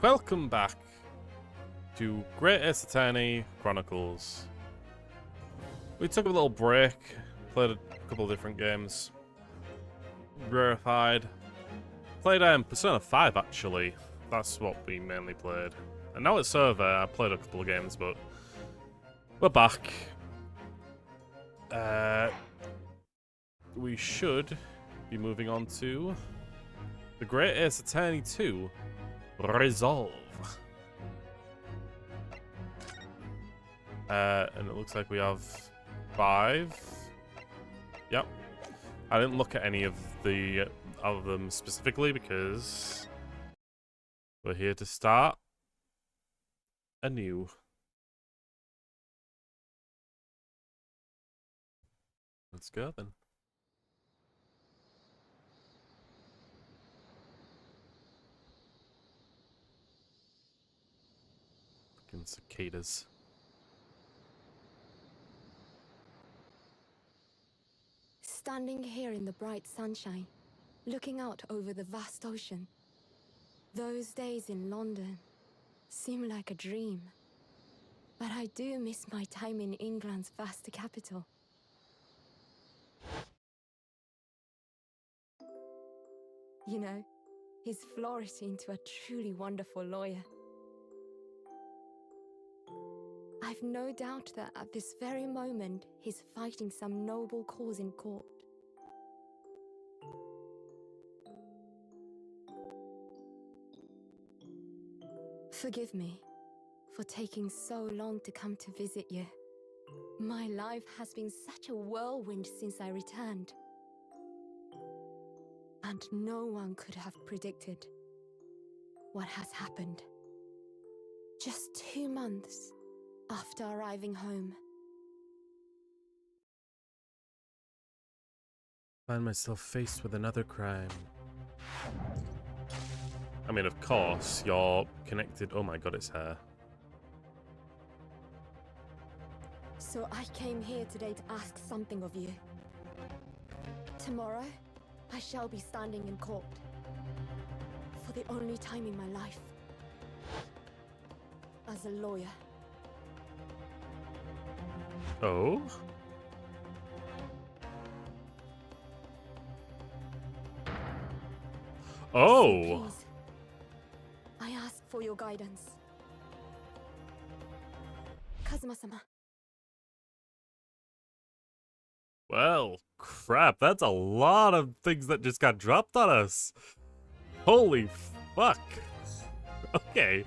Welcome back to Great Ace Attorney Chronicles. We took a little break, played a couple of different games, verified, played Persona 5 actually. That's what we mainly played. And now it's server, I played a couple of games, but we're back. We should be moving on to the Great Ace Attorney 2. Resolve. And it looks like we have 5. Yep. I didn't look at any of them specifically because we're here to start anew. Let's go then. Cicadas. Standing here in the bright sunshine, looking out over the vast ocean, those days in London seem like a dream. But I do miss my time in England's vast capital. You know, he's flourished into a truly wonderful lawyer. I've no doubt that at this very moment, he's fighting some noble cause in court. Forgive me for taking so long to come to visit you. My life has been such a whirlwind since I returned. And no one could have predicted what has happened. Just 2 months after arriving home. Find myself faced with another crime. I mean, of course, you're connected. Oh my god, it's her. So I came here today to ask something of you. Tomorrow, I shall be standing in court. For the only time in my life. As a lawyer. Oh? Oh! So please, I ask for your guidance. Kazuma-sama. Well, crap, that's a lot of things that just got dropped on us. Holy fuck. Okay.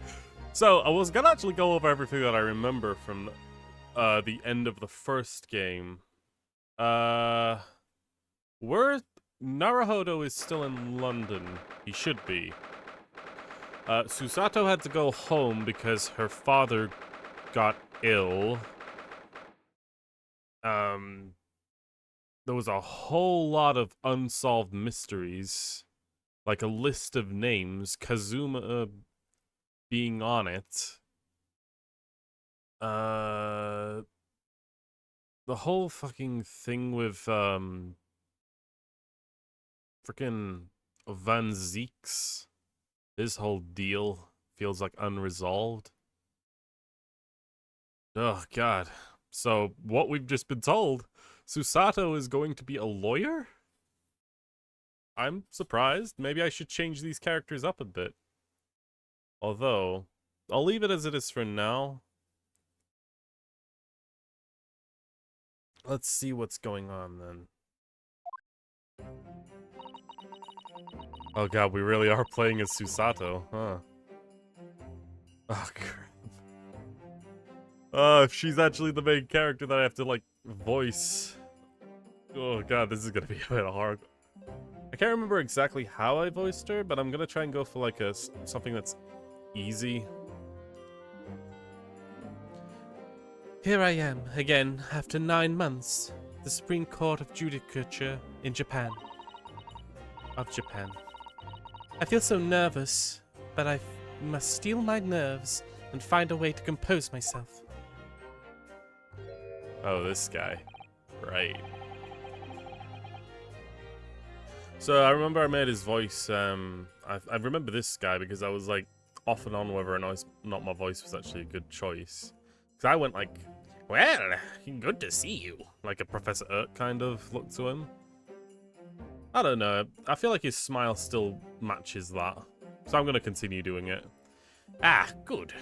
So, I was gonna actually go over everything that I remember from the end of the first game. Naruhodo is still in London. He should be. Susato had to go home because her father got ill. There was a whole lot of unsolved mysteries. Like a list of names, Kazuma being on it. The whole fucking thing with freaking Van Zeeks, his whole deal feels like unresolved. Oh god. So what we've just been told, Susato is going to be a lawyer? I'm surprised. Maybe I should change these characters up a bit. Although, I'll leave it as it is for now. Let's see what's going on then. Oh god, we really are playing as Susato, huh? Oh crap. If she's actually the main character that I have to, like, voice. Oh god, this is gonna be a bit hard. I can't remember exactly how I voiced her, but I'm gonna try and go for, like, something that's easy. Here I am, again, after 9 months. The Supreme Court of Judicature in Japan. Of Japan. I feel so nervous, but I must steel my nerves and find a way to compose myself. Oh, this guy. Right. So I remember I made his voice, I remember this guy because I was like, off and on whether or not my voice was actually a good choice. Because I went like, well, good to see you. Like a Professor Urk kind of look to him. I don't know. I feel like his smile still matches that. So I'm going to continue doing it. Ah, good.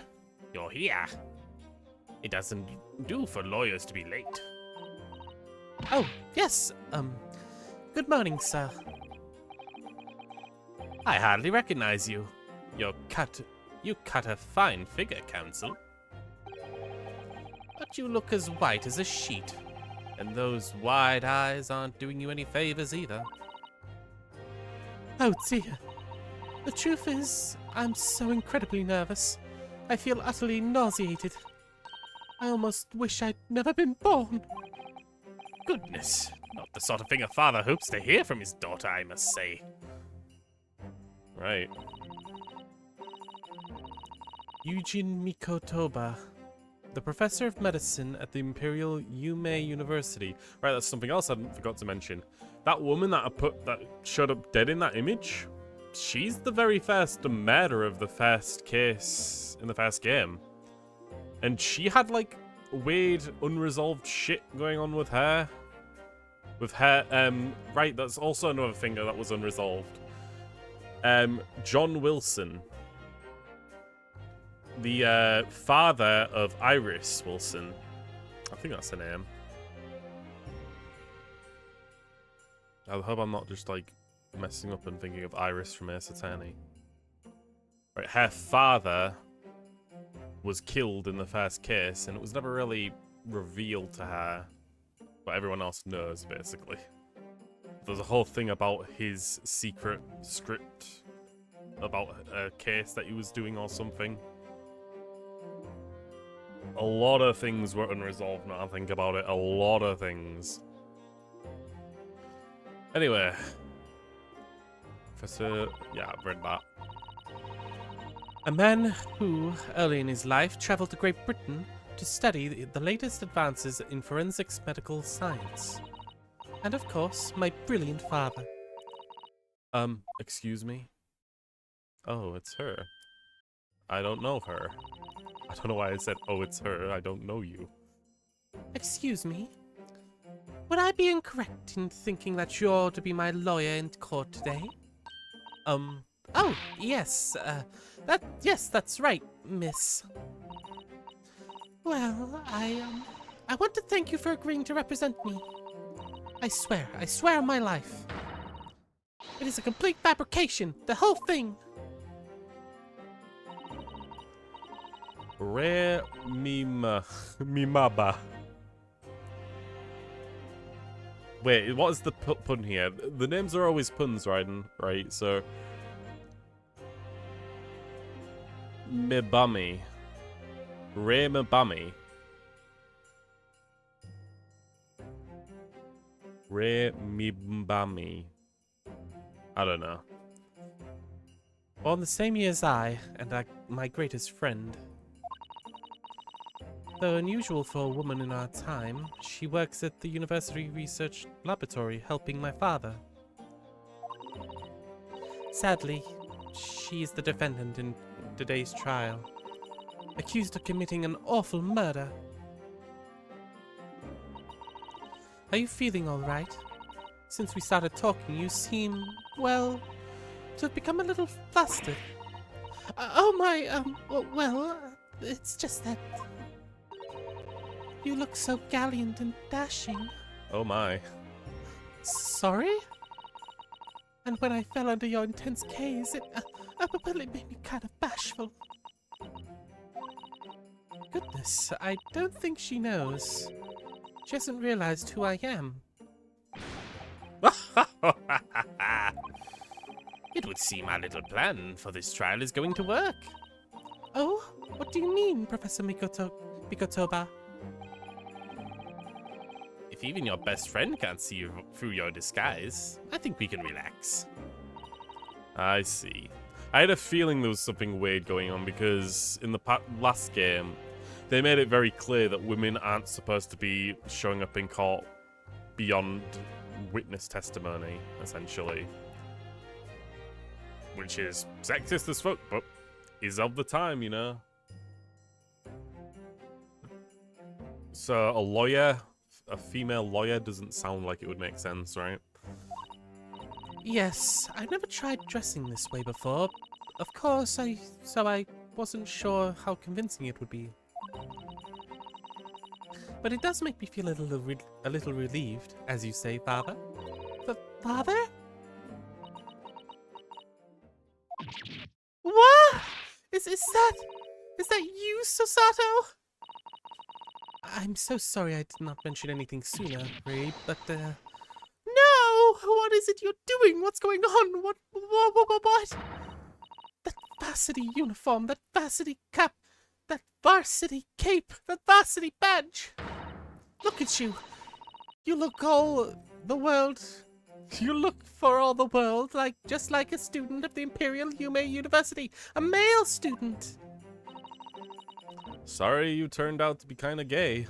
You're here. It doesn't do for lawyers to be late. Oh, yes, good morning, sir. I hardly recognize you. You cut a fine figure, Counsel. But you look as white as a sheet. And those wide eyes aren't doing you any favors either. Oh, dear. The truth is, I'm so incredibly nervous. I feel utterly nauseated. I almost wish I'd never been born. Goodness, not the sort of thing a father hopes to hear from his daughter, I must say. Right. Eugene Mikotoba, the professor of medicine at the Imperial Yume University. Right, that's something else I forgot to mention. That woman that showed up dead in that image, she's the very first murderer of the first case in the first game. And she had, like, weird, unresolved shit going on with her. Right, that's also another thing that was unresolved. John Wilson. The, father of Iris Wilson. I think that's the name. I hope I'm not just, like, messing up and thinking of Iris from Ace Attorney. Right, her father was killed in the first case, and it was never really revealed to her, but everyone else knows, basically. There's a whole thing about his secret script about a case that he was doing or something. A lot of things were unresolved now I think about it. A lot of things. Anyway. Yeah, I've read that. A man who, early in his life, traveled to Great Britain to study the latest advances in forensics medical science. And of course, my brilliant father. Excuse me? Oh, it's her. I don't know her. I don't know why I said, oh, it's her. I don't know you. Excuse me? Would I be incorrect in thinking that you're to be my lawyer in court today? Oh, yes, yes, that's right, miss. Well, I want to thank you for agreeing to represent me. I swear on my life. It is a complete fabrication, the whole thing. Rare Mimaba. Wait, what is the pun here? The names are always puns, right? So... Mibami. Rare Mibami. Rare Mibami. I don't know. Born the same year as I, and my greatest friend. Though unusual for a woman in our time, she works at the University Research Laboratory helping my father. Sadly, she is the defendant in today's trial, accused of committing an awful murder. Are you feeling all right? Since we started talking, you seem, well, to have become a little flustered. Well, it's just that you look so gallant and dashing. Oh my. Sorry? And when I fell under your intense gaze, it made me kind of bashful. Goodness, I don't think she knows. She hasn't realized who I am. It would seem our little plan for this trial is going to work. Oh? What do you mean, Professor Mikotoba? If even your best friend can't see you through your disguise, I think we can relax. I see. I had a feeling there was something weird going on because in the last game, they made it very clear that women aren't supposed to be showing up in court beyond witness testimony, essentially. Which is sexist as fuck, but is of the time, you know. So a lawyer, a female lawyer, doesn't sound like it would make sense, right? Yes, I never tried dressing this way before. Of course, so I wasn't sure how convincing it would be. But it does make me feel a little relieved, as you say, Father. Father? What? Is that you, Susato? I'm so sorry I did not mention anything sooner, Ray, but no! What is it you're doing? What's going on? What? That varsity uniform, that varsity cap, that varsity cape, that varsity badge. Look at you. You look all the world. You look for all the world just like a student of the Imperial Yume University, a male student. Sorry you turned out to be kind of gay.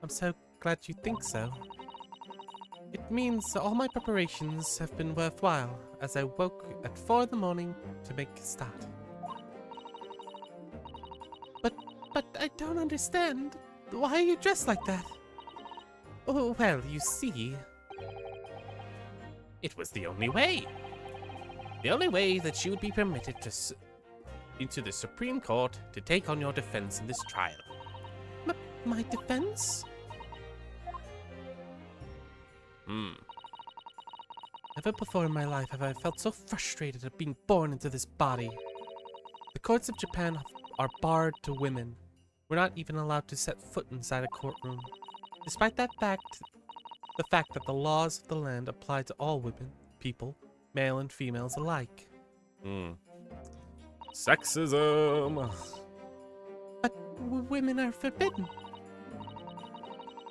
I'm so glad you think so. It means all my preparations have been worthwhile, as I woke at 4 in the morning to make a start. But I don't understand. Why are you dressed like that? Oh, well, you see, it was the only way. The only way that you would be permitted to into the Supreme Court to take on your defense in this trial. My defense? Never before in my life have I felt so frustrated at being born into this body. The courts of Japan are barred to women. We're not even allowed to set foot inside a courtroom. Despite the fact that the laws of the land apply to all people, male and females alike. Sexism. But women are forbidden.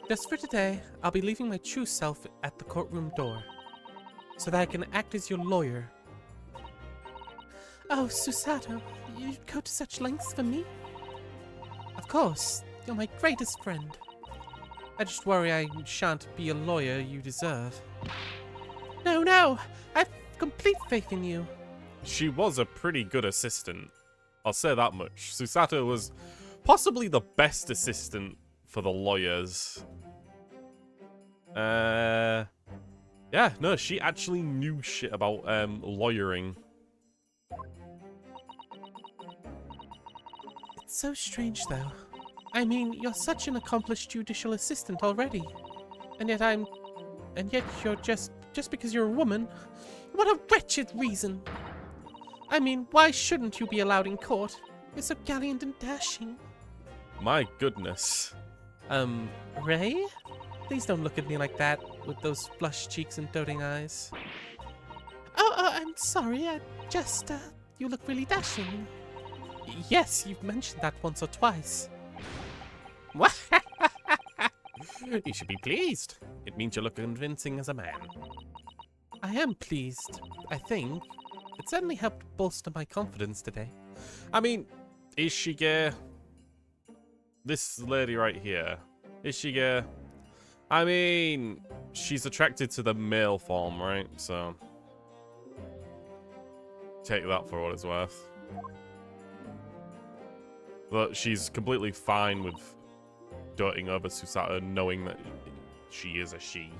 Just for today, I'll be leaving my true self at the courtroom door, so that I can act as your lawyer. Oh, Susato, you'd go to such lengths for me? Of course, you're my greatest friend. I just worry I shan't be a lawyer you deserve. No, I've complete faith in you. She was a pretty good assistant. I'll say that much. Susato was possibly the best assistant for the lawyers. Yeah, no, she actually knew shit about lawyering. It's so strange, though. I mean, you're such an accomplished judicial assistant already. And yet you're just because you're a woman. What a wretched reason. I mean, why shouldn't you be allowed in court? You're so gallant and dashing. My goodness. Ray? Please don't look at me like that, with those flushed cheeks and doting eyes. Oh, I'm sorry, you look really dashing. Yes, you've mentioned that once or twice. You should be pleased. It means you look convincing as a man. I am pleased, I think. It certainly helped bolster my confidence today. I mean, is she gay? This lady right here. Is she gay? I mean, she's attracted to the male form, right? So, take that for what it's worth. But she's completely fine with doting over Susato, knowing that she is a she.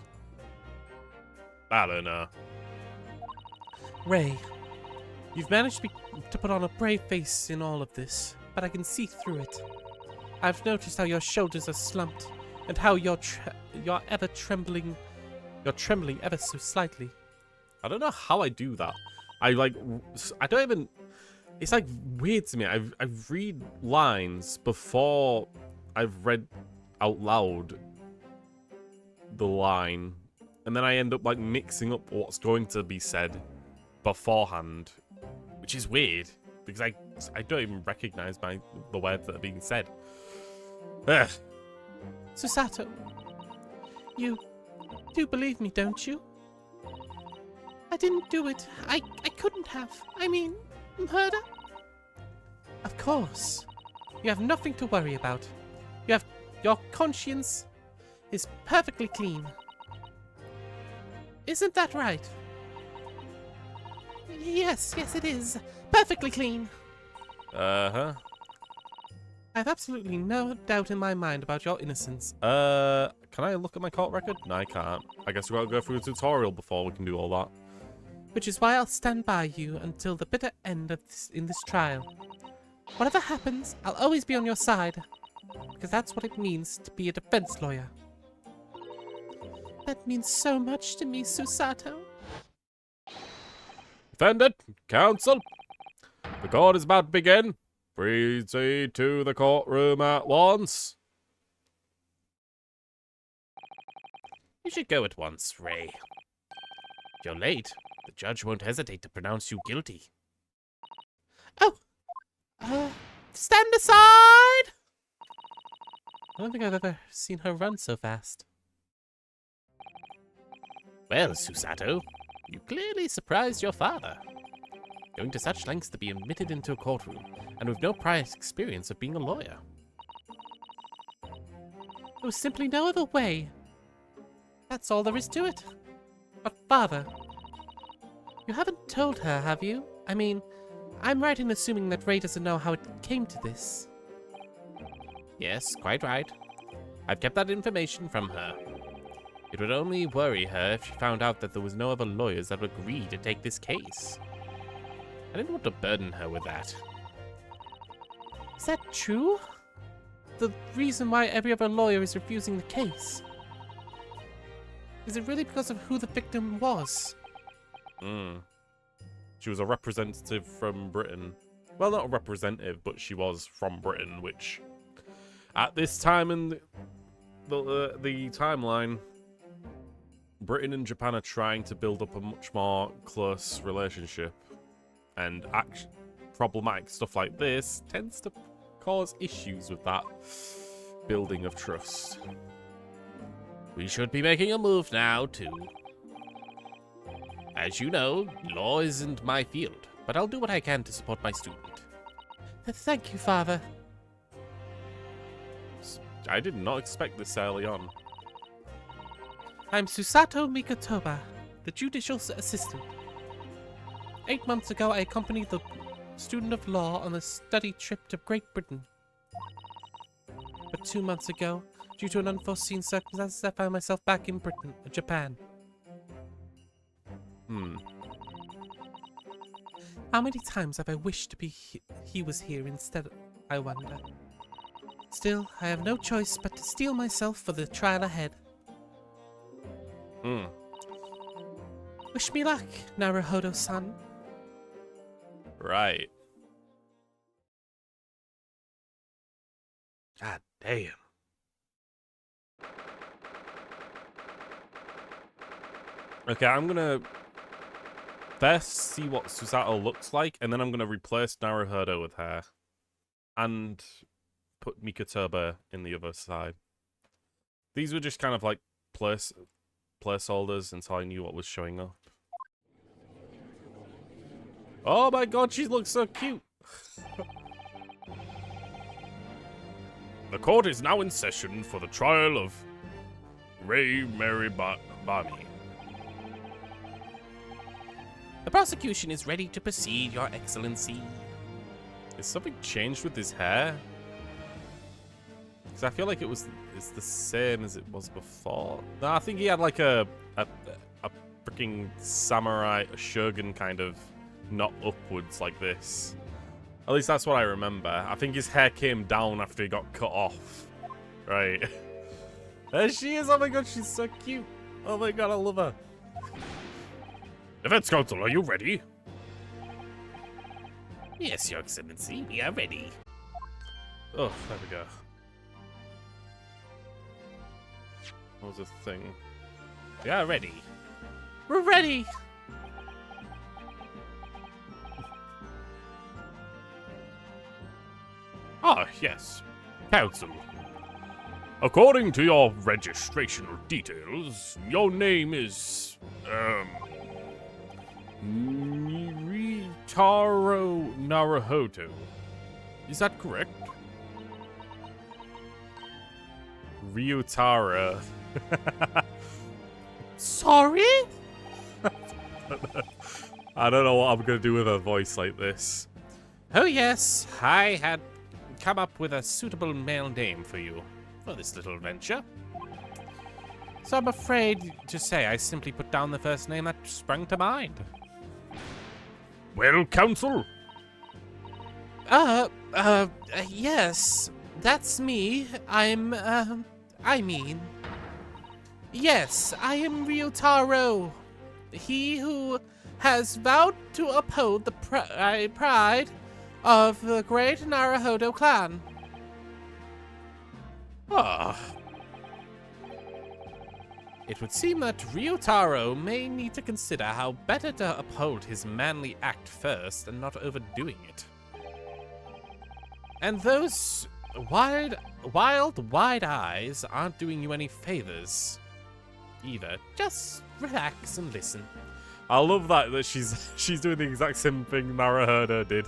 I don't know. Ray, you've managed to put on a brave face in all of this, but I can see through it. I've noticed how your shoulders are slumped, and how you're trembling ever so slightly. I don't know how I do that. I don't even... It's like weird to me. I read lines before I've read out loud the line, and then I end up like mixing up what's going to be said beforehand, which is weird because I don't even recognize the words that are being said. Ugh. Susato, you do believe me, don't you? I didn't do it. I couldn't have. I mean, murder? Of course. You have nothing to worry about. Your conscience is perfectly clean. Isn't that right? Yes, it is. Perfectly clean. Uh-huh. I have absolutely no doubt in my mind about your innocence. Can I look at my court record? No, I can't. I guess we gotta go through a tutorial before we can do all that. Which is why I'll stand by you until the bitter end of in this trial. Whatever happens, I'll always be on your side. Because that's what it means to be a defense lawyer. That means so much to me, Susato. Defendant, counsel, the court is about to begin. Proceed to the courtroom at once. You should go at once, Ray. If you're late, the judge won't hesitate to pronounce you guilty. Oh! Stand aside! I don't think I've ever seen her run so fast. Well, Susato, you clearly surprised your father. Going to such lengths to be admitted into a courtroom, and with no prior experience of being a lawyer. There was simply no other way. That's all there is to it. But father, you haven't told her, have you? I mean, I'm right in assuming that Ray doesn't know how it came to this. Yes, quite right. I've kept that information from her. It would only worry her if she found out that there was no other lawyers that would agree to take this case. I didn't want to burden her with that. Is that true? The reason why every other lawyer is refusing the case? Is it really because of who the victim was? She was a representative from Britain. Well, not a representative, but she was from Britain, which at this time in the timeline, Britain and Japan are trying to build up a much more close relationship, and problematic stuff like this tends to cause issues with that building of trust. We should be making a move now, too. As you know, law isn't my field, but I'll do what I can to support my student. Thank you, Father. I did not expect this early on. I'm Susato Mikotoba, the judicial assistant. 8 months ago, I accompanied the student of law on a study trip to Great Britain. But 2 months ago, due to an unforeseen circumstance, I found myself back in Japan. How many times have I wished to be he was here instead, I wonder. Still, I have no choice but to steel myself for the trial ahead. Wish me luck, Naruhodo-san. Right. God damn. Okay, I'm gonna first see what Susato looks like, and then I'm gonna replace Naruhodo with her. And put Mikotoba in the other side. These were just kind of like placeholders until I knew what was showing up. Oh my god, she looks so cute! The court is now in session for the trial of Ray Maribami. The prosecution is ready to proceed, Your Excellency. Is something changed with his hair? Because I feel like it's the same as it was before. No, I think he had like a freaking samurai shogun kind of not upwards like this. At least that's what I remember. I think his hair came down after he got cut off. Right. There she is. Oh my god, she's so cute. Oh my god, I love her. Defense counsel, are you ready? Yes, Your Excellency, we are ready. Oh, there we go. What was the thing? We are ready. We're ready! Ah, yes. Counsel. According to your registrational details, your name is, Ritaro Naruhodo. Is that correct? Ryutara. Sorry? I don't know what I'm gonna do with a voice like this. Oh yes, I had come up with a suitable male name for you for this little venture. So I'm afraid to say I simply put down the first name that sprung to mind. Well, Council. Yes, that's me. Yes, I am Ryotaro. He who has vowed to uphold the pride of the great Naruhodo clan. Ah. It would seem that Ryotaro may need to consider how better to uphold his manly act first and not overdoing it. And those wide eyes aren't doing you any favors either. Just relax and listen. I love that she's doing the exact same thing Naruhodo did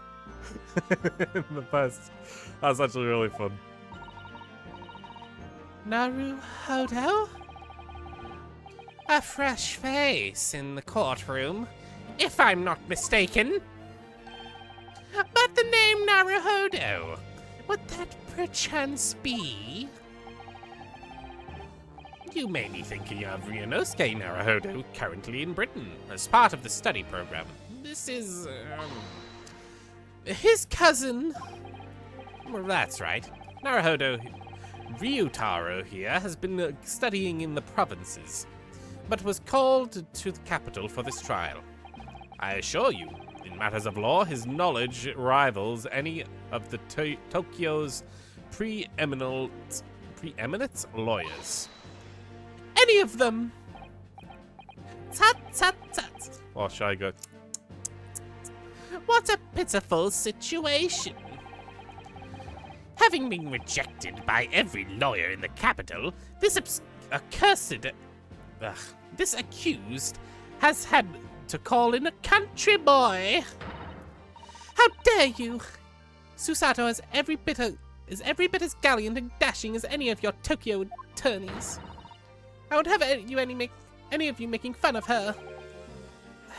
in the past. That's actually really fun. Naruhodo? A fresh face in the courtroom, if I'm not mistaken. But the name Naruhodo, would that perchance be? You may be thinking of Ryunosuke Naruhodo, currently in Britain, as part of the study program. This is, his cousin. Well, that's right. Ryutaro here has been studying in the provinces, but was called to the capital for this trial. I assure you, in matters of law, his knowledge rivals any of the Tokyo's preeminent lawyers. Any of them! Tut, tut, tut. Or should I go? What a pitiful situation. Having been rejected by every lawyer in the capital, this accused has had to call in a country boy. How dare you! Susato is every bit as gallant and dashing as any of your Tokyo attorneys. I won't have any of you making fun of her.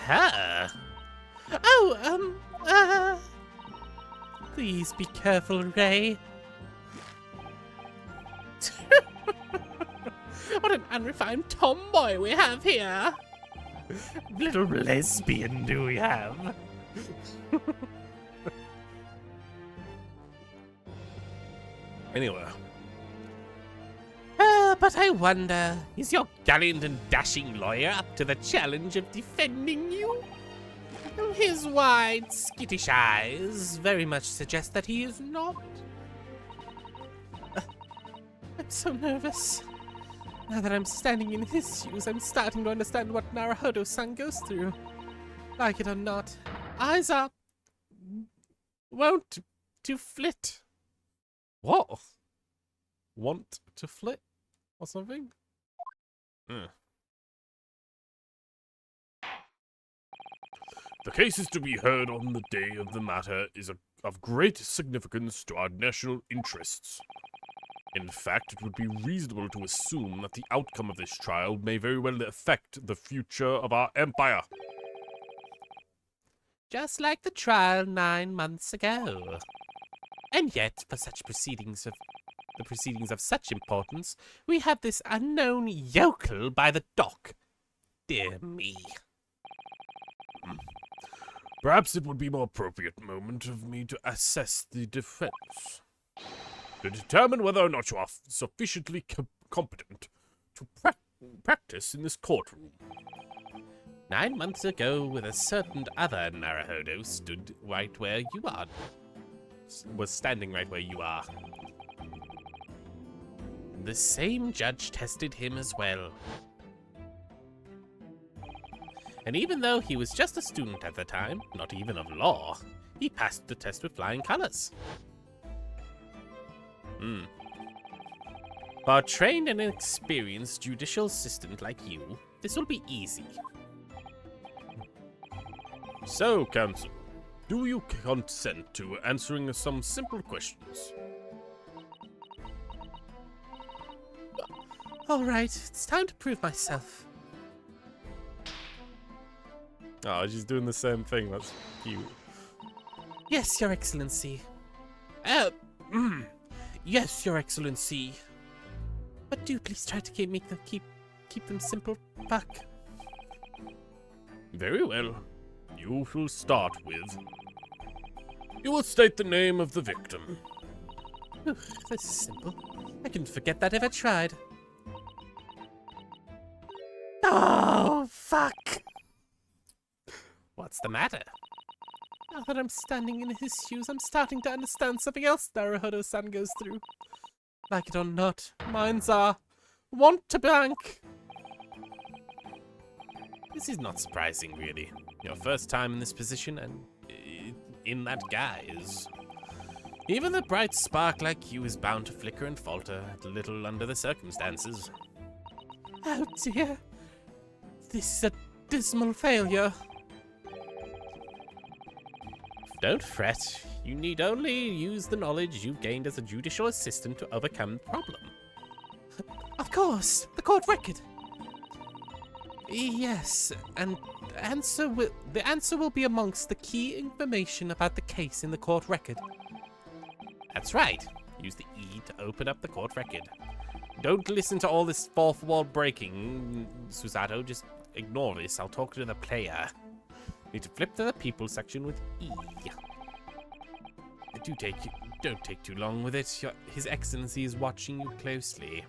Her? Oh, please be careful, Ray. What an unrefined tomboy we have here. Little lesbian do we have? Anyway. But I wonder, is your gallant and dashing lawyer up to the challenge of defending you? His wide, skittish eyes very much suggest that he is not. I'm so nervous. Now that I'm standing in his shoes, I'm starting to understand what Naruhodo-san goes through. Like it or not, eyes are wont to flit. What? Want to flit? Or something? The case is to be heard on the day of the matter is of great significance to our national interests. In fact, it would be reasonable to assume that the outcome of this trial may very well affect the future of our empire. Just like the trial 9 months ago. And yet, for such proceedings of such importance, we have this unknown yokel by the dock. Dear me. Perhaps it would be a more appropriate moment of me to assess the defense. To determine whether or not you are sufficiently competent to practice in this courtroom. 9 months ago, with a certain other Naruhodo stood right where you are. Was standing right where you are. The same judge tested him as well. And even though he was just a student at the time, not even of law, he passed the test with flying colors. For a trained and experienced judicial assistant like you, this will be easy. So, Counsel, do you consent to answering some simple questions? All right, it's time to prove myself. Oh, she's doing the same thing. That's cute. Yes, Your Excellency. Yes, Your Excellency. But do please try to keep them simple, Buck. Very well. You shall start with... You will state the name of the victim. Ooh, this is simple. I couldn't forget that if I tried. Oh, fuck! What's the matter? Now that I'm standing in his shoes, I'm starting to understand something else Naruhodo-san goes through. Like it or not, minds are want to blank. This is not surprising, really. Your first time in this position and in that guise. Even a bright spark like you is bound to flicker and falter a little under the circumstances. Oh dear. This is a dismal failure. Don't fret. You need only use the knowledge you've gained as a judicial assistant to overcome the problem. Of course, the court record. Yes, and the answer will be amongst the key information about the case in the court record. That's right. Use the E to open up the court record. Don't listen to all this fourth wall breaking, Susato. Just ignore this. I'll talk to the player. Need to flip to the people section with E. Don't take too long with it. His Excellency is watching you closely.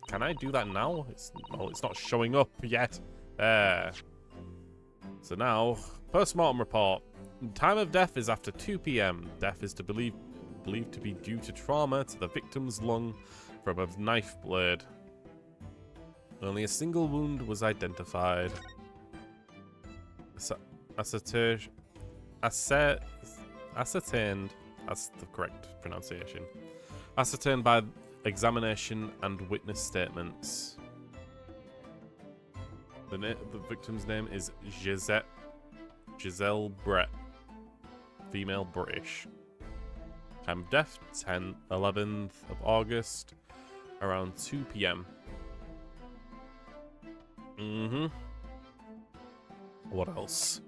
Can I do that now? It's not showing up yet. There. So now, post-mortem report. Time of death is after 2 p.m. Death is believed to be due to trauma to the victim's lung from a knife blade. Only a single wound was identified. Ascertained. That's the correct pronunciation. Ascertained by examination and witness statements. The victim's name is Giselle Brett, female, British. Time of death, 11th of August, around 2 p.m. What else?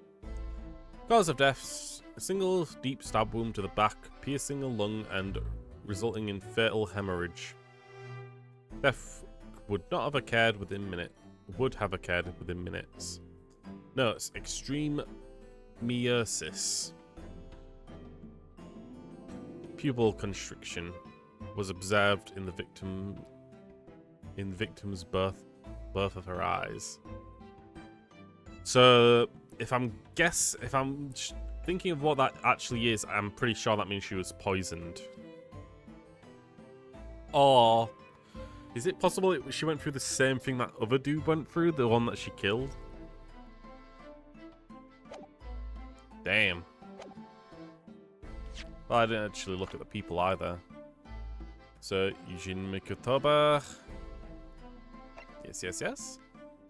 Cause of death, a single deep stab wound to the back, piercing a lung and resulting in fatal hemorrhage. Death would have occurred within minutes. Notes: extreme meiosis. Pupil constriction was observed in the victim's birth of her eyes. So, if I'm thinking of what that actually is, I'm pretty sure that means she was poisoned. Or is it possible she went through the same thing that other dude went through, the one that she killed? Damn. Well, I didn't actually look at the people either. So, Eugene Mikotoba. Yes.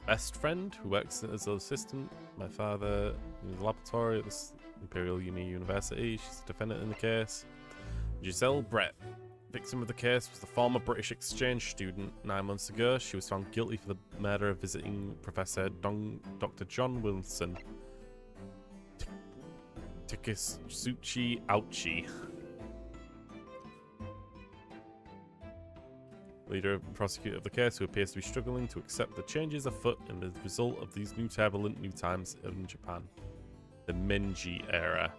Best friend who works as an assistant. My father in the laboratory at the Imperial University. She's a defendant in the case. Giselle Brett. Victim of the case was the former British exchange student. 9 months ago, she was found guilty for the murder of visiting Professor Dr. John Wilson. Takasuchi Ouchi. Leader and prosecutor of the case, who appears to be struggling to accept the changes afoot in the result of these turbulent new times in Japan. The Meiji era.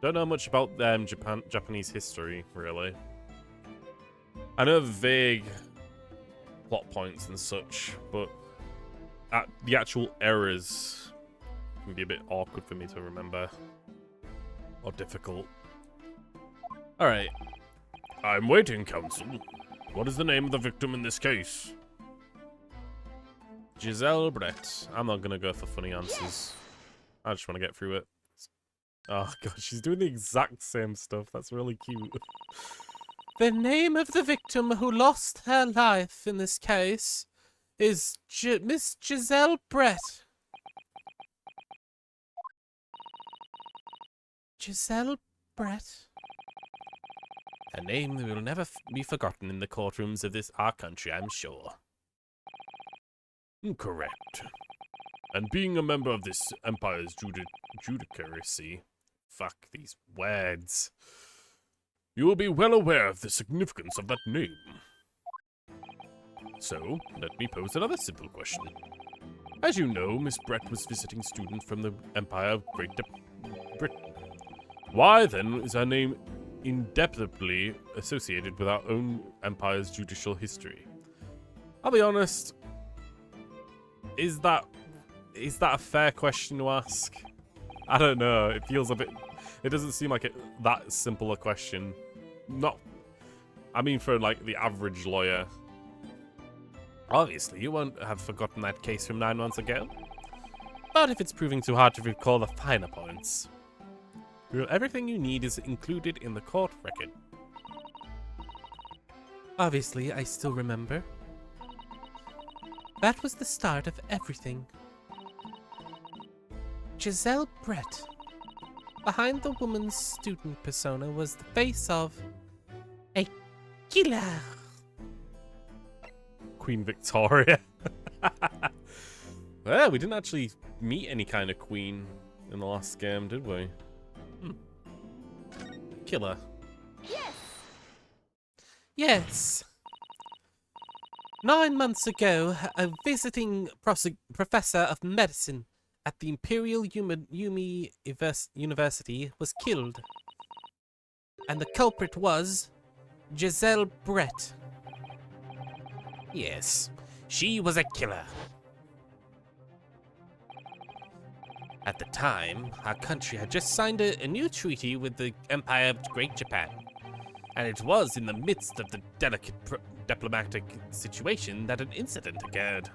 Don't know much about Japanese history, really. I know vague plot points and such, but the actual eras can be a bit awkward for me to remember. Or difficult. Alright. I'm waiting, counsel. What is the name of the victim in this case? Giselle Brett. I'm not gonna go for funny answers. I just want to get through it. Oh god, she's doing the exact same stuff. That's really cute. The name of the victim who lost her life in this case is Miss Giselle Brett. Giselle Brett. A name that will never be forgotten in the courtrooms of our country, I'm sure. Correct. And being a member of this Empire's judicaracy, fuck these words, you will be well aware of the significance of that name. So, let me pose another simple question. As you know, Miss Brett was visiting student from the Empire of Great Britain. Why, then, is her name indelibly associated with our own Empire's judicial history? I'll be honest, is that a fair question to ask? I don't know, it feels a bit... It doesn't seem like that simple a question. I mean for like the average lawyer. Obviously, you won't have forgotten that case from 9 months ago. But if it's proving too hard to recall the finer points, everything you need is included in the court record. Obviously, I still remember. That was the start of everything. Giselle Brett. Behind the woman's student persona was the face of a killer. Queen Victoria. Well, we didn't actually meet any kind of queen in the last game, did we? Killer. Yes! Yes. 9 months ago, a visiting professor of medicine at the Imperial Yumi University was killed. And the culprit was Giselle Brett. Yes, she was a killer. At the time, our country had just signed a new treaty with the Empire of Great Japan. And it was in the midst of the delicate diplomatic situation that an incident occurred.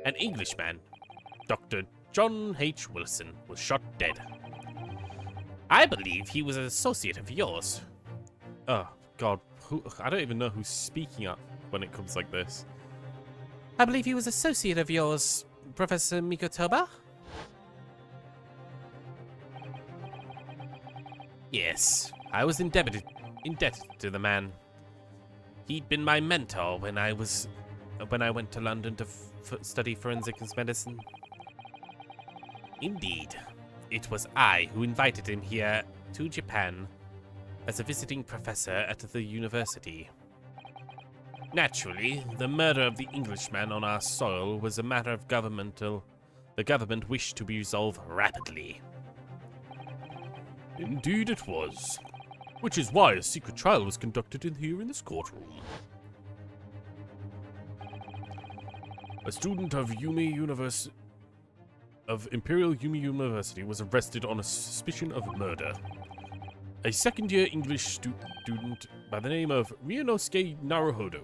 An Englishman, Dr. John H. Wilson, was shot dead. I believe he was an associate of yours. Oh, God. I don't even know who's speaking up when it comes like this. I believe he was an associate of yours, Professor Mikotoba? Yes, I was indebted to the man. He'd been my mentor when I went to London to study forensic medicine. Indeed, it was I who invited him here to Japan as a visiting professor at the university. Naturally, the murder of the Englishman on our soil was a matter of the government wished to be resolved rapidly. Indeed it was. Which is why a secret trial was conducted here in this courtroom. A student of Imperial Yumi University was arrested on a suspicion of murder. A second-year English student by the name of Ryunosuke Naruhodo.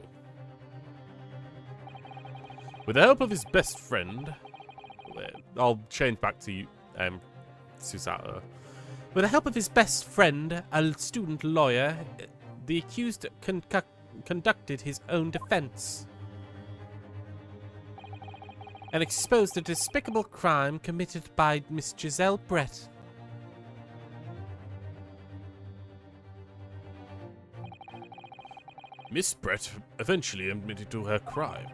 With the help of his best friend... I'll change back to Susato. With the help of his best friend, a student lawyer, the accused conducted his own defense and exposed a despicable crime committed by Miss Giselle Brett. Miss Brett eventually admitted to her crime.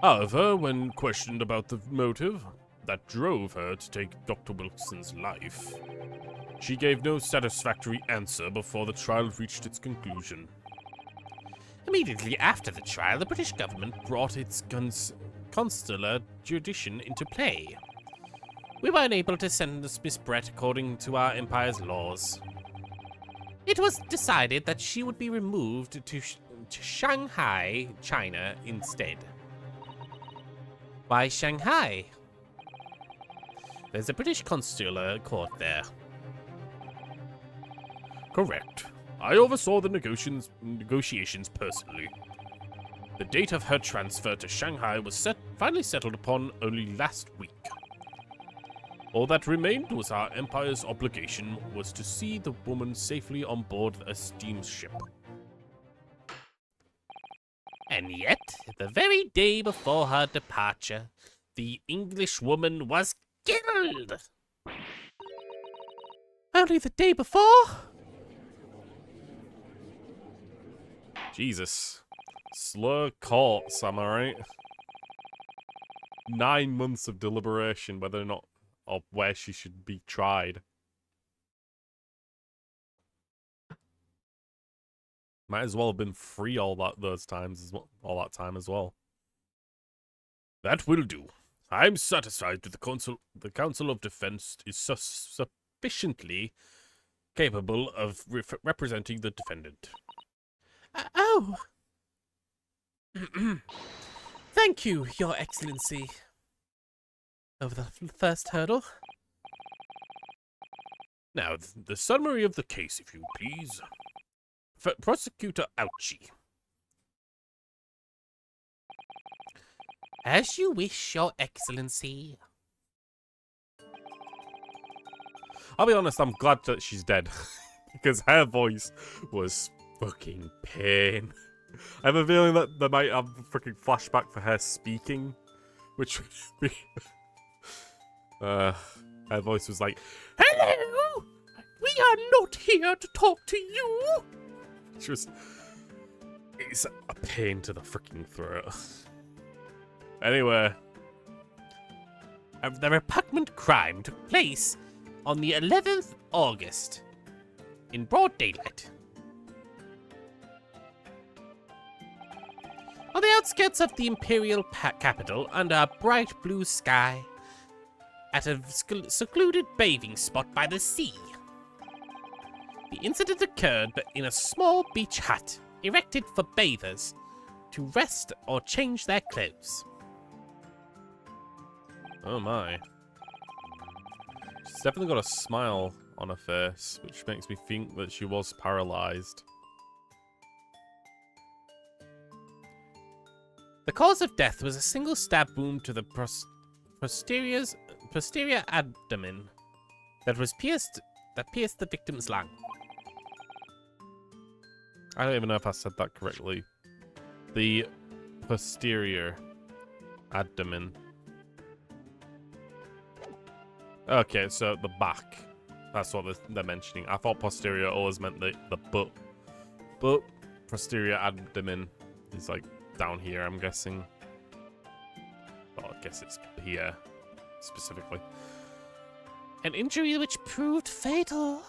However, when questioned about the motive that drove her to take Dr. Wilson's life, she gave no satisfactory answer before the trial reached its conclusion. Immediately after the trial, the British government brought its consular jurisdiction into play. We were unable to sentence Miss Brett according to our empire's laws. It was decided that she would be removed to Shanghai, China, instead. Why Shanghai? There's a British consular court there. Correct. I oversaw the negotiations personally. The date of her transfer to Shanghai was finally settled upon only last week. All that remained was our empire's obligation was to see the woman safely on board a steamship. And yet, the very day before her departure, the English woman was killed! Only the day before? Jesus. Slur courts, am I right? 9 months of deliberation whether or not, or where she should be tried. Might as well have been free all that all that time as well. That will do. I'm satisfied that the Council of Defense is sufficiently capable of representing the defendant. Oh! Thank you, Your Excellency. Over the first hurdle. Now, the summary of the case, if you please. Prosecutor Ouchie. As you wish, Your Excellency. I'll be honest, I'm glad that she's dead. Because her voice was fucking pain. I have a feeling that they might have a freaking flashback for her speaking. Which would be... her voice was like, Hello! We are not here to talk to you! She was... It's a pain to the freaking throat. Anyway. The repugnant crime took place on the 11th August. In broad daylight. On the outskirts of the imperial capital, under a bright blue sky, at a secluded bathing spot by the sea. The incident occurred in a small beach hut, erected for bathers to rest or change their clothes. Oh my. She's definitely got a smile on her face, which makes me think that she was paralyzed. The cause of death was a single stab wound to the posterior abdomen that pierced the victim's lung. I don't even know if I said that correctly. The posterior abdomen. Okay, so the back. That's what they're mentioning. I thought posterior always meant the butt. But posterior abdomen is like down here, I'm guessing. Well, I guess it's here, specifically. An injury which proved fatal.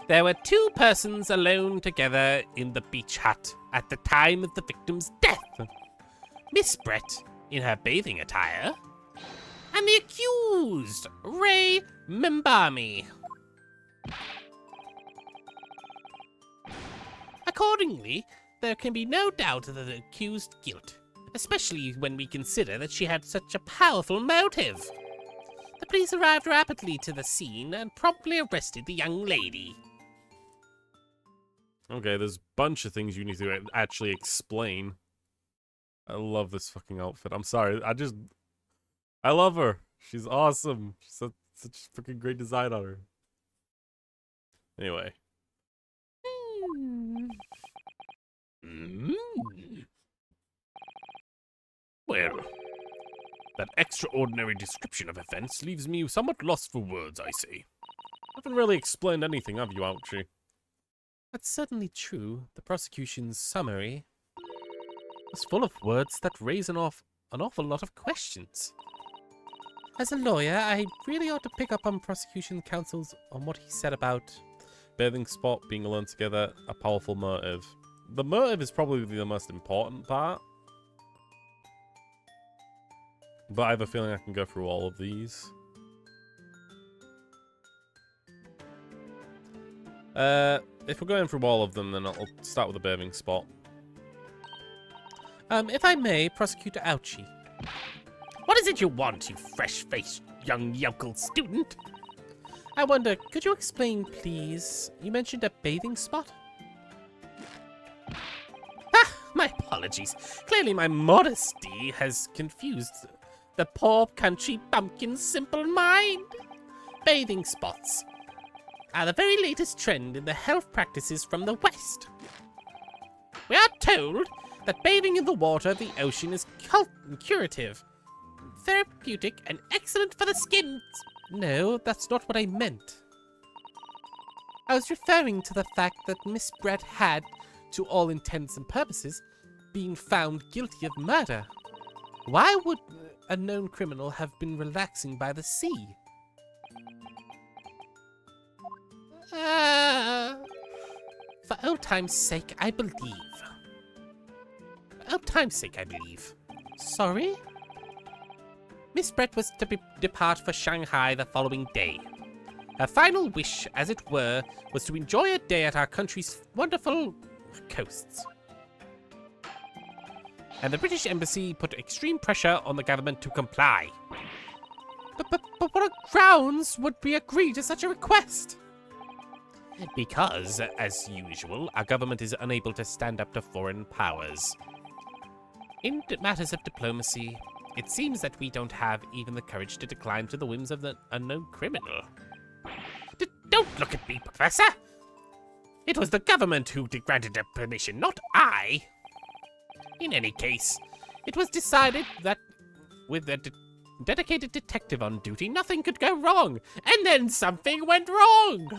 There were two persons alone together in the beach hut at the time of the victim's death. Miss Brett, in her bathing attire, and the accused, Ray Membami. Accordingly, there can be no doubt of the accused's guilt, especially when we consider that she had such a powerful motive. The police arrived rapidly to the scene and promptly arrested the young lady. Okay, there's a bunch of things you need to actually explain. I love this fucking outfit. I'm sorry. I love her. She's awesome. She's such freaking great design on her. Anyway. Well, that extraordinary description of events leaves me somewhat lost for words, I say. Haven't really explained anything, have you, Ouchie? That's certainly true. The prosecution's summary was full of words that raise an awful lot of questions. As a lawyer, I really ought to pick up on prosecution counsel's on what he said about Bathing spot, being alone together, a powerful motive. The motive is probably the most important part. But I have a feeling I can go through all of these. If we're going through all of them, then I'll start with the bathing spot. If I may, Prosecutor Ouchie. What is it you want, you fresh-faced young yokel student? I wonder, could you explain, please? You mentioned a bathing spot? Ah, my apologies. Clearly my modesty has confused the poor country bumpkin's simple mind. Bathing spots are the very latest trend in the health practices from the West. We are told that bathing in the water of the ocean is curative, therapeutic, and excellent for the skin. No, that's not what I meant. I was referring to the fact that Miss Brett had, to all intents and purposes, been found guilty of murder. Why would a known criminal have been relaxing by the sea? For old time's sake, I believe. For old time's sake, I believe. Sorry? Miss Brett was to depart for Shanghai the following day. Her final wish, as it were, was to enjoy a day at our country's wonderful coasts. And the British Embassy put extreme pressure on the government to comply. But what grounds would we agree to such a request? Because, as usual, our government is unable to stand up to foreign powers. In matters of diplomacy, it seems that we don't have even the courage to decline to the whims of the unknown criminal. Don't look at me, Professor! It was the government who granted the permission, not I! In any case, it was decided that with a dedicated detective on duty, nothing could go wrong, and then something went wrong!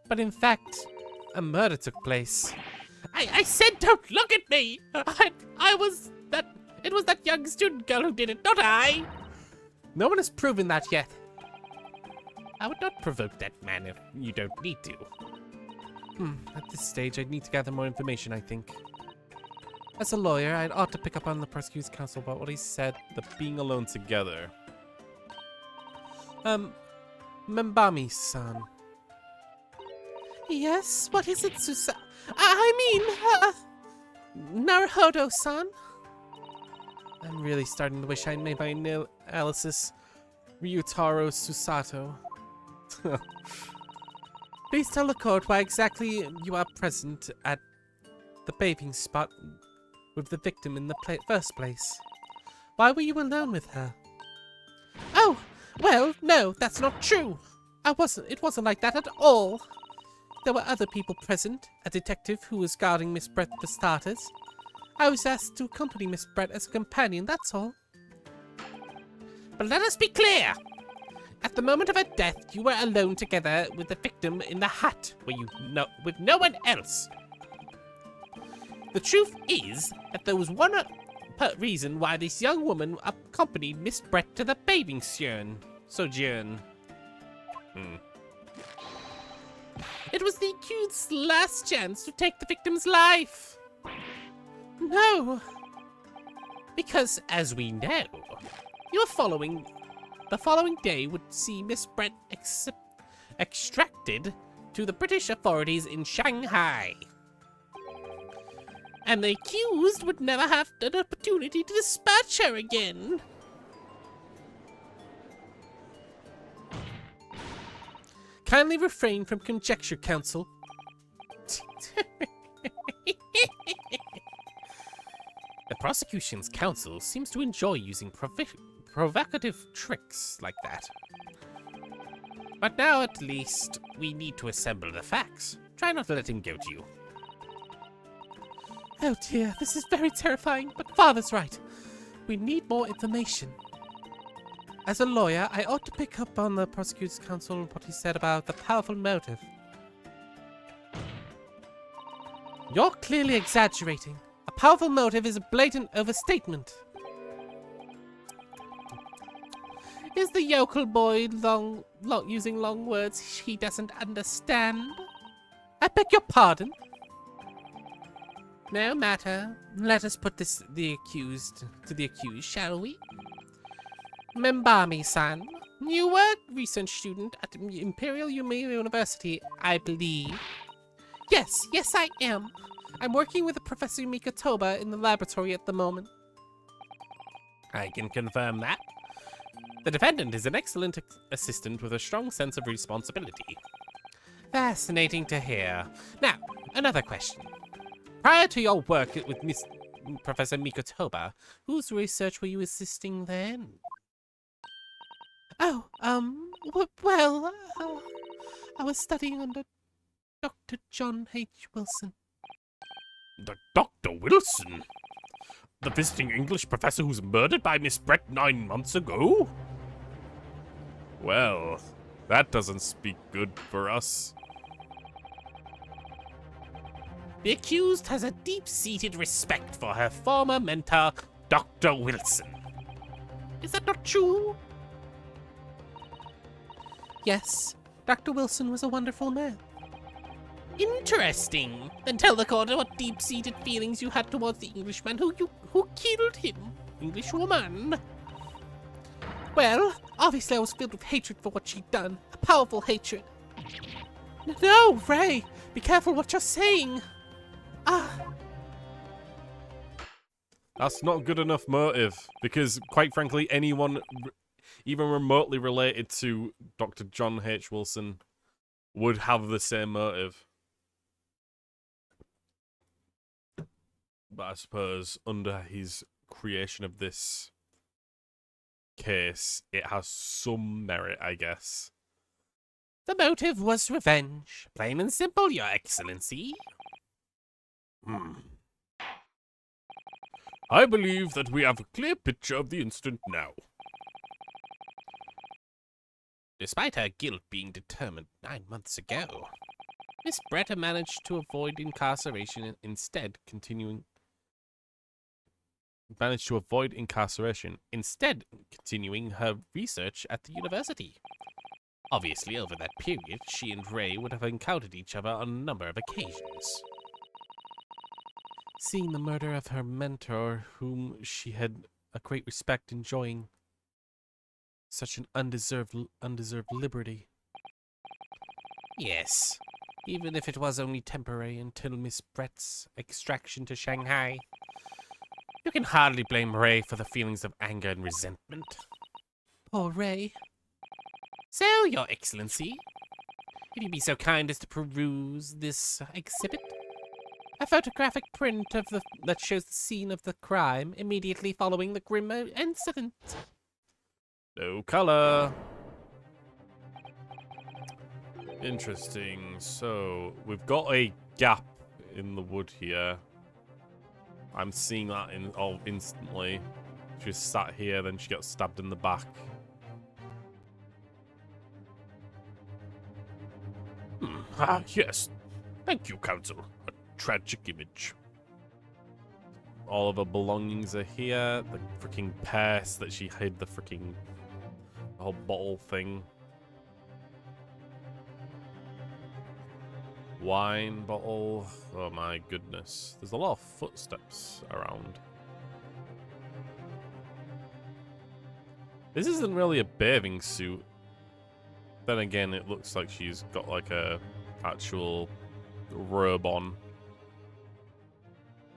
But in fact, a murder took place. I said don't look at me! It was that young student girl who did it, not I! No one has proven that yet. I would not provoke that man if you don't need to. At this stage, I'd need to gather more information, I think. As a lawyer, I'd ought to pick up on the prosecutor's counsel about what he said, The being alone together. Membami-san. Yes, what is it, Naruhodo-san? I'm really starting to wish I'd made my analysis Ryutaro Susato. Please tell the court why exactly you are present at the bathing spot with the victim in the first place. Why were you alone with her? Oh, well, no, that's not true. It wasn't like that at all. There were other people present, a detective who was guarding Miss Brett for starters. I was asked to accompany Miss Brett as a companion, that's all. But let us be clear! At the moment of her death, you were alone together with the victim in the hut, with no one else. The truth is that there was one reason why this young woman accompanied Miss Brett to the bathing sojourn. It was the accused's last chance to take the victim's life. No. Because, as we know, the following day would see Miss Brett extracted to the British authorities in Shanghai. And the accused would never have an opportunity to dispatch her again. Kindly refrain from conjecture, counsel. The prosecution's counsel seems to enjoy using provocative tricks like that. But now, at least, we need to assemble the facts. Try not to let him goad you. Oh dear, this is very terrifying, but Father's right. We need more information. As a lawyer, I ought to pick up on the prosecutor's counsel and what he said about the powerful motive. You're clearly exaggerating. A powerful motive is a blatant overstatement. Is the yokel boy using long words he doesn't understand? I beg your pardon? No matter. Let us put to the accused, shall we? Membami-san, you were a research student at Imperial University, I believe. Yes, I am. I'm working with Professor Mikotoba in the laboratory at the moment. I can confirm that. The defendant is an excellent assistant with a strong sense of responsibility. Fascinating to hear. Now, another question. Prior to your work with Professor Mikotoba, whose research were you assisting then? Oh, I was studying under Dr. John H. Wilson. Dr. Wilson? The visiting English professor who was murdered by Miss Brett 9 months ago? Well, that doesn't speak good for us. The accused has a deep-seated respect for her former mentor, Dr. Wilson. Is that not true? Yes, Dr. Wilson was a wonderful man. Interesting. Then tell the court what deep-seated feelings you had towards the Englishman who killed him. Englishwoman. Well, obviously I was filled with hatred for what she'd done. A powerful hatred. No, Ray! Be careful what you're saying! That's not good enough motive, because, quite frankly, anyone even remotely related to Dr. John H. Wilson would have the same motive. But I suppose under his creation of this case, it has some merit, I guess. The motive was revenge. Plain and simple, Your Excellency. I believe that we have a clear picture of the incident now. Despite her guilt being determined 9 months ago, Miss Bretta managed to avoid incarceration and instead continuing her research at the university. Obviously, over that period, she and Ray would have encountered each other on a number of occasions. Seeing the murder of her mentor, whom she had a great respect, enjoying such an undeserved liberty. Yes, even if it was only temporary until Miss Brett's extraction to Shanghai. You can hardly blame Ray for the feelings of anger and resentment. Poor Ray. So, Your Excellency, if you'd be so kind as to peruse this exhibit. A photographic print of that shows the scene of the crime immediately following the grim incident. No color. Interesting. So, we've got a gap in the wood here. I'm seeing that instantly. She just sat here, then she got stabbed in the back. Yes. Thank you, Counsel. A tragic image. All of her belongings are here. The freaking purse that she hid the freaking whole bottle thing. Wine bottle. Oh my goodness. There's a lot of footsteps around. This isn't really a bathing suit. Then again, it looks like she's got like a actual robe on.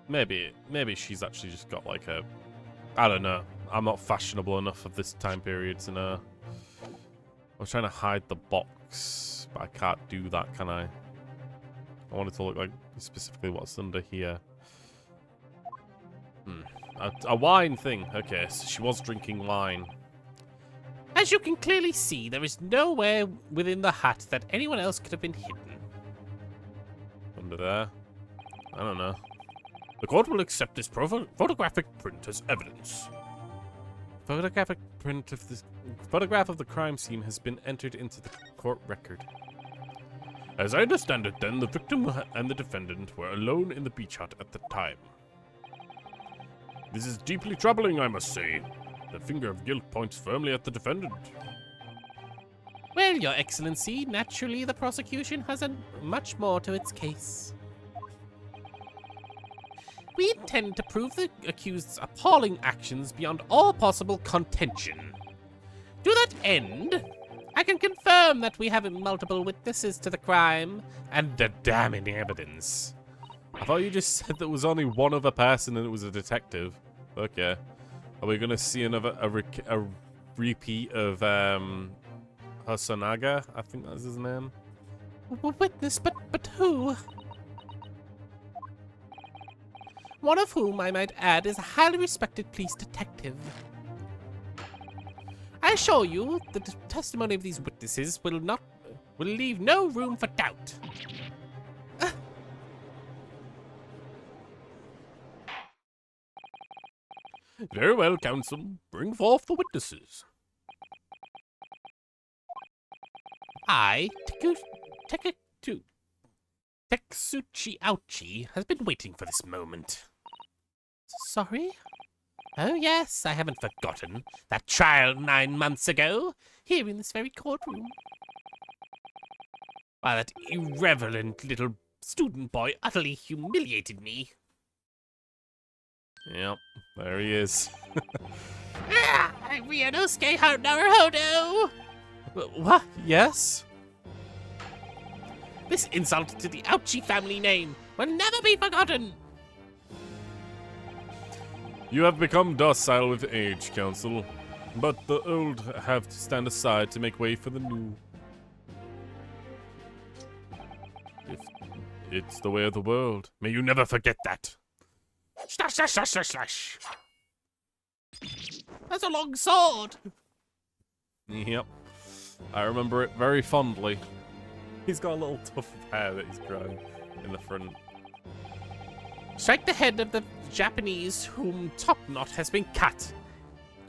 Maybe she's actually just got like a... I don't know. I'm not fashionable enough of this time period to know. I was trying to hide the box, but I can't do that, can I? I want it to look like specifically what's under here. A wine thing. Okay, so she was drinking wine. As you can clearly see, there is nowhere within the hut that anyone else could have been hidden. Under there? I don't know. The court will accept this photographic print as evidence. Photograph of the crime scene has been entered into the court record. As I understand it, then, the victim and the defendant were alone in the beach hut at the time. This is deeply troubling, I must say. The finger of guilt points firmly at the defendant. Well, Your Excellency, naturally the prosecution has much more to its case. We intend to prove the accused's appalling actions beyond all possible contention. To that end, I can confirm that we have multiple witnesses to the crime and the damning evidence. I thought you just said there was only one other person and it was a detective. Okay. Are we gonna see a repeat of Hosonaga? I think that's his name. Witness, but who? One of whom, I might add, is a highly respected police detective. I assure you, the testimony of these witnesses will leave no room for doubt. Very well, counsel. Bring forth the witnesses. I, Teksuchi Ouchi has been waiting for this moment. Sorry? Oh yes, I haven't forgotten that trial 9 months ago, here in this very courtroom. Why, that irreverent little student boy utterly humiliated me. Yep, there he is. Ryunosuke Naruhodo! What? Yes? This insult to the Ouchi family name will never be forgotten! You have become docile with age, Council, but the old have to stand aside to make way for the new. If it's the way of the world, may you never forget that. Slash, slash, slash, slash, slash. That's a long sword! Yep, I remember it very fondly. He's got a little tuft of hair that he's grown in the front. Strike the head of the Japanese whom top knot has been cut,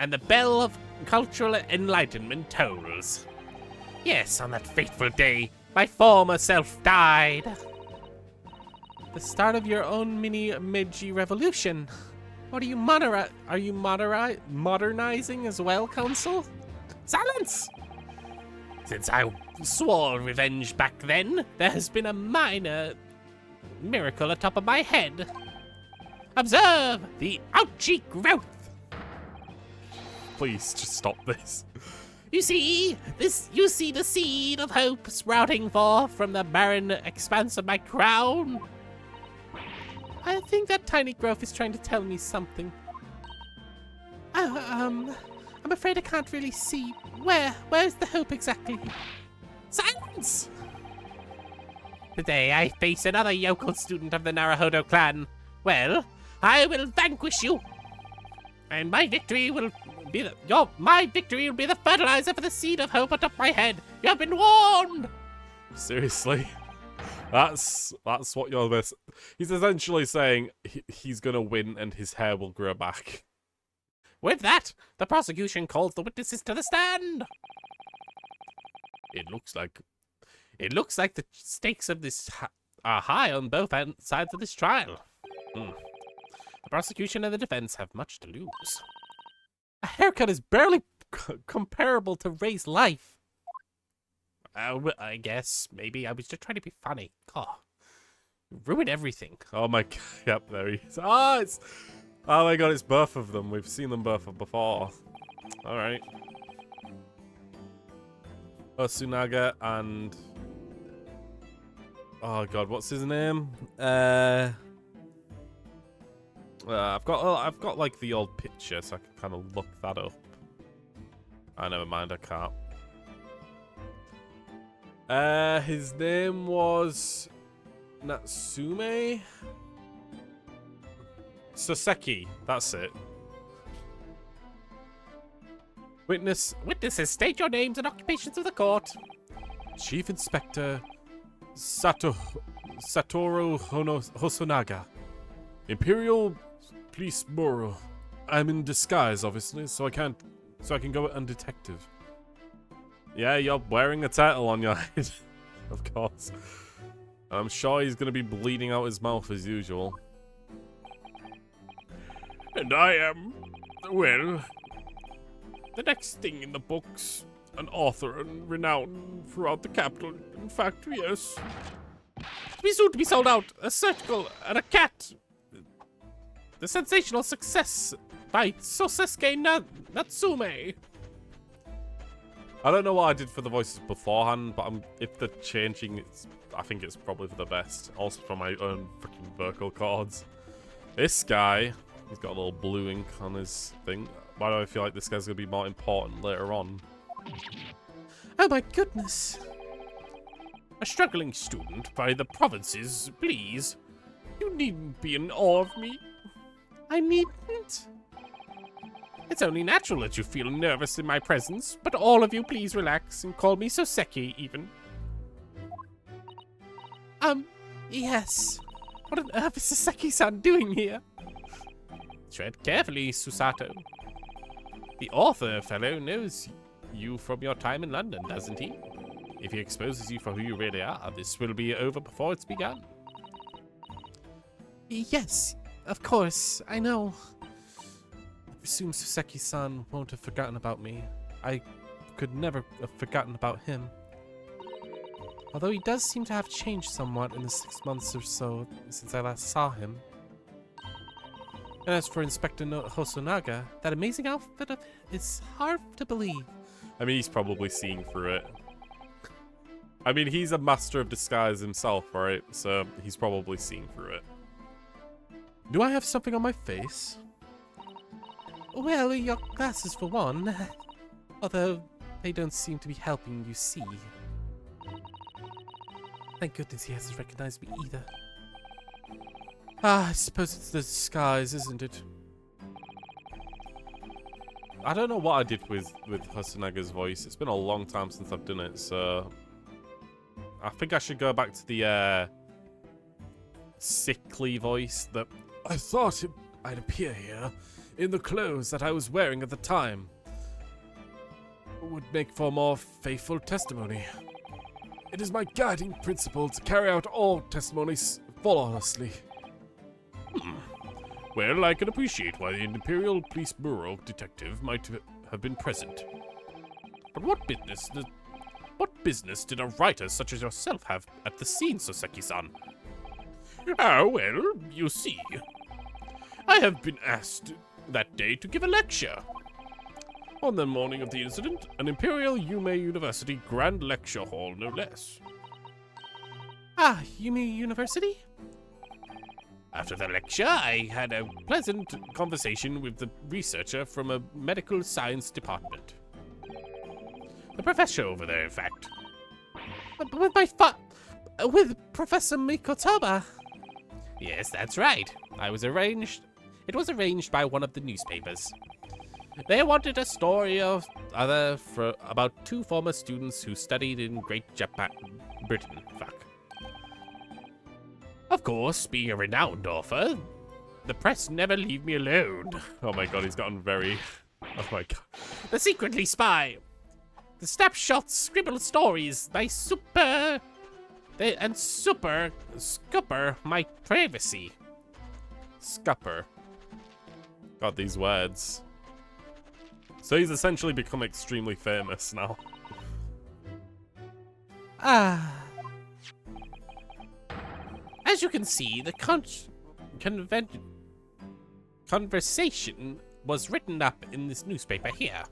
and the bell of cultural enlightenment tolls. Yes, on that fateful day, my former self died. The start of your own mini Meiji revolution. What are you modernizing as well, Council? Silence! Since I swore revenge back then, there has been a minor miracle atop of my head. Observe the ouchie growth. Please, just stop this. You see the seed of hope sprouting forth from the barren expanse of my crown? I think that tiny growth is trying to tell me something. Oh, I'm afraid I can't really see. Where's the hope exactly? Silence! Today I face another yokel student of the Naruhodo clan. Well, I will vanquish you, and my victory will be the fertilizer for the seed of hope atop my head. You have been warned. Seriously, that's what you're this. He's essentially saying he's gonna win and his hair will grow back. With that, the prosecution calls the witnesses to the stand. It looks like the stakes of this are high on both sides of this trial. The prosecution and the defense have much to lose. A haircut is barely comparable to Ray's life. I guess maybe I was just trying to be funny. Oh, ruined everything. Oh my god! Yep, there he is. Oh my god! It's both of them. We've seen them both before. All right. Osunaga and oh god, what's his name? I've got like the old picture, so I can kind of look that up. Never mind, I can't. His name was Natsume Soseki. That's it. Witnesses, state your names and occupations of the court. Chief Inspector Satoru Hosonaga, Imperial Police Bureau. I'm in disguise, obviously, so I can go undetected. Yeah, you're wearing a title on your head, of course. I'm sure he's gonna be bleeding out his mouth as usual. And I am, well, the next thing in the books, an author and renowned throughout the capital. In fact, yes. To be soon to be sold out, a surgical and a cat. The sensational success by Sosuke Natsume. I don't know what I did for the voices beforehand, but if they're changing, I think it's probably for the best. Also for my own freaking vocal cords. This guy, he's got a little blue ink on his thing. Why do I feel like this guy's going to be more important later on? Oh my goodness. A struggling student by the provinces, please. You needn't be in awe of me. I needn't. It's only natural that you feel nervous in my presence, but all of you please relax and call me Soseki, even. Yes. What on earth is Soseki-san doing here? Tread carefully, Susato. The author fellow knows you from your time in London, doesn't he? If he exposes you for who you really are, this will be over before it's begun. Yes, of course, I know. I presume Soseki-san won't have forgotten about me. I could never have forgotten about him. Although he does seem to have changed somewhat in the 6 months or so since I last saw him. And as for Inspector Hosonaga, that amazing outfit of it's hard to believe. I mean, he's probably seeing through it. I mean, he's a master of disguise himself, right? So he's probably seeing through it. Do I have something on my face? Well, your glasses for one. Although, they don't seem to be helping you see. Thank goodness he hasn't recognized me either. I suppose it's the disguise, isn't it? I don't know what I did with Hosanaga's voice. It's been a long time since I've done it, so... I think I should go back to the, sickly voice that... I thought I'd appear here in the clothes that I was wearing at the time. Would make for more faithful testimony. It is my guiding principle to carry out all testimonies flawlessly. Well, I can appreciate why the Imperial Police Bureau detective might have been present. But what business did a writer such as yourself have at the scene, Soseki-san? Oh, well, you see. I have been asked that day to give a lecture. On the morning of the incident, an Imperial Yume University Grand Lecture Hall, no less. Ah, Yume University? After the lecture, I had a pleasant conversation with the researcher from a medical science department. The professor over there, in fact. With Professor Mikotoba. Yes, that's right. It was arranged by one of the newspapers. They wanted a story about two former students who studied in Great Britain. Of course, being a renowned author, the press never leave me alone. Oh my god, he's gotten very... Oh my god. The secretly spy. The snapshots, scribbled stories, scupper my privacy. Scupper. God, these words. So he's essentially become extremely famous now. As you can see, the conversation was written up in this newspaper here.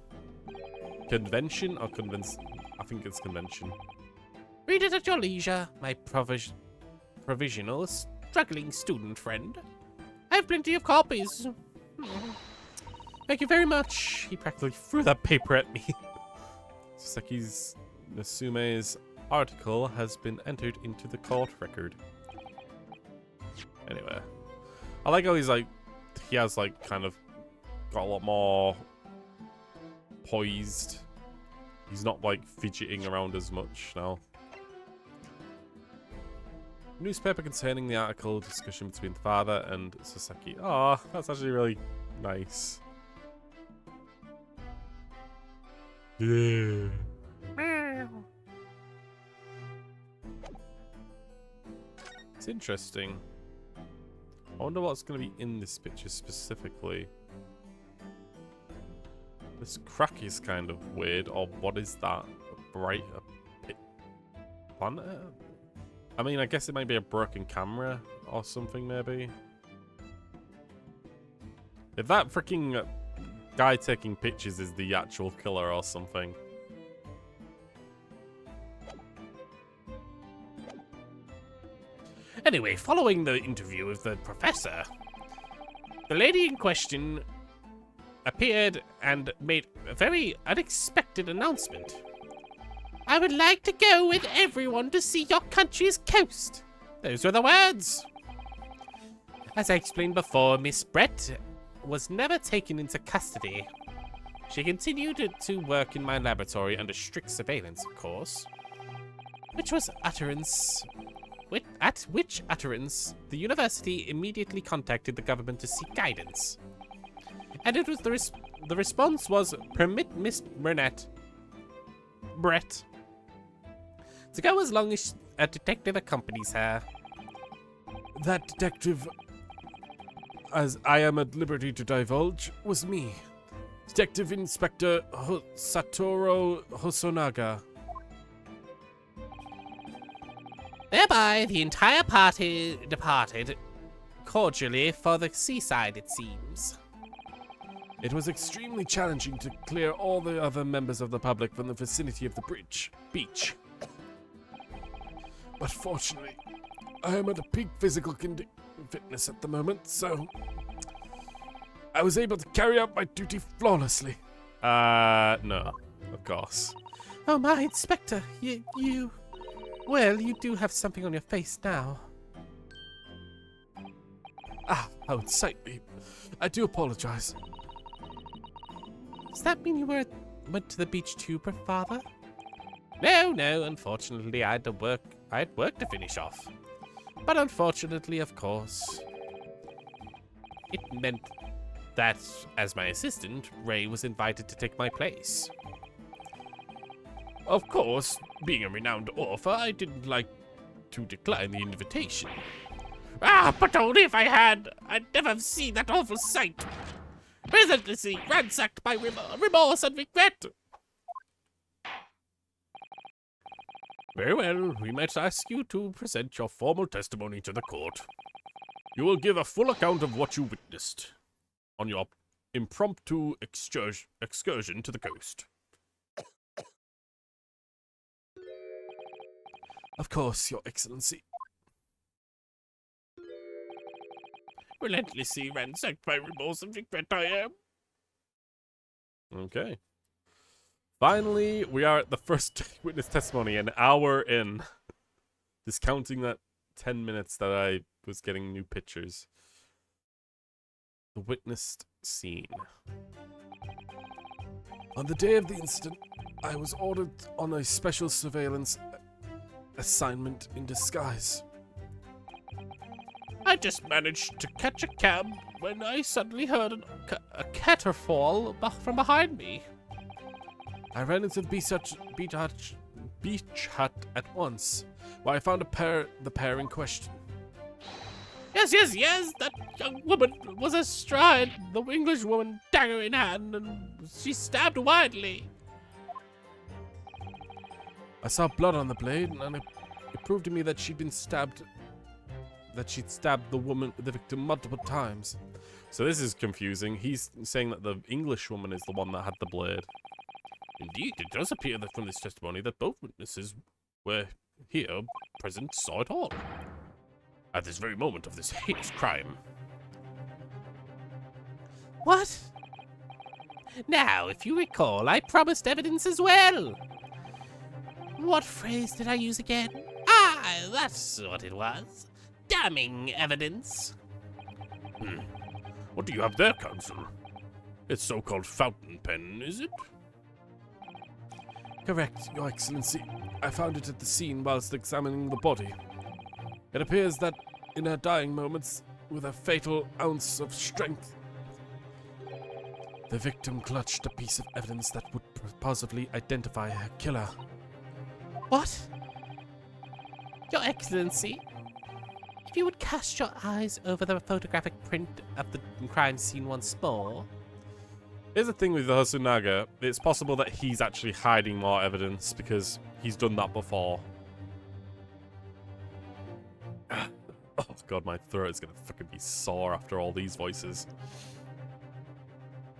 Convention or convince? I think it's convention. Read it at your leisure, my provisional struggling student friend. I have plenty of copies. Thank you very much. He practically threw that paper at me. Sasaki's Nasume's article has been entered into the court record. Anyway, I like how he has kind of got a lot more poised. He's not fidgeting around as much now. Newspaper containing the article discussion between the father and Sasaki. Oh, that's actually really nice. Yeah. It's interesting. I wonder what's going to be in this picture specifically. This crack is kind of weird, or what is that? Planet? I mean, I guess it might be a broken camera or something, maybe. If that freaking guy taking pictures is the actual killer or something. Anyway, following the interview with the professor, the lady in question appeared and made a very unexpected announcement. I would like to go with everyone to see your country's coast. Those were the words. As I explained before, Miss Brett was never taken into custody. She continued to work in my laboratory under strict surveillance, of course. At which utterance, the university immediately contacted the government to seek guidance. And it was the response was, permit Miss Brett To go as long as a detective accompanies her. That detective, as I am at liberty to divulge, was me. Detective Inspector Satoru Hosonaga. Thereby, the entire party departed cordially for the seaside, it seems. It was extremely challenging to clear all the other members of the public from the vicinity of the beach. But fortunately, I am at a peak physical fitness at the moment, so I was able to carry out my duty flawlessly. No, of course. Oh my, Inspector, you... Well, you do have something on your face now. Ah, how unsightly. I do apologize. Does that mean you went to the beach too, father? No, unfortunately I had work to finish off. But unfortunately, of course, it meant that, as my assistant, Ray was invited to take my place. Of course, being a renowned author, I didn't like to decline the invitation. Ah, but only if I had! I'd never have seen that awful sight! Relentlessly ransacked by remorse and regret! Very well, we might ask you to present your formal testimony to the court. You will give a full account of what you witnessed on your impromptu excursion to the coast. Of course, Your Excellency. Relentlessly ransacked by remorse and regret I am. Okay. Finally, we are at the first witness testimony, an hour in. Discounting that 10 minutes that I was getting new pictures. The witnessed scene. On the day of the incident, I was ordered on a special surveillance assignment in disguise. I just managed to catch a cab when I suddenly heard a caterfall from behind me. I ran into the beach hut at once, where I found the pair in question. Yes, that young woman was astride the English woman, dagger in hand, and she stabbed wildly. I saw blood on the blade, and it proved to me that she'd stabbed the victim multiple times. So this is confusing. He's saying that the English woman is the one that had the blade. Indeed, it does appear that from this testimony that both witnesses were here present saw it all. At this very moment of this heinous crime. What? Now, if you recall, I promised evidence as well. What phrase did I use again? Ah, that's what it was. Damning evidence. What do you have there, Counsel? It's so-called fountain pen, is it? Correct, Your Excellency. I found it at the scene whilst examining the body. It appears that in her dying moments, with a fatal ounce of strength, the victim clutched a piece of evidence that would possibly identify her killer. What? Your Excellency, if you would cast your eyes over the photographic print of the crime scene once more. Here's the thing with the Hosonaga. It's possible that he's actually hiding more evidence because he's done that before. Oh god, my throat is gonna fucking be sore after all these voices.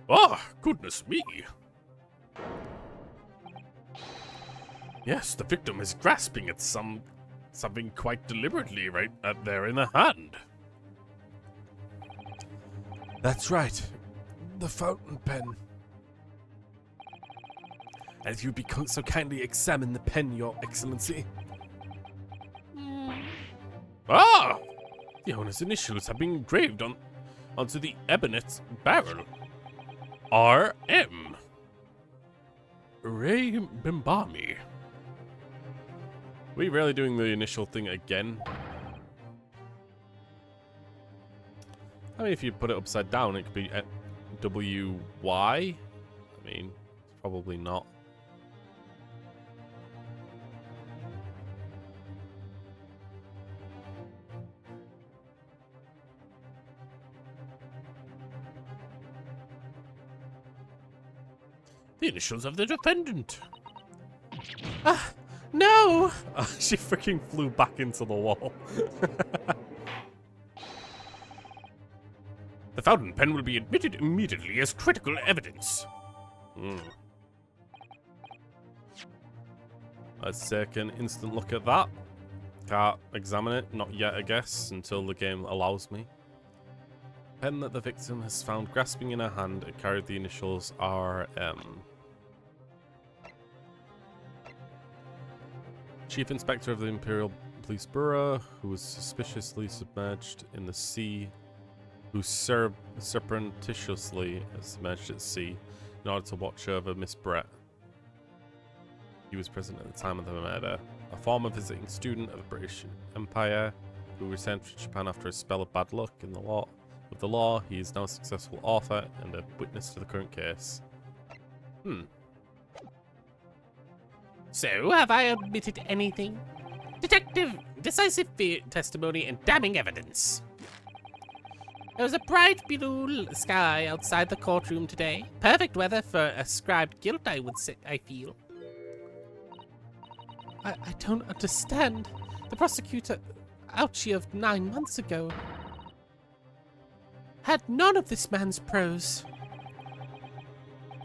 Ah, goodness me. Yes, the victim is grasping at something quite deliberately right there in her hand. That's right. The fountain pen. And if you'd be so kindly examine the pen, Your Excellency. Ah! The owner's initials have been engraved onto the ebonite barrel. R.M. Ray Bimbami. We really doing the initial thing again? I mean, if you put it upside down, it could be W-Y. I mean, probably not. The initials of the defendant. Ah, no! She freaking flew back into the wall. The fountain pen will be admitted immediately as critical evidence. Let's take an instant look at that. Can't examine it, not yet, I guess, until the game allows me. Pen that the victim has found grasping in her hand and carried the initials RM. Chief Inspector of the Imperial Police Bureau, who was suspiciously submerged in the sea, who surreptitiously submerged at sea in order to watch over Miss Brett. He was present at the time of the murder. A former visiting student of the British Empire who returned to Japan after a spell of bad luck in the law. With the law, he is now a successful author and a witness to the current case. So, have I omitted anything? Detective, decisive testimony and damning evidence. There was a bright blue sky outside the courtroom today. Perfect weather for ascribed guilt, I would say, I feel. I don't understand. The prosecutor, ouchie of 9 months ago, had none of this man's prose.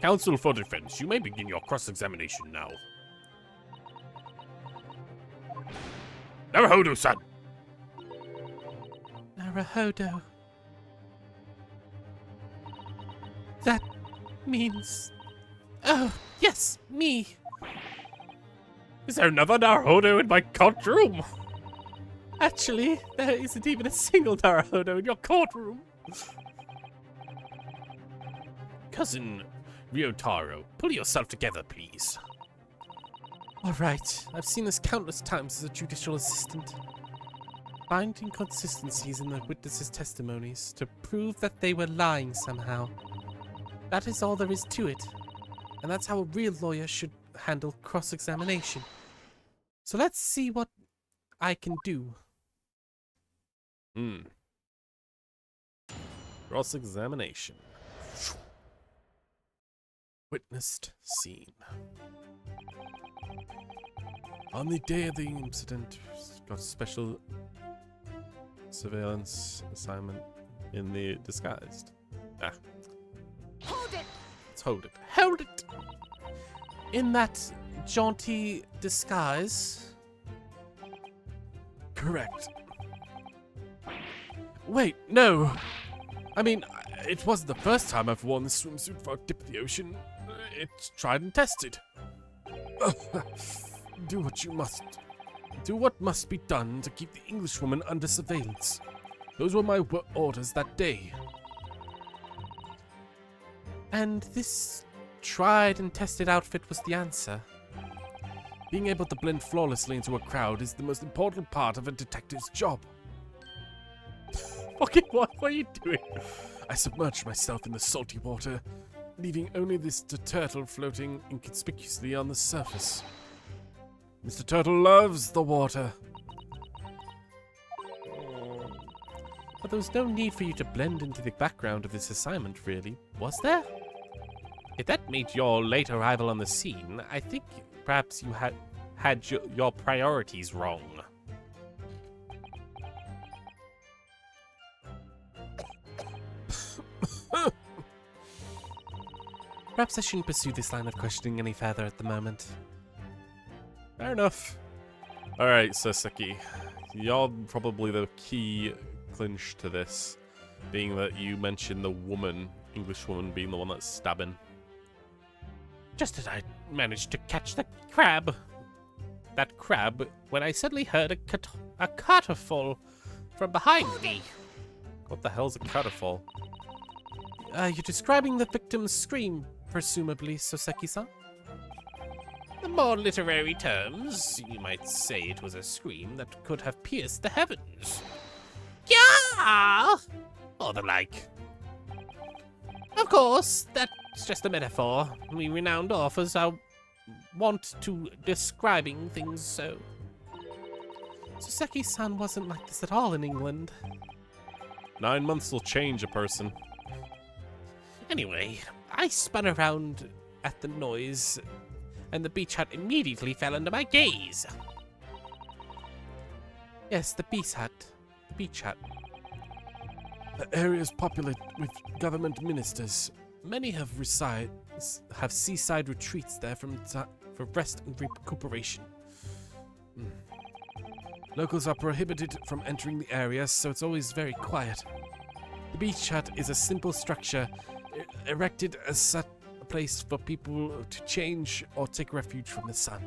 Counsel for defense, you may begin your cross-examination now. Naruhodo-san! Naruhodo. That means... Oh, yes, me. Is there another Naruhodo in my courtroom? Actually, there isn't even a single Naruhodo in your courtroom. Cousin Ryotaro, pull yourself together, please. All right, I've seen this countless times as a judicial assistant. Find inconsistencies in the witnesses' testimonies to prove that they were lying somehow. That is all there is to it. And that's how a real lawyer should handle cross-examination. So let's see what I can do. Cross-examination. Witnessed scene. On the day of the incident, got a special surveillance assignment in the disguised. Hold it! Let's hold it. Hold it! In that jaunty disguise? Correct. Wait, no. I mean, it wasn't the first time I've worn this swimsuit for a dip in the ocean. It's tried and tested. Do what you must. Do what must be done to keep the Englishwoman under surveillance. Those were my orders that day. And this tried and tested outfit was the answer. Being able to blend flawlessly into a crowd is the most important part of a detective's job. Fucking what are you doing? I submerged myself in the salty water, leaving only this turtle floating inconspicuously on the surface. Mr. Turtle loves the water. But there was no need for you to blend into the background of this assignment, really, was there? If that made your late arrival on the scene, I think perhaps you had your priorities wrong. Perhaps I shouldn't pursue this line of questioning any further at the moment. Fair enough. Alright, Sasaki. You're probably the key clinch to this, being that you mentioned the woman, English woman, being the one that's stabbing. Just as I managed to catch the crab. That crab, when I suddenly heard a caterfall from behind me. What the hell's a caterfall? You're describing the victim's scream, presumably, Soseki-san? In more literary terms, you might say it was a scream that could have pierced the heavens. Yeah! Or the like. Of course, that's just a metaphor. We renowned authors are wont to describing things so. Soseki-san wasn't like this at all in England. 9 months will change a person. Anyway, I spun around at the noise, and the beach hut immediately fell under my gaze. Yes, the beach hut. The beach hut. The area is populated with government ministers. Many have seaside retreats there for rest and recuperation. Locals are prohibited from entering the area, so it's always very quiet. The beach hut is a simple structure erected as such a place for people to change or take refuge from the sun.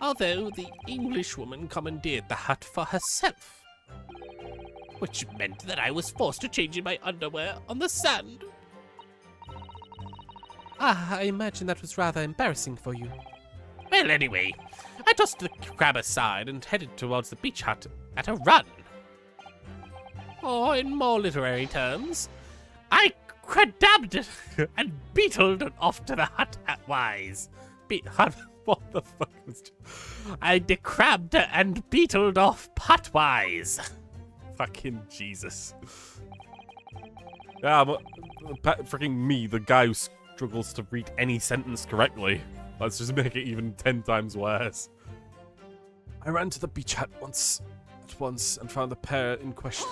Although the Englishwoman commandeered the hut for herself, which meant that I was forced to change in my underwear on the sand. Ah, I imagine that was rather embarrassing for you. Well, anyway, I tossed the crab aside and headed towards the beach hut at a run. Or, in more literary terms, I cradabbed and beetled off to the hut at wise. What the fuck was... I decrabbed and beetled off hut-wise. Fucking Jesus. Yeah, but freaking me, the guy who struggles to read any sentence correctly. Let's just make it even 10 times worse. I ran to the beach hut at once and found the pair in question.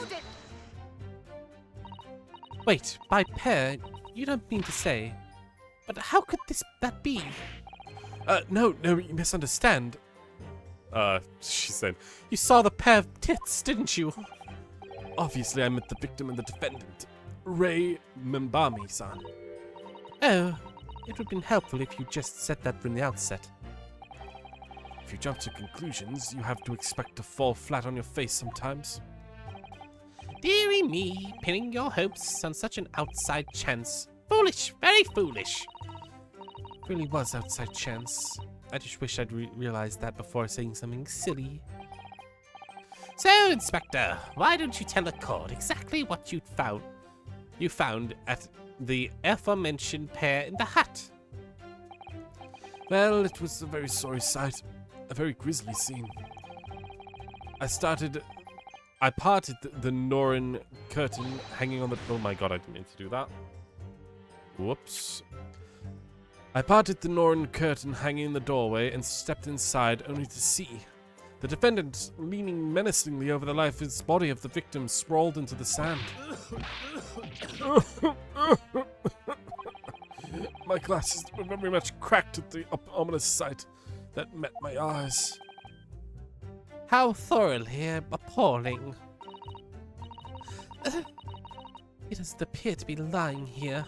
Wait, by pair, you don't mean to say. But how could that be? No, you misunderstand. She said, You saw the pair of tits, didn't you? Obviously, I meant the victim and the defendant. Ray Mbami-san. Oh, it would have been helpful if you just said that from the outset. If you jump to conclusions, you have to expect to fall flat on your face sometimes. Deary me, pinning your hopes on such an outside chance. Foolish, very foolish. It really was outside chance. I just wish I'd realized that before saying something silly. So, Inspector, why don't you tell the court exactly what you found at the aforementioned pair in the hut? Well, it was a very sorry sight. A very grisly scene. I parted the Norrin curtain hanging on the... oh my god, I didn't mean to do that. Whoops. I parted the Norrin curtain hanging in the doorway and stepped inside only to see the defendant leaning menacingly over the lifeless body of the victim sprawled into the sand. My glasses were very much cracked at the ominous sight that met my eyes. How thoroughly appalling. It doesn't appear to be lying here.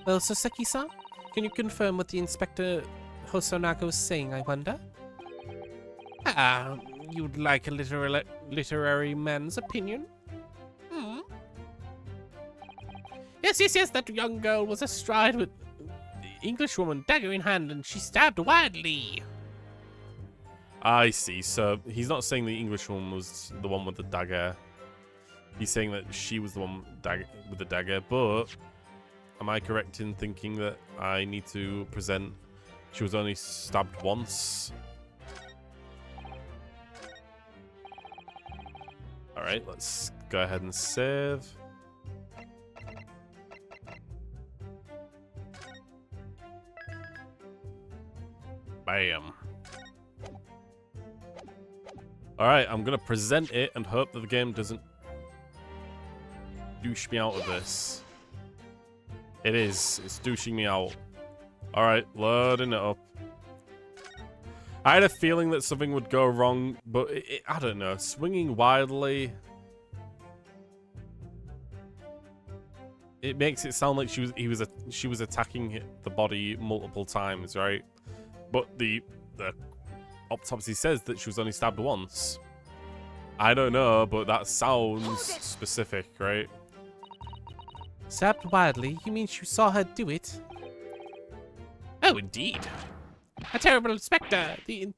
Well, Soseki-san, can you confirm what the Inspector Hosonaga was saying, I wonder? Ah, you'd like a literary man's opinion? Hmm? Yes, that young girl was astride with the Englishwoman, dagger in hand, and she stabbed wildly. I see, so he's not saying the Englishwoman was the one with the dagger. He's saying that she was the one with the dagger, but am I correct in thinking that I need to present she was only stabbed once? Alright, let's go ahead and save. Bam. Alright, I'm gonna present it and hope that the game doesn't douche me out of this. It is. It's douching me out. Alright, loading it up. I had a feeling that something would go wrong, but I don't know. Swinging wildly. It makes it sound like she was attacking the body multiple times, right? But the autopsy says that she was only stabbed once. I don't know, but that sounds specific, right? Stabbed wildly? You mean you saw her do it? Oh, indeed. A terrible inspector, the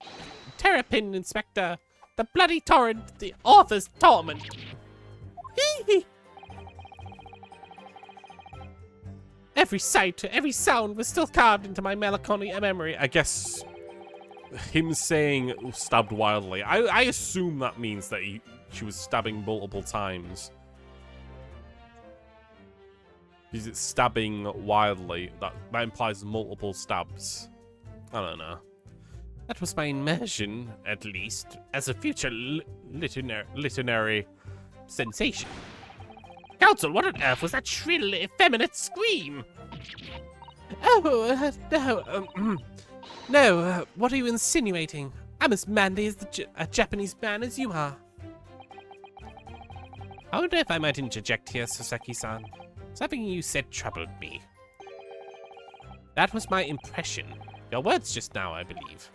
terrapin inspector, the bloody torrent, the author's torment. Every sight, every sound was still carved into my melancholy memory. I guess him saying stabbed wildly, I assume that means that she was stabbing multiple times. Because it's stabbing wildly. That implies multiple stabs. I don't know. That was my immersion, at least, as a future literary sensation. Council, what on earth was that shrill, effeminate scream? Oh, no. No, what are you insinuating? I'm as manly as a Japanese man as you are. I wonder if I might interject here, Sasaki-san. Something you said troubled me. That was my impression. Your words just now, I believe.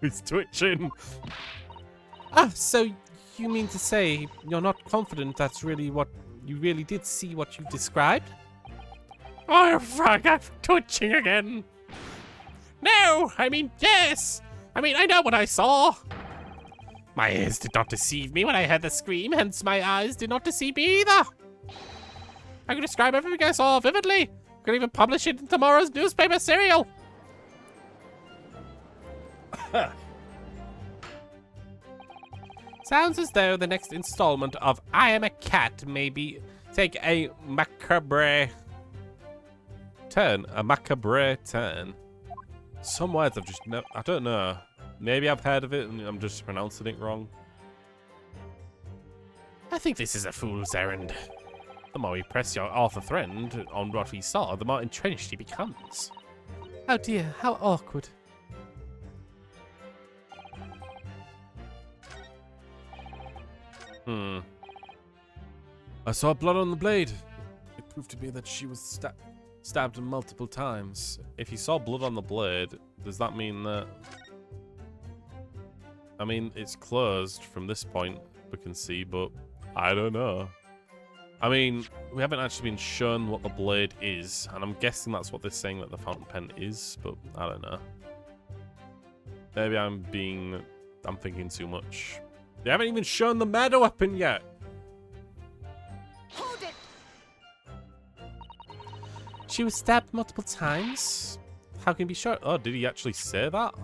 He's twitching. Ah, so you mean to say you're not confident that's really what you really did see what you described? Oh, fuck, I'm twitching again. No, I mean, yes. I mean, I know what I saw. My ears did not deceive me when I heard the scream, hence my eyes did not deceive me either. I can describe everything I saw vividly. I could even publish it in tomorrow's newspaper serial. Sounds as though the next installment of I Am a Cat may take a macabre turn. A macabre turn. Some words I've just I don't know. Maybe I've heard of it and I'm just pronouncing it wrong. I think this is a fool's errand. The more we press your author friend on what we saw, the more entrenched he becomes. Oh dear, how awkward. I saw blood on the blade. It proved to me that she was stabbed multiple times. If you saw blood on the blade, does that mean that... I mean, it's closed from this point, we can see, but I don't know. I mean, we haven't actually been shown what the blade is, and I'm guessing that's what they're saying that the fountain pen is, but I don't know. Maybe I'm thinking too much. They haven't even shown the murder weapon yet. Hold it! She was stabbed multiple times? How can you be sure? Oh, did he actually say that?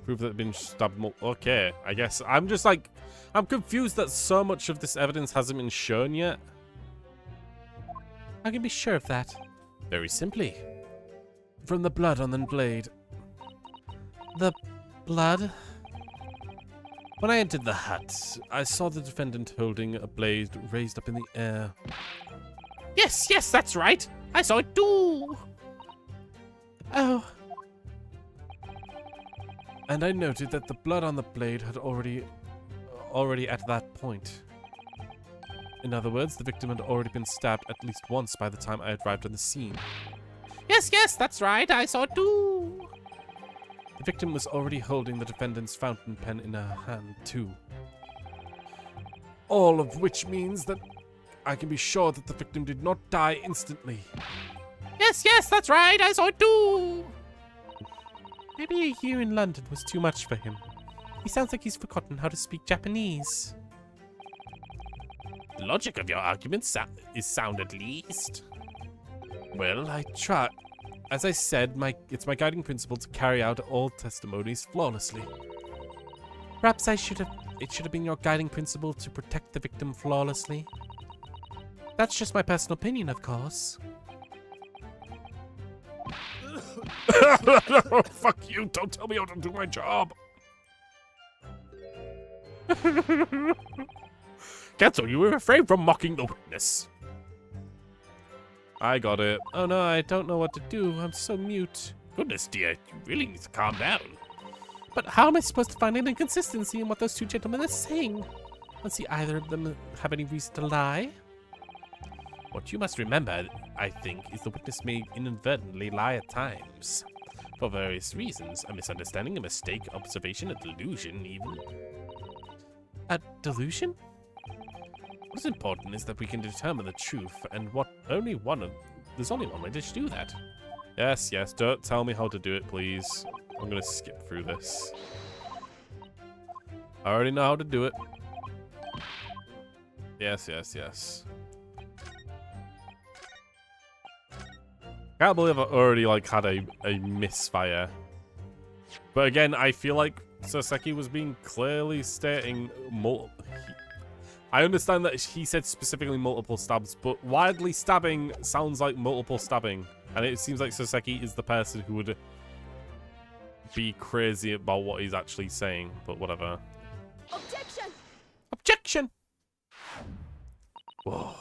Prove that they've been stabbed. Okay, I guess. I'm just like, I'm confused that so much of this evidence hasn't been shown yet. How can you be sure of that? Very simply. From the blood on the blade. The blood? When I entered the hut, I saw the defendant holding a blade raised up in the air. Yes, yes, that's right. I saw it too. Oh. And I noted that the blood on the blade had already at that point. In other words, the victim had already been stabbed at least once by the time I arrived on the scene. Yes, yes, that's right. I saw it too. The victim was already holding the defendant's fountain pen in her hand, too. All of which means that I can be sure that the victim did not die instantly. Yes, yes, that's right. I saw it too. Maybe a year in London was too much for him. He sounds like he's forgotten how to speak Japanese. The logic of your argument is sound at least. Well, I try. As I said, it's my guiding principle to carry out all testimonies flawlessly. Perhaps it should have been your guiding principle to protect the victim flawlessly. That's just my personal opinion, of course. Fuck you, don't tell me how to do my job. Cancel, you were refrained from mocking the witness. I got it. Oh no, I don't know what to do. I'm so mute. Goodness dear, you really need to calm down. But how am I supposed to find an inconsistency in what those two gentlemen are saying? I don't see either of them have any reason to lie. What you must remember, I think, is the witness may inadvertently lie at times. For various reasons. A misunderstanding, a mistake, observation, a delusion, even. A delusion? What is important is that we can determine the truth, and there's only one way to do that. Yes, yes, don't tell me how to do it, please. I'm gonna skip through this. I already know how to do it. Yes, yes, yes. Can't believe I already like had a misfire. But again, I feel like Soseki was being clearly stating I understand that he said specifically multiple stabs, but widely stabbing sounds like multiple stabbing. And it seems like Soseki is the person who would be crazy about what he's actually saying, but whatever. Objection! Objection! Whoa.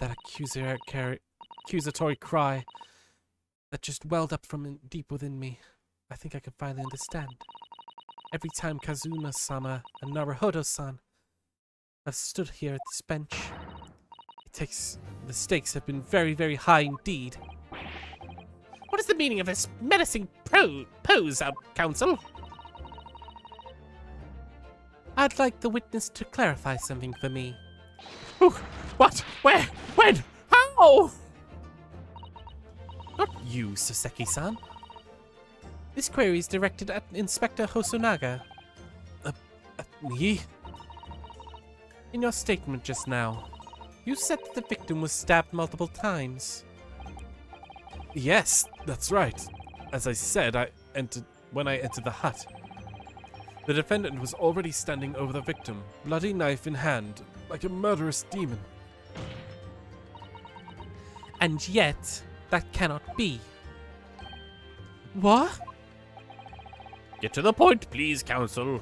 That accusatory cry that just welled up from deep within me. I think I can finally understand. Every time Kazuma-sama and Naruhodo-san have stood here at this bench, the stakes have been very, very high indeed. What is the meaning of this menacing pose, Council? I'd like the witness to clarify something for me. Ooh, what? Where? When? How? Not you, Soseki-san. This query is directed at Inspector Hosonaga. Me? In your statement just now, you said that the victim was stabbed multiple times. Yes, that's right. As I said, when I entered the hut. The defendant was already standing over the victim, bloody knife in hand, like a murderous demon. And yet, that cannot be. What? Get to the point, please, Counsel.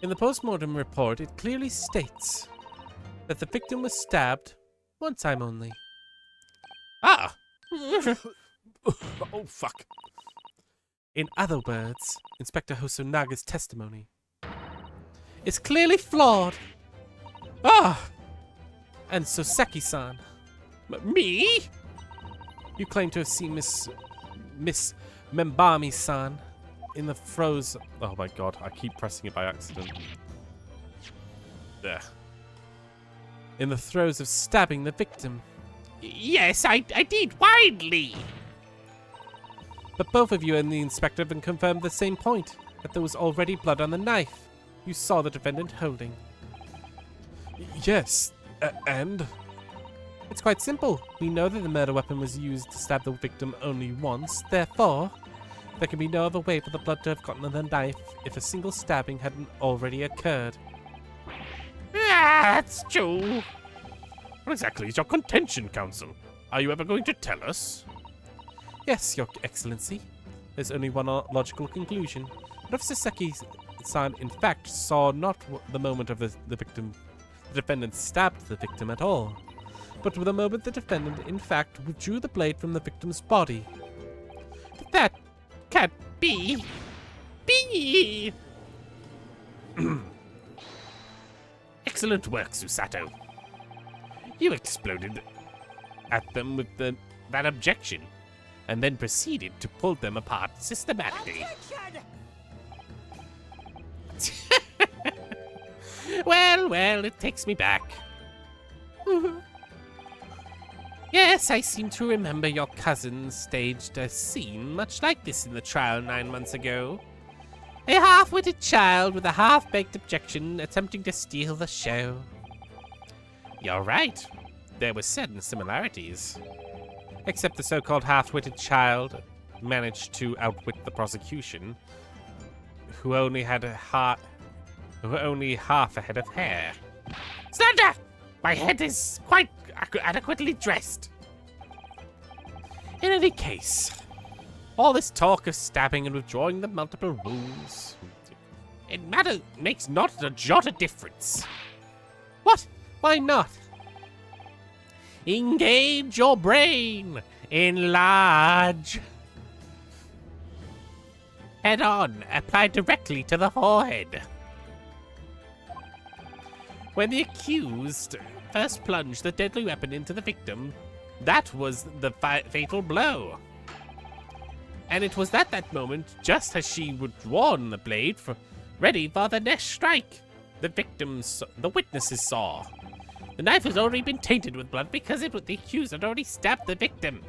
In the postmortem report, it clearly states that the victim was stabbed one time only. Ah! Oh, fuck. In other words, Inspector Hosonaga's testimony is clearly flawed. Ah! And Soseki-san. Me? You claim to have seen Miss Membami-san in the throes. Oh my god, I keep pressing it by accident. There. In the throes of stabbing the victim. Yes, I did, widely. But both of you and the inspector have confirmed the same point, that there was already blood on the knife you saw the defendant holding. Yes, and? It's quite simple. We know that the murder weapon was used to stab the victim only once, therefore, there can be no other way for the blood to have gotten on the knife if a single stabbing hadn't already occurred. That's true. What exactly is your contention, Counsel? Are you ever going to tell us? Yes, Your Excellency. There's only one logical conclusion. What if Soseki-san in fact saw not the moment of the defendant stabbed the victim at all, but the moment the defendant in fact withdrew the blade from the victim's body? That can't be. Excellent work, Susato. You exploded at them with that objection, and then proceeded to pull them apart systematically. Well, it takes me back. Yes, I seem to remember your cousin staged a scene much like this in the trial 9 months ago. A half-witted child with a half-baked objection attempting to steal the show. You're right. There were certain similarities. Except the so-called half-witted child managed to outwit the prosecution, who only had half a head of hair. Slander! My head is quite adequately dressed. In any case, all this talk of stabbing and withdrawing the multiple wounds, It makes not a jot of difference. What? Why not? Engage your brain. Enlarge. Head on. Apply directly to the forehead. When the accused first plunged the deadly weapon into the victim, that was the fatal blow. And it was at that moment, just as she withdrawn the blade, ready for the next strike, the witnesses saw. The knife has already been tainted with blood because the accused had already stabbed the victim.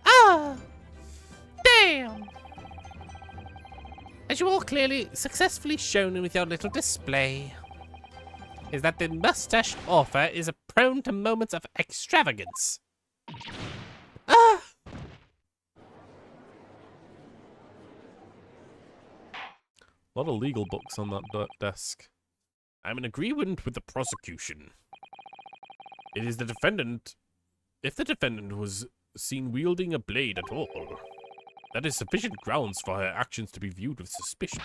Ah! Damn! As you all clearly successfully shown with your little display, is that the mustached author is a prone to moments of extravagance. Ah! A lot of legal books on that desk. I'm in agreement with the prosecution. It is the defendant. If the defendant was seen wielding a blade at all, that is sufficient grounds for her actions to be viewed with suspicion.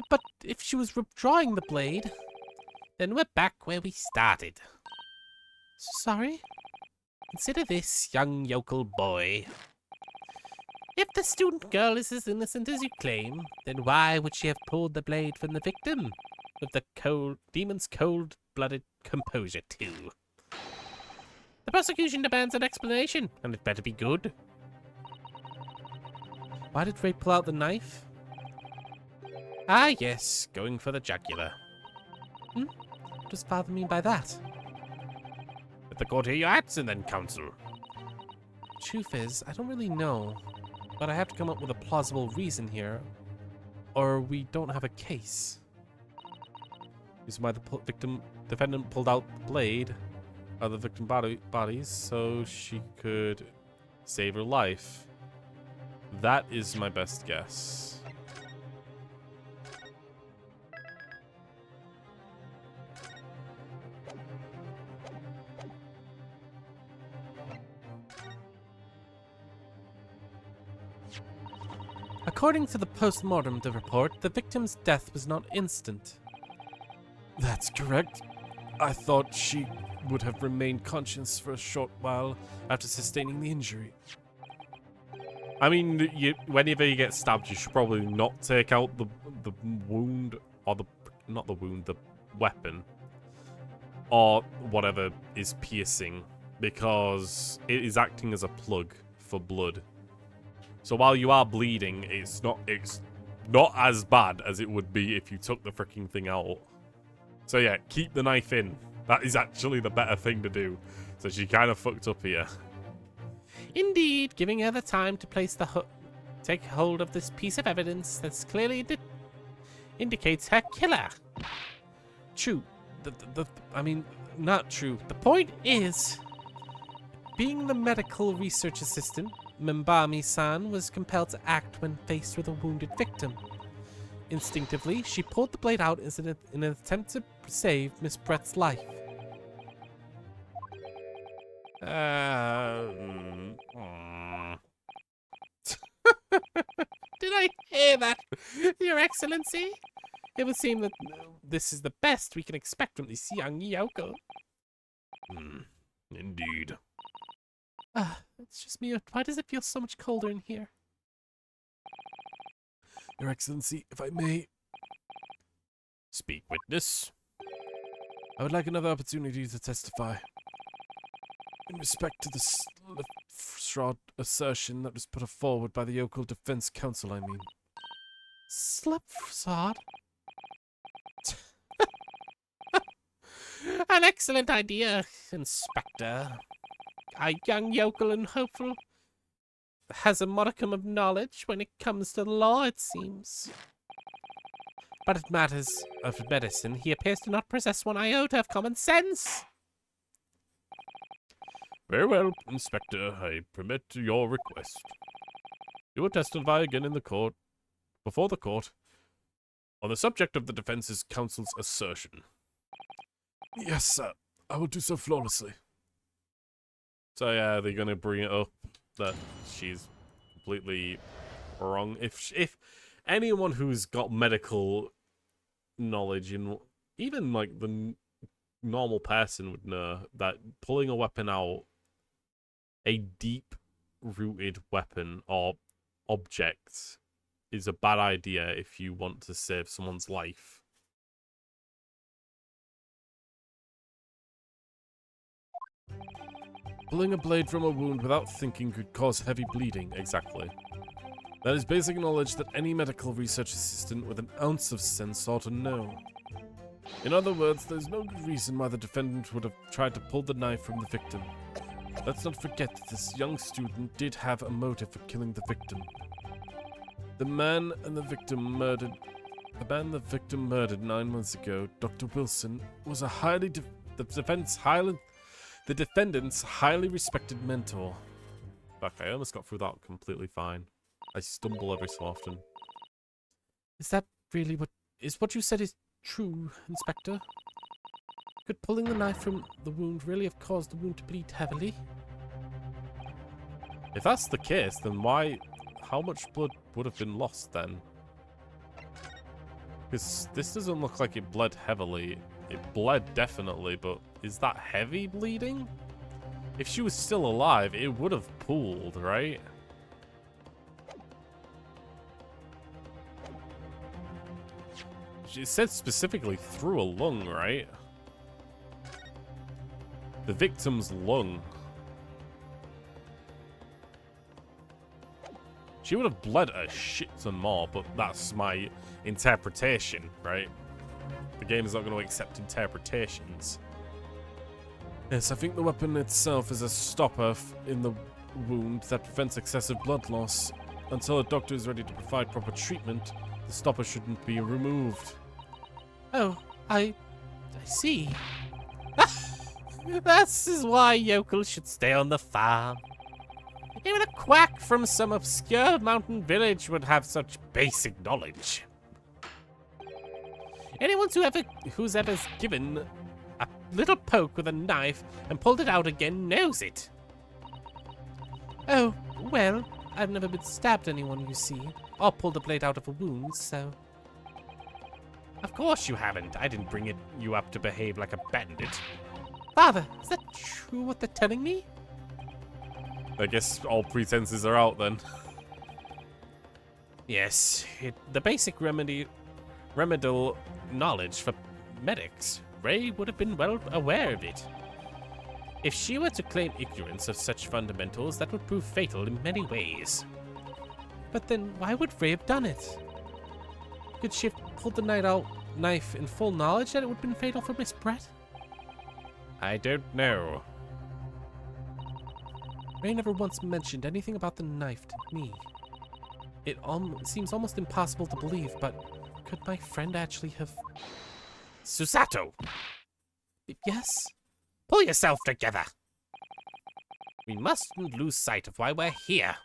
But if she was withdrawing the blade, then we're back where we started. Sorry? Consider this, young yokel boy. If the student girl is as innocent as you claim, then why would she have pulled the blade from the victim? With the demon's cold-blooded composure, too. The prosecution demands an explanation, and it better be good. Why did Ray pull out the knife? Ah, yes, going for the jugular. What does Father mean by that? Let the court hear your answer, then, counsel. Truth is, I don't really know. But I have to come up with a plausible reason here, or we don't have a case. Reason why the defendant pulled out the blade of the victim bodies so she could save her life. That is my best guess. According to the post-mortem report, the victim's death was not instant. That's correct. I thought she would have remained conscious for a short while after sustaining the injury. I mean, whenever you get stabbed, you should probably not take out the wound, or not the wound, the weapon, or whatever is piercing, because it is acting as a plug for blood. So while you are bleeding, it's not as bad as it would be if you took the freaking thing out. So yeah, keep the knife in. That is actually the better thing to do. So she kind of fucked up here. Indeed, giving her the time to take hold of this piece of evidence that's clearly indicates her killer. True. I mean, not true. The point is, being the medical research assistant, Membami-san was compelled to act when faced with a wounded victim. Instinctively, she pulled the blade out in an attempt to save Miss Brett's life. Did I hear that, Your Excellency? It would seem that this is the best we can expect from this young yokel. Indeed. It's just me. Why does it feel so much colder in here? Your Excellency, if I may... Speak, witness. I would like another opportunity to testify. In respect to the slipshod assertion that was put forward by the Yokel Defense Council, I mean. Slipshod? An excellent idea, Inspector. Our young yokel and hopeful has a modicum of knowledge when it comes to the law, it seems. But in matters of medicine, he appears to not possess one iota of common sense. Very well, Inspector. I permit your request. You will testify again in the court, before the court, on the subject of the defense's counsel's assertion. Yes, sir. I will do so flawlessly. So yeah, they're gonna bring it up that she's completely wrong. If anyone who's got medical knowledge, and even like the normal person would know that pulling a weapon out, a deep-rooted weapon or object, is a bad idea if you want to save someone's life. Pulling a blade from a wound without thinking could cause heavy bleeding. Exactly. That is basic knowledge that any medical research assistant with an ounce of sense ought to know. In other words, there's no good reason why the defendant would have tried to pull the knife from the victim. Let's not forget that this young student did have a motive for killing the victim. The man the victim murdered 9 months ago, Dr. Wilson, was a highly the defendant's highly respected mentor. Fuck, I almost got through that completely fine. I stumble every so often. Is that really what you said is true, Inspector? Could pulling the knife from the wound really have caused the wound to bleed heavily? If that's the case, then how much blood would have been lost then? Because this doesn't look like it bled heavily. It bled definitely, but is that heavy bleeding? If she was still alive, it would have pooled, right? It said specifically through a lung, right? The victim's lung. She would have bled a shit ton more, but that's my interpretation, right? The game is not going to accept interpretations. Yes, I think the weapon itself is a stopper in the wound that prevents excessive blood loss. Until a doctor is ready to provide proper treatment, the stopper shouldn't be removed. Oh, I see. This is why yokels should stay on the farm. Even a quack from some obscure mountain village would have such basic knowledge. Anyone who's ever given a little poke with a knife and pulled it out again knows it. Oh, well, I've never been stabbed anyone, you see, or pulled a blade out of a wound, so... Of course you haven't. I didn't bring you up to behave like a bandit. Father, is that true what they're telling me? I guess all pretenses are out then. Yes, the basic remedial knowledge for medics. Ray would have been well aware of it. If she were to claim ignorance of such fundamentals, that would prove fatal in many ways. But then, why would Ray have done it? Could she have pulled the knife in full knowledge that it would have been fatal for Miss Brett? I don't know. Ray never once mentioned anything about the knife to me. It seems almost impossible to believe, but could my friend actually have... Susato! Yes? Pull yourself together! We mustn't lose sight of why we're here.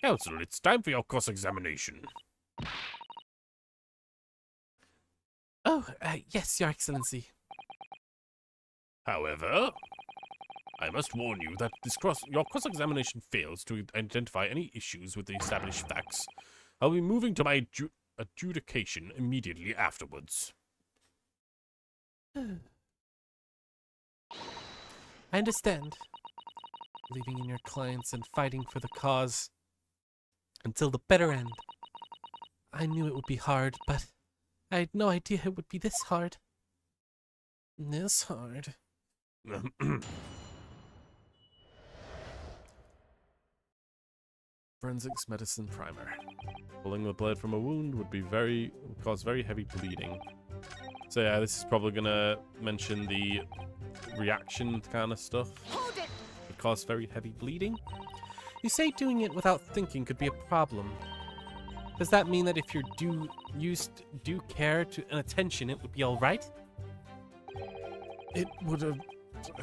Counsel, it's time for your cross-examination. Oh, yes, Your Excellency. However, I must warn you that your cross-examination fails to identify any issues with the established facts. I'll be moving to my adjudication immediately afterwards. I understand. Believing in your clients and fighting for the cause until the bitter end. I knew it would be hard, but I had no idea it would be this hard. This hard. Forensics medicine primer. Pulling the blood from a wound would cause very heavy bleeding. So yeah, this is probably gonna mention the reaction kind of stuff. Would cause very heavy bleeding. You say doing it without thinking could be a problem. Does that mean that if you're used due care and attention, it would be all right? It would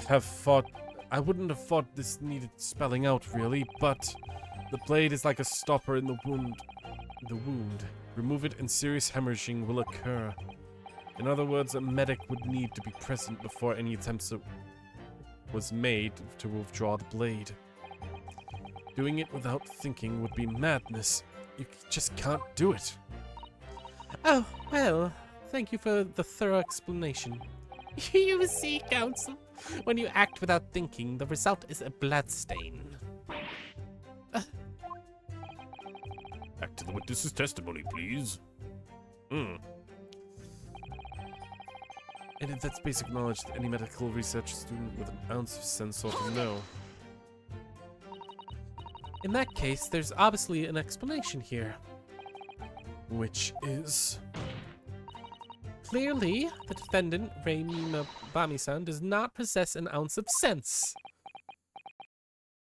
have thought... I wouldn't have thought this needed spelling out, really, but the blade is like a stopper in the wound. Remove it and serious hemorrhaging will occur. In other words, a medic would need to be present before any attempts was made to withdraw the blade. Doing it without thinking would be madness. You just can't do it. Oh, well, thank you for the thorough explanation. You see, Counsel, when you act without thinking, the result is a bloodstain. Back to the witness's testimony, please. And that's basic knowledge that any medical research student with an ounce of sense ought to know. In that case, there's obviously an explanation here. Which is... Clearly, the defendant, Reina Bami-san, does not possess an ounce of sense.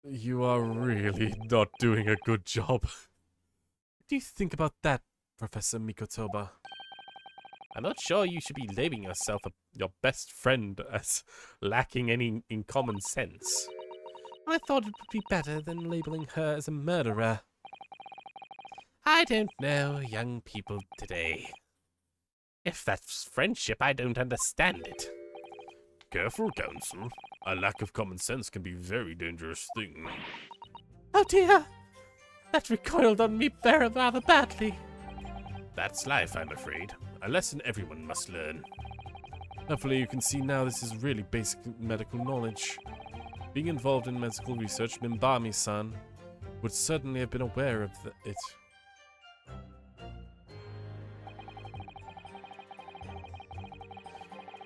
You are really not doing a good job. What do you think about that, Professor Mikotoba? I'm not sure you should be labeling yourself your best friend as lacking any in common sense. I thought it would be better than labeling her as a murderer. I don't know young people today. If that's friendship, I don't understand it. Careful, Counsel. A lack of common sense can be a very dangerous thing. Oh dear! That recoiled on me rather badly. That's life, I'm afraid. A lesson everyone must learn. Hopefully you can see now this is really basic medical knowledge. Being involved in medical research, Mimbami-san would certainly have been aware of it.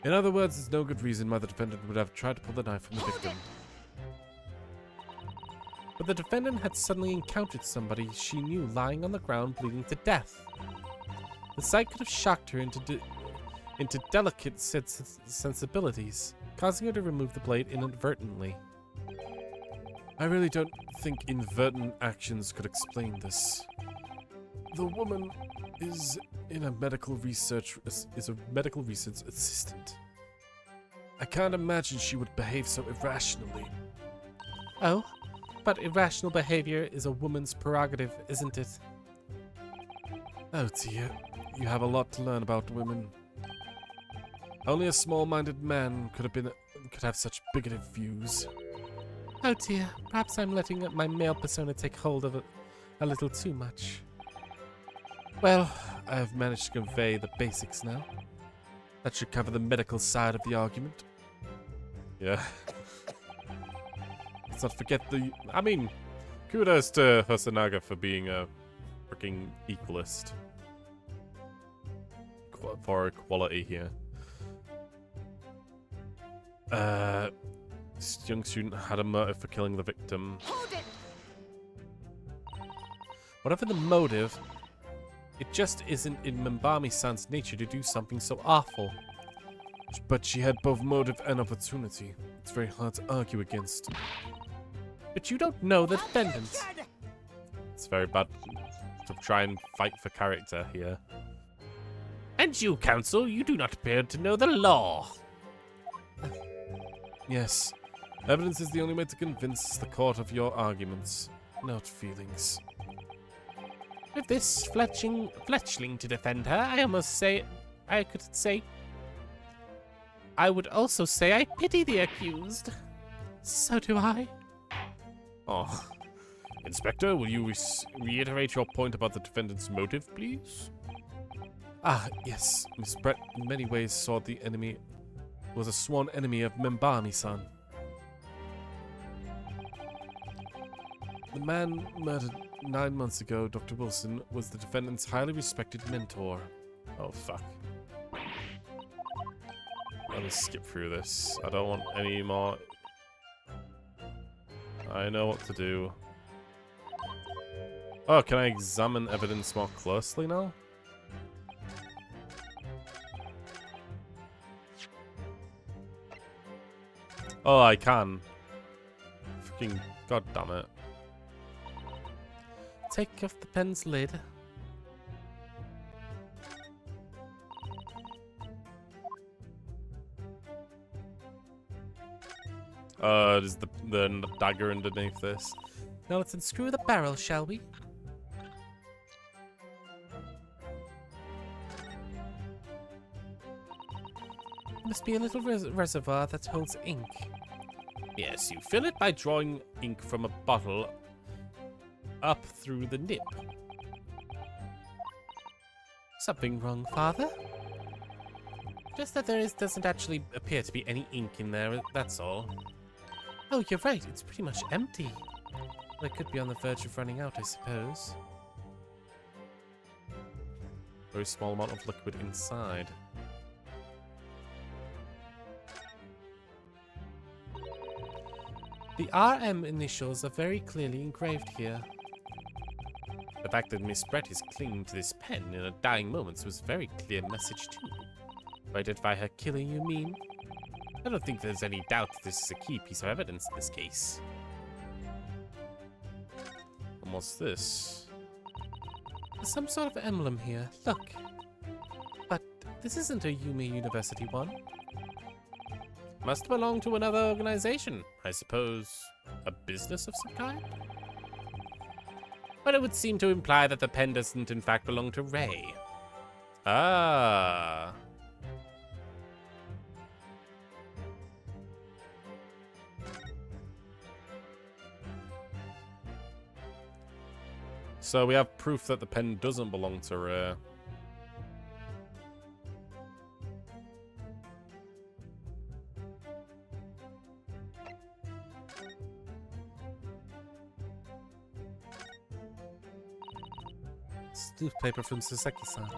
In other words, there's no good reason why the defendant would have tried to pull the knife from the victim. But the defendant had suddenly encountered somebody she knew lying on the ground bleeding to death. The sight could have shocked her into delicate sensibilities, causing her to remove the blade inadvertently. I really don't think inadvertent actions could explain this. The woman is a medical research assistant. I can't imagine she would behave so irrationally. Oh, but irrational behavior is a woman's prerogative, isn't it? Oh dear, you have a lot to learn about women. Only a small-minded man could have such bigoted views. Oh dear, perhaps I'm letting my male persona take hold of it a little too much. Well, I have managed to convey the basics now. That should cover the medical side of the argument. Yeah. Let's not forget kudos to Hosonaga for being a freaking equalist. For equality here. This young student had a motive for killing the victim. Whatever the motive, it just isn't in Mimbami-san's nature to do something so awful. But she had both motive and opportunity. It's very hard to argue against. But you don't know the defendant. It's very bad to try and fight for character here. And you, Counsel, you do not appear to know the law. Yes. Evidence is the only way to convince the court of your arguments, not feelings. With this fletchling to defend her, I would also say I pity the accused. So do I. Oh. Inspector, will you reiterate your point about the defendant's motive, please? Ah, yes. Miss Brett in many ways saw the enemy was a sworn enemy of Mimbami-san. The man murdered 9 months ago, Dr. Wilson, was the defendant's highly respected mentor. Oh, fuck. Let me skip through this. I don't want any more. I know what to do. Oh, can I examine evidence more closely now? Oh, I can. Fucking goddammit. Take off the pen's lid. There's the dagger underneath this. Now let's unscrew the barrel, shall we? There must be a little reservoir that holds ink. Yes, you fill it by drawing ink from a bottle up through the nib. Something wrong, Father? Just that doesn't actually appear to be any ink in there, that's all. Oh, you're right, it's pretty much empty. Well, it could be on the verge of running out, I suppose. Very small amount of liquid inside. The RM initials are very clearly engraved here. The fact that Miss Brett is clinging to this pen in her dying moments was a very clear message too. To identify her killer, you mean? I don't think there's any doubt that this is a key piece of evidence in this case. And what's this? There's some sort of emblem here. Look. But This isn't a Yume University one. Must belong to another organization. I suppose a business of some kind? But it would seem to imply that the pen doesn't in fact belong to Ray. Ah. So we have proof that the pen doesn't belong to Ray. Newspaper from Saseki-san.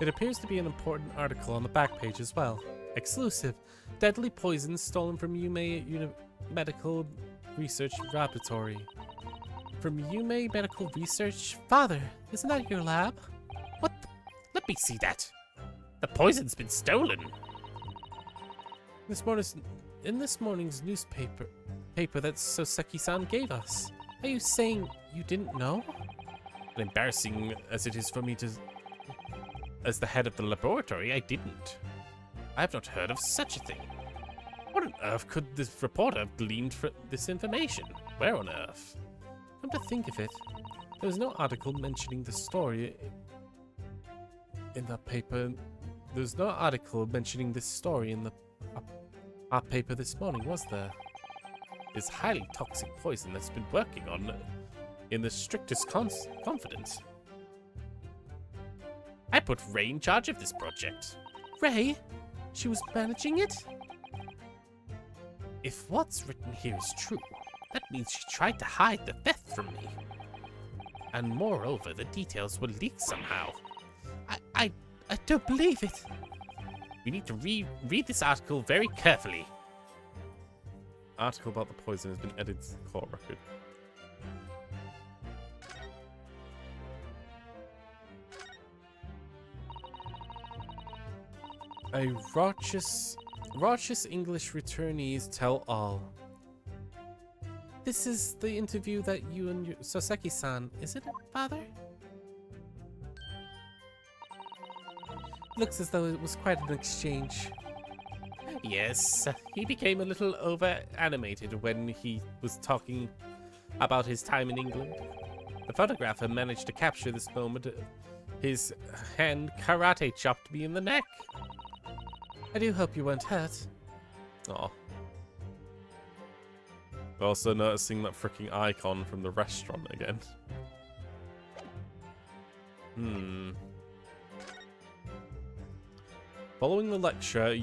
It appears to be an important article on the back page as well. Exclusive. Deadly poison stolen from Yume Medical Research Laboratory. From Yume Medical Research? Father, isn't that your lab? What? Let me see that. The poison's been stolen. In this morning's newspaper that Soseki-san gave us. Are you saying you didn't know? And embarrassing as it is for me to... As the head of the laboratory, I didn't. I have not heard of such a thing. What on earth could this reporter have gleaned for this information? Where on earth? Come to think of it, there was no article mentioning the story in that paper. There was no article mentioning this story in our paper this morning, was there? This highly toxic poison that's been working on in the strictest confidence. I put Ray in charge of this project. Ray? She was managing it? If what's written here is true, that means she tried to hide the theft from me. And moreover, the details were leaked somehow. I don't believe it. We need to read this article very carefully. Article about the poison has been added to the court record. A Raucous English returnees tell all. This is the interview that you and Soseki-san, isn't it, Father? Looks as though it was quite an exchange. Yes, he became a little over-animated when he was talking about his time in England. The photographer managed to capture this moment. His hand karate chopped me in the neck. I do hope you weren't hurt. Oh. Also noticing that freaking icon from the restaurant again. Following the lecture,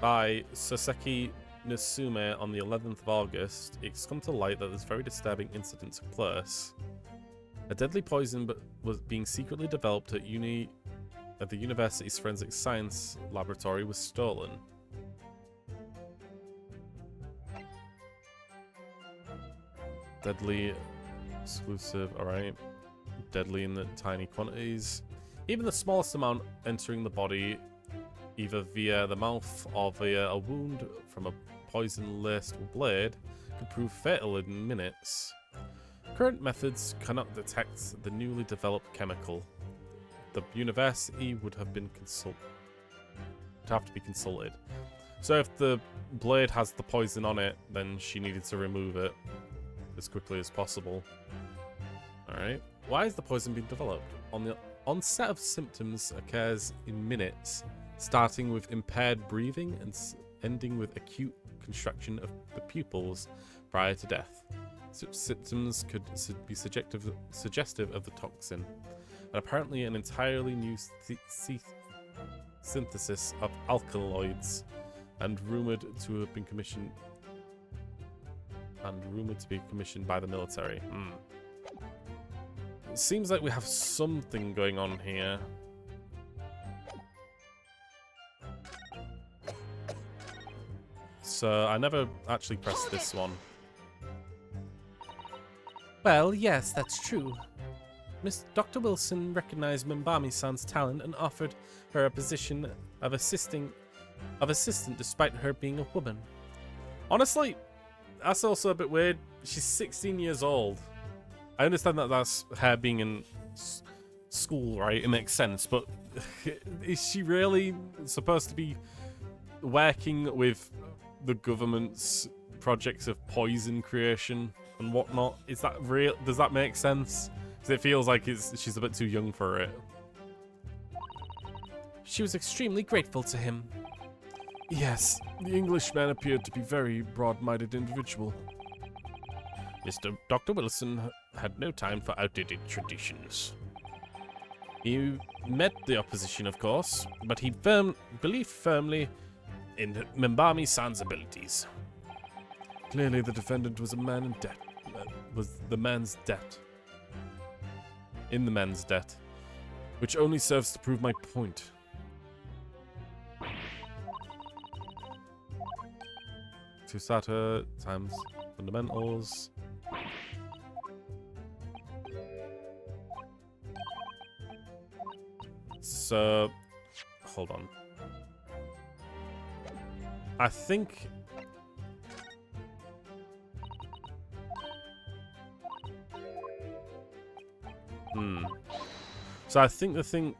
by Soseki Nasume on the 11th of August, it's come to light that this very disturbing incident took place. A deadly poison was being secretly developed at the university's forensic science laboratory was stolen. Deadly exclusive, alright. Deadly in the tiny quantities. Even the smallest amount entering the body, either via the mouth or via a wound from a poison-laced blade, could prove fatal in minutes. Current methods cannot detect the newly developed chemical. The university would have to be consulted. So if the blade has the poison on it, then she needed to remove it as quickly as possible. Alright. Why is the poison being developed? On the onset of symptoms occurs in minutes, starting with impaired breathing and ending with acute constriction of the pupils prior to death. Such symptoms could be suggestive of the toxin, and apparently an entirely new synthesis of alkaloids, and rumored to be commissioned by the military. It seems like we have something going on here. So I never actually pressed this one. Well, yes, that's true. Dr. Wilson recognized Mimbami-san's talent and offered her a position of assistant despite her being a woman. Honestly, that's also a bit weird. She's 16 years old. I understand that that's her being in school, right? It makes sense, but is she really supposed to be working with the government's projects of poison creation and whatnot? Is that real? Does that make sense? Because it feels like she's a bit too young for it. She was extremely grateful to him. Yes, the Englishman appeared to be a very broad-minded individual. Dr. Wilson had no time for outdated traditions. He met the opposition, of course, but he believed firmly in Membami-san's abilities. Clearly, the defendant was a man in debt. Was the man's debt. In the man's debt. Which only serves to prove my point. Tusata times fundamentals. So, hold on. I think... So I think the thing...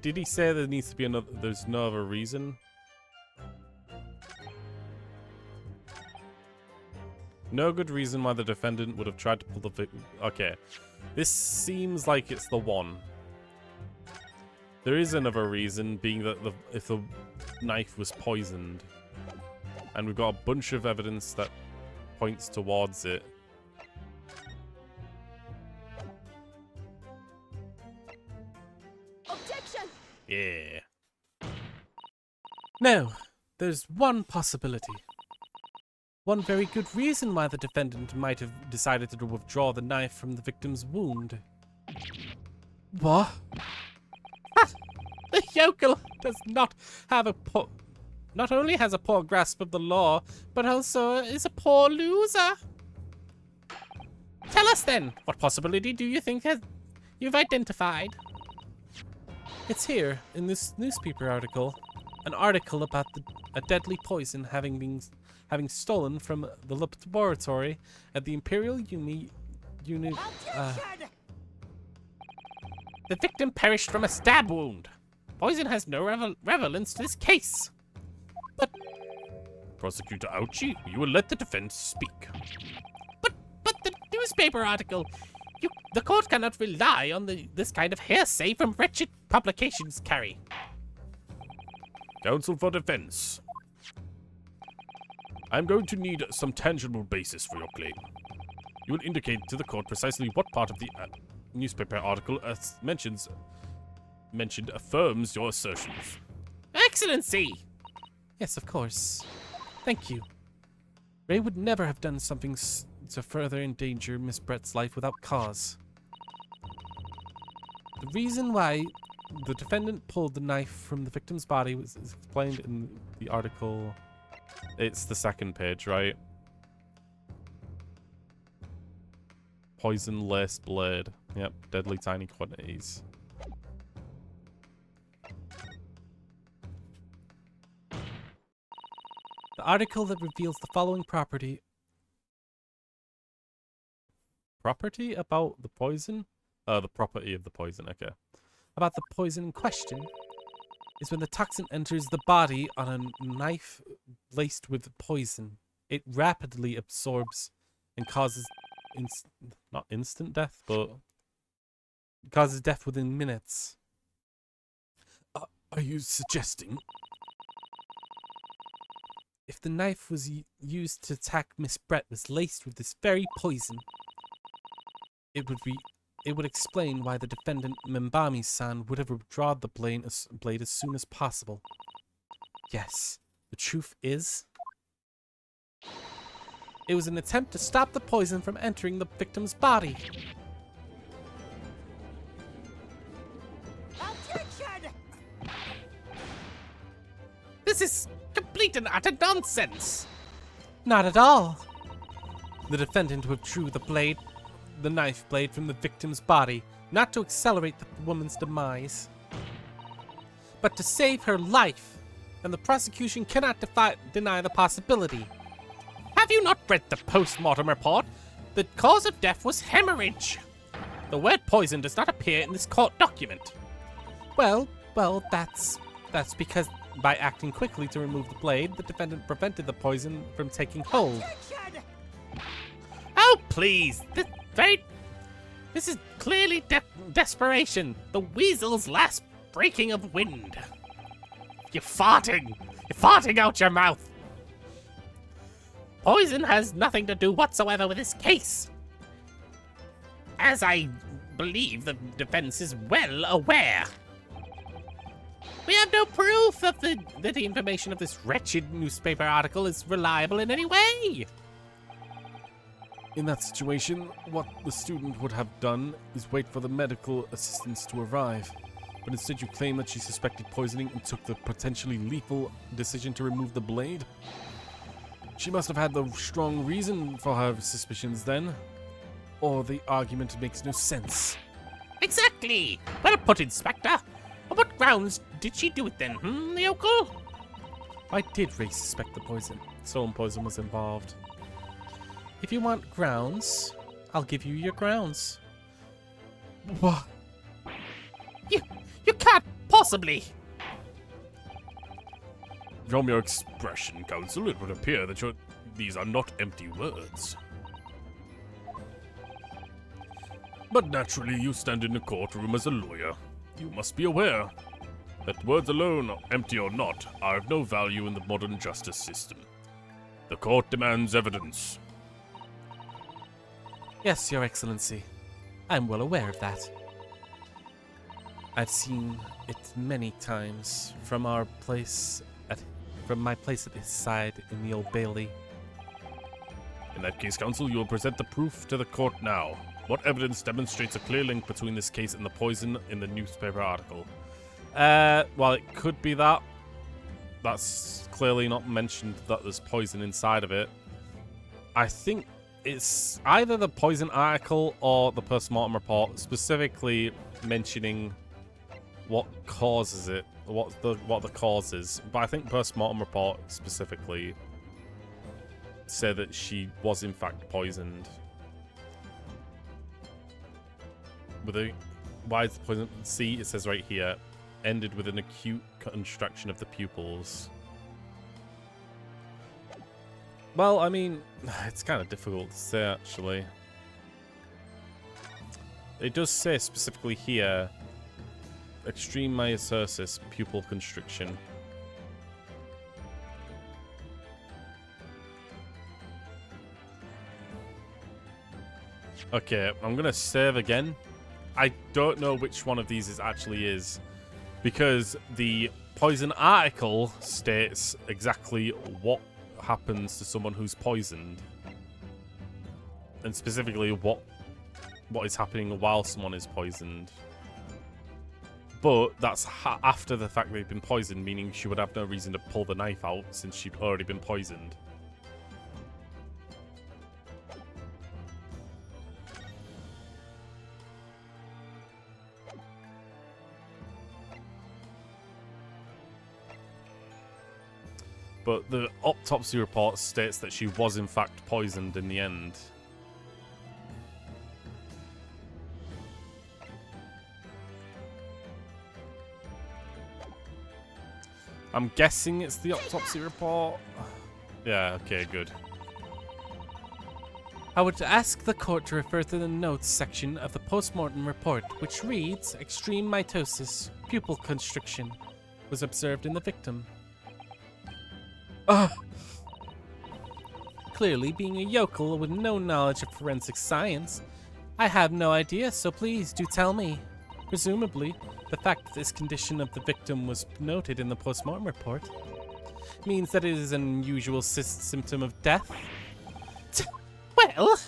Did he say there needs to be another... There's no other reason? No good reason why the defendant would have tried to pull the victim... Okay. This seems like it's the one. There is another reason, being that if the knife was poisoned. And we've got a bunch of evidence that points towards it. Objection! Yeah. No, there's one possibility. One very good reason why the defendant might have decided to withdraw the knife from the victim's wound. What? The yokel does not have not only has a poor grasp of the law, but also is a poor loser. Tell us then, what possibility do you think you've identified? It's here in this newspaper article, an article about a deadly poison having stolen from the laboratory at the Imperial unit. The victim perished from a stab wound. Poison has no relevance to this case. But Prosecutor Ouchie, you will let the defense speak. But the newspaper article, the court cannot rely on this kind of hearsay from wretched publications, Carrie. Counsel for defense. I'm going to need some tangible basis for your claim. You will indicate to the court precisely what part of the newspaper article mentioned affirms your assertions. Excellency! Yes, of course. Thank you. Ray would never have done something to further endanger Miss Brett's life without cause. The reason why the defendant pulled the knife from the victim's body is explained in the article. It's the second page, right? Poison lace blade. Yep, deadly tiny quantities. The article that reveals the following property about the poison? Oh, the property of the poison, okay. about the poison in question is when the toxin enters the body on a knife laced with poison. It rapidly absorbs and causes not instant death, but causes death within minutes. Are you suggesting? If the knife was used to attack Miss Brett was laced with this very poison, it would explain why the defendant Membami-san would have withdrawn the blade as soon as possible. Yes, the truth is, it was an attempt to stop the poison from entering the victim's body. Objection! This is complete and utter nonsense. Not at all. The defendant withdrew the knife blade from the victim's body, not to accelerate the woman's demise, but to save her life, and the prosecution cannot deny the possibility. Have you not read the post-mortem report? The cause of death was hemorrhage. The word poison does not appear in this court document. Well, that's because by acting quickly to remove the blade, the defendant prevented the poison from taking hold. Oh, please. This is clearly desperation. The weasel's last breaking of wind. You're farting. You're farting out your mouth. Poison has nothing to do whatsoever with this case. As I believe the defense is well aware. We have no proof of that the information of this wretched newspaper article is reliable in any way. In that situation, what the student would have done is wait for the medical assistants to arrive. But instead you claim that she suspected poisoning and took the potentially lethal decision to remove the blade? She must have had the strong reason for her suspicions then. Or the argument makes no sense. Exactly! Well put, Inspector. On what grounds did she do it then, the yokel? Why did Ray suspect the poison? Stolen poison was involved. If you want grounds, I'll give you your grounds. What? You can't possibly. From your expression, Counsel, it would appear that these are not empty words. But naturally, you stand in a courtroom as a lawyer. You must be aware that words alone, empty or not, are of no value in the modern justice system. The court demands evidence. Yes, Your Excellency. I'm well aware of that. I've seen it many times from my place at his side in the Old Bailey. In that case, Counsel, you will present the proof to the court now. What evidence demonstrates a clear link between this case and the poison in the newspaper article? Well, it could be that. That's clearly not mentioned that there's poison inside of it. I think it's either the poison article or the post-mortem report, specifically mentioning what causes it, what the cause is. But I think post-mortem report specifically said that she was in fact poisoned. Why is the poison? See, it says right here, ended with an acute constriction of the pupils. Well, I mean, it's kind of difficult to say, actually. It does say specifically here, extreme myososis, pupil constriction. Okay, I'm going to save again. I don't know which one of these it actually is, because the poison article states exactly what happens to someone who's poisoned, and specifically what is happening while someone is poisoned. But that's after the fact they've been poisoned, meaning she would have no reason to pull the knife out since she'd already been poisoned. But the autopsy report states that she was in fact poisoned in the end. I'm guessing it's the autopsy report. Yeah, okay, good. I would ask the court to refer to the notes section of the post-mortem report, which reads, extreme mitosis, pupil constriction, was observed in the victim. Clearly, being a yokel with no knowledge of forensic science, I have no idea, so please do tell me. Presumably, the fact that this condition of the victim was noted in the post-mortem report means that it is an unusual symptom of death. Well,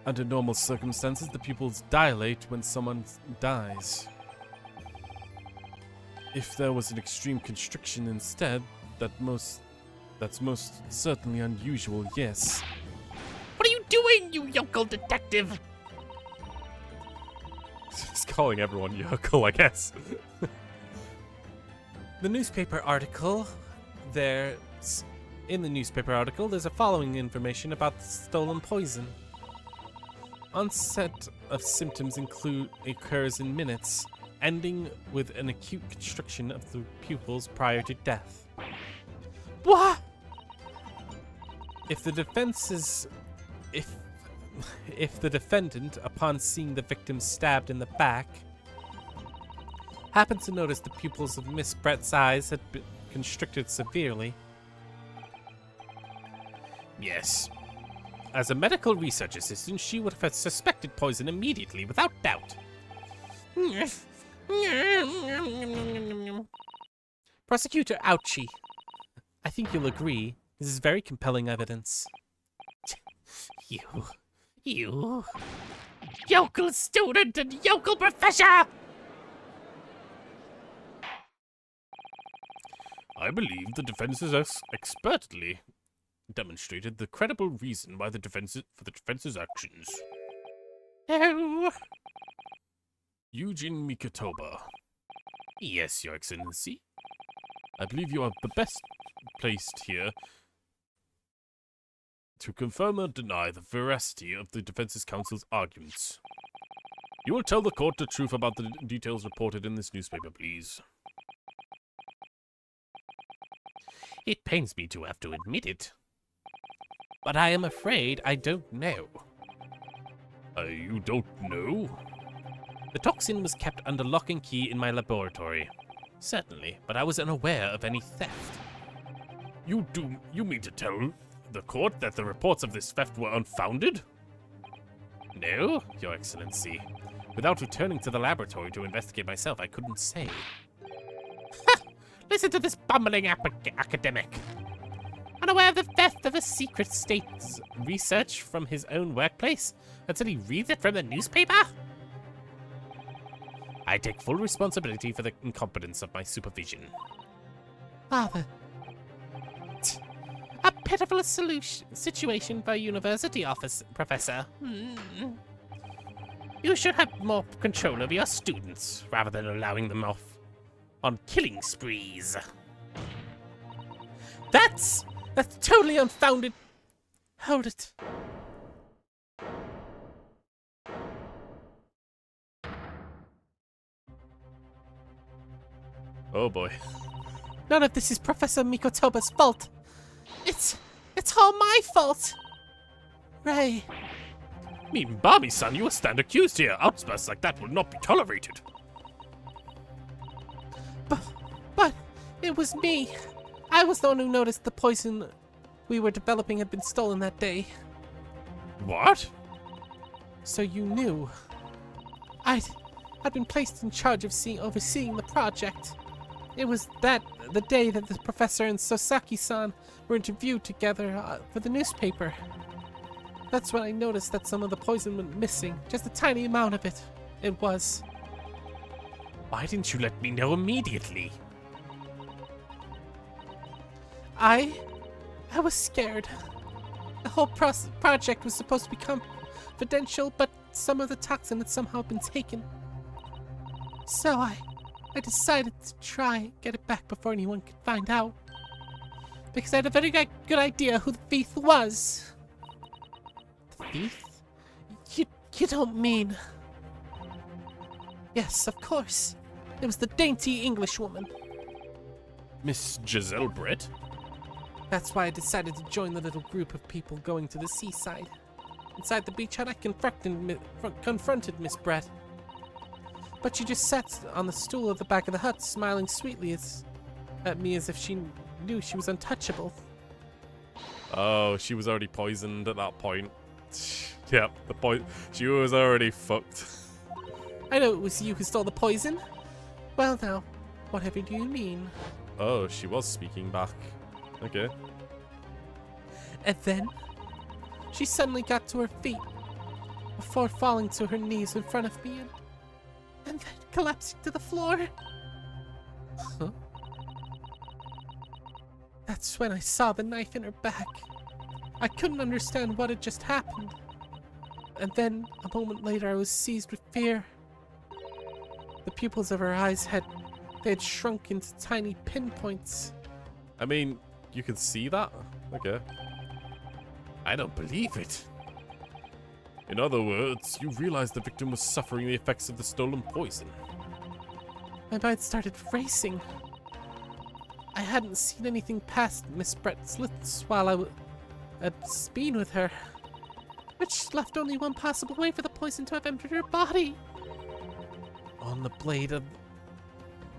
Under normal circumstances, the pupils dilate when someone dies. If there was an extreme constriction instead, that's most certainly unusual, yes. what are you doing, you yokel detective? Just calling everyone yokel, I guess. The newspaper article, there's a following information about the stolen poison. onset of symptoms occurs in minutes, ending with an acute constriction of the pupils prior to death. What? If the defendant, upon seeing the victim stabbed in the back, happened to notice the pupils of Miss Brett's eyes had been constricted severely. Yes. As a medical research assistant, she would have suspected poison immediately, without doubt. Prosecutor Ouchie, I think you'll agree, this is very compelling evidence. You, yokel student and yokel professor! I believe the defense has expertly demonstrated the credible reason why the defense's actions. No. Eugene Mikotoba. Yes, Your Excellency. I believe you are the best placed here to confirm or deny the veracity of the defense's counsel's arguments. You will tell the court the truth about the details reported in this newspaper, please. It pains me to have to admit it, but I am afraid I don't know. You don't know? The toxin was kept under lock and key in my laboratory. Certainly, but I was unaware of any theft. You mean to tell the court that the reports of this theft were unfounded? No, Your Excellency. Without returning to the laboratory to investigate myself, I couldn't say. Listen to this bumbling academic. Unaware of the theft of a secret state's research from his own workplace until he reads it from the newspaper? I take full responsibility for the incompetence of my supervision. Father. A pitiful situation for a university office, Professor. You should have more control over your students, rather than allowing them off on killing sprees. That's totally unfounded. Hold it. Oh boy. None of this is Professor Mikotoba's fault. It's all my fault. Ray. Bami-san, you stand accused here. Outbursts like that will not be tolerated. But it was me. I was the one who noticed the poison we were developing had been stolen that day. What? So you knew. I'd been placed in charge of overseeing the project. It was the day that the professor and Sosaki-san were interviewed together for the newspaper. That's when I noticed that some of the poison went missing. Just a tiny amount of it. It was. Why didn't you let me know immediately? I was scared. The whole project was supposed to be confidential, but some of the toxin had somehow been taken. So I decided to try and get it back before anyone could find out. Because I had a very good idea who the thief was. The thief? You don't mean... Yes, of course. It was the dainty Englishwoman. Miss Giselle Brett? That's why I decided to join the little group of people going to the seaside. Inside the beach hut, I confronted Miss Brett. But she just sat on the stool at the back of the hut, smiling sweetly at me as if she knew she was untouchable. Oh, she was already poisoned at that point. Yep, she was already fucked. I know it was you who stole the poison. Well now, whatever do you mean? Oh, she was speaking back. Okay. And then, she suddenly got to her feet, before falling to her knees in front of me and then collapsing to the floor. Huh? That's when I saw the knife in her back. I couldn't understand what had just happened. And then, a moment later, I was seized with fear. The pupils of her eyes had shrunk into tiny pinpoints. I mean, you can see that? Okay. I don't believe it. In other words, you realized the victim was suffering the effects of the stolen poison. My mind started racing. I hadn't seen anything past Miss Brett's lips while had been with her, which left only one possible way for the poison to have entered her body. On the blade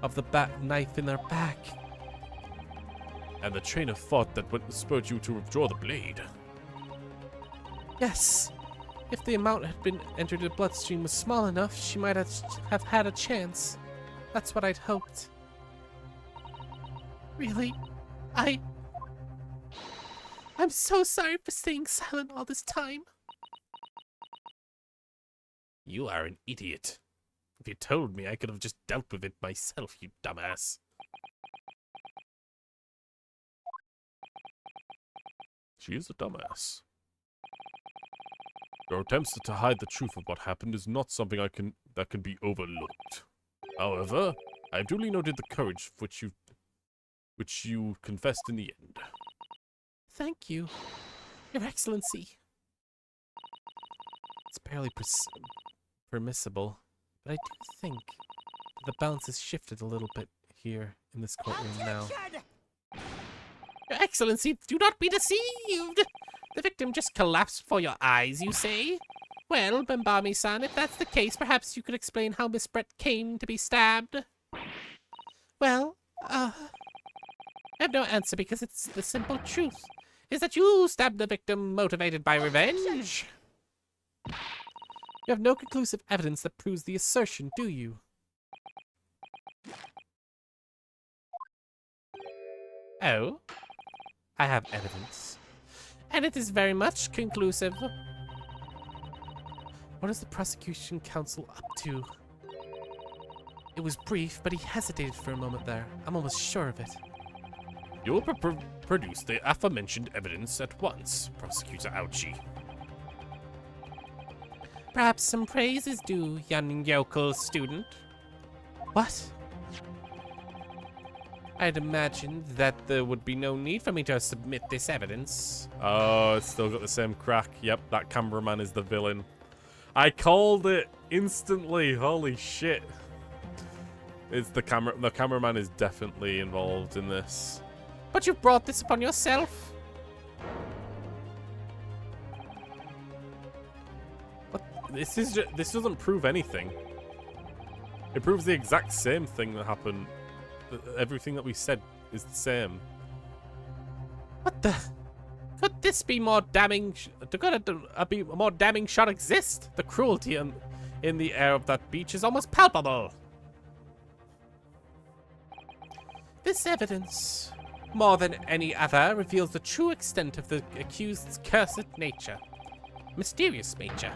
of the bat knife in her back. And the train of thought that would spurred you to withdraw the blade. Yes. If the amount had been entered her bloodstream was small enough, she might have had a chance. That's what I'd hoped. Really? I'm so sorry for staying silent all this time. You are an idiot. If you told me, I could have just dealt with it myself, you dumbass. She is a dumbass. Your attempts to hide the truth of what happened is not something that can be overlooked. However, I have duly noted the courage which you confessed in the end. Thank you, Your Excellency. It's barely permissible, but I do think that the balance has shifted a little bit here in this courtroom now. Your Excellency, do not be deceived! The victim just collapsed before your eyes, you say? Well, Bembami-san, if that's the case, perhaps you could explain how Miss Brett came to be stabbed? Well, I have no answer because it's the simple truth, is that you stabbed the victim motivated by revenge. you have no conclusive evidence that proves the assertion, do you? Oh? I have evidence. And it is very much conclusive. What is the prosecution counsel up to? It was brief, but he hesitated for a moment there. I'm almost sure of it. You will produce the aforementioned evidence at once, Prosecutor Ouchie. Perhaps some praise is due, young yokel student. What? I'd imagined that there would be no need for me to submit this evidence. Oh, it's still got the same crack. Yep, that cameraman is the villain. I called it instantly. Holy shit. It's the cameraman is definitely involved in this. But you brought this upon yourself. What? This doesn't prove anything. It proves the exact same thing that happened. Everything that we said is the same. What the? Could this be more damning? Could a more damning shot exist? The cruelty in the air of that beach is almost palpable. This evidence, more than any other, reveals the true extent of the accused's cursed nature. Mysterious nature.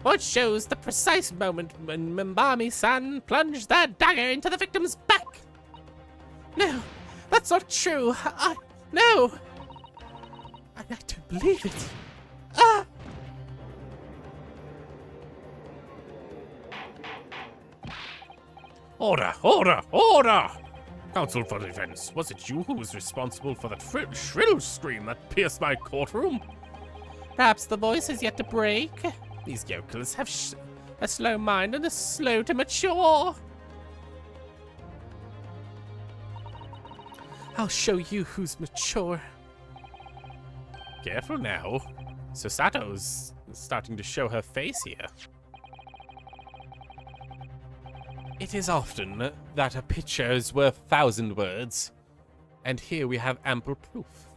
Or it shows the precise moment when Mbami-san plunged that dagger into the victim's back. No, that's not true. No. I don't believe it. Ah! Order! Order! Order! Counsel for defense, was it you who was responsible for that shrill scream that pierced my courtroom? Perhaps the voice is yet to break. These yokels have a slow mind and are slow to mature. I'll show you who's mature. Careful now. Sasato's starting to show her face here. It is often that a picture is worth 1,000 words, and here we have ample proof.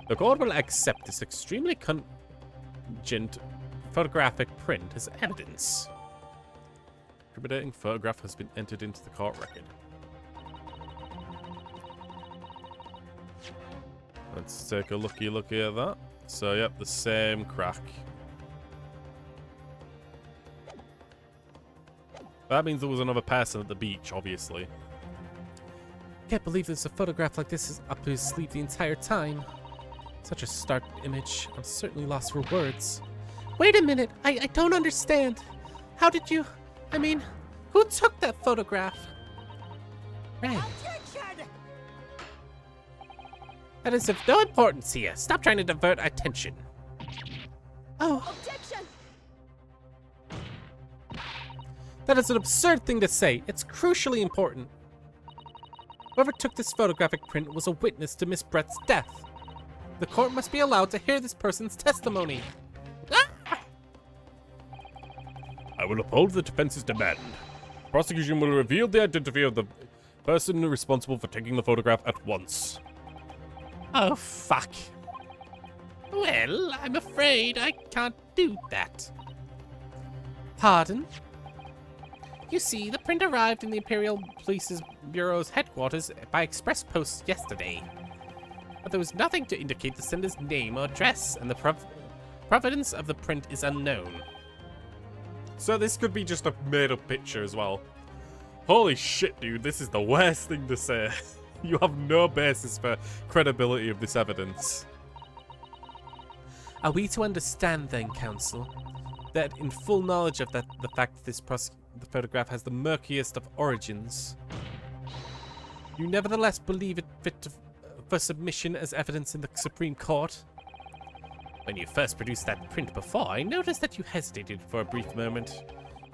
The court will accept this extremely cogent photographic print as evidence. Incriminating photograph has been entered into the court record. Let's take a looky at that. So, yep, the same crack. That means there was another person at the beach, obviously. Can't believe there's a photograph like this is up his sleeve the entire time. Such a stark image. I'm certainly lost for words. Wait a minute. I don't understand. How did you... I mean, who took that photograph? Ray. That is of no importance here. Stop trying to divert attention. Oh, Objection! that is an absurd thing to say. It's crucially important. Whoever took this photographic print was a witness to Miss Brett's death. The court must be allowed to hear this person's testimony. I will uphold the defense's demand. Prosecution will reveal the identity of the person responsible for taking the photograph at once. Oh, fuck. Well, I'm afraid I can't do that. Pardon? You see, the print arrived in the Imperial Police Bureau's headquarters by express post yesterday. But there was nothing to indicate the sender's name or address, and the provenance of the print is unknown. So this could be just a made-up picture as well. Holy shit, dude, this is the worst thing to say. You have no basis for credibility of this evidence. Are we to understand then, counsel, that in full knowledge of the fact that the photograph has the murkiest of origins, you nevertheless believe it fit for submission as evidence in the Supreme Court? When you first produced that print before, I noticed that you hesitated for a brief moment.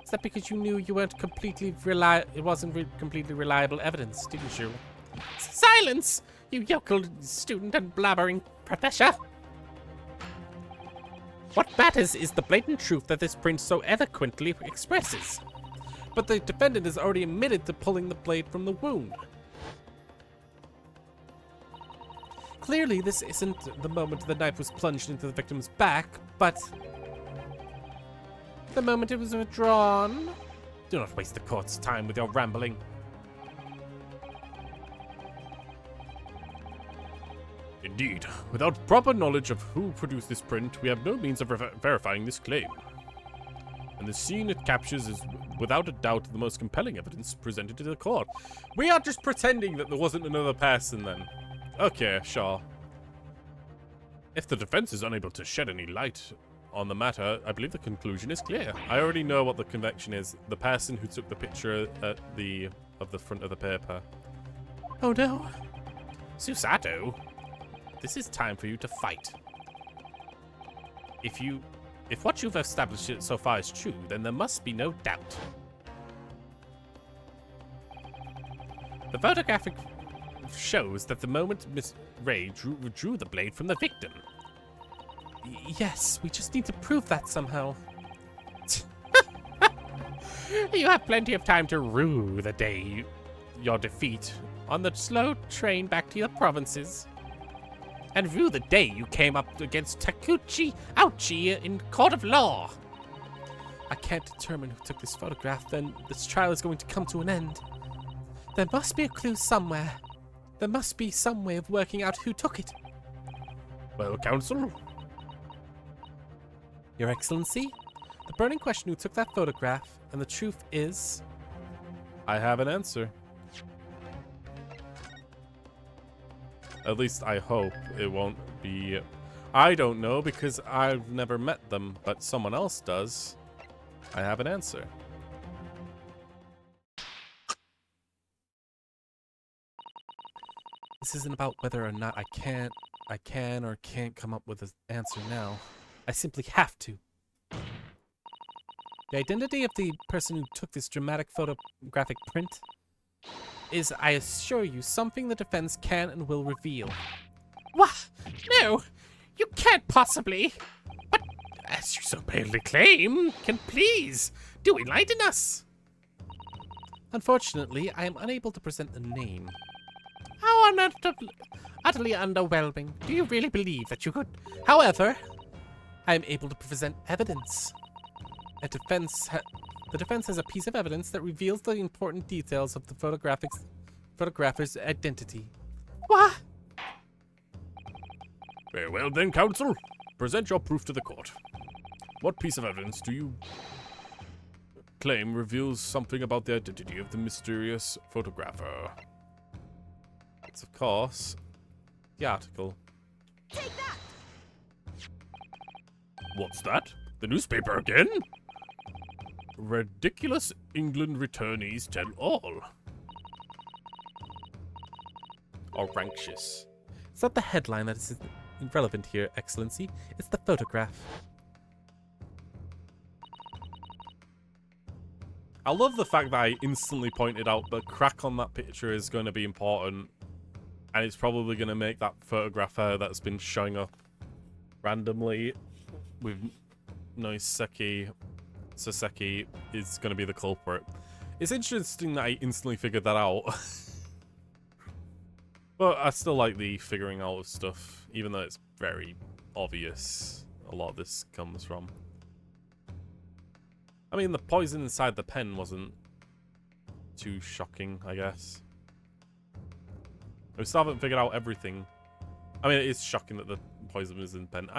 Is that because you knew you weren't completely completely reliable evidence, didn't you? Silence, you yokel student and blabbering professor! What matters is the blatant truth that this print so eloquently expresses. But the defendant has already admitted to pulling the blade from the wound. Clearly, this isn't the moment the knife was plunged into the victim's back, but the moment it was withdrawn. Do not waste the court's time with your rambling. Indeed, without proper knowledge of who produced this print, we have no means of verifying this claim. And the scene it captures is, without a doubt, the most compelling evidence presented to the court. We are just pretending that there wasn't another person then. Okay, sure. If the defense is unable to shed any light on the matter, I believe the conclusion is clear. I already know what the conviction is. The person who took the picture at the front of the paper. Oh no. Susato, this is time for you to fight. If what you've established so far is true, then there must be no doubt. The photographic shows that the moment Miss Ray drew the blade from the victim. Yes, we just need to prove that somehow. You have plenty of time to rue the day your defeat on the slow train back to your provinces. And rue the day you came up against Takuchi Ouchi in court of law. I can't determine who took this photograph, then this trial is going to come to an end. There must be a clue somewhere. There must be some way of working out who took it. Well, counsel? Your Excellency, the burning question who took that photograph, and the truth is... I have an answer. At least I hope it won't be... I don't know because I've never met them, but someone else does. I have an answer. This isn't about whether or not I can or can't come up with an answer now. I simply have to. The identity of the person who took this dramatic photographic print is, I assure you, something the defense can and will reveal. What? No, you can't possibly. But as you so boldly claim, can please do enlighten us. Unfortunately, I am unable to present a name. How utterly underwhelming. Do you really believe that you could? However, I am able to present evidence. The defense has a piece of evidence that reveals the important details of the photographer's identity. What? Very well then, counsel. Present your proof to the court. What piece of evidence do you claim reveals something about the identity of the mysterious photographer? It's, of course, the article. Take that! What's that? The newspaper again? Ridiculous England returnees tell all. Or anxious. It's not the headline that is irrelevant here, Excellency. It's the photograph. I love the fact that I instantly pointed out the crack on that picture is going to be important. And it's probably going to make that photographer that's been showing up randomly with Soseki is going to be the culprit. It's interesting that I instantly figured that out. But I still like the figuring out of stuff, even though it's very obvious a lot of this comes from. I mean, the poison inside the pen wasn't too shocking, I guess. We still haven't figured out everything. I mean, it is shocking that the poison was in the pen.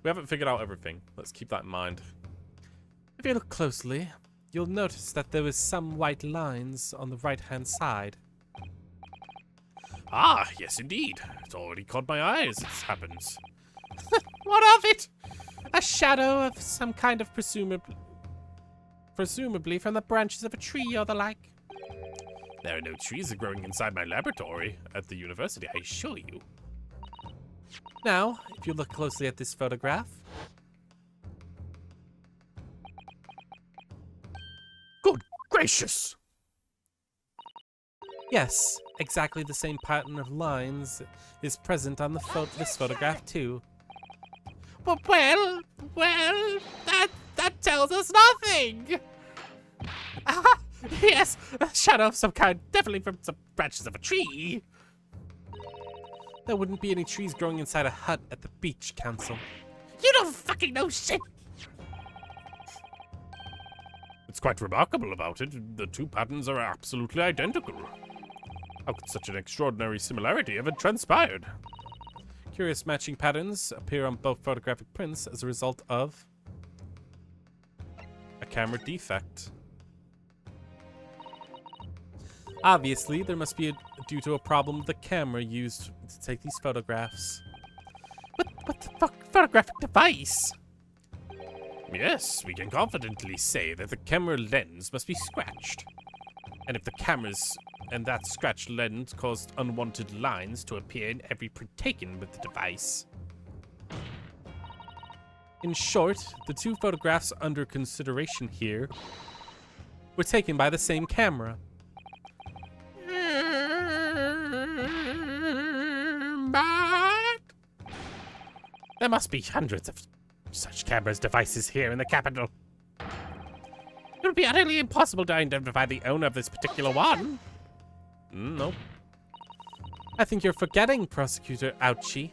We haven't figured out everything. Let's keep that in mind. If you look closely, you'll notice that there was some white lines on the right-hand side. Ah, yes indeed. It's already caught my eye as it happens. What of it? A shadow of some kind of presumably from the branches of a tree or the like. There are no trees growing inside my laboratory at the university, I assure you. Now, if you look closely at this photograph, Good gracious! yes, exactly the same pattern of lines is present on this photograph too. But well, that tells us nothing! Ah, yes, a shadow of some kind, definitely from some branches of a tree. There wouldn't be any trees growing inside a hut at the beach, Council. You don't fucking know shit! It's quite remarkable about it. The two patterns are absolutely identical. How could such an extraordinary similarity have transpired? Curious matching patterns appear on both photographic prints as a result of a camera defect. Obviously, there must be due to a problem with the camera used to take these photographs. What the fuck? Photographic device? Yes, we can confidently say that the camera lens must be scratched. And if the cameras and that scratched lens caused unwanted lines to appear in every print taken with the device. In short, the two photographs under consideration here were taken by the same camera. But there must be hundreds of such cameras devices here in the capital. It would be utterly impossible to identify the owner of this particular one. Nope. I think you're forgetting, Prosecutor Ouchie.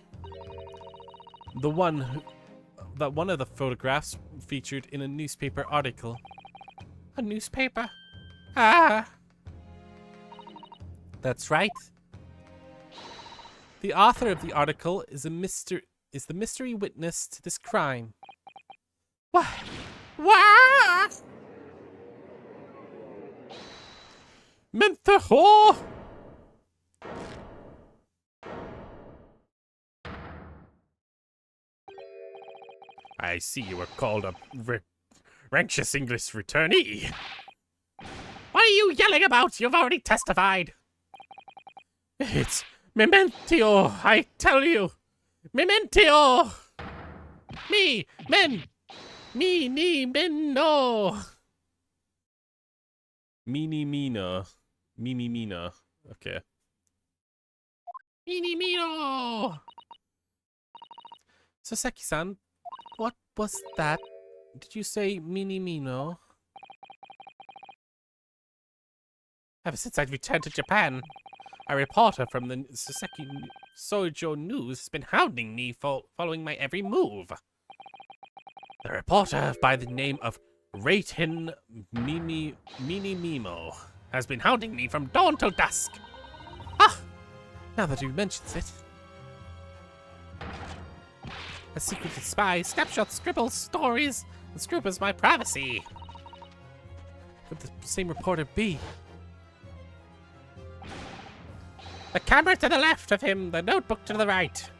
That one of the photographs featured in a newspaper article. A newspaper? Ah! That's right. The author of the article is the mystery witness to this crime. What? What? Mentho! I see you were called a rancorous English returnee. What are you yelling about? You've already testified. It's Mementio, I tell you. Mementio! Me, men! Me, ni, men, no! Meeny Mina. Mimi Mina. Okay. Mini Mino! Soseki-san, what was that? Did you say Mini Mino? Ever since I returned to Japan, a reporter from the Soseki Sojo News has been hounding me for following my every move. The reporter by the name of Reitin Mini Mimo has been hounding me from dawn till dusk. Ah! Now that you mentions it. A secretive spy, snapshots, scribbles, stories, and scruples my privacy. Could the same reporter be? The camera to the left of him, the notebook to the right.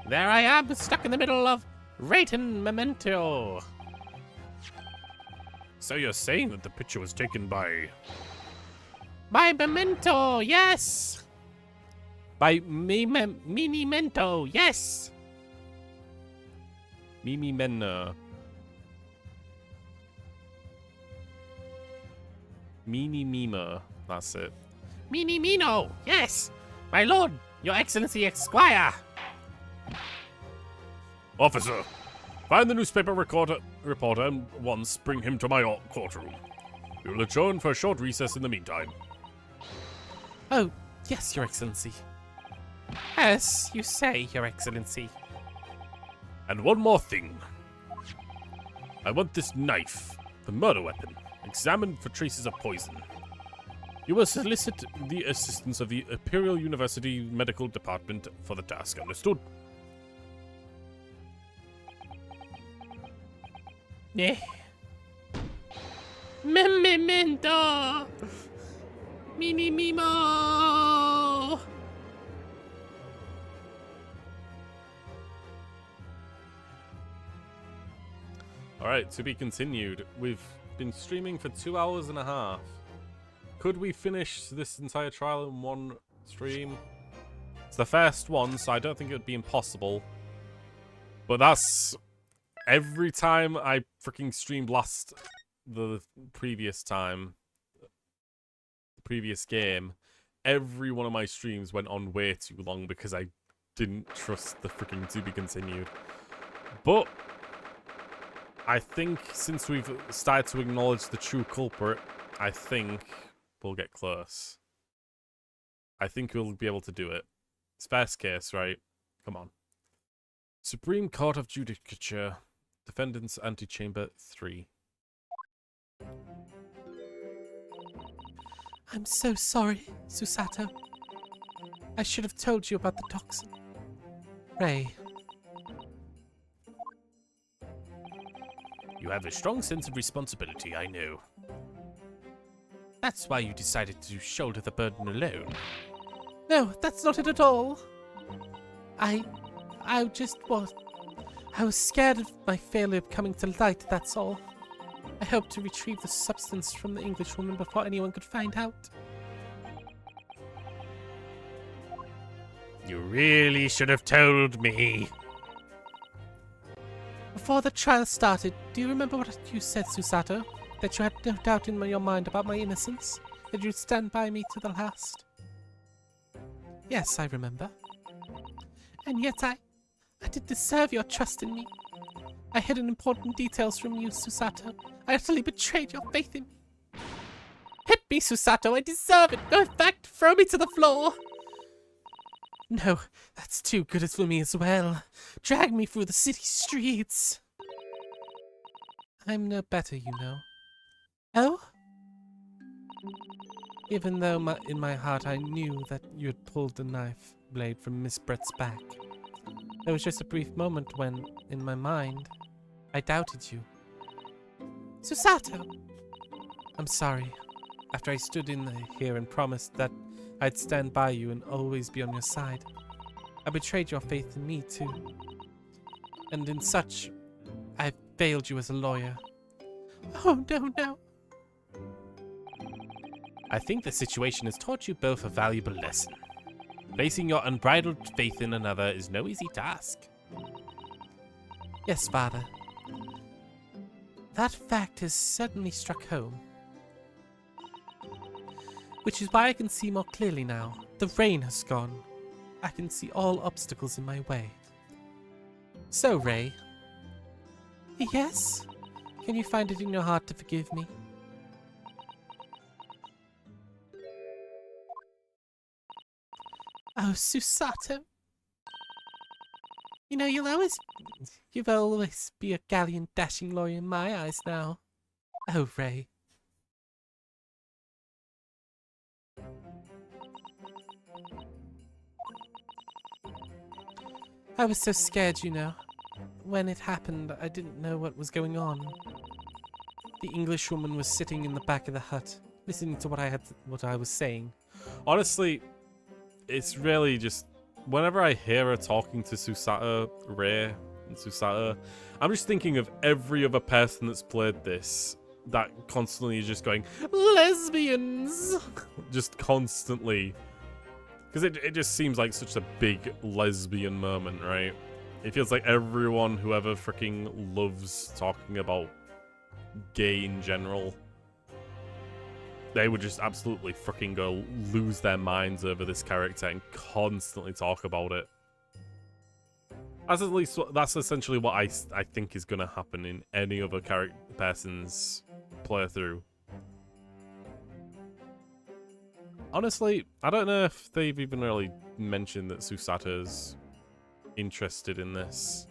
There I am, stuck in the middle of Reitin Memento. So you're saying that the picture was taken by... My memento, yes! By Minimento, yes! Mimi Menna. Mini Mima, that's it. Mini Mino, yes! My lord, your excellency Esquire! Officer, find the newspaper reporter and once bring him to my courtroom. We will adjourn for a short recess in the meantime. Oh, yes, Your Excellency. As you say, your excellency. And one more thing. I want this knife, the murder weapon, examined for traces of poison. You will solicit the assistance of the Imperial University Medical Department for the task, understood? Eh. Memento! Mini Mimo! Alright, to be continued. We've been streaming for 2 hours and a half. Could we finish this entire trial in one stream? It's the first one, so I don't think it would be impossible. But that's... every time I freaking streamed the previous time, the previous game, every one of my streams went on way too long because I didn't trust the freaking to be continued. But I think since we've started to acknowledge the true culprit, I think we'll get close. I think we'll be able to do it. It's best case, right? Come on. Supreme Court of Judicature. Defendant's Antechamber 3. I'm so sorry, Susato. I should have told you about the toxin. Ray, You have a strong sense of responsibility, I know. That's why you decided to shoulder the burden alone. no, that's not it at all. I was scared of my failure coming to light, that's all. I hoped to retrieve the substance from the Englishwoman before anyone could find out. You really should have told me. Before the trial started, do you remember what you said, Susato? That you had no doubt in your mind about my innocence? That you'd stand by me to the last? Yes, I remember. And yet I did deserve your trust in me. I hid important details from you, Susato. I utterly betrayed your faith in me. Hit me, Susato, I deserve it! No, in fact, throw me to the floor! No, that's too good for me as well. Drag me through the city streets. I'm no better, you know. Oh? Even though in my heart I knew that you had pulled the knife blade from Miss Brett's back. There was just a brief moment when, in my mind, I doubted you. Susato! I'm sorry. After I stood in here and promised that I'd stand by you and always be on your side, I betrayed your faith in me too. And in such, I failed you as a lawyer. Oh, no. I think the situation has taught you both a valuable lesson. Placing your unbridled faith in another is no easy task. Yes, Father. That fact has certainly struck home. Which is why I can see more clearly now. The rain has gone. I can see all obstacles in my way. So, Ray. Yes? Can you find it in your heart to forgive me? Oh, Susato. You know, you'll always be a gallant, dashing lawyer in my eyes now. Oh, Ray. I was so scared, you know. When it happened, I didn't know what was going on. The Englishwoman was sitting in the back of the hut, listening to what I was saying. Honestly, it's really just... whenever I hear her talking to Susato, Ray, and Susato, I'm just thinking of every other person that's played this that constantly is just going, lesbians! Just constantly. Because it just seems like such a big lesbian moment, right? It feels like everyone who ever freaking loves talking about gay in general, they would just absolutely freaking go lose their minds over this character and constantly talk about it. That's essentially what I think is going to happen in any other person's playthrough. Honestly, I don't know if they've even really mentioned that Susata's interested in this.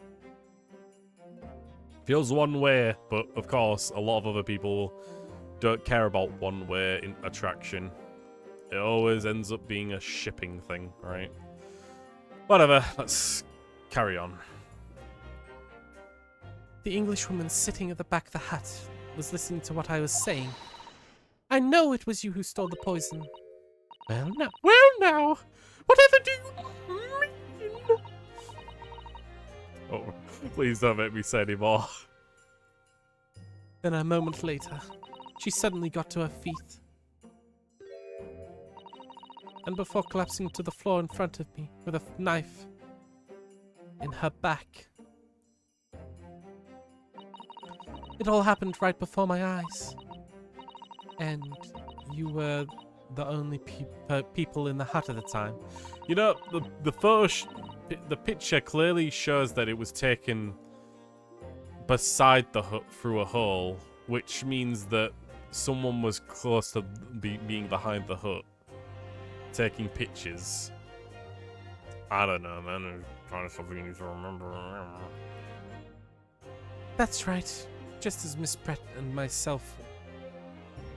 Feels one way, but of course, a lot of other people don't care about one-way attraction. It always ends up being a shipping thing, right? Whatever, let's carry on. The Englishwoman sitting at the back of the hut was listening to what I was saying. I know it was you who stole the poison. Well now, whatever do you mean? Oh, please don't make me say any more. Then a moment later, she suddenly got to her feet. And before collapsing to the floor in front of me with a knife in her back. It all happened right before my eyes. And you were the only people in the hut at the time. You know, the picture clearly shows that it was taken beside the hut through a hole, which means that someone was close to being behind the hut, taking pictures. I don't know, man. It's kind of something you need to remember. That's right. Just as Miss Brett and myself,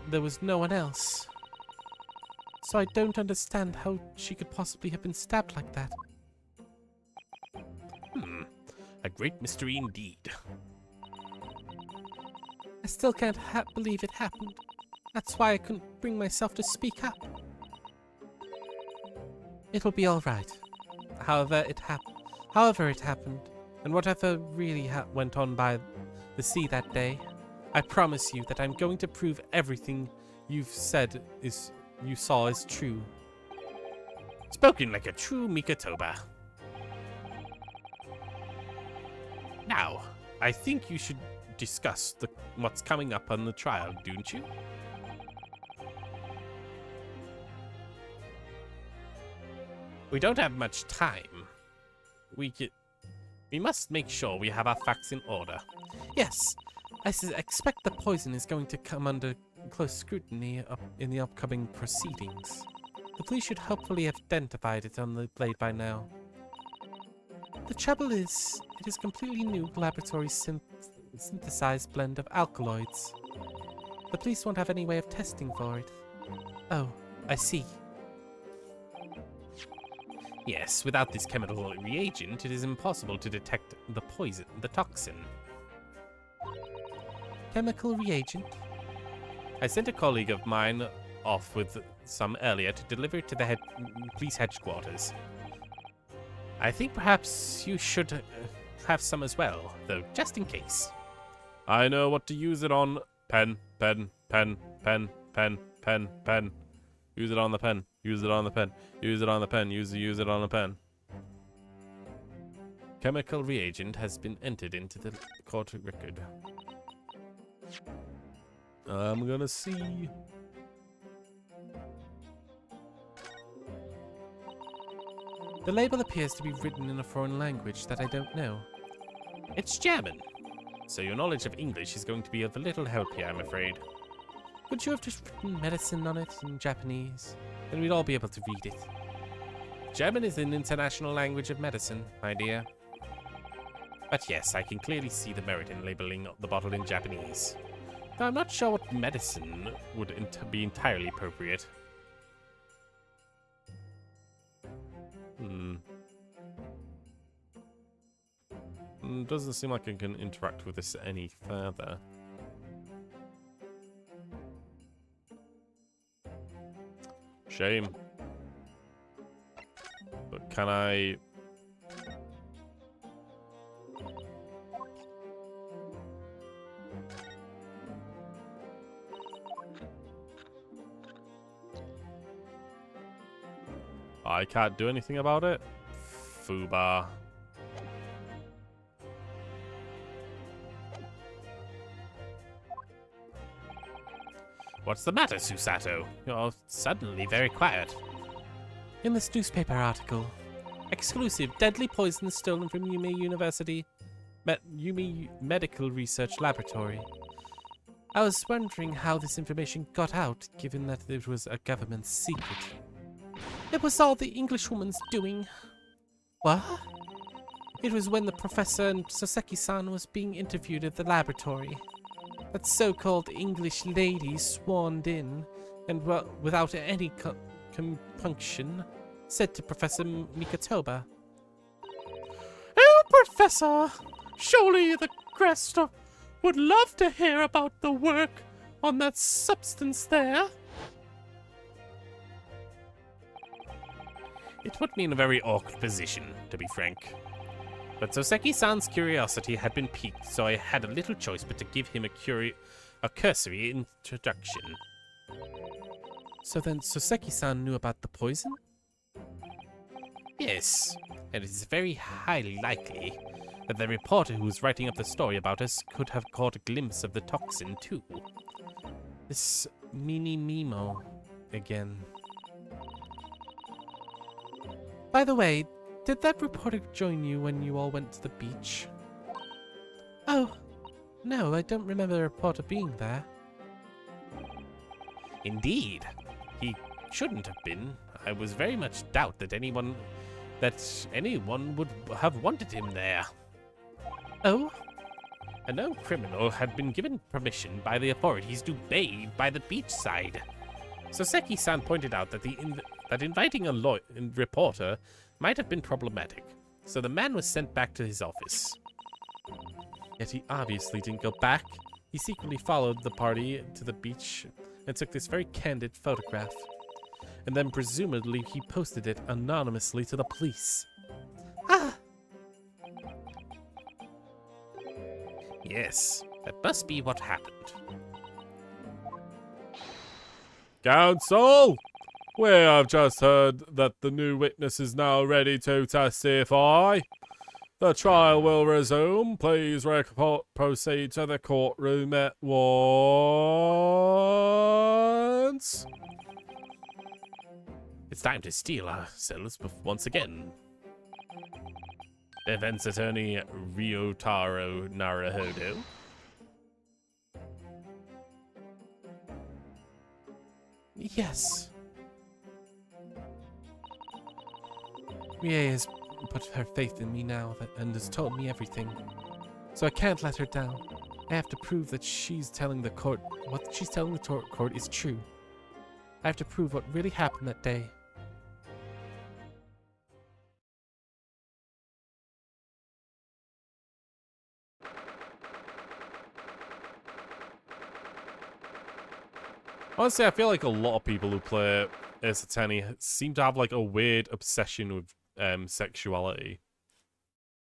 there was no one else. So I don't understand how she could possibly have been stabbed like that. A great mystery indeed. I still can't believe it happened. That's why I couldn't bring myself to speak up. It'll be all right. However it happened, and whatever really went on by the sea that day, I promise you that I'm going to prove everything you've said you saw is true. Spoken like a true Mikatoba. Now, I think you should discuss what's coming up on the trial, don't you? We don't have much time. We must make sure we have our facts in order. Yes, I expect the poison is going to come under close scrutiny in the upcoming proceedings. The police should hopefully have identified it on the blade by now. The trouble is, it is a completely new laboratory synthesized blend of alkaloids. The police won't have any way of testing for it. Oh, I see. Yes, without this chemical reagent, it is impossible to detect the toxin. Chemical reagent? I sent a colleague of mine off with some earlier to deliver it to the police headquarters. I think perhaps you should have some as well, though, just in case. I know what to use it on. Pen, pen, pen, pen, pen, pen, pen. Use it on the pen. Use it on the pen. Use it on the pen. Use it on the pen. Chemical reagent has been entered into the court record. I'm gonna see. The label appears to be written in a foreign language that I don't know. It's German, so your knowledge of English is going to be of a little help here, I'm afraid. Could you have just written medicine on it in Japanese? Then we'd all be able to read it. German is an international language of medicine, my dear. But yes, I can clearly see the merit in labeling the bottle in Japanese. Though I'm not sure what medicine would be entirely appropriate. Doesn't seem like I can interact with this any further. Shame. But can I... I can't do anything about it. Fubar. What's the matter, Susato? You're suddenly very quiet. In this newspaper article, exclusive deadly poison stolen from Yume University, Yume Medical Research Laboratory. I was wondering how this information got out, given that it was a government secret. It was all the Englishwoman's doing. What? It was when the professor and Soseki-san was being interviewed at the laboratory. That so-called English lady swarmed in, and without any compunction, said to Professor Mikotoba, "Oh, Professor, surely the crest would love to hear about the work on that substance there." It put me in a very awkward position, to be frank. But Soseki-san's curiosity had been piqued, so I had a little choice but to give him a cursory introduction. So then Soseki-san knew about the poison? Yes, and it is very highly likely that the reporter who was writing up the story about us could have caught a glimpse of the toxin too. This Mini Mimo again. By the way, did that reporter join you when you all went to the beach? Oh, no, I don't remember the reporter being there. Indeed, he shouldn't have been. I was very much doubt that anyone would have wanted him there. Oh? A known criminal had been given permission by the authorities to bathe by the beachside. Soseki-san pointed out that inviting a reporter might have been problematic, so the man was sent back to his office. Yet he obviously didn't go back. He secretly followed the party to the beach and took this very candid photograph. And then presumably he posted it anonymously to the police. Ah! Yes, that must be what happened. Counsel! We have just heard that the new witness is now ready to testify. The trial will resume. Please proceed to the courtroom at once. It's time to steal ourselves once again. Defense attorney Ryotaro Naruhodo. Yes. Rie has put her faith in me now and has told me everything. So I can't let her down. I have to prove that she's telling the court what she's telling the court is true. I have to prove what really happened that day. Honestly, I feel like a lot of people who play Ace Attorney seem to have like a weird obsession with sexuality.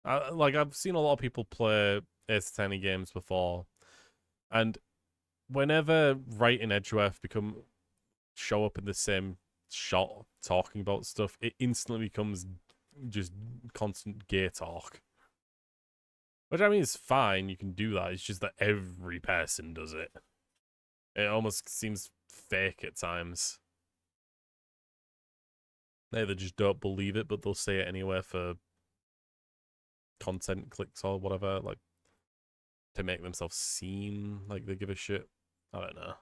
I've seen a lot of people play Ace Attorney games before, and whenever Wright and Edgeworth show up in the same shot talking about stuff, it instantly becomes just constant gay talk. Which I mean is fine, you can do that. It's just that every person does it. It almost seems fake at times. They either just don't believe it, but they'll say it anyway for content clicks or whatever, like to make themselves seem like they give a shit. I don't know.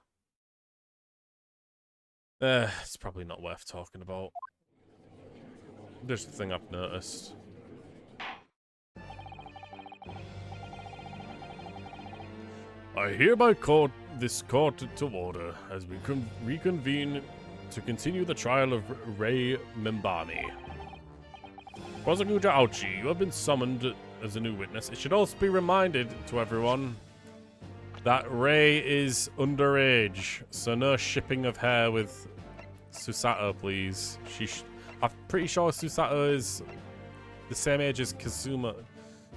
It's probably not worth talking about. Just a thing I've noticed. I hereby call this court to order as we reconvene to continue the trial of Rei Membani. Prosecutor Auchi, you have been summoned as a new witness. It should also be reminded to everyone that Rei is underage, so no shipping of hair with Susato, please. I'm pretty sure Susato is the same age as Kazuma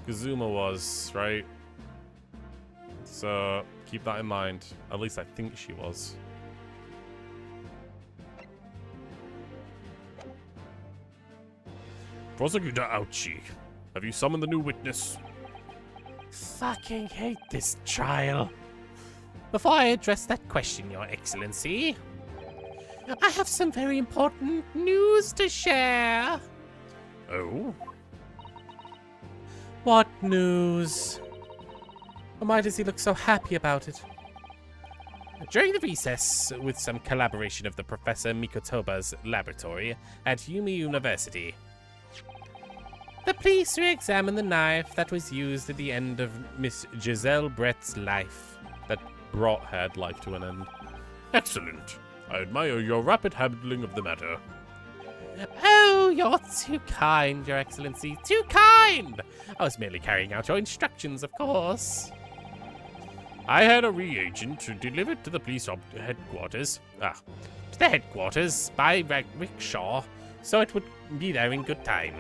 was, right? So keep that in mind. At least I think she was. Prosecutor Ouchie, have you summoned the new witness? Fucking hate this trial. Before I address that question, Your Excellency, I have some very important news to share. Oh? What news? Why does he look so happy about it? During the recess, with some collaboration of the Professor Mikotoba's laboratory at Yumi University, the police re-examined the knife that was used at the end of Miss Giselle Brett's life. That brought her life to an end. Excellent. I admire your rapid handling of the matter. Oh, you're too kind, Your Excellency. Too kind! I was merely carrying out your instructions, of course. I had a reagent delivered to the police headquarters. To the headquarters by rickshaw, so it would be there in good time.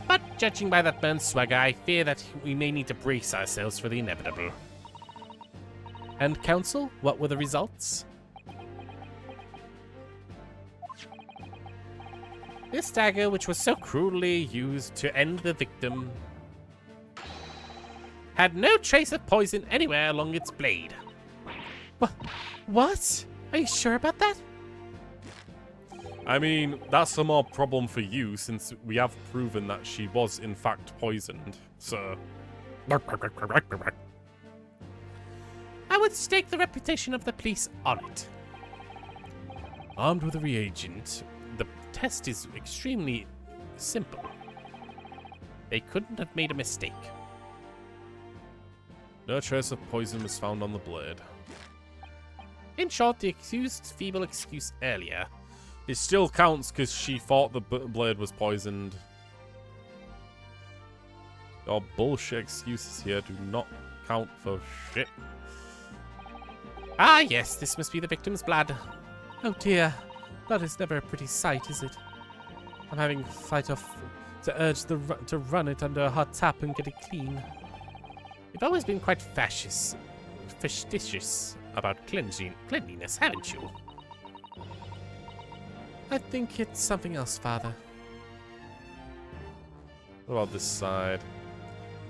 But judging by that burnt swagger, I fear that we may need to brace ourselves for the inevitable. And counsel, what were the results? This dagger, which was so cruelly used to end the victim, had no trace of poison anywhere along its blade. What? Are you sure about that? I mean, that's a more problem for you since we have proven that she was in fact poisoned, so... I would stake the reputation of the police on it. Armed with a reagent, the test is extremely simple. They couldn't have made a mistake. No trace of poison was found on the blade. In short, the accused's feeble excuse earlier. It still counts because she thought the blade was poisoned. Your bullshit excuses here do not count for shit. Ah, yes, this must be the victim's blood. Oh dear. Blood is never a pretty sight, is it? I'm having a fight off to urge to run it under a hot tap and get it clean. You've always been quite fastidious about cleanliness, haven't you? I think it's something else, Father. What about this side?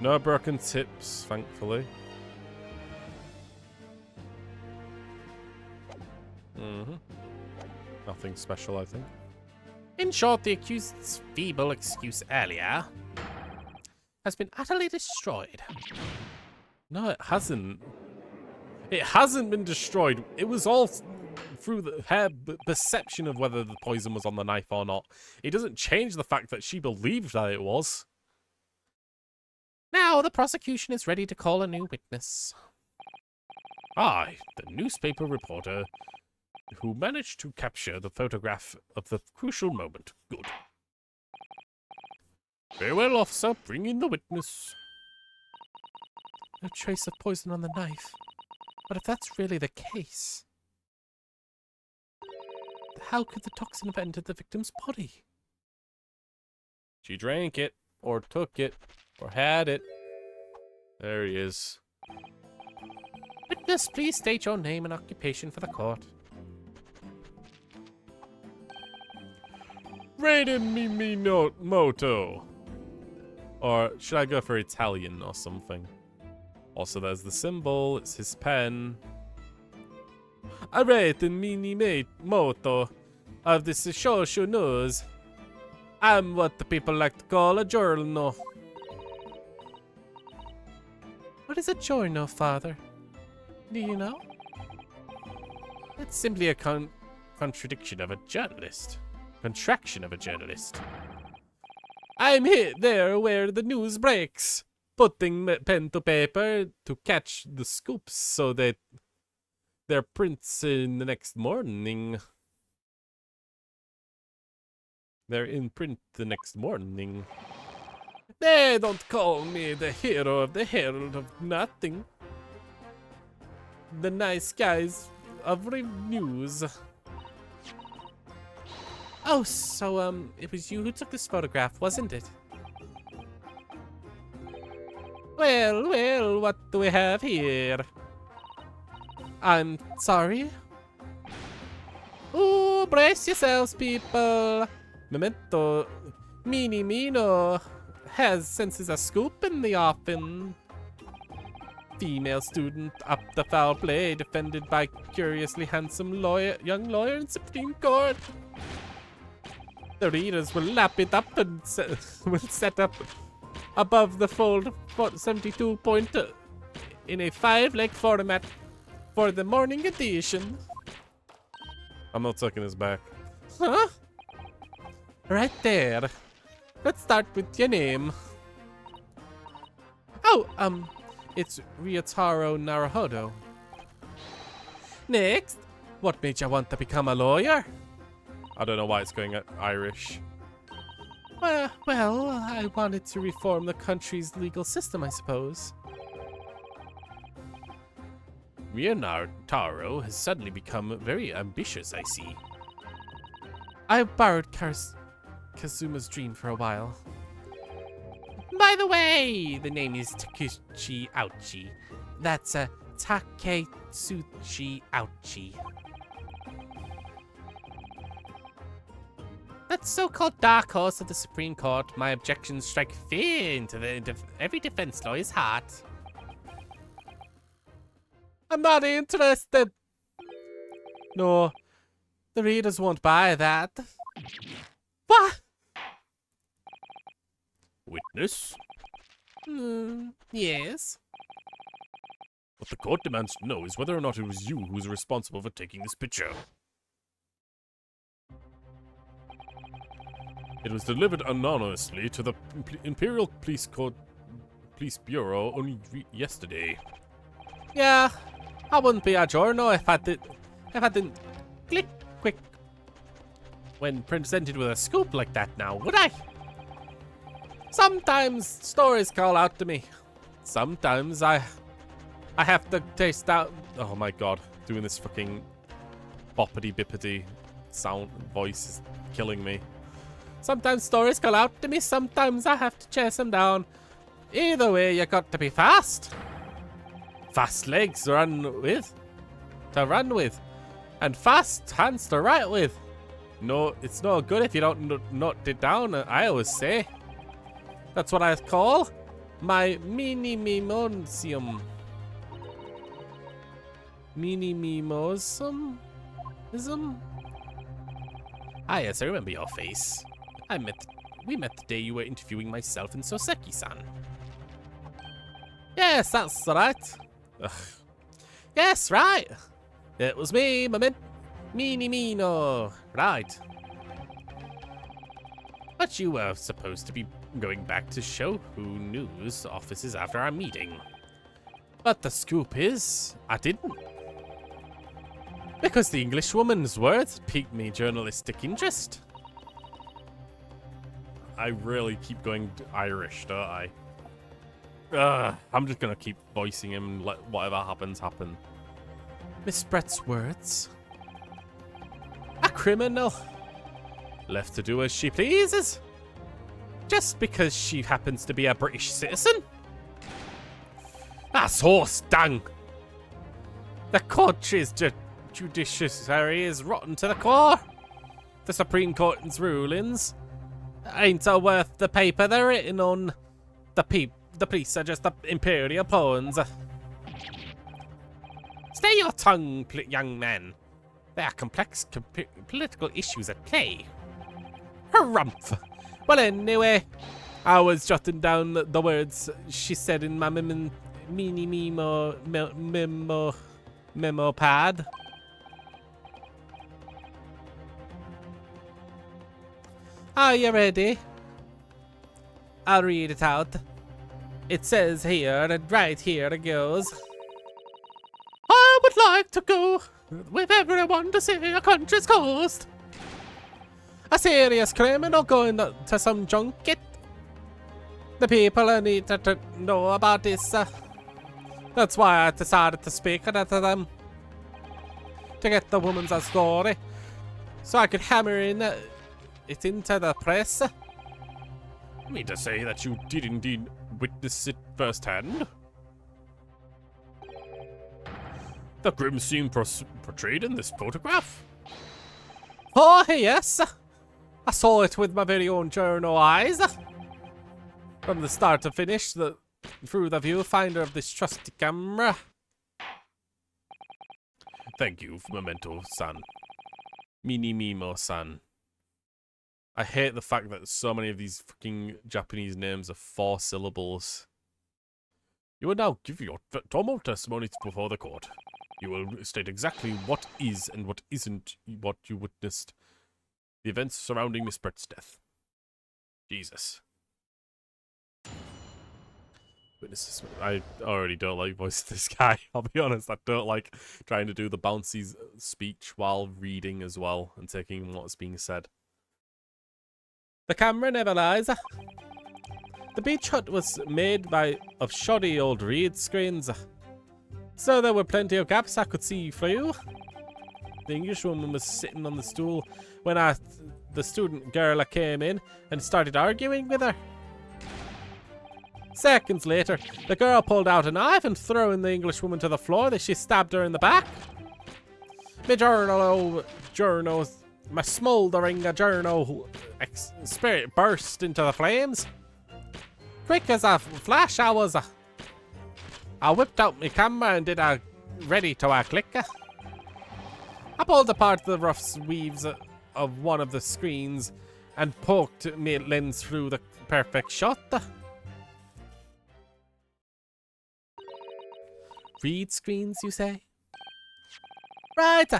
No broken tips, thankfully. Nothing special, I think. In short, the accused's feeble excuse earlier has been utterly destroyed. No, it hasn't. It hasn't been destroyed. It was all through her perception of whether the poison was on the knife or not. It doesn't change the fact that she believed that it was. Now the prosecution is ready to call a new witness. I, the newspaper reporter, who managed to capture the photograph of the crucial moment. Good. Very well, officer. Bring in the witness. No trace of poison on the knife. But if that's really the case, how could the toxin have entered the victim's body? She drank it, or took it, or had it. There he is. Witness, please state your name and occupation for the court. Raiden Mimimoto. Or should I go for Italian or something? Also, there's the symbol. It's his pen. Raiden Mimimoto of the social news. I'm what the people like to call a journal. What is a giorno, Father? Do you know? It's simply a contradiction of a journalist. Contraction of a journalist. I'm here, there, where the news breaks. Putting pen to paper to catch the scoops so that they're prints in the next morning. They're in print the next morning. They don't call me the hero of the Herald of Nothing. The nice guys of news. Oh, so, it was you who took this photograph, wasn't it? Well, what do we have here? I'm sorry? Oh, brace yourselves, people. Memento Meanie Mino has senses a scoop in the offing. Female student up the foul play, defended by curiously handsome young lawyer in Supreme Court. The readers will lap it up and will set up above the fold 72 point in a 5-leg format for the morning edition. I'm not sucking his back. Huh? Right there. Let's start with your name. Oh, it's Ryotaro Naruhodo. Next, what made you want to become a lawyer? I don't know why it's going Irish. Well, I wanted to reform the country's legal system, I suppose. Ryotaro has suddenly become very ambitious, I see. I borrowed Kazuma's dream for a while. By the way, the name is Takuchi Ouchi. That's a Taketsuchi Ouchi. That so-called dark horse of the Supreme Court, my objections strike fear into every defense lawyer's heart. I'm not interested. No, the readers won't buy that. What? Witness? Yes. What the court demands to know is whether or not it was you who was responsible for taking this picture. It was delivered anonymously to the Imperial Police Bureau only yesterday. Yeah, I wouldn't be a journo if I didn't click quick when presented with a scoop like that now, would I? Sometimes stories call out to me. Sometimes I have to taste out. Oh my god, doing this fucking boppity bippity sound voice is killing me. Sometimes stories call out to me, sometimes I have to chase them down. Either way, you got to be fast. Fast legs to run with. And fast hands to write with. No, it's not good if you don't note it down, I always say. That's what I call my mini-mimosium. Mini-mimosum? Ah, yes, I remember your face. We met the day you were interviewing myself and Soseki-san. Yes, that's right. Ugh. Yes, right. It was me, Mini-Mino. Right. But you were supposed to be going back to Shohu News offices after our meeting. But the scoop is, I didn't. Because the Englishwoman's words piqued me journalistic interest. I really keep going Irish, don't I? I'm just gonna keep voicing him and let whatever happens happen. Miss Brett's words. A criminal. Left to do as she pleases. Just because she happens to be a British citizen. That's horse dung. The country's judiciary is rotten to the core. The Supreme Court's rulings ain't worth the paper they're written on. The police are just the imperial pawns. Stay your tongue, young man. There are complex political issues at play. Harumph. Well, anyway, I was jotting down the words she said in my memo pad. Are you ready? I'll read it out. It says here, and right here it goes. I would like to go with everyone to see a country's coast. A serious criminal going to some junket. The people need to know about this. That's why I decided to speak to them. To get the woman's story. So I could hammer it into the press. You mean to say that you did indeed witness it firsthand? The grim scene portrayed in this photograph? Oh, yes. I saw it with my very own journal eyes. From the start to finish, through the viewfinder of this trusty camera. Thank you, Memento-san. Mini-Mimo-san. I hate the fact that so many of these fucking Japanese names are 4 syllables. You will now give your formal testimony before the court. You will state exactly what is and what isn't what you witnessed. The events surrounding Miss Brett's death. Jesus. Witnesses. I already don't like voicing this guy. I'll be honest, I don't like trying to do the bouncy speech while reading as well and taking what's being said. The camera never lies. The beach hut was made of shoddy old reed screens, so there were plenty of gaps I could see through. The Englishwoman was sitting on the stool when the student girl came in and started arguing with her. Seconds later, the girl pulled out a knife and throwing the Englishwoman to the floor, that she stabbed her in the back. My smouldering journal spirit burst into the flames. Quick as a flash, I whipped out my camera and did a ready to click. I pulled apart the rough weaves of one of the screens and poked my lens through the perfect shot. Reed screens, you say? Right.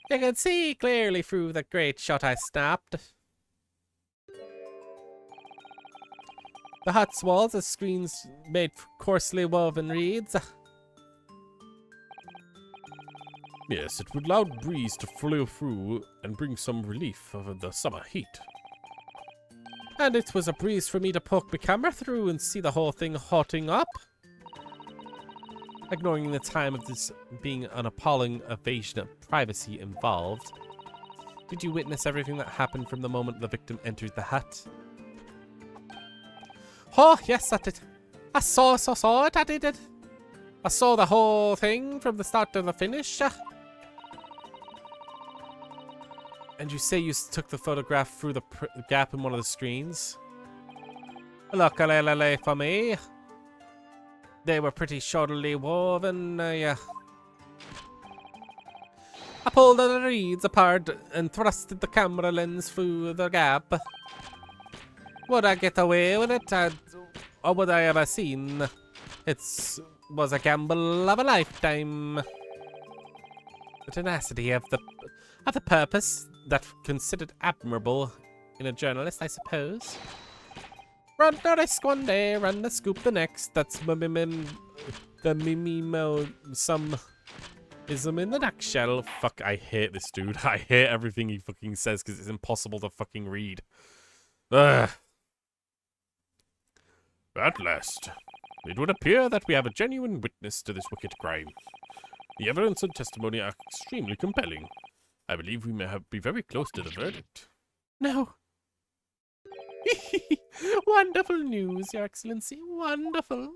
You can see clearly through the great shot I snapped. The hut's walls are screens made coarsely woven reeds. Yes, it would allow breeze to flow through and bring some relief of the summer heat. And it was a breeze for me to poke my camera through and see the whole thing hotting up. Ignoring the time of this being an appalling invasion of privacy involved. Did you witness everything that happened from the moment the victim entered the hut? Oh, yes, I did. I saw it, I did. I saw the whole thing from the start to the finish. And you say you took the photograph through the gap in one of the screens? Luckily for me. They were pretty shoddily woven, I pulled the reeds apart and thrusted the camera lens through the gap. Would I get away with it, or would I ever seen? It was a gamble of a lifetime. The tenacity of the purpose that considered admirable in a journalist, I suppose. Run the risk one day, run the scoop the next. That's the mimimo-some-ism in the nutshell. Fuck, I hate this dude. I hate everything he fucking says because it's impossible to fucking read. Ugh. At last, it would appear that we have a genuine witness to this wicked crime. The evidence and testimony are extremely compelling. I believe we may be very close to the verdict. No. Wonderful news, Your Excellency. Wonderful.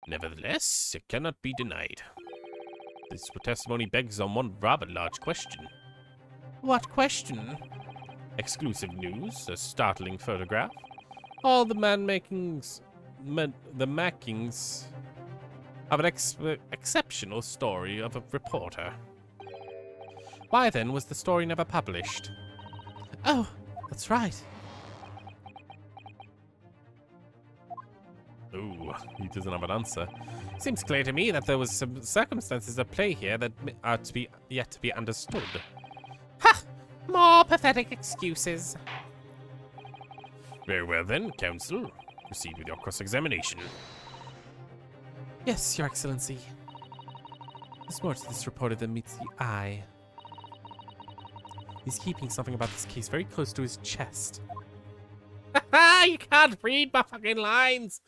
Nevertheless, it cannot be denied. This testimony begs on one rather large question. What question? Exclusive news, a startling photograph, All the makings of an exceptional story of a reporter. Why then was the story never published? Oh, that's right. Ooh, he doesn't have an answer. Seems clear to me that there was some circumstances at play here that are yet to be understood. Ha! More pathetic excuses. Very well then, counsel. Proceed with your cross-examination. Yes, Your Excellency. There's more to this reporter than meets the eye. He's keeping something about this case very close to his chest. Ha! You can't read my fucking lines!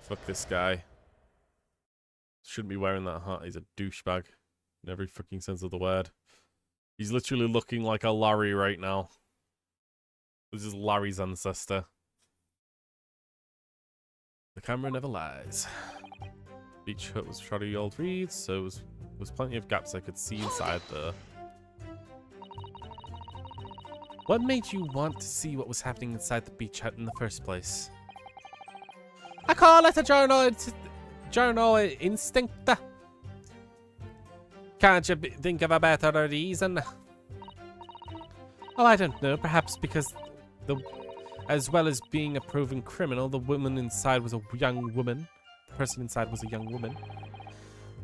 Fuck this guy. Shouldn't be wearing that hat. He's a douchebag. In every fucking sense of the word. He's literally looking like a Larry right now. This is Larry's ancestor. The camera never lies. Beach hut was shoddy old reeds, so was was plenty of gaps I could see inside there. What made you want to see what was happening inside the beach hut in the first place? I call it a journal instinct. Can't you think of a better reason? Oh, I don't know. Perhaps because as well as being a proven criminal, the woman inside was a young woman. The person inside was a young woman.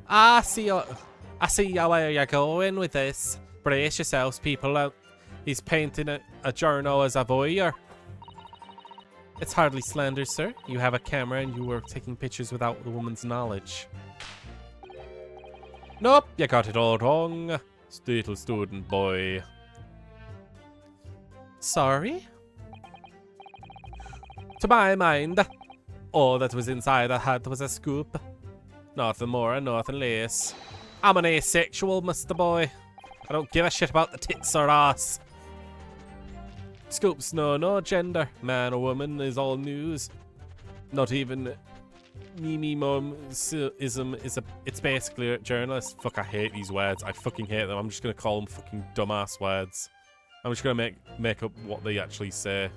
I see where you're going with this. Brace yourselves, people. He's painting a journal as a voyeur. It's hardly slander, sir. You have a camera and you were taking pictures without the woman's knowledge. Nope, you got it all wrong. Little student boy. Sorry? To my mind, all that was inside the hut was a scoop. Nothing more and nothing less. I'm an asexual, Mr. Boy. I don't give a shit about the tits or ass. Scoops know no gender. Man or woman is all news. Not even meme-ism is it's basically a journalist. Fuck, I hate these words. I fucking hate them. I'm just gonna call them fucking dumbass words. I'm just gonna make up what they actually say.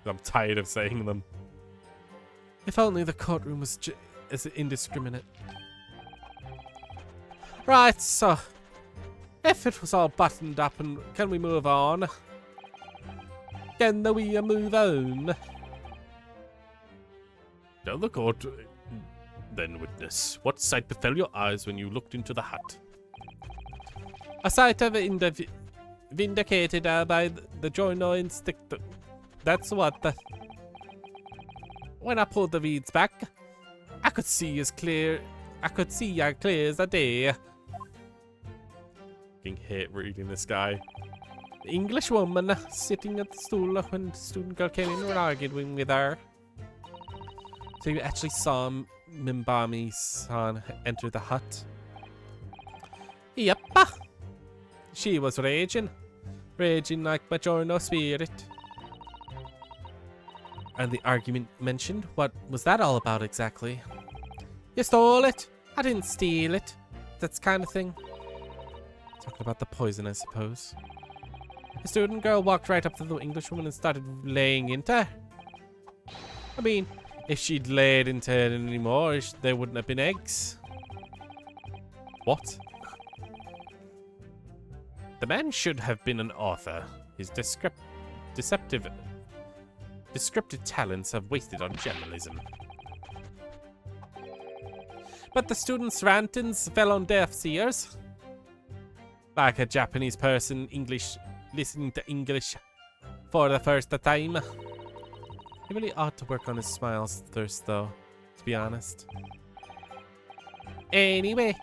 I'm tired of saying them. If only the courtroom was as indiscriminate. Right, so if it was all buttoned up, and can we move on? Can we move on? Tell the court, then, witness. What sight befell your eyes when you looked into the hut? A sight of vindicated by the journal instinct. That's what. When I pulled the reeds back, I could see as clear. I could see as clear as a day. Fucking hate reading this guy. The English woman sitting at the stool when the student girl came in and arguing with her. So you actually saw Mimbami-san enter the hut? Yep. She was raging. Raging like my journal spirit. And the argument mentioned, what was that all about exactly? You stole it. I didn't steal it. That's kind of thing. Talking about the poison, I suppose. The student girl walked right up to the English woman and started laying into her. I mean, if she'd laid into it anymore, there wouldn't have been eggs. What? The man should have been an author. His descriptive talents have wasted on journalism. But the student's rantings fell on deaf ears. Like a Japanese person listening to English for the first time. He really ought to work on his smiles first, though, to be honest. Anyway,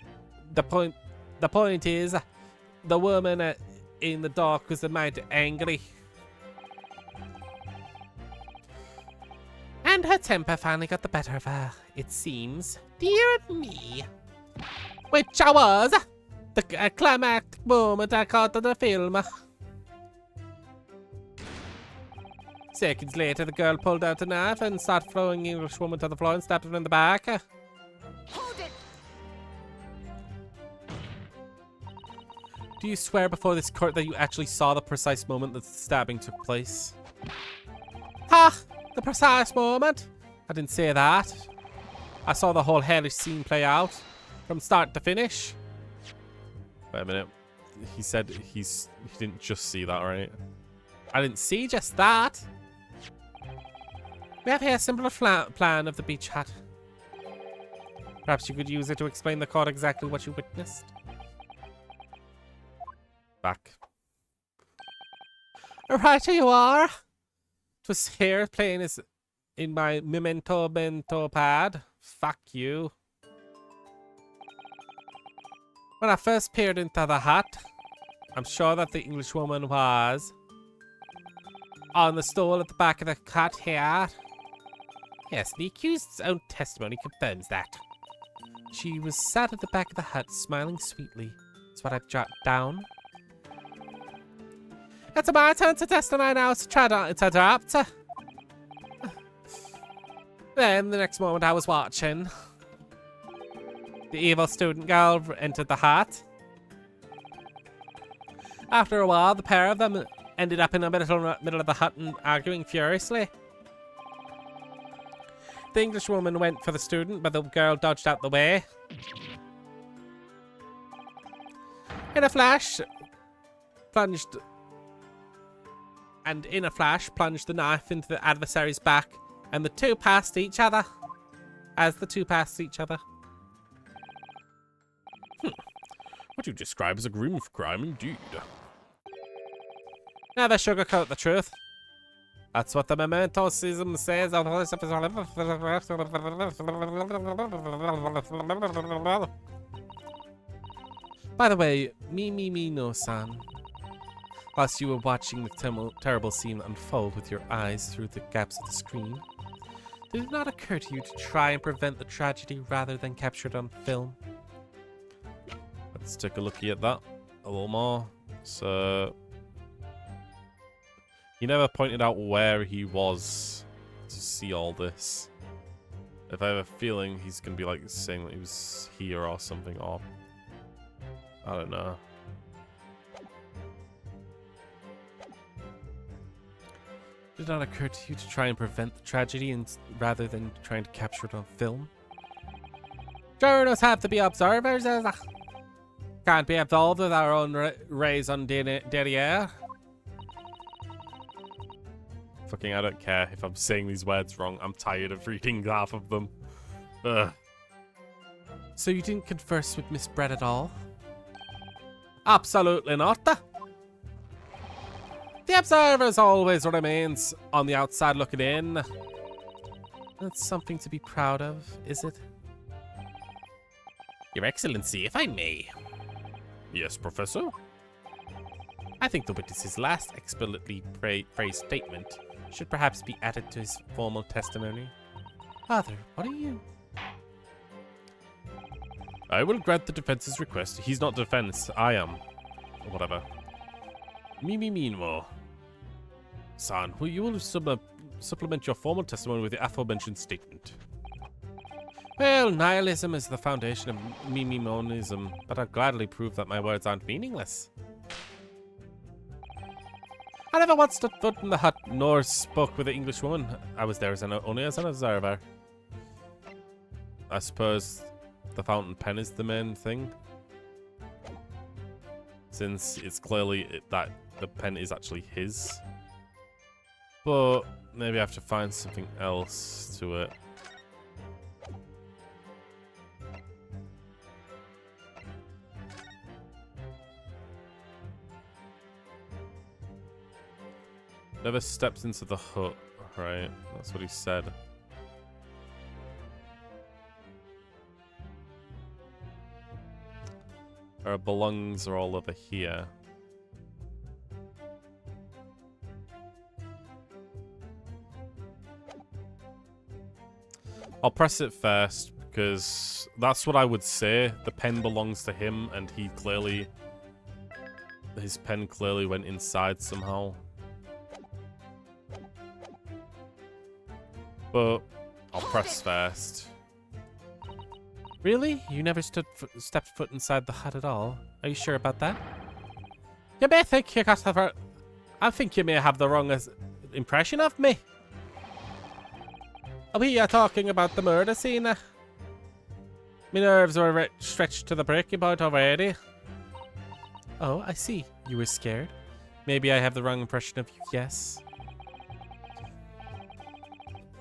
the point is, the woman in the dock was a mite angry. And her temper finally got the better of her, it seems. Dear me. Which I was. The climactic moment I caught of the film. Seconds later, the girl pulled out a knife and started throwing the English woman to the floor and stabbed her in the back. Hold it! Do you swear before this court that you actually saw the precise moment that the stabbing took place? Ha! The precise moment? I didn't say that. I saw the whole hellish scene play out from start to finish. Wait a minute. He said he didn't just see that, right? I didn't see just that. We have here a simpler plan of the beach hut. Perhaps you could use it to explain the court exactly what you witnessed. Back. Right here you are. It was here playing as in my memento pad. Fuck you. When I first peered into the hut, I'm sure that the English woman was on the stool at the back of the hut here. Yes, the accused's own testimony confirms that. She was sat at the back of the hut, smiling sweetly. That's what I've jotted down. It's my turn to testify now, so try not to interrupt. Then, the next moment I was watching. The evil student girl entered the hut. After a while, the pair of them ended up in the middle of the hut and arguing furiously. The English woman went for the student, but the girl dodged out the way. In a flash, plunged the knife into the adversary's back, and the two passed each other. What you describe as a grim crime indeed. Never sugarcoat the truth. That's what the memento system says. By the way, no-san. Whilst you were watching the terrible scene unfold with your eyes through the gaps of the screen, did it not occur to you to try and prevent the tragedy rather than capture it on film? Let's take a look at that a little more. So, he never pointed out where he was to see all this. If I have a feeling he's going to be like saying that he was here or something, or I don't know. Did it not occur to you to try and prevent the tragedy rather than trying to capture it on film? Journalists have to be observers. Can't be involved with our own rays on derriere. Fucking, I don't care if I'm saying these words wrong. I'm tired of reading half of them. Ugh. So you didn't converse with Miss Brett at all? Absolutely not. The observer always remains on the outside looking in. That's something to be proud of, is it? Your Excellency, if I may. Yes, Professor? I think the witness's last expertly phrased statement should perhaps be added to his formal testimony. Father, what are you? I will grant the defense's request. He's not defense, I am. Or whatever. Meanwhile. San, you will supplement your formal testimony with the aforementioned statement. Well, nihilism is the foundation of monism, but I'd gladly prove that my words aren't meaningless. I never once stood foot in the hut nor spoke with the English woman. I was there only as an observer. I suppose the fountain pen is the main thing. Since it's clearly that the pen is actually his. But maybe I have to find something else to it. Never steps into the hut, right? That's what he said. Our belongings are all over here. I'll press it first because that's what I would say. The pen belongs to him and he clearly... his pen clearly went inside somehow. But I'll press first. Really? You never stepped foot inside the hut at all? Are you sure about that? You may think you got I think you may have the wrong impression of me. We are talking about the murder scene. My nerves were stretched to the breaking point already. Oh, I see. You were scared. Maybe I have the wrong impression of you, yes.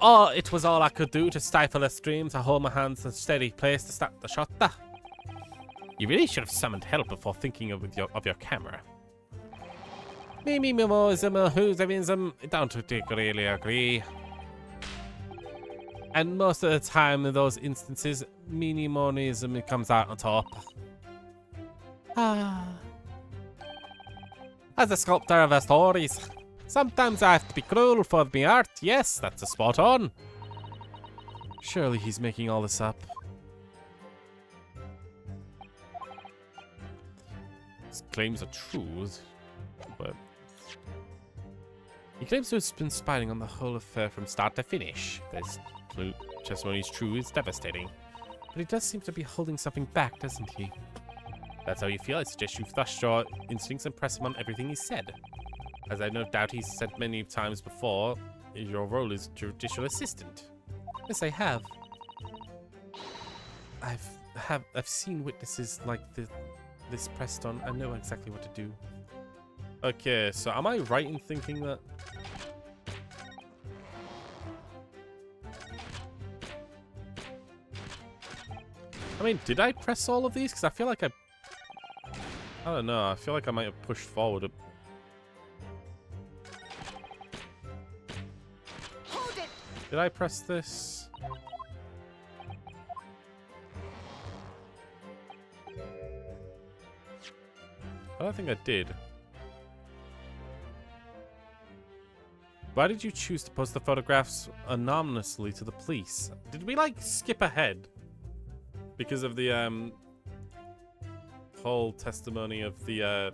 Oh, it was all I could do to stifle a stream, to hold my hands in a steady place to start the shot. You really should have summoned help before thinking of your camera. I don't really agree. And most of the time in those instances, minimonism comes out on top. As a sculptor of our stories, sometimes I have to be cruel for my art. Yes, that's a spot on. Surely he's making all this up. His claims are true, but... He claims to have been spying on the whole affair from start to finish. This testimony is true, it's devastating. But he does seem to be holding something back, doesn't he? If that's how you feel, I suggest you thrust your instincts and press him on everything he said. As I no doubt he's said many times before, your role is judicial assistant. Yes, I have. I've seen witnesses like this pressed on. I know exactly what to do. Okay, so am I right in thinking that... I mean, did I press all of these? Because I feel like I don't know. I feel like I might have pushed forward a... Hold it! Did I press this? I don't think I did. Why did you choose to post the photographs anonymously to the police? Did we, like, skip ahead? Because of the, whole testimony of the,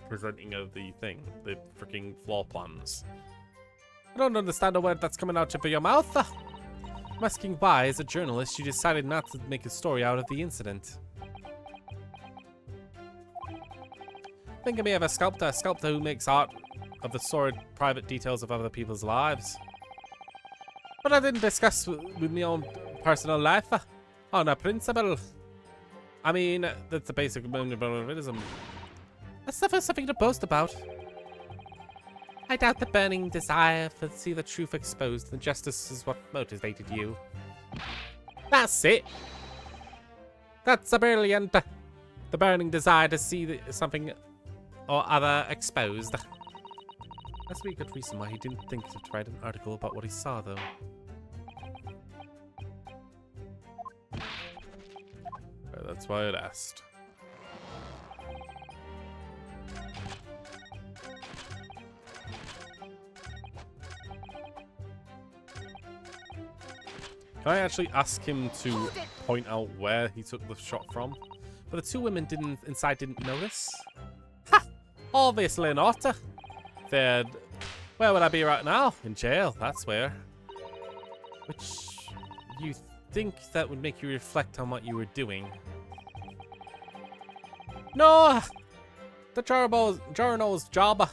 presenting of the thing. The freaking floor plans. I don't understand a word that's coming out of your mouth. I'm asking why, as a journalist, you decided not to make a story out of the incident. Think of me of a sculptor who makes art of the sordid private details of other people's lives. But I didn't discuss with my own personal life on a principle. I mean, that's the basic minimalism. That's never something to boast about. I doubt the burning desire to see the truth exposed and justice is what motivated you. That's it. That's a brilliant. The burning desire to see something or other exposed. That's a really good reason why he didn't think to write an article about what he saw, though. That's why I'd asked. Can I actually ask him to point out where he took the shot from? But the two women inside didn't notice. Ha! Obviously not. Where would I be right now? In jail, that's where. Which you think that would make you reflect on what you were doing. No! The journal's job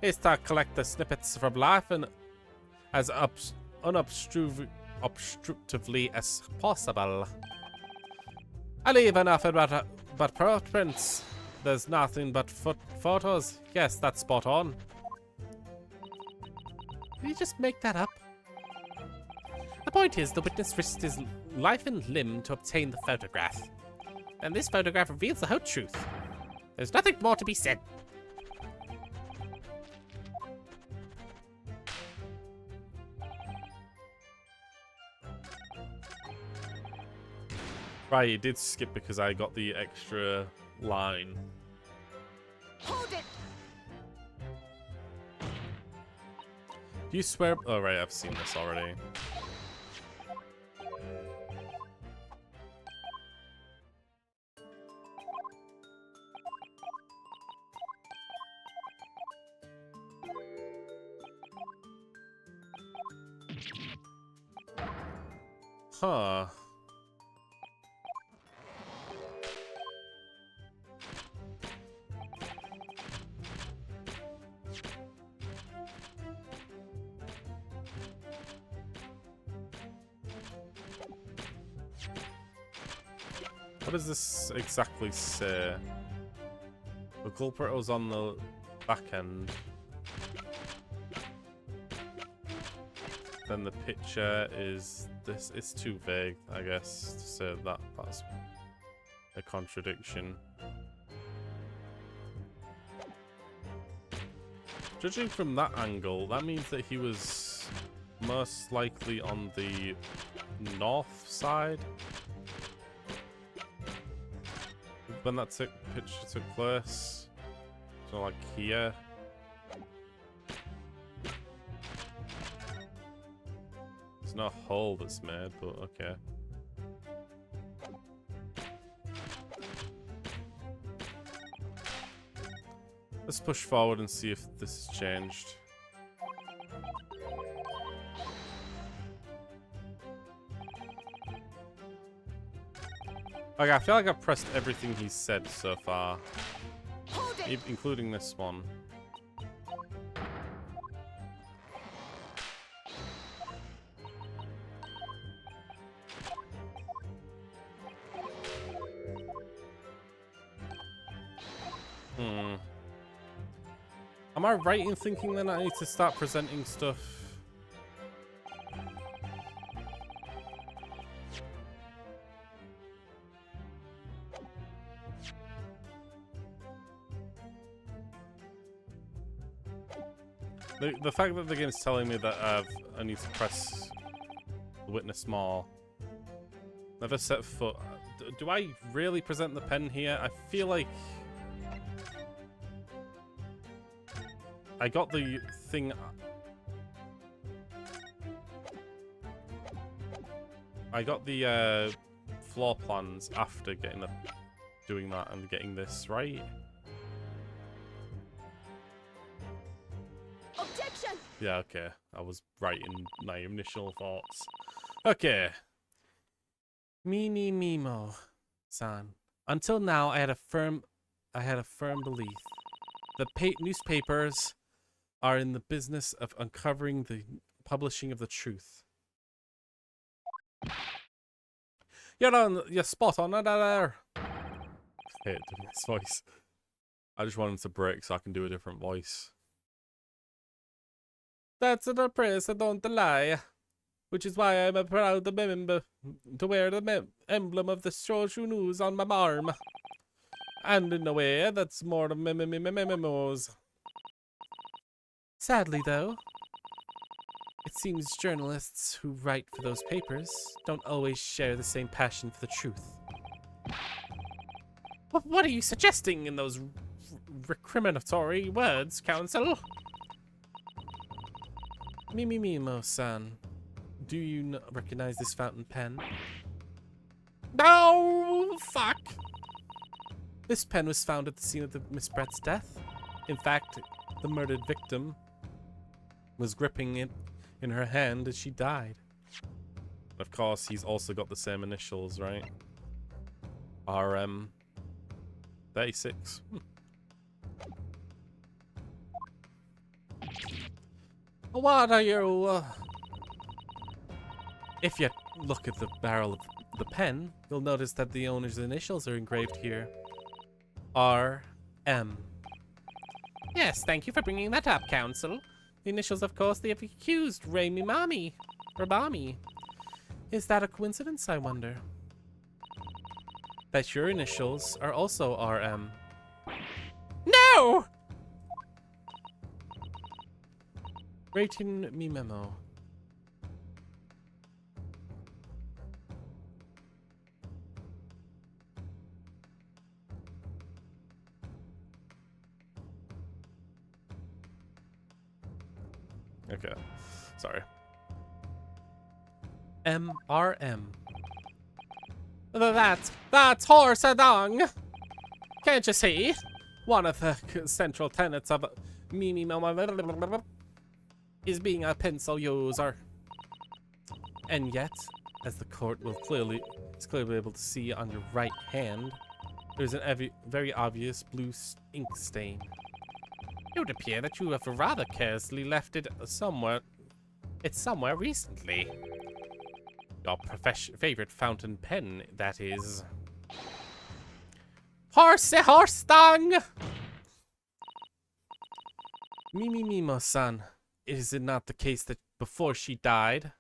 is to collect the snippets from life and as unobstructively as possible. I leave nothing but footprints. There's nothing but photos. Yes, that's spot on. Did you just make that up? The point is, the witness risked his life and limb to obtain the photograph. And this photograph reveals the whole truth. There's nothing more to be said. Right, it did skip because I got the extra line. Hold it! Do you swear? Oh, right, I've seen this already. Huh. What does this exactly say? The culprit was on the back end. Then the picture is this. It's too vague, I guess, to say that that's a contradiction. Judging from that angle, that means that he was most likely on the north side when that picture took place. So like here. There's no hole that's made, but okay. Let's push forward and see if this has changed. Okay, I feel like I've pressed everything he's said so far, Hold it! including this one. Am I right in thinking then I need to start presenting stuff? The fact that the game's telling me that I need to press witness more. Never set foot. Do I really present the pen here? I feel like I got the thing. I got the floor plans after doing that and getting this right. Objection! Yeah, okay. I was right in my initial thoughts. Okay. Mimo-san. Until now, I had a firm belief. The newspapers are in the business of uncovering the publishing of the truth. You're spot on there. I hate doing this voice. I just want him to break so I can do a different voice. That's the press, I don't lie. Which is why I'm a proud member to wear the emblem of the social news on my arm. And in a way, that's more of memos. Sadly, though, it seems journalists who write for those papers don't always share the same passion for the truth. What are you suggesting in those recriminatory words, Counsel? Mimo-san, do you recognize this fountain pen? No, fuck. This pen was found at the scene of Miss Brett's death. In fact, the murdered victim was gripping it in her hand as she died. Of course, he's also got the same initials, right? RM 36. What are you? If you look at the barrel of the pen, you'll notice that the owner's initials are engraved here. RM. Yes, thank you for bringing that up, Counsel. The initials, of course, they have accused Rabami. Is that a coincidence, I wonder? That your initials are also RM. No! Rating me memo. Okay, sorry. MRM. That's horse a dong. Can't you see? One of the central tenets of Mimi is being a pencil user. And yet, as the court is clearly able to see on your right hand, there's a very obvious blue ink stain. It would appear that you have rather carelessly left it somewhere. It's somewhere recently. Your favorite fountain pen, that is. Horse dong! Mimo-san, is it not the case that before she died,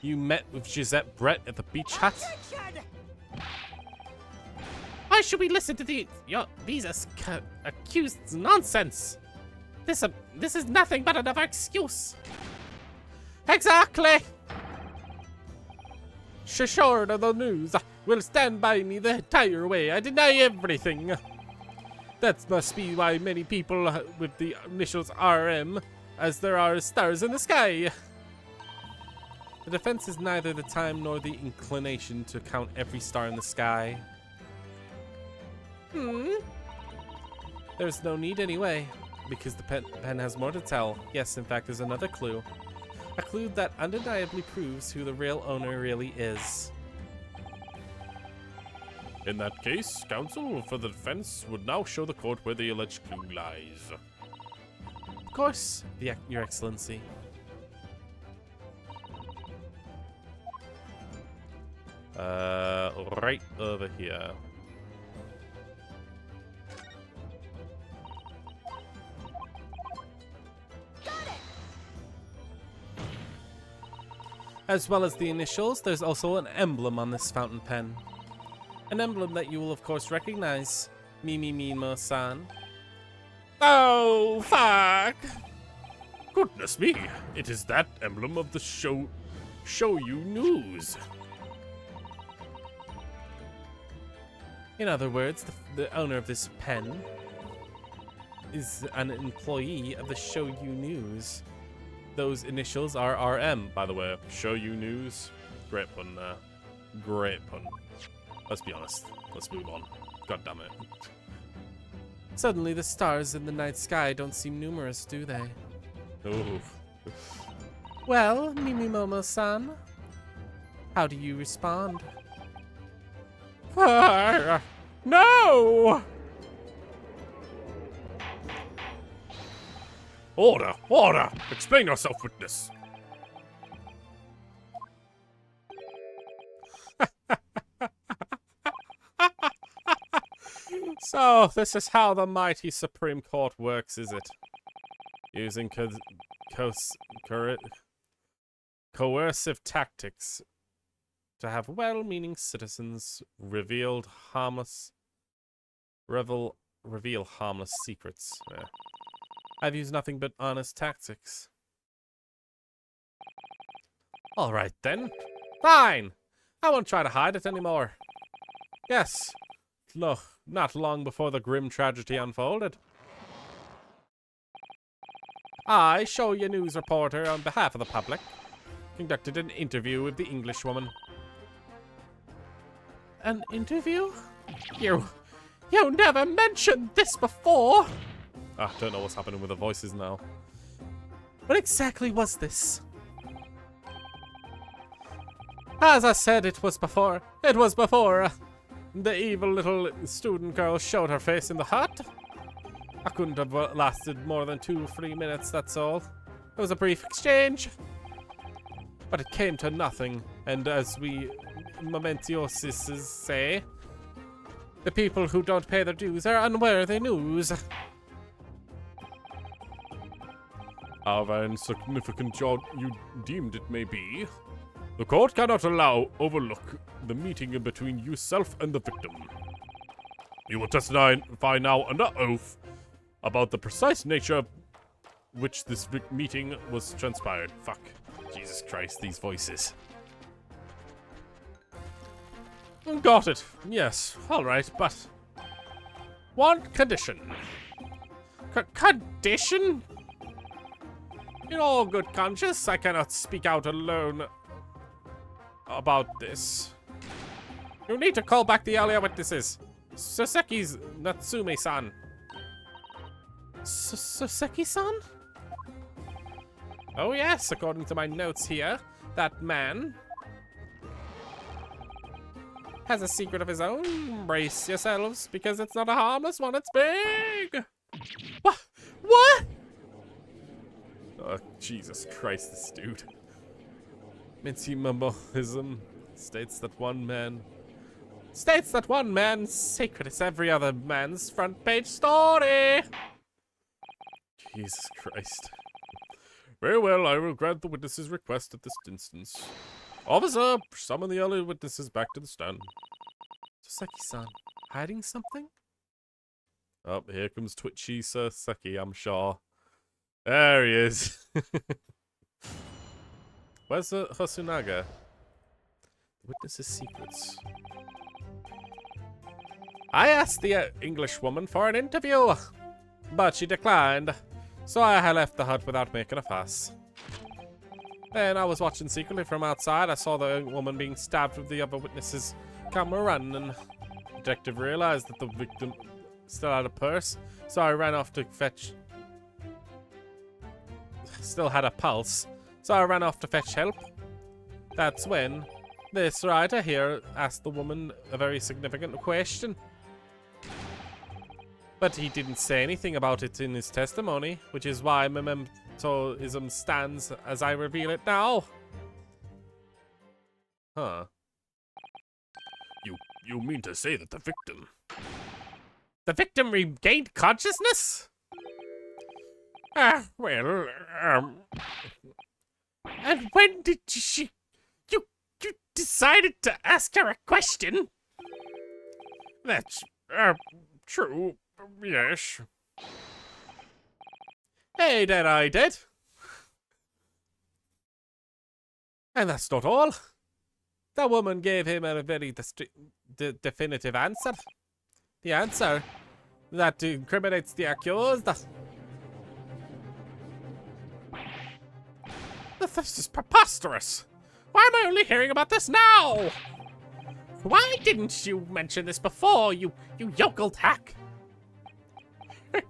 you met with Gisette Brett at the beach hut? Why should we listen to these accused nonsense? This is nothing but another excuse. Exactly. Sure, the news will stand by me the entire way. I deny everything. That must be why many people with the initials RM, as there are stars in the sky. The defense has neither the time nor the inclination to count every star in the sky. There's no need anyway, because the pen has more to tell. Yes, in fact, there's another clue. A clue that undeniably proves who the real owner really is. In that case, counsel for the defense would now show the court where the alleged clue lies. Of course, Your Excellency. Right over here. As well as the initials, there's also an emblem on this fountain pen. An emblem that you will of course recognize. Mimo-san. Oh, fuck! Goodness me, it is that emblem of the show you news. In other words, the owner of this pen is an employee of the Show You News. Those initials are RM, By the way, show you news. Great pun there. Great pun. Let's be honest. Let's move on. God damn it. Suddenly, the stars in the night sky don't seem numerous, do they? Ooh. Well, Mimimomo-san, how do you respond? No! Order! Order! Explain yourself, witness. So, this is how the mighty Supreme Court works, is it? Using coercive tactics to have well-meaning citizens reveal harmless secrets. Yeah. I've used nothing but honest tactics. All right then. Fine. I won't try to hide it anymore. Yes. No, not long before the grim tragedy unfolded, I, Show You News reporter on behalf of the public, conducted an interview with the Englishwoman. An interview? You never mentioned this before! I don't know what's happening with the voices now. What exactly was this? As I said, it was before the evil little student girl showed her face in the hut. I couldn't have lasted more than 2 or 3 minutes, that's all. It was a brief exchange. But it came to nothing, and as we momentiosis say, the people who don't pay their dues are unworthy news. However insignificant you deemed it may be, the court cannot overlook the meeting in between yourself and the victim. You will testify now under oath about the precise nature which this meeting was transpired. Fuck. Jesus Christ, these voices. Got it. Yes. All right, but one condition. Condition? In all good conscience, I cannot speak out alone about this. You need to call back the earlier witnesses. Soseki's Natsume-san. Soseki-san? Oh yes, according to my notes here, that man has a secret of his own. Brace yourselves, because it's not a harmless one, it's big! What? What? Oh, Jesus Christ, this dude. Minty-mumboism states that one man's secret is every other man's front page story. Jesus Christ. Very well, I will grant the witness's request at this instance. Officer, summon the other witnesses back to the stand. Soseki-san, hiding something? Oh, here comes Twitchy Soseki, I'm sure. There he is. Where's the Hosunaga? The witness's secrets. I asked the Englishwoman for an interview, but she declined, so I left the hut without making a fuss. Then I was watching secretly from outside. I saw the woman being stabbed with the other witnesses come running, and the detective realized that the victim still had a purse, so I ran off to fetch... Still had a pulse, so I ran off to fetch help. That's when This writer here asked the woman a very significant question. But he didn't say anything about it in his testimony, which is why mementoism stands as I reveal it now. Huh. You mean to say that the victim... The victim regained consciousness? Well, And when did she... You decided to ask her a question? That's, true, yes. Hey, then I did. And that's not all. The woman gave him a very definitive answer. The answer that incriminates the accused. This is preposterous. Why am I only hearing about this now? Why didn't you mention this before, you yokelled hack?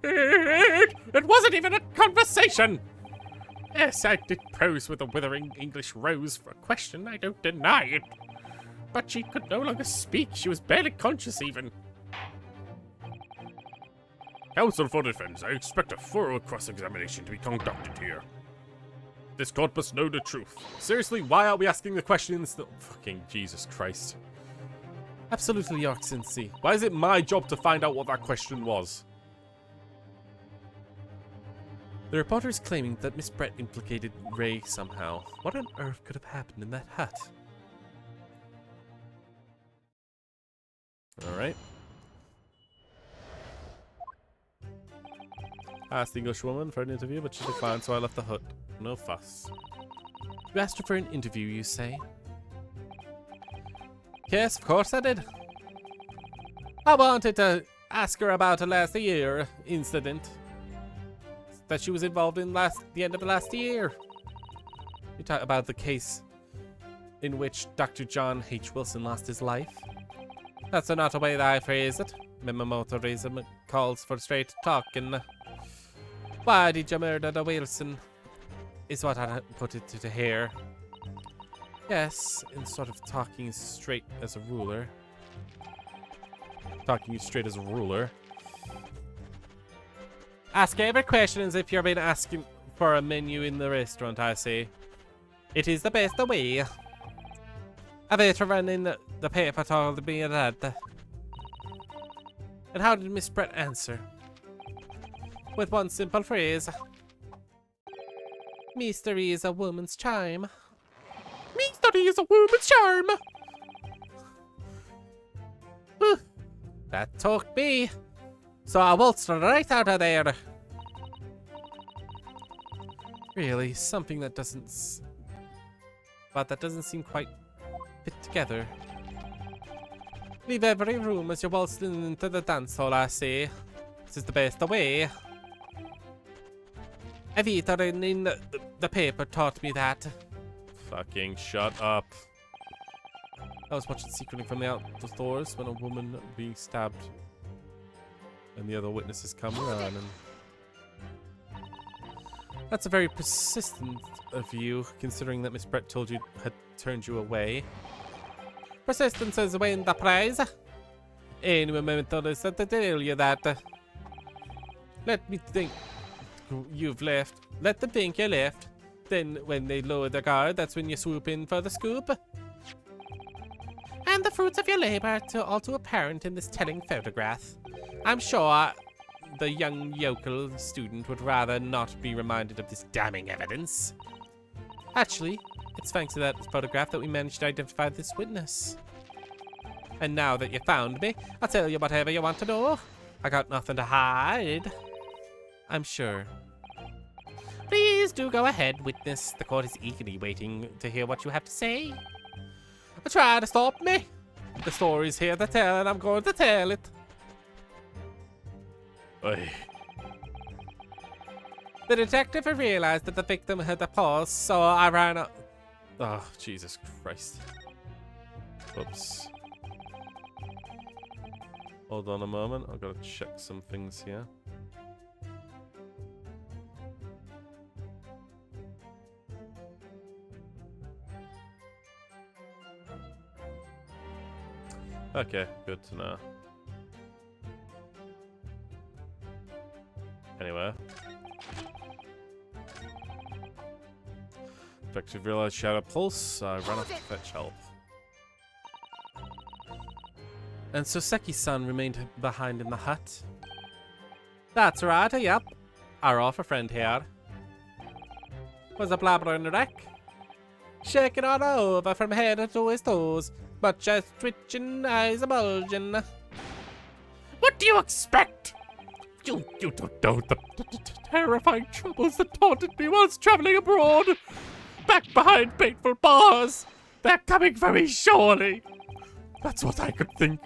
It wasn't even a conversation. Yes, I did pose with a withering English rose for a question, I don't deny it. But she could no longer speak, she was barely conscious even. Counsel for defense, I expect a thorough cross-examination to be conducted here. This court must know the truth. Seriously, why are we asking the questions? Fucking Jesus Christ. Absolutely, Your Excellency. Why is it my job to find out what that question was? The reporter is claiming that Miss Brett implicated Ray somehow. What on earth could have happened in that hut? Alright. I asked the English woman for an interview, but she declined, so I left the hut. No fuss. You asked her for an interview, you say? Yes, of course I did. I wanted to ask her about a last year incident that she was involved in the end of the last year. You talk about the case in which Dr. John H. Wilson lost his life? That's not the way that I phrase it. Memomotorism calls for straight talking. Why did you murder the Wilson? Is what I put it to here. Yes, in sort of talking straight as a ruler. Talking straight as a ruler. Ask every question as if you've been asking for a menu in the restaurant, I say. It is the best way. A veteran in the paper told me that. And how did Miss Brett answer? With one simple phrase. Mystery is a woman's charm. Mystery is a woman's charm. That took me. So I waltzed right out of there. Really, something that doesn't seem quite fit together. Leave every room as you waltz into the dance hall, I say. This is the best way. A veteran in the paper taught me that. Fucking shut up. I was watching secretly from the outdoors when a woman being stabbed And the other witnesses come around and... That's a very persistent of you, considering that Miss Brett told you had turned you away. Persistence is win the prize. Any memento is to tell you that. Let me think you've left. Let them think you left. Then when they lower the guard, that's when you swoop in for the scoop. And the fruits of your labor are all too apparent in this telling photograph. I'm sure the young yokel student would rather not be reminded of this damning evidence. Actually, it's thanks to that photograph that we managed to identify this witness. And now that you found me, I'll tell you whatever you want to know. I got nothing to hide. I'm sure. Please do go ahead, witness. The court is eagerly waiting to hear what you have to say. Try to stop me. The story's here to tell, and I'm going to tell it. Oi. The detective realized that the victim had a pulse, so I ran up. Oh, Jesus Christ. Oops. Hold on a moment, I've got to check some things here. Okay, good to know. Anyway. Effective realize Shadow Pulse. Run off to fetch help. And Soseki-san remained behind in the hut. That's right, yep. Our offer friend here. Was a blabbering wreck. Shaking all over from head to his toes. Much as twitching, eyes a bulging. What do you expect? You don't know the terrifying troubles that taunted me whilst traveling abroad. Back behind painful bars. They're coming for me, surely. That's what I could think.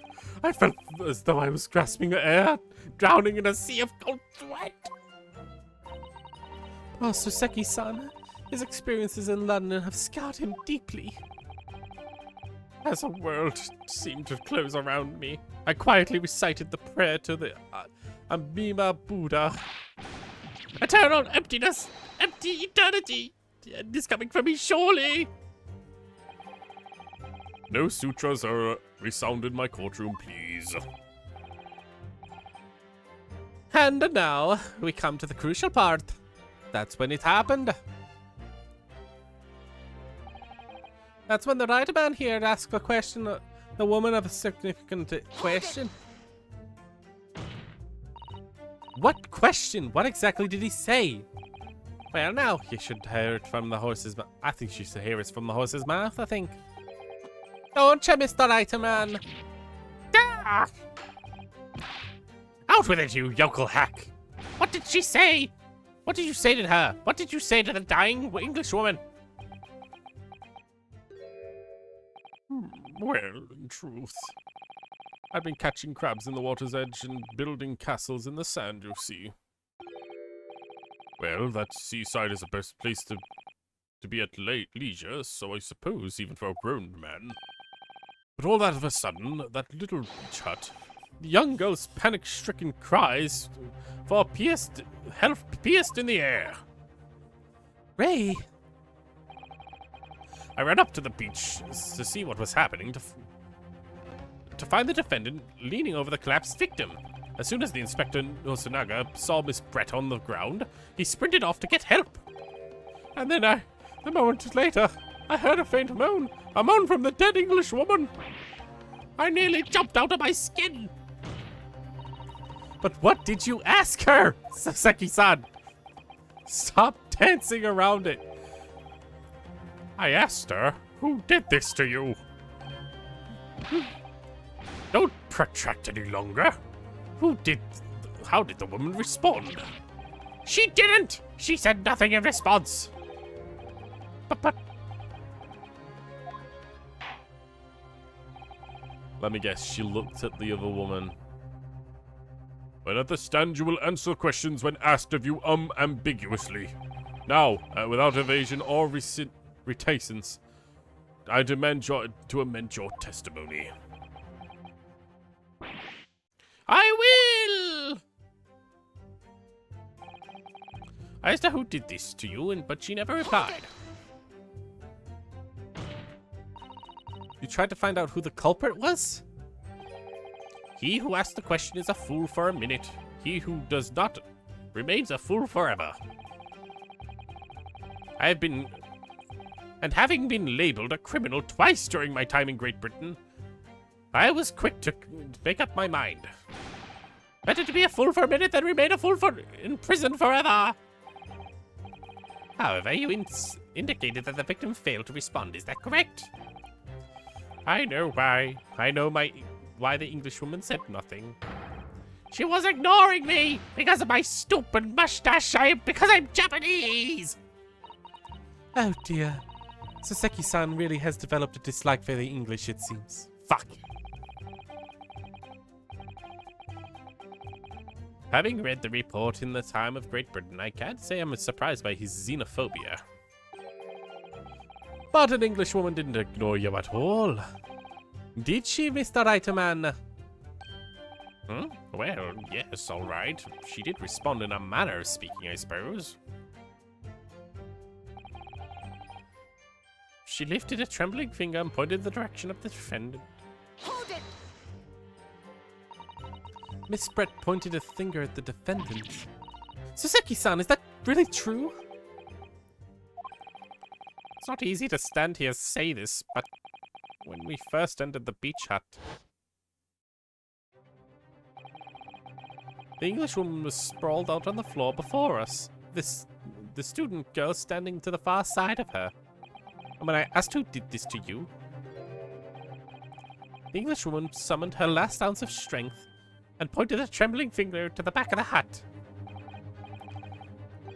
I felt as though I was grasping air, drowning in a sea of cold sweat. Oh, Soseki-san. His experiences in London have scarred him deeply. As a world seemed to close around me, I quietly recited the prayer to the Amima Buddha. Eternal emptiness, empty eternity. The end is coming for me, surely. No sutras are resound in my courtroom, please. And now, we come to the crucial part. That's when it happened. That's when the right man here asked a question, the woman of a significant question. What question? What exactly did he say? Well, now, you should hear it from the horse's mouth. I think you should hear it from the horse's mouth, I think. Don't you, Mr. Right Man? Ah! Out with it, you yokel hack! What did she say? What did you say to her? What did you say to the dying English woman? Well, in truth, I've been catching crabs in the water's edge and building castles in the sand, you see. Well, that seaside is the best place to be at leisure, so I suppose even for a grown man. But all that of a sudden, that little beach hut, the young girl's panic-stricken cries for help pierced in the air. Ray! I ran up to the beach to see what was happening, to find the defendant leaning over the collapsed victim. As soon as the Inspector Nosunaga saw Miss Brett on the ground, he sprinted off to get help. And then a moment later, I heard a faint moan, a moan from the dead English woman. I nearly jumped out of my skin. But what did you ask her, Soseki-san? Stop dancing around it. I asked her, who did this to you? Don't protract any longer. How did the woman respond? She didn't! She said nothing in response. But... Let me guess, she looked at the other woman. When at the stand, you will answer questions when asked of you ambiguously. Now, without evasion or reticence, I demand to amend your testimony. I will! I asked her who did this to you, but she never replied. You tried to find out who the culprit was? He who asks the question is a fool for a minute. He who does not remains a fool forever. Having been labeled a criminal twice during my time in Great Britain, I was quick to make up my mind. Better to be a fool for a minute than remain a fool in prison forever. However, you indicated that the victim failed to respond. Is that correct? I know why. I know why the Englishwoman said nothing. She was ignoring me because of my stupid mustache. Because I'm Japanese. Oh dear. Soseki-san really has developed a dislike for the English, it seems. Fuck. Having read the report in the time of Great Britain, I can't say I'm surprised by his xenophobia. But an Englishwoman didn't ignore you at all. Did she, Mr. Reiterman? Well, yes, all right. She did respond in a manner of speaking, I suppose. She lifted a trembling finger and pointed in the direction of the defendant. Hold it! Miss Brett pointed a finger at the defendant. Soseki-san, is that really true? It's not easy to stand here and say this, but when we first entered the beach hut, the Englishwoman was sprawled out on the floor before us. The student girl standing to the far side of her. And when I asked who did this to you, the Englishwoman summoned her last ounce of strength and pointed a trembling finger to the back of the hut.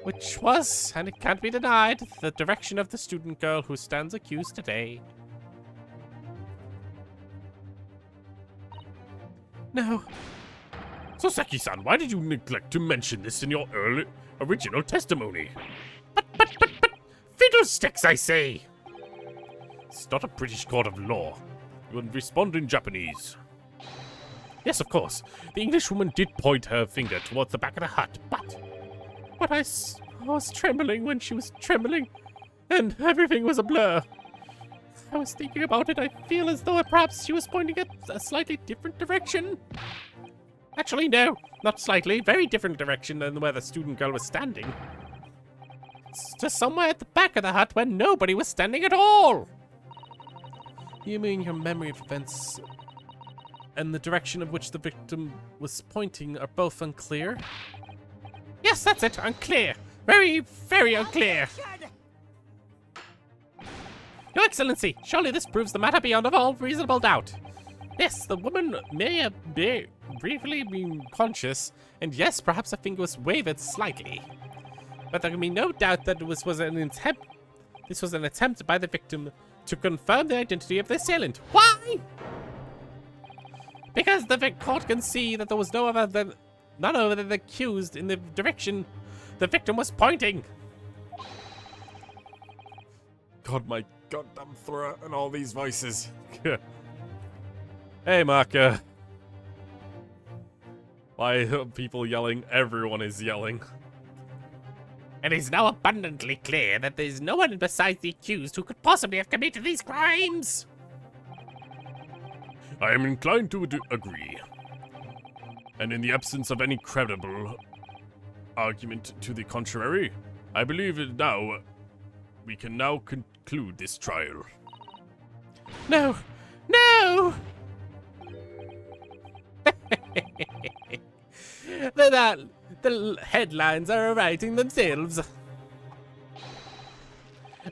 Which was, and it can't be denied, the direction of the student girl who stands accused today. No. Soseki-san, why did you neglect to mention this in your original testimony? But, fiddlesticks, I say! It's not a British court of law. You will respond in Japanese. Yes, of course. The Englishwoman did point her finger towards the back of the hut, but I was trembling when she was trembling, and everything was a blur. I was thinking about it. I feel as though perhaps she was pointing at a slightly different direction. Actually, no, not slightly. Very different direction than where the student girl was standing. It's just somewhere at the back of the hut where nobody was standing at all. You mean your memory of events and the direction of which the victim was pointing are both unclear? Yes, that's it. Unclear. Very, very unclear. Your Excellency, surely this proves the matter beyond all reasonable doubt. Yes, the woman may have briefly been conscious, and yes, perhaps her finger was wavered slightly. But there can be no doubt that this was an attempt by the victim to confirm the identity of the assailant. Why? Because the court can see that there was none other than the accused in the direction the victim was pointing. God, my goddamn throat and all these voices. Hey, Maka. Why are people yelling? Everyone is yelling. It is now abundantly clear that there is no one besides the accused who could possibly have committed these crimes. I am inclined to agree. And in the absence of any credible argument to the contrary, I believe we can now conclude this trial. No! No! The headlines are writing themselves.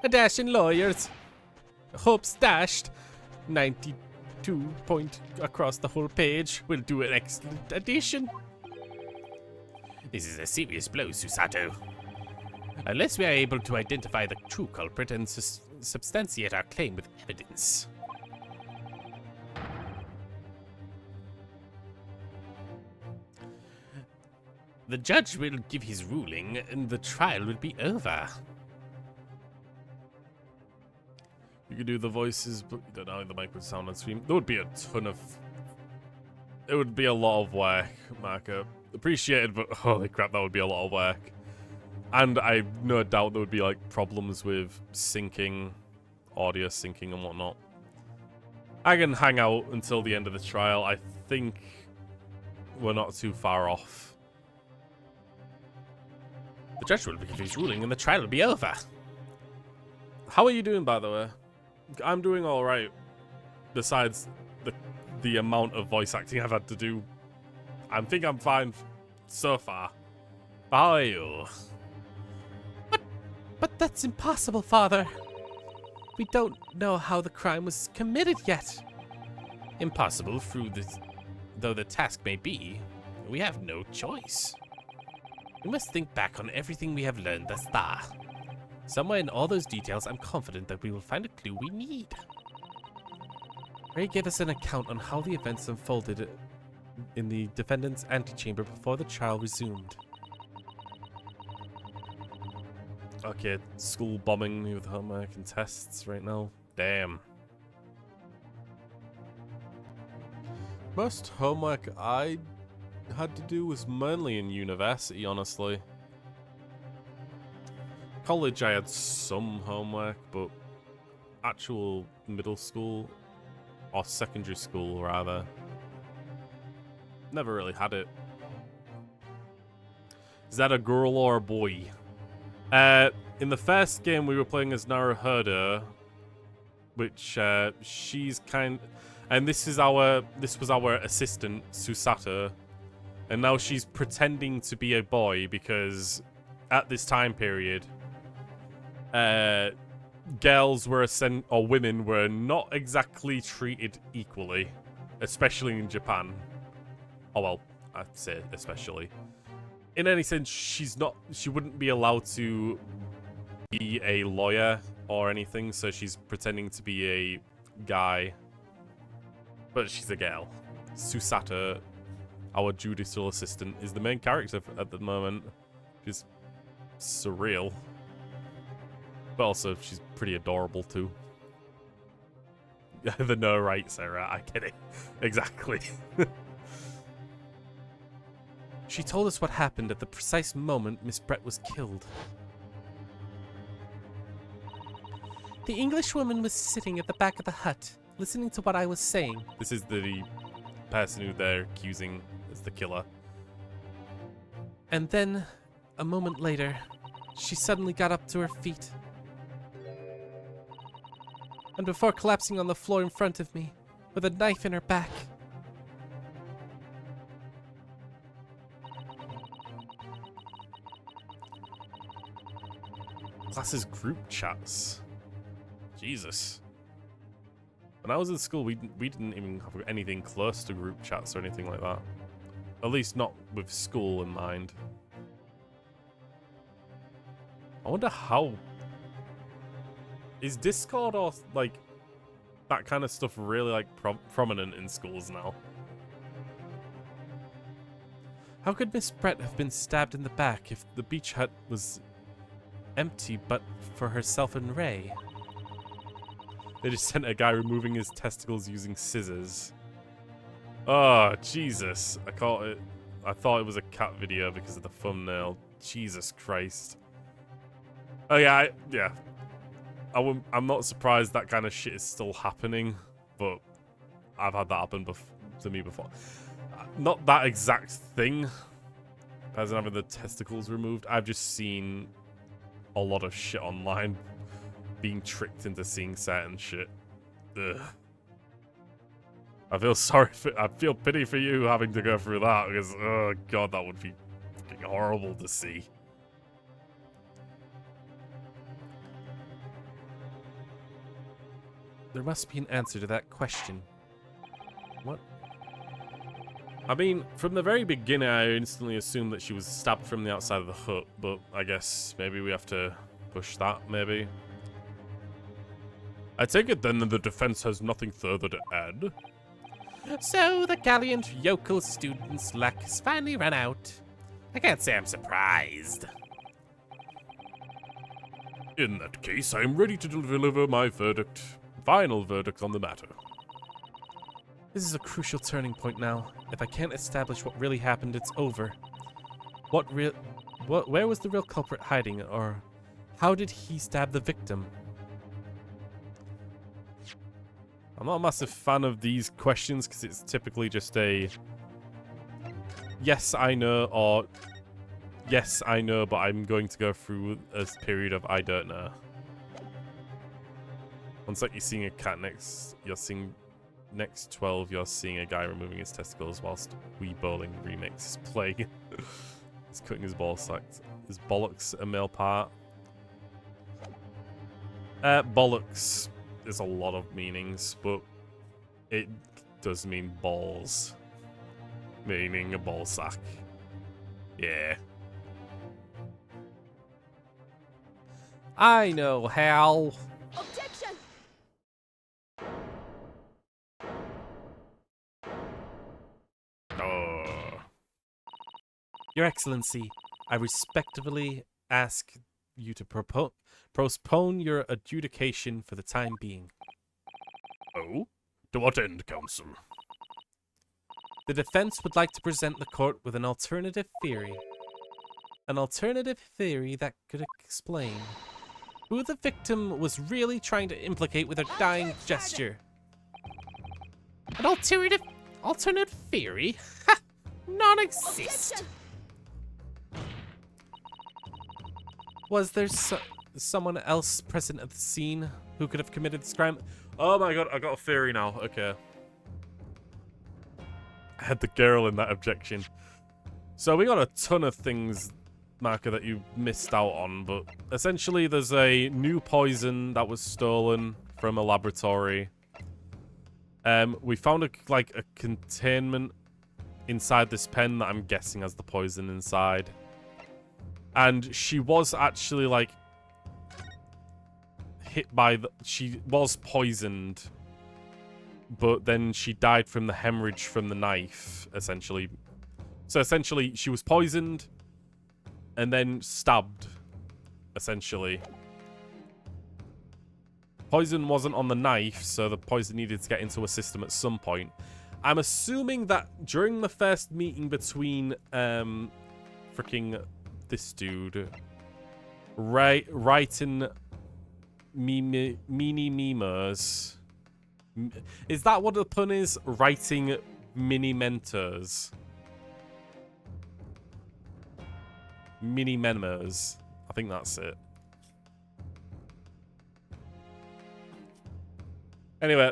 A dash in lawyers. Hopes dashed. 92 point across the whole page. Will do an excellent addition. This is a serious blow, Susato. Unless we are able to identify the true culprit and substantiate our claim with evidence. The judge will give his ruling, and the trial will be over. You could do the voices, but you don't know how the mic would sound on stream. There would be a ton of... It would be a lot of work, Maka. Appreciated, but holy crap, that would be a lot of work. And I no doubt there would be, like, problems with syncing, audio syncing and whatnot. I can hang out until the end of the trial. I think we're not too far off. The judge will give his ruling and the trial will be over. How are you doing, by the way? I'm doing all right. Besides the amount of voice acting I've had to do, I think I'm fine so far. How are you? But that's impossible, Father. We don't know how the crime was committed yet. Impossible though the task may be, we have no choice. We must think back on everything we have learned thus far. Somewhere in all those details, I'm confident that we will find a clue we need. Ray gave us an account on how the events unfolded in the defendant's antechamber before the trial resumed. Okay, school bombing me with homework and tests right now. Damn. Most homework I had to do was mainly in university, honestly. College I had some homework, but actual middle school, or secondary school rather, Never really had it. Is that a girl or a boy? In the first game we were playing as Naruhodo, which she's and this was our assistant Susato, and now she's pretending to be a boy because at this time period, girls were or women were not exactly treated equally, especially in Japan. Oh well, I'd say especially. In any sense, she wouldn't be allowed to be a lawyer or anything, so she's pretending to be a guy. But she's a girl. Susato, our judicial assistant, is the main character at the moment. She's surreal. But also, she's pretty adorable too. The no right, Sarah, I get it. Exactly. She told us what happened at the precise moment Miss Brett was killed. The Englishwoman was sitting at the back of the hut, listening to what I was saying. This is the person who they're accusing as the killer. And then, a moment later, she suddenly got up to her feet. And before collapsing on the floor in front of me, with a knife in her back. Classes group chats. Jesus. When I was in school, we didn't even have anything close to group chats or anything like that. At least not with school in mind. I wonder how... Is Discord or, like, that kind of stuff really, like, prominent in schools now? How could Miss Brett have been stabbed in the back if the beach hut was empty but for herself and Ray? They just sent a guy removing his testicles using scissors. Oh, Jesus. I thought it was a cat video because of the thumbnail. Jesus Christ. Oh, yeah, yeah. I'm not surprised that kind of shit is still happening, but I've had that happen to me before. Not that exact thing, as in having the testicles removed. I've just seen a lot of shit online being tricked into seeing certain shit. Ugh. I feel pity for you having to go through that because, oh god, that would be fucking horrible to see. There must be an answer to that question. What? I mean, from the very beginning, I instantly assumed that she was stabbed from the outside of the hut, but I guess maybe we have to push that, maybe. I take it then that the defense has nothing further to add. So the gallant yokel student's luck has finally run out. I can't say I'm surprised. In that case, I am ready to deliver my verdict. Final verdict on the matter. This is a crucial turning point now. If I can't establish what really happened, it's over. Where was the real culprit hiding, or how did he stab the victim? I'm not a massive fan of these questions because it's typically just a yes, I know, or yes, I know, but I'm going to go through a period of I don't know. Once like you're seeing a cat next 12, you're seeing a guy removing his testicles whilst Wii Bowling Remix is playing. He's cutting his ball sacks. Is bollocks a male part? Bollocks. There's a lot of meanings, but it does mean balls. Meaning a ball sack. Yeah. I know, Hal. Objection! Oh. Your Excellency, I respectfully ask you to postpone your adjudication for the time being. Oh? To what end, Counsel? The defense would like to present the court with an alternative theory. An alternative theory that could explain who the victim was really trying to implicate with her dying gesture. An alternative theory? Ha! non-exist. Was there someone else present at the scene who could have committed this crime? Oh my god, I got a theory now. Okay. I had the girl in that objection. So we got a ton of things, Marker, that you missed out on, but essentially there's a new poison that was stolen from a laboratory. We found a containment inside this pen that I'm guessing has the poison inside. And she was actually like hit by she was poisoned, but then she died from the hemorrhage from the knife, essentially. So essentially she was poisoned and then stabbed, essentially. Poison wasn't on the knife, so the poison needed to get into a system at some point. I'm assuming that during the first meeting between freaking this dude, writing mini memers. Is that what the pun is? Writing mini mentors. Mini memos. I think that's it. Anyway,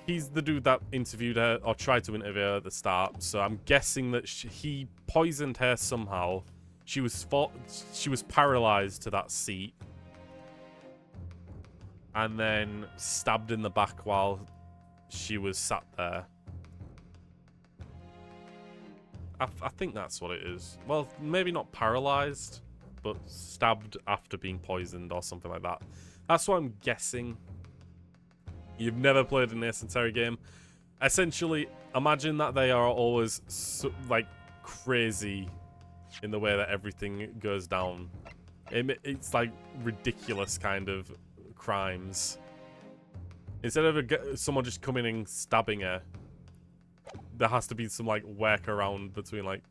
he's the dude that interviewed her, or tried to interview her at the start, so I'm guessing that he poisoned her somehow. She was paralyzed to that seat. And then stabbed in the back while she was sat there. I think that's what it is. Well, maybe not paralyzed, but stabbed after being poisoned or something like that. That's what I'm guessing. You've never played an Ace Attorney game. Essentially, imagine that they are always like crazy in the way that everything goes down. It's like ridiculous kind of crimes. Instead of someone just coming and stabbing her, there has to be some like workaround between like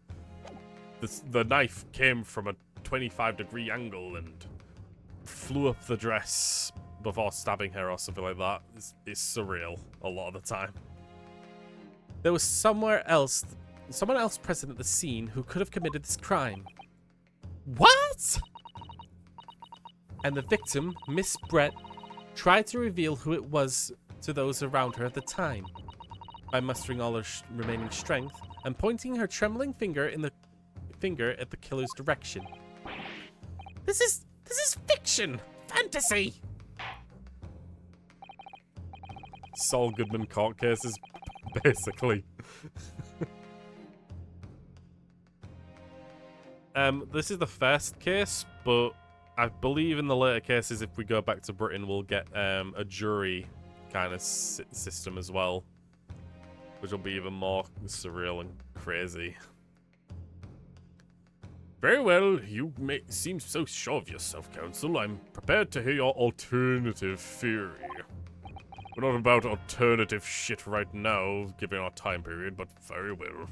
the knife came from a 25-degree angle and flew up the dress before stabbing her or something like that. It's surreal a lot of the time. There was someone else present at the scene who could have committed this crime. What? And the victim, Miss Brett, tried to reveal who it was to those around her at the time by mustering all her remaining strength and pointing her trembling finger at the killer's direction. This is fiction, fantasy. Saul Goodman court cases, basically. This is the first case, but I believe in the later cases, if we go back to Britain, we'll get a jury kind of system as well, which will be even more surreal and crazy. Very well, you seem so sure of yourself, Counsel. I'm prepared to hear your alternative theory. We're not about alternative shit right now, given our time period, but very well.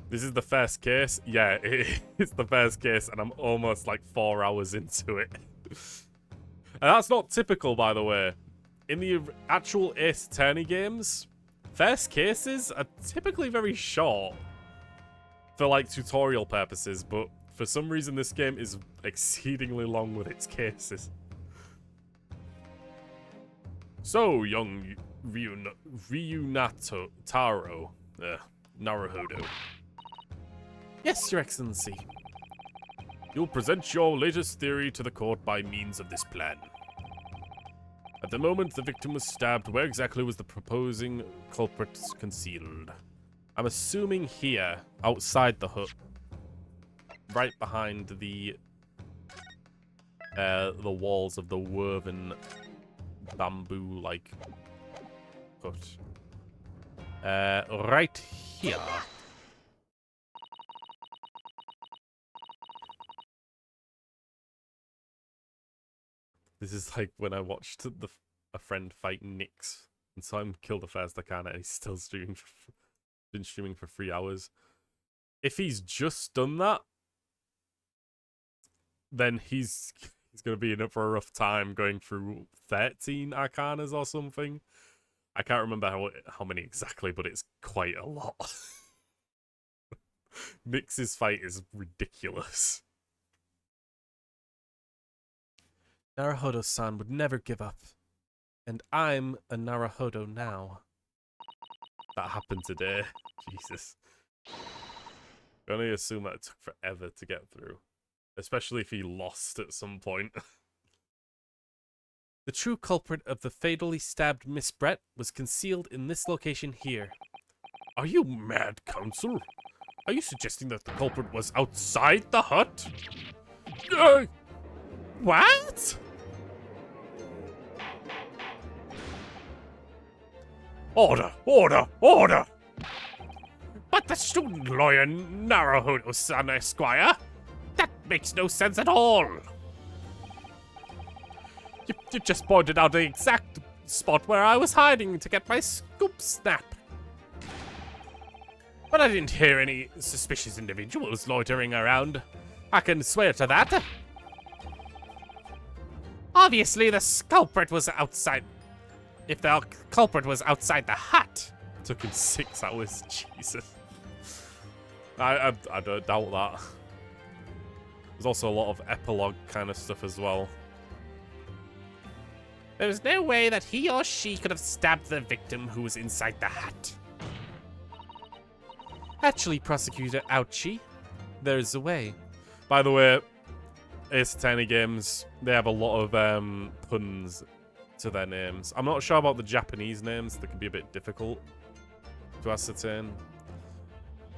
This is the first case? Yeah, it's the first case, and I'm almost like 4 hours into it. And that's not typical, by the way. In the actual Ace Attorney games, first cases are typically very short for like tutorial purposes, but for some reason this game is exceedingly long with its cases. So, young Ryunato Taro, Naruhodo. Yes, Your Excellency. You'll present your latest theory to the court by means of this plan. At the moment the victim was stabbed, where exactly was the proposing culprit concealed? I'm assuming here, outside the hut. Right behind the walls of the woven bamboo-like hut. Right here. This is like when I watched a friend fight Nyx, and so I'm killed the first I can, and he's still been streaming for 3 hours. If he's just done that, then he's gonna be in it for a rough time going through 13 arcanas or something. I can't remember how many exactly, but it's quite a lot. Nyx's fight is ridiculous. Naruhodo-san would never give up. And I'm a Naruhodo now. That happened today. Jesus. I only assume that it took forever to get through. Especially if he lost at some point. The true culprit of the fatally stabbed Miss Brett was concealed in this location here. Are you mad, Council? Are you suggesting that the culprit was outside the hut? What? Order! Order! Order! But the student lawyer Naruhodo-san, Esquire? That makes no sense at all! You just pointed out the exact spot where I was hiding to get my scoop snap. But I didn't hear any suspicious individuals loitering around. I can swear to that. Obviously, the culprit was outside. If the culprit was outside the hut. It took him 6 hours. Jesus. I don't doubt that. There's also a lot of epilogue kind of stuff as well. There's no way that he or she could have stabbed the victim who was inside the hut. Actually, Prosecutor Ouchie, there's a way. By the way, Ace Attorney games, they have a lot of puns to their names. I'm not sure about the Japanese names. They can be a bit difficult to ascertain.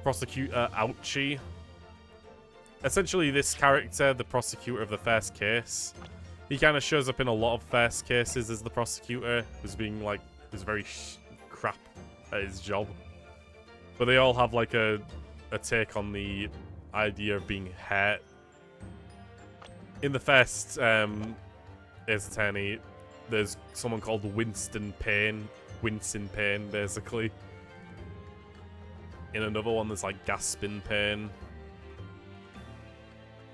Prosecutor Ouchie. Essentially, this character, the prosecutor of the first case, he kind of shows up in a lot of first cases as the prosecutor, who's being like, who's very crap at his job. But they all have like a take on the idea of being hurt. In the first Ace Attorney, there's someone called Winston Payne, basically. In another one, there's like Gaspin Payne.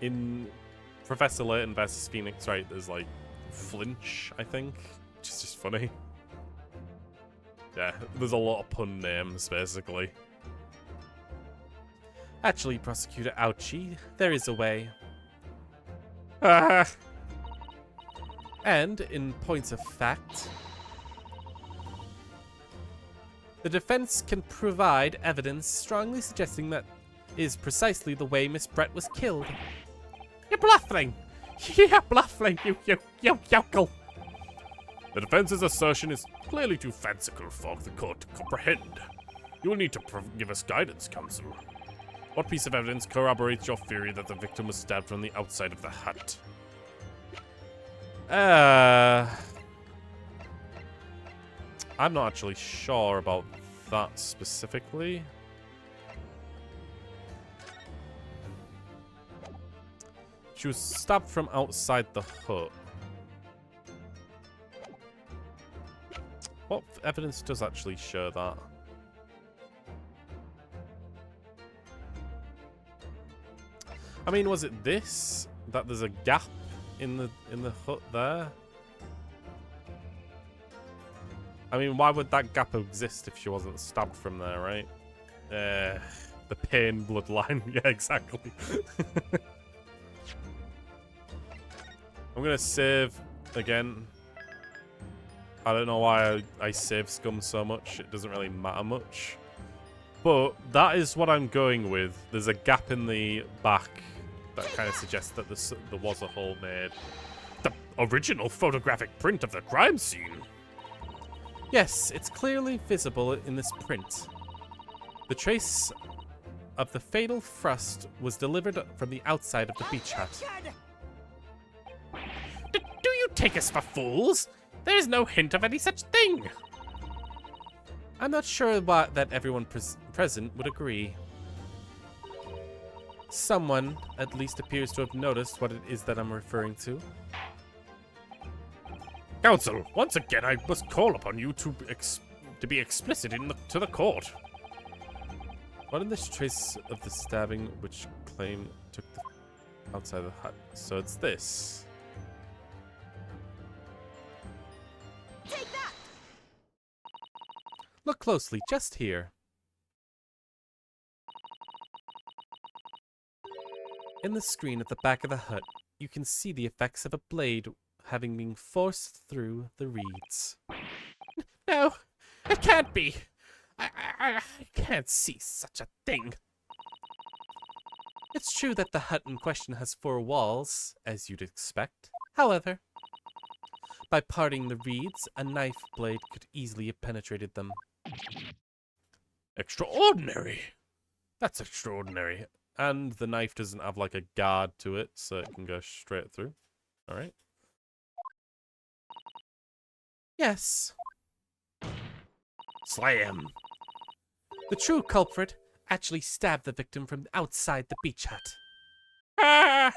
In Professor Layton versus Phoenix, right, there's like Flinch, I think, which is just funny. Yeah, there's a lot of pun names, basically. Actually, Prosecutor Ouchie, there is a way. And, in point of fact, the defense can provide evidence strongly suggesting that is precisely the way Miss Brett was killed. You're bluffing! You're bluffing, you yokel! The defense's assertion is clearly too fanciful for the court to comprehend. You will need to give us guidance, Counsel. What piece of evidence corroborates your theory that the victim was stabbed from the outside of the hut? I'm not actually sure about that specifically. She was stabbed from outside the hut. What evidence does actually show that? I mean, was it this? That there's a gap in the hut there? I mean, why would that gap exist if she wasn't stabbed from there, right? The Payne bloodline. Yeah, exactly. I'm gonna save again. I don't know why I save scum so much. It doesn't really matter much. But that is what I'm going with. There's a gap in the back that kind of suggests that there was a hole made. The original photographic print of the crime scene. Yes, it's clearly visible in this print. The trace of the fatal thrust was delivered from the outside of the beach hut. Do you take us for fools? There is no hint of any such thing. I'm not sure that everyone present would agree. Someone at least appears to have noticed what it is that I'm referring to. Counsel, once again I must call upon you to be explicit to the court. What in this trace of the stabbing which claim took the outside the hut? So it's this. Take that! Look closely, just here. In the screen at the back of the hut, you can see the effects of a blade having been forced through the reeds. No, it can't be. I can't see such a thing. It's true that the hut in question has 4 walls, as you'd expect. However, by parting the reeds, a knife blade could easily have penetrated them. Extraordinary. That's extraordinary. And the knife doesn't have like a guard to it, so it can go straight through. Alright. Yes, Slay him. the true culprit actually stabbed the victim from outside the beach hut. Ah!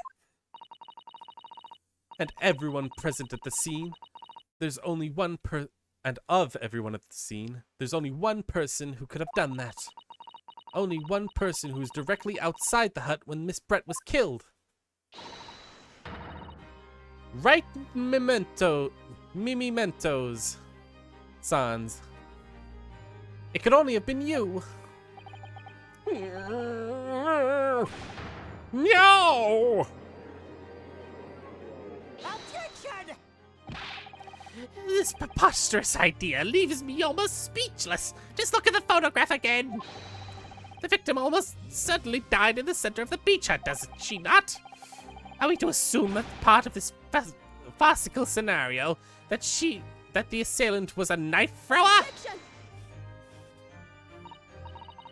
And everyone present at the scene, there's only one of everyone at the scene, there's only one person who could have done that. Only one person who was directly outside the hut when Miss Brett was killed. Right Mimimentos, Sans. It could only have been you. No! This preposterous idea leaves me almost speechless. Just look at the photograph again. The victim almost certainly died in the center of the beach hut, doesn't she not? Are we to assume that part of this farcical scenario that the assailant was a knife thrower?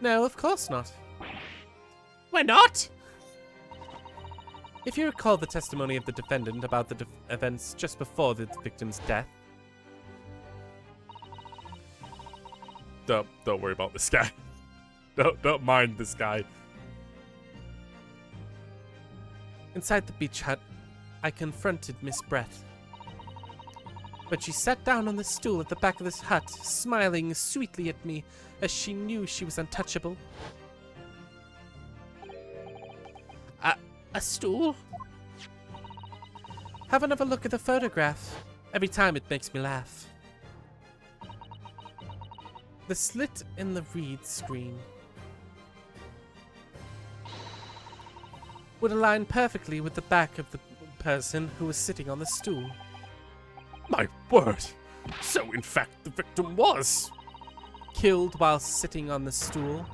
No, of course not. We're not. If you recall the testimony of the defendant about the events just before the victim's death, Don't worry about this guy. Don't mind this guy. inside the beach hut, I confronted Miss Brett. But she sat down on the stool at the back of this hut, smiling sweetly at me as she knew she was untouchable. A stool? Have another look at the photograph. Every time it makes me laugh. The slit in the reed screen would align perfectly with the back of the person who was sitting on the stool. My word. So, in fact, the victim was. Killed while sitting on the stool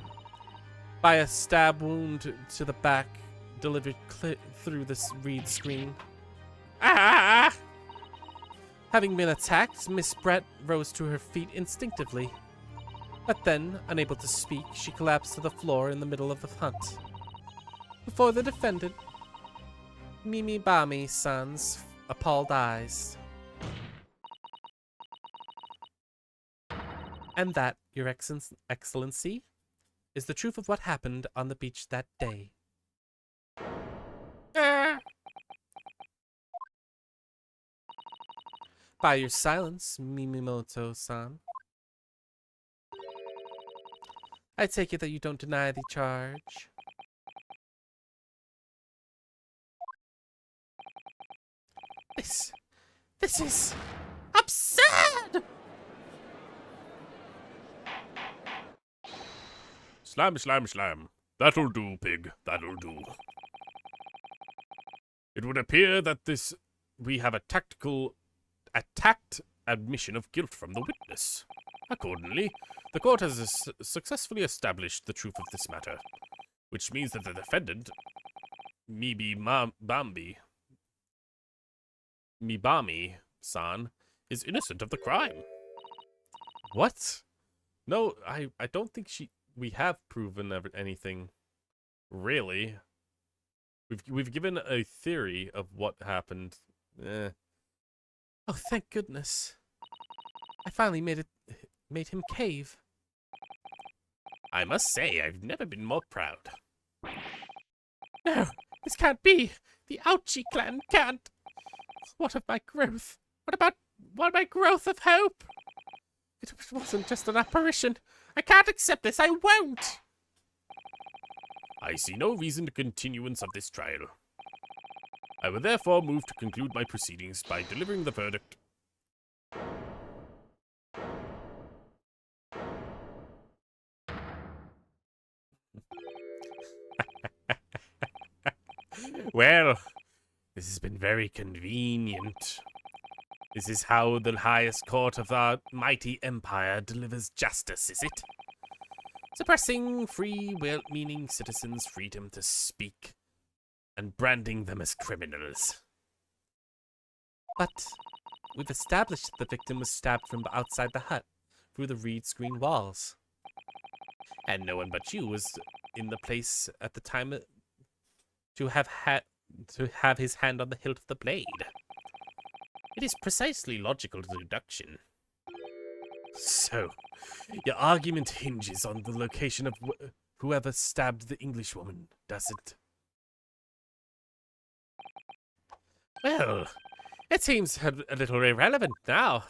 by a stab wound to the back delivered through this reed screen. Ah! Having been attacked, Miss Brett rose to her feet instinctively. But then, unable to speak, she collapsed to the floor in the middle of the hut. Before the defendant, Mimi Bami-san's appalled eyes. And that, Your Excellency, is the truth of what happened on the beach that day. By your silence, Mimimoto-san, I take it that you don't deny the charge. This is absurd! Slam, slam, slam. That'll do, pig. That'll do. It would appear that we have a tact admission of guilt from the witness. Accordingly, the court has successfully established the truth of this matter, which means that the defendant, Mibami-san, is innocent of the crime. What? No, I don't think we have proven anything, really. We've given a theory of what happened. Oh, thank goodness. I finally made him cave. I must say, I've never been more proud. No, this can't be. The Ouchie clan can't. What of my growth? What about my growth of hope? It wasn't just an apparition. I can't accept this. I won't. I see no reason to continuance of this trial. I will therefore move to conclude my proceedings by delivering the verdict. Well, this has been very convenient. This is how the highest court of our mighty empire delivers justice, is it? Suppressing free, well-meaning citizens' freedom to speak and branding them as criminals. But we've established that the victim was stabbed from outside the hut through the reed screen walls. And no one but you was in the place at the time to have his hand on the hilt of the blade. It is precisely logical deduction. So, your argument hinges on the location of whoever stabbed the Englishwoman, does it? Well, it seems a little irrelevant now.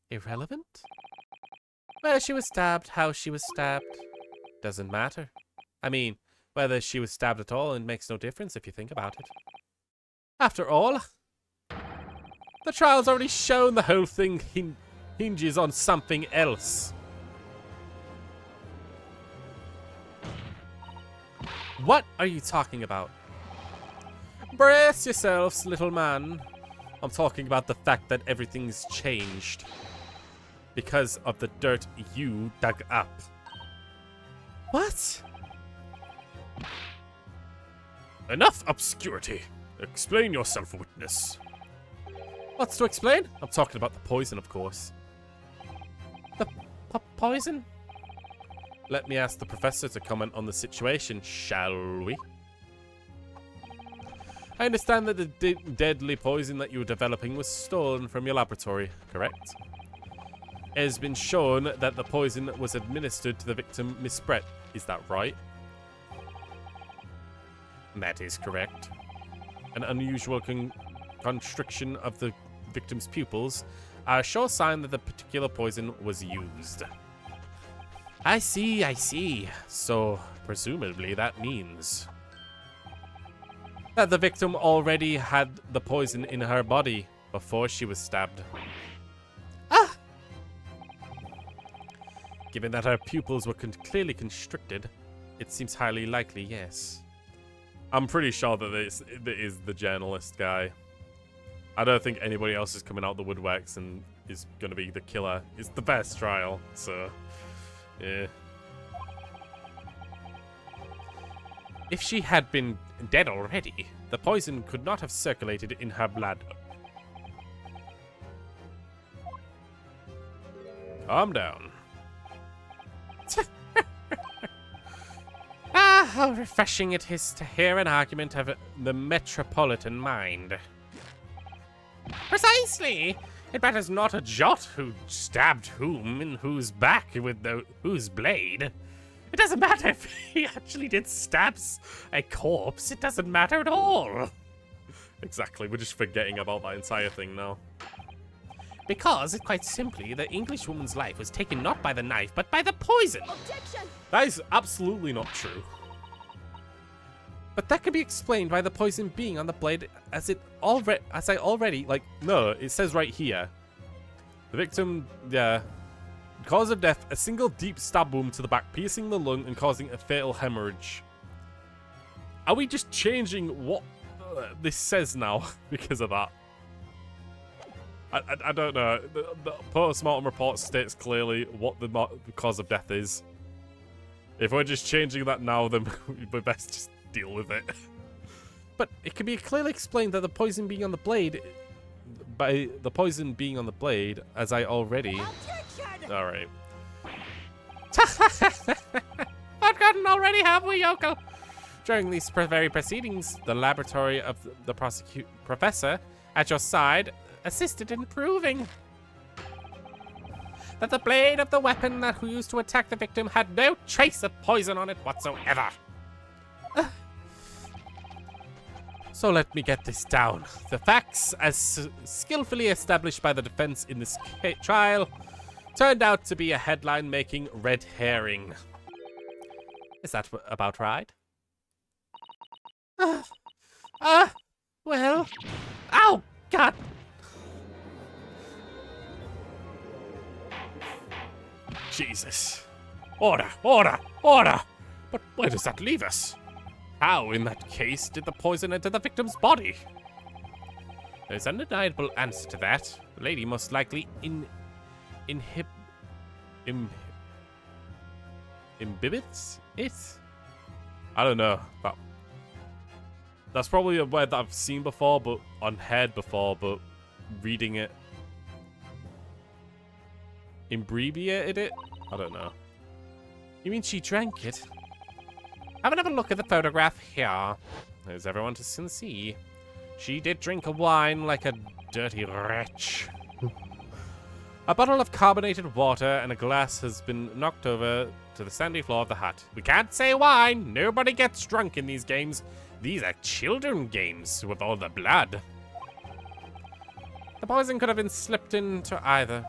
Irrelevant? Where she was stabbed, how she was stabbed, doesn't matter. I mean, whether she was stabbed at all, it makes no difference if you think about it. After all, the trial's already shown the whole thing hinges on something else. What are you talking about? Brace yourselves, little man. I'm talking about the fact that everything's changed because of the dirt you dug up. What? Enough obscurity. Explain yourself, witness. What's to explain? I'm talking about the poison, of course. The poison? Let me ask the professor to comment on the situation, shall we? I understand that the deadly poison that you were developing was stolen from your laboratory, correct? It has been shown that the poison was administered to the victim, Miss Brett. Is that right? That is correct. An unusual constriction of the victim's pupils are a sure sign that the particular poison was used. I see. So, presumably that means that the victim already had the poison in her body before she was stabbed. Ah! Given that her pupils were clearly constricted, it seems highly likely, yes. I'm pretty sure that this is the journalist guy. I don't think anybody else is coming out the woodworks and is going to be the killer. It's the best trial, so yeah. If she had been dead already, the poison could not have circulated in her blood. Calm down. Ah, how refreshing it is to hear an argument of the metropolitan mind. Precisely! It matters not a jot who stabbed whom and whose back with whose blade. It doesn't matter if he actually did stab a corpse. It doesn't matter at all. Exactly, we're just forgetting about that entire thing now. Because, quite simply, the Englishwoman's life was taken not by the knife, but by the poison. Objection! That is absolutely not true. But that can be explained by the poison being on the blade as it already, No, it says right here. The victim, cause of death, a single deep stab wound to the back, piercing the lung and causing a fatal hemorrhage. Are we just changing what this says now because of that? I don't know. The post-mortem report states clearly what the cause of death is. If we're just changing that now, then we best just deal with it. But it can be clearly explained that the poison being on the blade, by the poison being on the blade, as I already. All right. Forgotten already, have we, Yokel? During these very proceedings, the laboratory of the professor at your side assisted in proving that the blade of the weapon that we used to attack the victim had no trace of poison on it whatsoever. So let me get this down. The facts, as skillfully established by the defense in this trial, turned out to be a headline-making red herring. Is that about right? Well... Ow! God! Jesus. Order! Order! Order! But where does that leave us? How, in that case, did the poison enter the victim's body? There's an undeniable answer to that. The lady most likely imbibits it? I don't know. That's probably a word that I've seen before, but unheard before, but reading it. Imbreviated it? I don't know. You mean she drank it? Have another look at the photograph here. As everyone can see, she did drink a wine like a dirty wretch. A bottle of carbonated water and a glass has been knocked over to the sandy floor of the hut. We can't say wine. Nobody gets drunk in these games. These are children games with all the blood. The poison could have been slipped into either.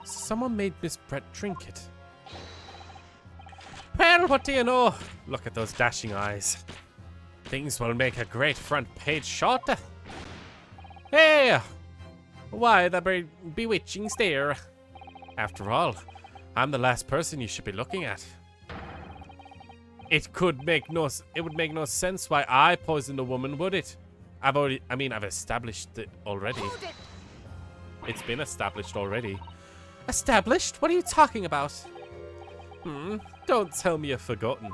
Someone made Miss Brett drink it. Well, what do you know? Look at those dashing eyes. Things will make a great front page shot. Hey! Why the bewitching stare? After all, I'm the last person you should be looking at. It would make no sense why I poisoned a woman, would it? I've established it already. It's been established already. Established? What are you talking about? Don't tell me you've forgotten.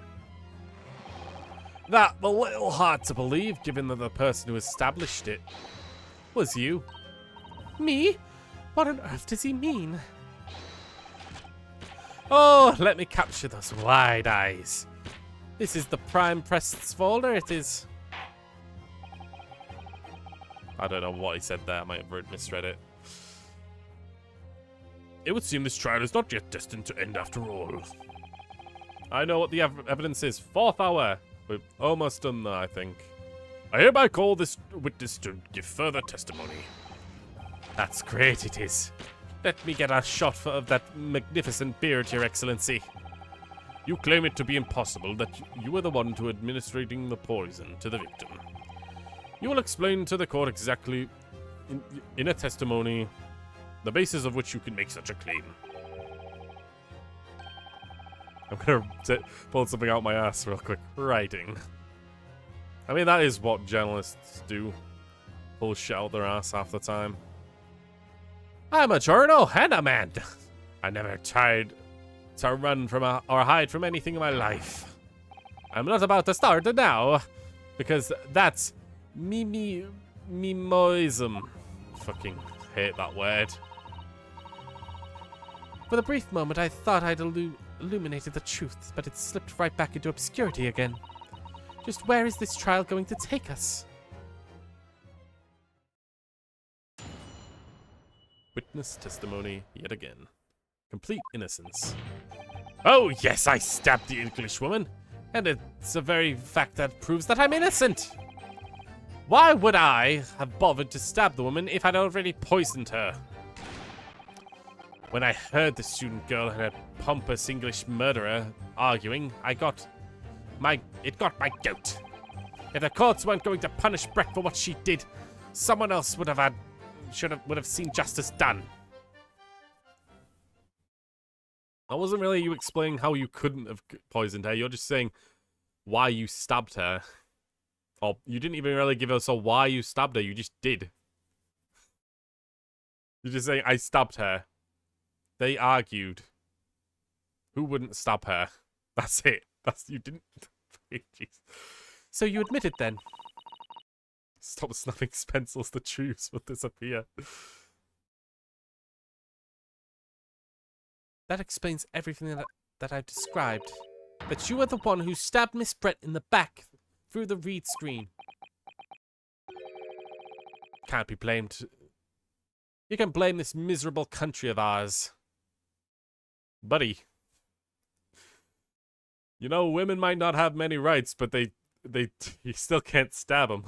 That a little hard to believe, given that the person who established it was you. Me? What on earth does he mean? Oh, let me capture those wide eyes. This is the Prime Prests folder, it is. I don't know what he said there, I might have misread it. It would seem this trial is not yet destined to end after all. I know what the evidence is. 4th hour. We're almost done there, I think. I hereby call this witness to give further testimony. That's great, it is. Let me get a shot of that magnificent beard, Your Excellency. You claim it to be impossible that you were the one to administering the poison to the victim. You will explain to the court exactly, in a testimony, the basis of which you can make such a claim. I'm gonna pull something out my ass real quick. Writing. I mean, that is what journalists do. Pull shit out their ass half the time. I'm a journal and a man. I never tried to run from or hide from anything in my life. I'm not about to start now, because that's mimoism. Fucking hate that word. For a brief moment, I thought I'd illuminated the truth, but it slipped right back into obscurity again. Just where is this trial going to take us? Witness testimony yet again. Complete innocence. Oh, yes, I stabbed the English woman. And it's the very fact that proves that I'm innocent. Why would I have bothered to stab the woman if I'd already poisoned her? When I heard the student girl and her pompous English murderer arguing, it got my goat. If the courts weren't going to punish Brett for what she did, someone else would have seen justice done. That wasn't really you explaining how you couldn't have poisoned her. You're just saying why you stabbed her. Or you didn't even really give us a why you stabbed her. You just did. You're just saying, I stabbed her. They argued. Who wouldn't stab her? That's it. You didn't. Jeez. So you admitted then? Stop snuffing pencils. The truth will disappear. That explains everything that I've described. But you are the one who stabbed Miss Brett in the back through the read screen. Can't be blamed. You can blame this miserable country of ours. Buddy. You know, women might not have many rights, but you still can't stab them.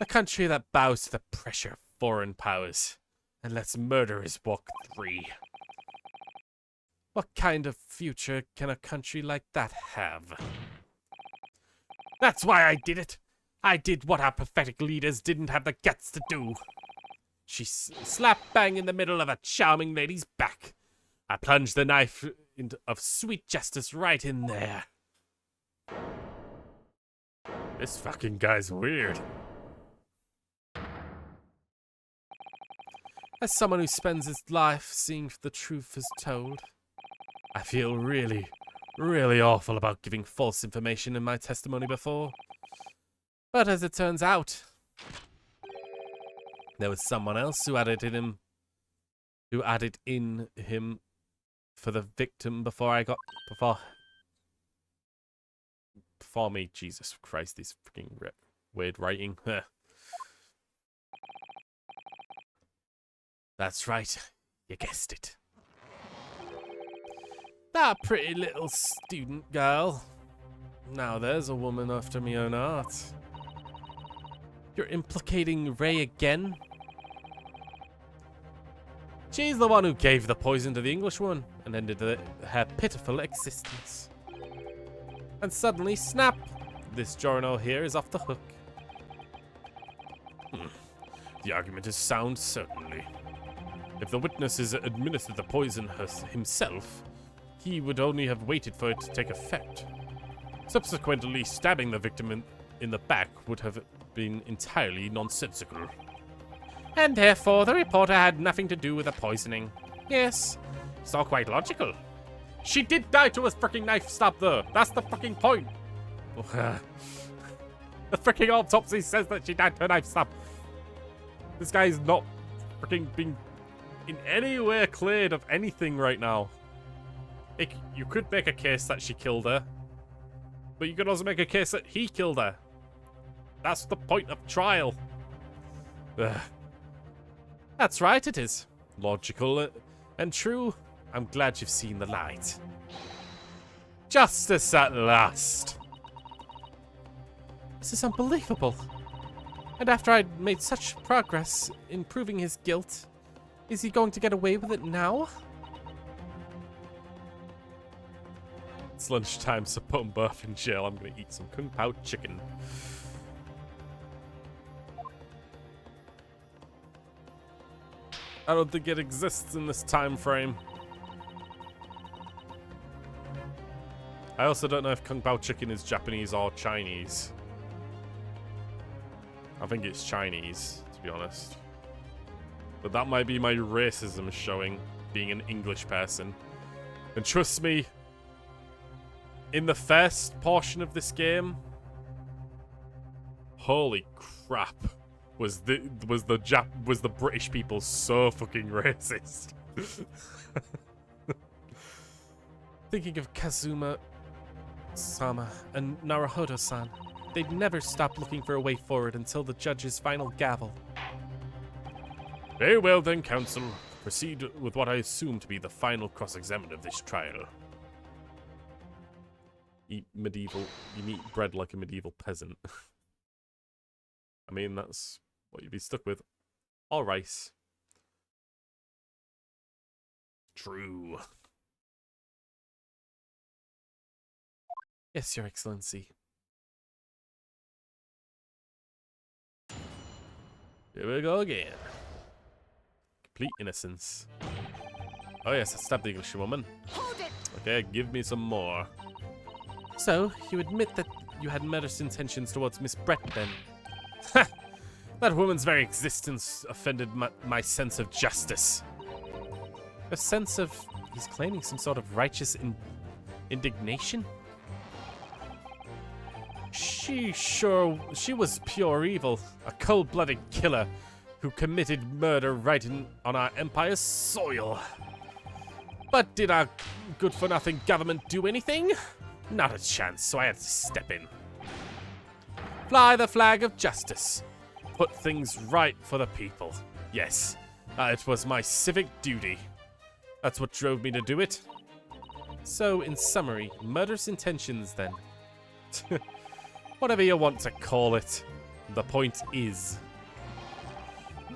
A country that bows to the pressure of foreign powers and lets murderers walk free. What kind of future can a country like that have? That's why I did it. I did what our pathetic leaders didn't have the guts to do. She slapped bang in the middle of a charming lady's back. I plunged the knife of sweet justice right in there. This fucking guy's weird. As someone who spends his life seeing if the truth is told, I feel really, really awful about giving false information in my testimony before. But as it turns out, there was someone else who added in him for the victim before me. Jesus Christ, this freaking weird writing. That's right, you guessed it. That pretty little student girl. Now there's a woman after me own heart. You're implicating Ray again? She's the one who gave the poison to the English one and ended her pitiful existence. And suddenly, snap! This journal here is off the hook. The argument is sound, certainly. If the witness has administered the poison himself, he would only have waited for it to take effect. Subsequently, stabbing the victim in the back would have been entirely nonsensical. And therefore, the reporter had nothing to do with the poisoning. Yes, it's all quite logical. She did die to a freaking knife stab, though. That's the fucking point. The freaking autopsy says that she died to a knife stab. This guy is not freaking being in any way cleared of anything right now. You could make a case that she killed her, but you could also make a case that he killed her. That's the point of trial. That's right, it is. Logical and true. I'm glad you've seen the light. Justice at last. This is unbelievable. And after I'd made such progress in proving his guilt, is he going to get away with it now? It's lunchtime, so put them both in jail. I'm gonna eat some Kung Pao chicken. I don't think it exists in this time frame. I also don't know if Kung Pao chicken is Japanese or Chinese. I think it's Chinese, to be honest. But that might be my racism showing, being an English person. And trust me, in the first portion of this game, holy crap, was the British people so fucking racist. Thinking of Kazuma-sama and Naruhodo-san, they'd never stop looking for a way forward until the judge's final gavel. Very well then, counsel. Proceed with what I assume to be the final cross-examination of this trial. You eat bread like a medieval peasant. I mean, that's what you'd be stuck with. Or rice. True. Yes, Your Excellency. Here we go again. Complete innocence. Oh yes, I stabbed the English woman. Okay, give me some more. So, you admit that you had murderous intentions towards Miss Brett, then? Ha! That woman's very existence offended my sense of justice. A sense of... he's claiming some sort of righteous indignation? She was pure evil. A cold-blooded killer who committed murder right on our empire's soil. But did our good-for-nothing government do anything? Not a chance, so I had to step in. Fly the flag of justice. Put things right for the people. Yes, it was my civic duty. That's what drove me to do it. So, in summary, murderous intentions, then? Whatever you want to call it. The point is,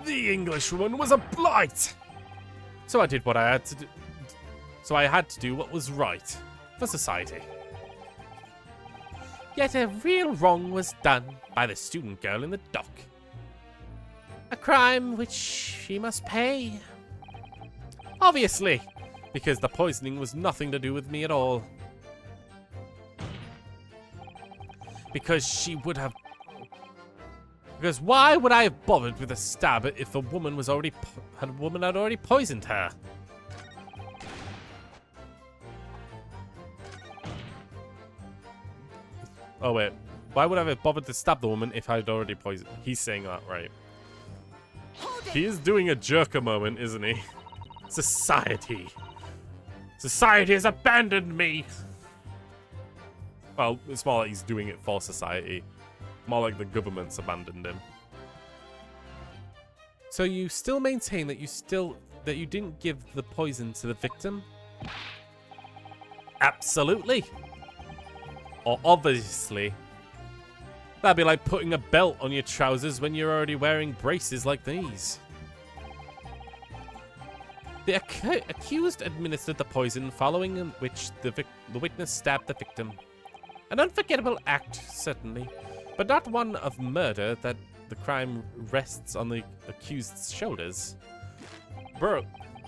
the Englishwoman was a blight. So I did what I had to do. So I had to do what was right for society. Yet a real wrong was done by the student girl in the dock. A crime which she must pay. Obviously, Because the poisoning was nothing to do with me at all. Because she would have... Because why would I have bothered with a stab if a woman was already... had already poisoned her? Oh, wait. Why would I have bothered to stab the woman if I'd already poisoned? He's saying that, right. He is doing a jerker moment, isn't he? Society. Society has abandoned me. Well, it's more like he's doing it for society. More like the government's abandoned him. So you still maintain that you didn't give the poison to the victim? Absolutely. Or obviously. That'd be like putting a belt on your trousers when you're already wearing braces like these. The accused administered the poison, following which the witness stabbed the victim. An unforgettable act, certainly, but not one of murder that the crime rests on the accused's shoulders. Bro,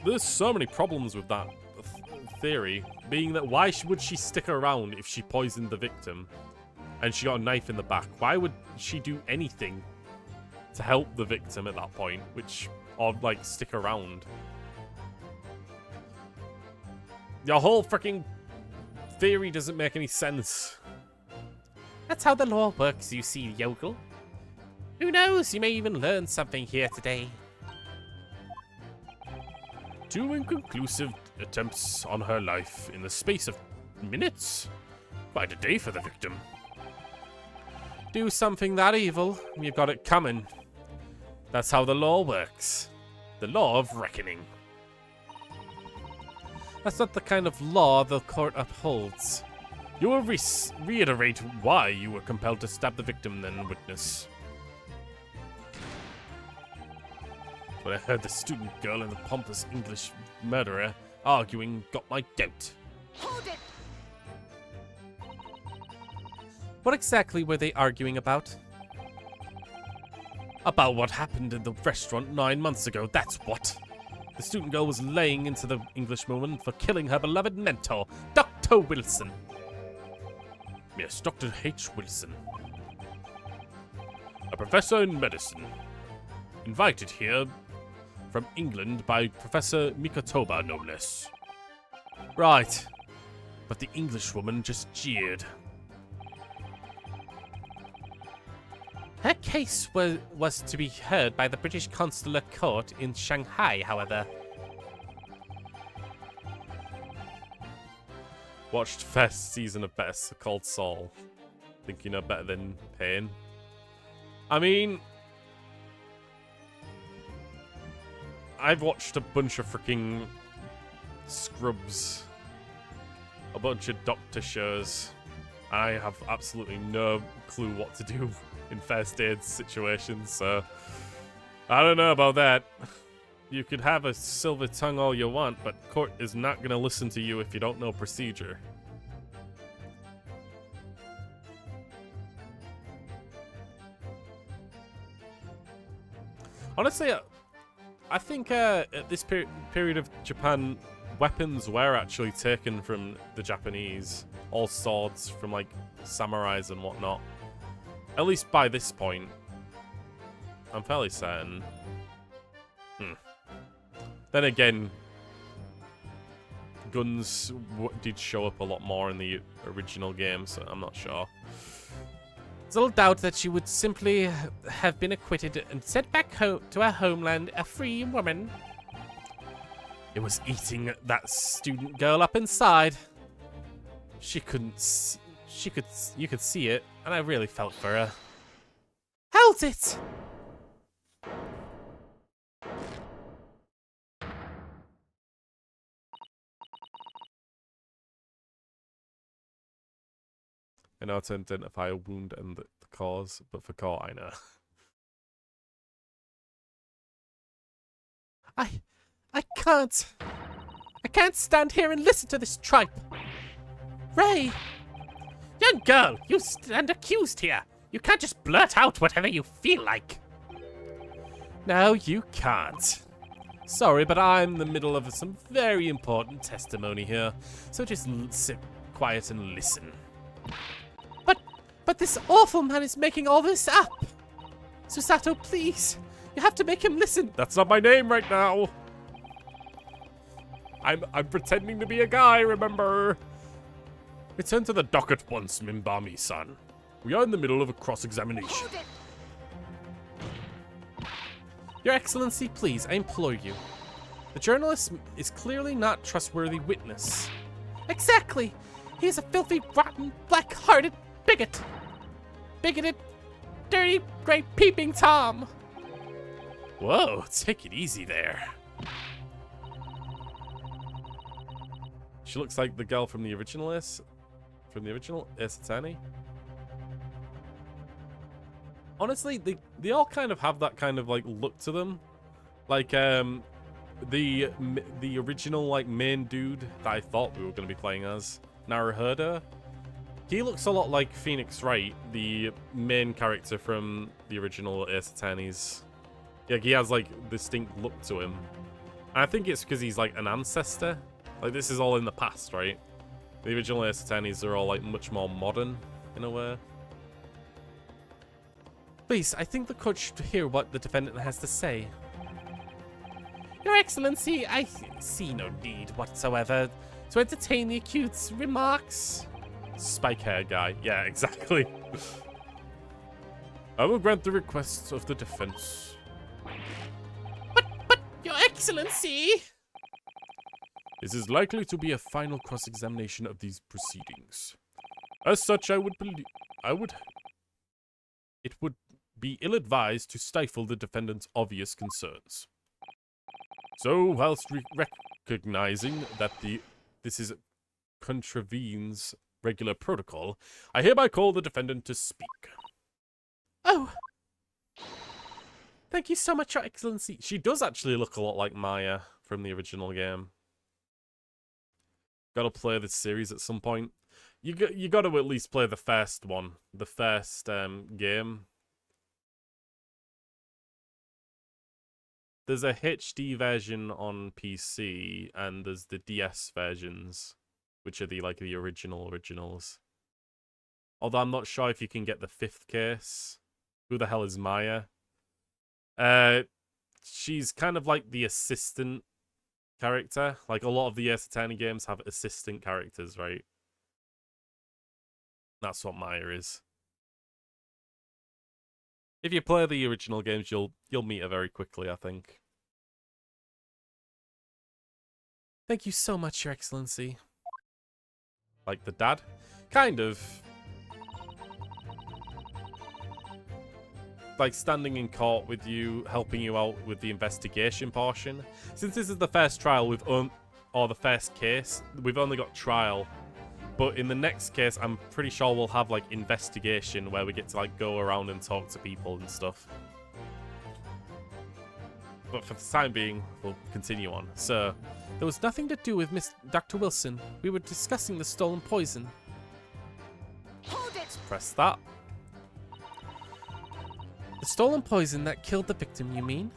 there's so many problems with that theory, being that why would she stick around if she poisoned the victim and she got a knife in the back? Why would she do anything to help the victim at that point, or like stick around? Your whole freaking theory doesn't make any sense. That's how the law works, you see, yokel. Who knows, you may even learn something here today. 2 inconclusive attempts on her life in the space of minutes. Quite a day for the victim. Do something that evil, you've got it coming. That's how the law works. The law of reckoning. That's not the kind of law the court upholds. You will reiterate why you were compelled to stab the victim, then, witness. When I heard the student girl and the pompous English murderer arguing, got my goat. Hold it! What exactly were they arguing about? About what happened in the restaurant 9 months ago, that's what. The student girl was laying into the English woman for killing her beloved mentor, Dr. Wilson. Yes, Dr. H. Wilson. A professor in medicine. Invited here from England by Professor Mikotoba, no less. Right. But the Englishwoman just jeered. Her case was to be heard by the British Consular Court in Shanghai, however. Watched first season of Better Called Saul. Think you know better than pain. I mean, I've watched a bunch of freaking Scrubs, a bunch of doctor shows. I have absolutely no clue what to do in first aid situations, so I don't know about that. You could have a silver tongue all you want, but court is not going to listen to you if you don't know procedure. Honestly, I think at this period of Japan, weapons were actually taken from the Japanese. All swords from, like, samurais and whatnot. At least by this point. I'm fairly certain. Then again, guns did show up a lot more in the original game, so I'm not sure. There's little doubt that she would simply have been acquitted and sent back home to her homeland a free woman. It was eating that student girl up inside. You could see it, and I really felt for her. Hold it! I know how to identify a wound and the cause, but for core, I know. I can't stand here and listen to this tripe. Ray! Young girl, you stand accused here. You can't just blurt out whatever you feel like. No, you can't. Sorry, but I'm in the middle of some very important testimony here, so just sit quiet and listen. But this awful man is making all this up. Susato, please. You have to make him listen. That's not my name right now. I'm pretending to be a guy, remember? Return to the dock at once, Mimbami-san. We are in the middle of a cross-examination. Your Excellency, please, I implore you. The journalist is clearly not a trustworthy witness. Exactly! He is a filthy, rotten, black-hearted bigot! Bigoted, dirty, great peeping Tom! Whoa, take it easy there. She looks like the girl from the original Ace Attorney. Honestly, they all kind of have that kind of like look to them. Like the original like main dude that I thought we were going to be playing as, Naruhodo. He looks a lot like Phoenix Wright, the main character from the original Ace Attorneys. Yeah, he has like distinct look to him. And I think it's because he's like an ancestor. Like this is all in the past, right? The original Ace Attorneys are all like much more modern in a way. Please, I think the court should hear what the defendant has to say. Your Excellency, I see no need whatsoever to entertain the accused's remarks. Spike hair guy. Yeah, exactly. I will grant the request of the defense. But, Your Excellency! This is likely to be a final cross-examination of these proceedings. As such, it would be ill-advised to stifle the defendant's obvious concerns. So, whilst recognizing that this is contravenes regular protocol, I hereby call the defendant to speak. Oh! Thank you so much, Your Excellency. She does actually look a lot like Maya from the original game. Gotta play this series at some point. You got to at least play the first one, the first game. There's a HD version on PC, and there's the DS versions, which are the originals. Although I'm not sure if you can get the 5th case. Who the hell is Maya? She's kind of like the assistant character. Like a lot of the Ace Attorney games have assistant characters, right? That's what Maya is. If you play the original games, you'll meet her very quickly, I think. Thank you so much, Your Excellency. Like the dad? Kind of. Like standing in court with you, helping you out with the investigation portion. Since this is the first trial, or the first case, we've only got trial. But in the next case, I'm pretty sure we'll have like investigation where we get to like go around and talk to people and stuff. But for the time being, we'll continue on. So, there was nothing to do with Dr. Wilson. We were discussing the stolen poison. Hold it! Press that. The stolen poison that killed the victim, you mean?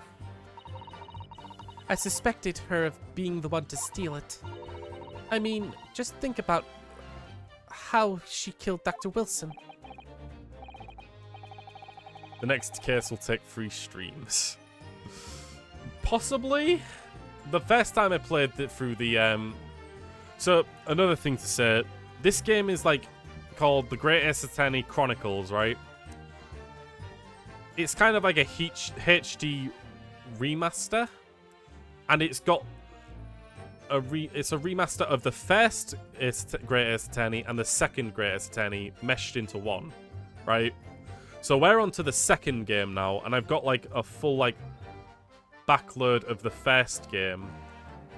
I suspected her of being the one to steal it. I mean, just think about how she killed Dr. Wilson. The next case will take 3 streams. Possibly. The first time I played it through the So another thing to say, this game is like called the Great Ace Attorney Chronicles, right? It's kind of like a HD remaster, and it's got it's a remaster of the first Great Ace Attorney and the second Great Ace Attorney meshed into one, right? So we're on to the second game now, and I've got like a full like backload of the first game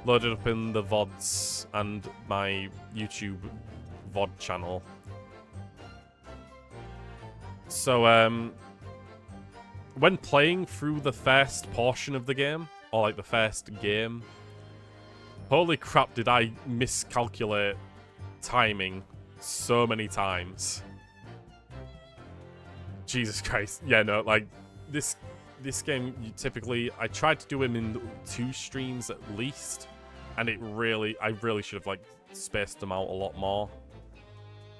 loaded up in the VODs and my YouTube VOD channel. So when playing through the first portion of the game, or like the first game, holy crap, did I miscalculate timing so many times. Jesus Christ. Yeah, no, like, this this game, typically, I tried to do him in 2 streams at least, and I really should have, like, spaced them out a lot more.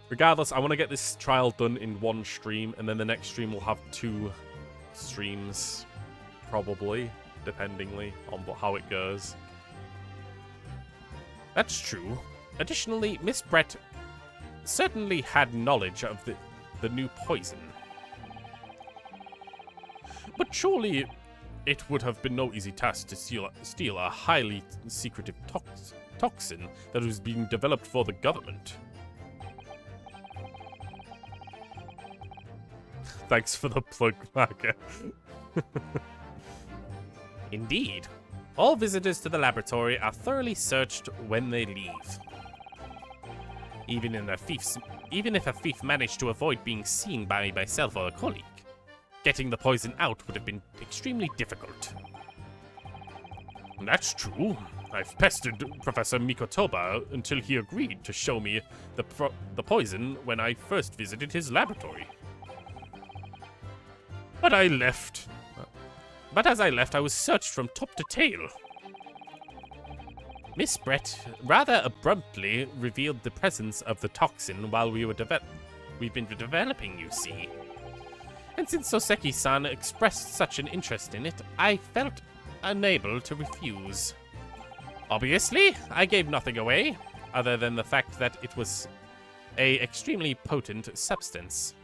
Regardless, I want to get this trial done in 1 stream, and then the next stream will have 2 streams, probably, dependingly on how it goes. That's true. Additionally, Miss Brett certainly had knowledge of the new poison. But surely it would have been no easy task to steal a highly secretive toxin that was being developed for the government. Thanks for the plug, Marker. Indeed. All visitors to the laboratory are thoroughly searched when they leave. Even if a thief managed to avoid being seen by myself or a colleague, getting the poison out would have been extremely difficult. That's true. I've pestered Professor Mikotoba until he agreed to show me the poison when I first visited his laboratory. But I left. But as I left, I was searched from top to tail. Miss Brett rather abruptly revealed the presence of the toxin while we've been developing, you see. And since Soseki-san expressed such an interest in it, I felt unable to refuse. Obviously, I gave nothing away, other than the fact that it was a extremely potent substance.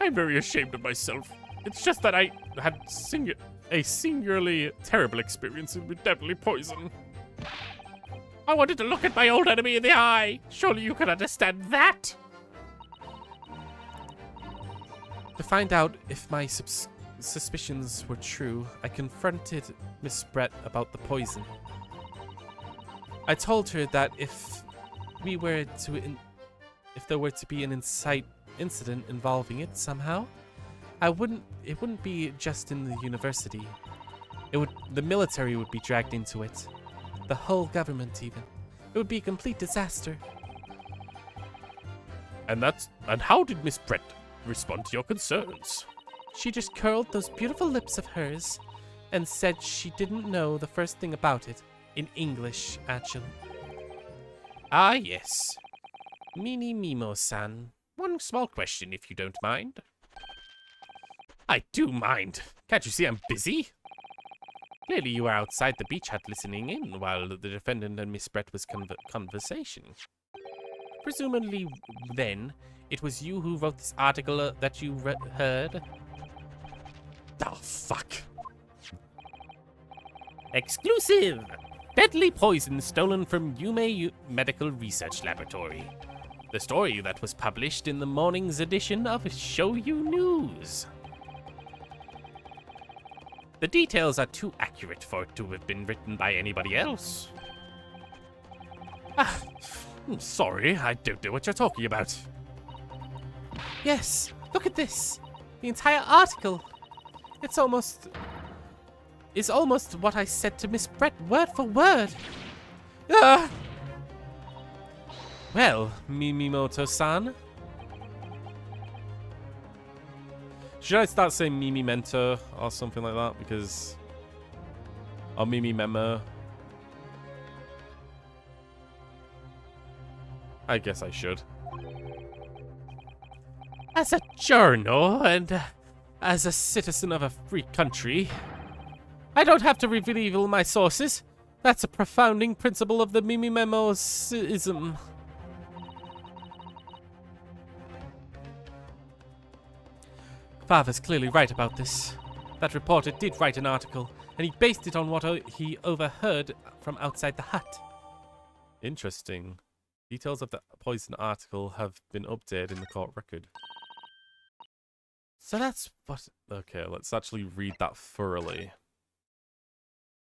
I'm very ashamed of myself. It's just that I had a singularly terrible experience with deadly poison. I wanted to look at my old enemy in the eye. Surely you can understand that. To find out if my suspicions were true, I confronted Miss Brett about the poison. I told her that if there were to be an incident involving it somehow, it wouldn't be just in the university. The military would be dragged into it. The whole government even. It would be a complete disaster. And how did Miss Brett respond to your concerns? She just curled those beautiful lips of hers and said she didn't know the first thing about it. In English, actually. Ah, yes. Mini Mimo-san. One small question, if you don't mind. I do mind. Can't you see I'm busy? Clearly you were outside the beach hut listening in while the defendant and Miss Brett was conversing. Presumably, then, it was you who wrote this article that you heard? Oh, fuck. Exclusive! Deadly poison stolen from Yume Medical Research Laboratory. The story that was published in the morning's edition of Shoyu News. The details are too accurate for it to have been written by anybody else. I'm sorry, I don't know what you're talking about. Yes, look at this. The entire article. It's almost what I said to Miss Brett, word for word. Ah! Well, Mimimoto-san. Should I start saying Mimi Mentor or something like that? Because... Or Mimi Memo? I guess I should. As a journal and as a citizen of a free country, I don't have to reveal my sources. That's a profounding principle of the Mimi Memo-ism. Father's clearly right about this. That reporter did write an article, and he based it on what he overheard from outside the hut. Interesting. Details of the poison article have been updated in the court record. So that's what... Okay, let's actually read that thoroughly.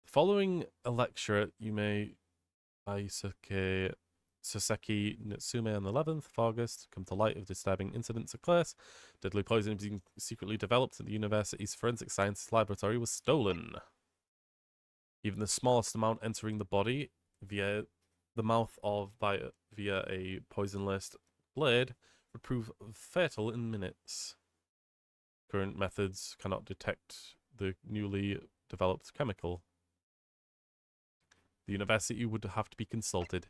Following a lecture at Yume Soseki Natsume on the 11th of August, come to light of disturbing incidents of class. Deadly poison being secretly developed at the university's forensic sciences laboratory was stolen. Even the smallest amount entering the body via the mouth or via a poison-laced blade would prove fatal in minutes. Current methods cannot detect the newly developed chemical. The university would have to be consulted.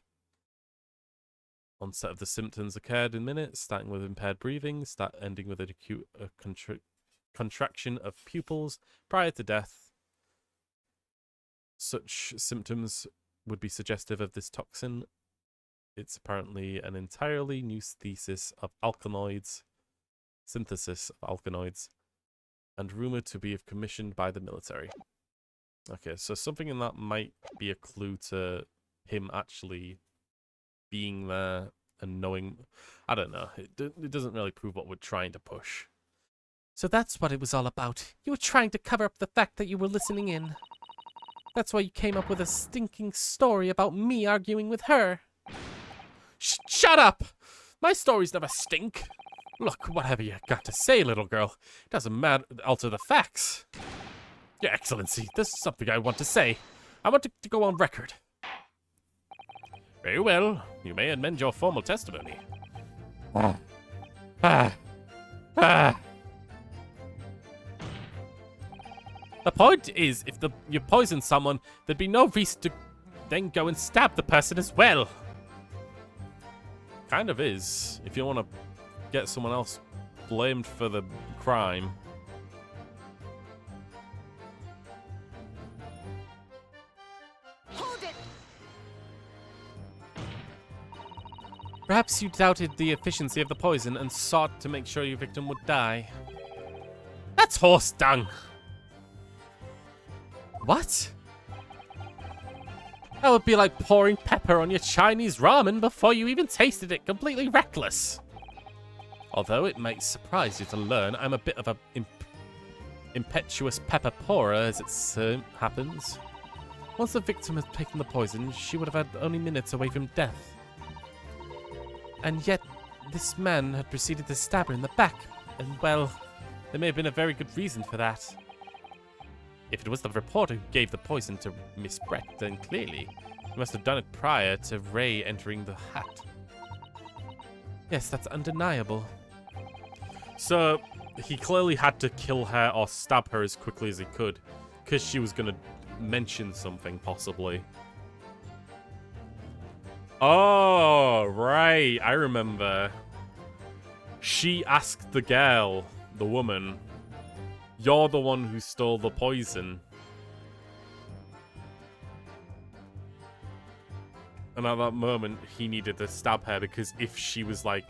Onset of the symptoms occurred in minutes, starting with impaired breathing, ending with an acute contraction of pupils prior to death. Such symptoms would be suggestive of this toxin. It's apparently an entirely new synthesis of alkaloids, and rumored to be commissioned by the military. Okay, so something in that might be a clue to him actually being there and knowing. I don't know. It doesn't really prove what we're trying to push. So that's what it was all about. You were trying to cover up the fact that you were listening in. That's why you came up with a stinking story about me arguing with her. Shut up! My stories never stink. Look, whatever you got to say, little girl, it doesn't matter, alter the facts. Your Excellency, this is something I want to say. I want to go on record. Very well. You may amend your formal testimony. The point is, if you poison someone, there'd be no reason to then go and stab the person as well. Kind of is, if you want to get someone else blamed for the crime. Hold it! Perhaps you doubted the efficiency of the poison and sought to make sure your victim would die. That's horse dung. What? That would be like pouring pepper on your Chinese ramen before you even tasted it, completely reckless. Although it might surprise you to learn I'm a bit of a impetuous pepper pourer, as it happens. Once the victim had taken the poison, she would have had only minutes away from death. And yet, this man had proceeded to stab her in the back. And well, there may have been a very good reason for that. If it was the reporter who gave the poison to Miss Brett, then clearly he must have done it prior to Ray entering the hat. Yes, that's undeniable. So, he clearly had to kill her or stab her as quickly as he could, because she was going to mention something, possibly. Oh, right, I remember. She asked the girl, the woman, "You're the one who stole the poison." And at that moment, he needed to stab her, because if she was like,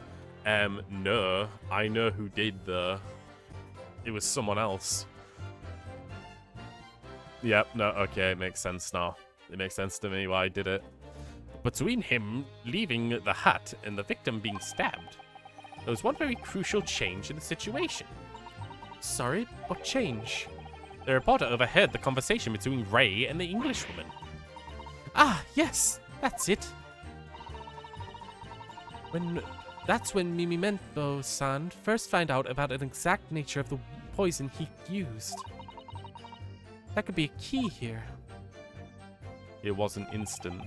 no, I know who did it was someone else. Yep, no, okay, it makes sense now. It makes sense to me why I did it. Between him leaving the hut and the victim being stabbed, there was one very crucial change in the situation. Sorry, what change? The reporter overheard the conversation between Ray and the Englishwoman. Ah, yes, that's it. That's when Mimimento-san first found out about an exact nature of the poison he used. That could be a key here. It wasn't instant.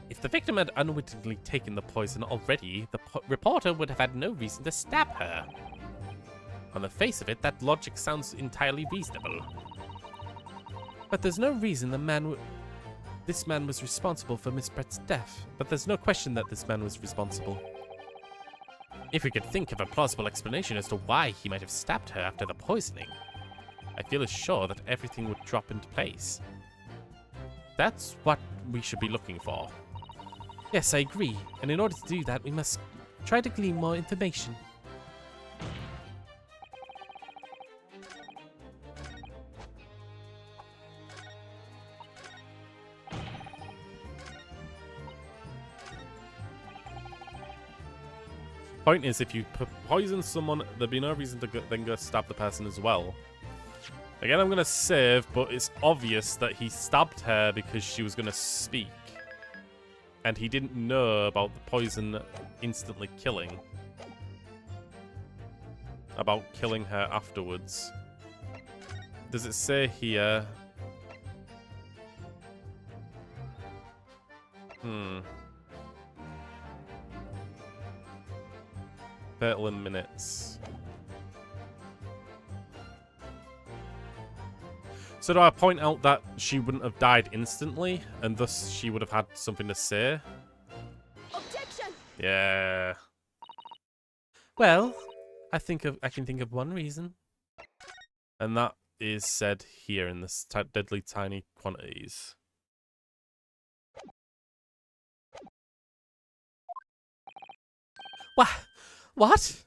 If the victim had unwittingly taken the poison already, the reporter would have had no reason to stab her. On the face of it, that logic sounds entirely reasonable. But there's no reason this man was responsible for Miss Brett's death. But there's no question that this man was responsible. If we could think of a plausible explanation as to why he might have stabbed her after the poisoning, I feel assured that everything would drop into place. That's what we should be looking for. Yes, I agree. And in order to do that, we must try to glean more information. Point is, if you poison someone, there'd be no reason to then go stab the person as well. Again, I'm going to save, but it's obvious that he stabbed her because she was going to speak. And he didn't know about the poison instantly killing. About killing her afterwards. Does it say here? fatal in minutes. So do I point out that she wouldn't have died instantly, and thus she would have had something to say? Objection! Yeah. Well, I can think of one reason. And that is said here in this deadly tiny quantities. What?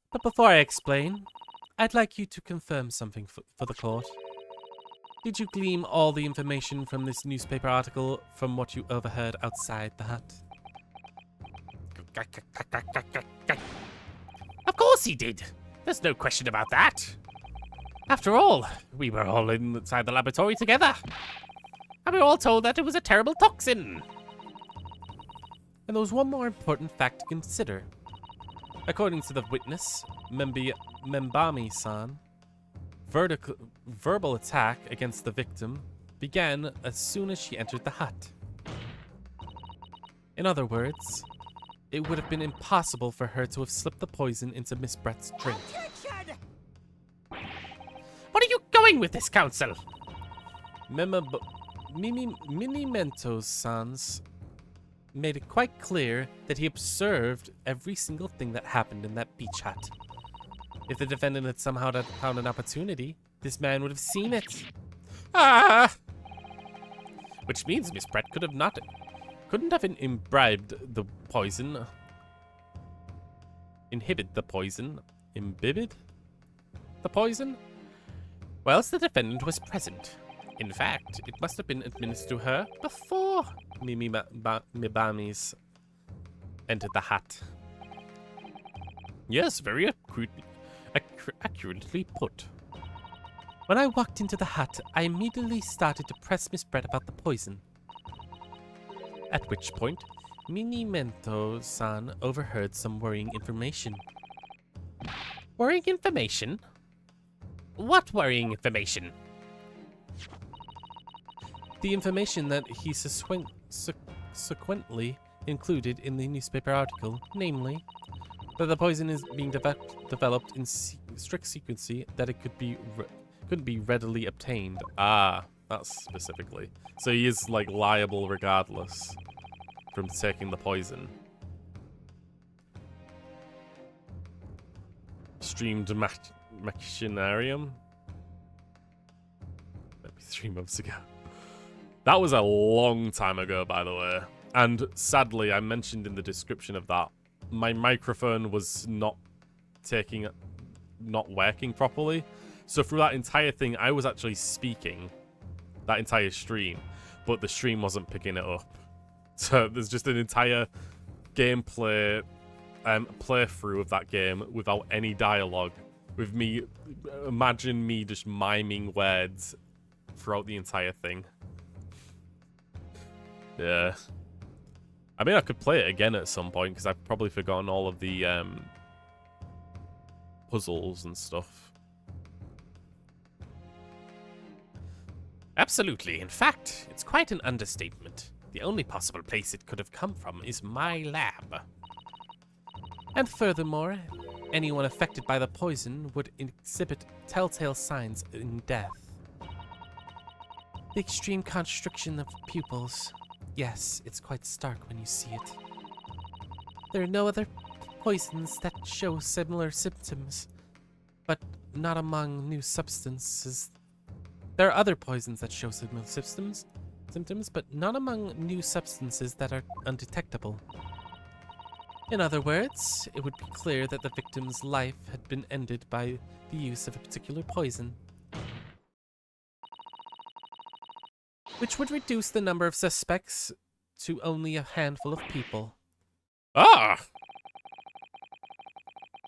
But before I explain, I'd like you to confirm something for the court. Did you glean all the information from this newspaper article from what you overheard outside the hut? Of course he did. There's no question about that. After all, we were all inside the laboratory together. And we were all told that it was a terrible toxin. And there was one more important fact to consider. According to the witness, Membami-san, verbal attack against the victim began as soon as she entered the hut. In other words, it would have been impossible for her to have slipped the poison into Miss Brett's drink. What are you going with this, Counsel? Minimento-san's made it quite clear that he observed every single thing that happened in that beach hut. If the defendant had somehow found an opportunity, this man would have seen it. Ah! Which means Miss Brett couldn't have imbibed the poison. Inhibit the poison. Imbibed the poison? Whilst the defendant was present. In fact, it must have been administered to her before Mibami's entered the hut. Yes, very accurately put. When I walked into the hut, I immediately started to press Miss Brett about the poison. At which point, Minimento-san overheard some worrying information. Worrying information? What worrying information? The information that he subsequently included in the newspaper article, namely, that the poison is being developed in strict secrecy, that it couldn't be readily obtained. Ah, that's specifically. So he is, like, liable regardless from taking the poison. Streamed machinarium? Maybe 3 months ago. That was a long time ago, by the way. And sadly, I mentioned in the description of that, my microphone was not working properly. So through that entire thing, I was actually speaking that entire stream, but the stream wasn't picking it up. So there's just an entire gameplay playthrough of that game without any dialogue, with me, imagine me just miming words throughout the entire thing. Yeah. I mean, I could play it again at some point, because I've probably forgotten all of the puzzles and stuff. Absolutely. In fact, it's quite an understatement. The only possible place it could have come from is my lab. And furthermore, anyone affected by the poison would exhibit telltale signs in death. The extreme constriction of pupils. Yes, it's quite stark when you see it. There are no other poisons that show similar symptoms, but not among new substances. There are other poisons that show similar symptoms, but not among new substances that are undetectable. In other words, it would be clear that the victim's life had been ended by the use of a particular poison, which would reduce the number of suspects to only a handful of people. Ah!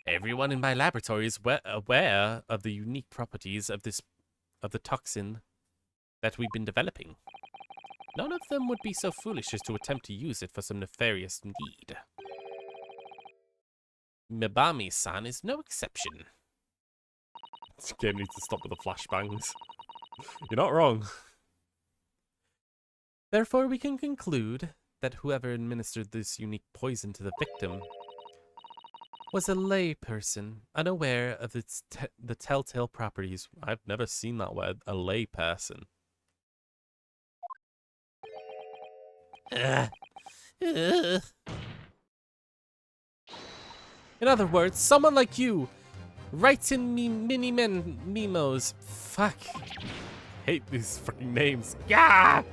Everyone in my laboratory is aware of the unique properties of the toxin that we've been developing. None of them would be so foolish as to attempt to use it for some nefarious need. Mibami-san is no exception. This game needs to stop with the flashbangs. You're not wrong. Therefore, we can conclude that whoever administered this unique poison to the victim was a lay person, unaware of the telltale properties. I've never seen that word, a lay person. Ugh. Ugh. In other words, someone like you writes in me mini-men memos. Fuck. Hate these freaking names. Yeah!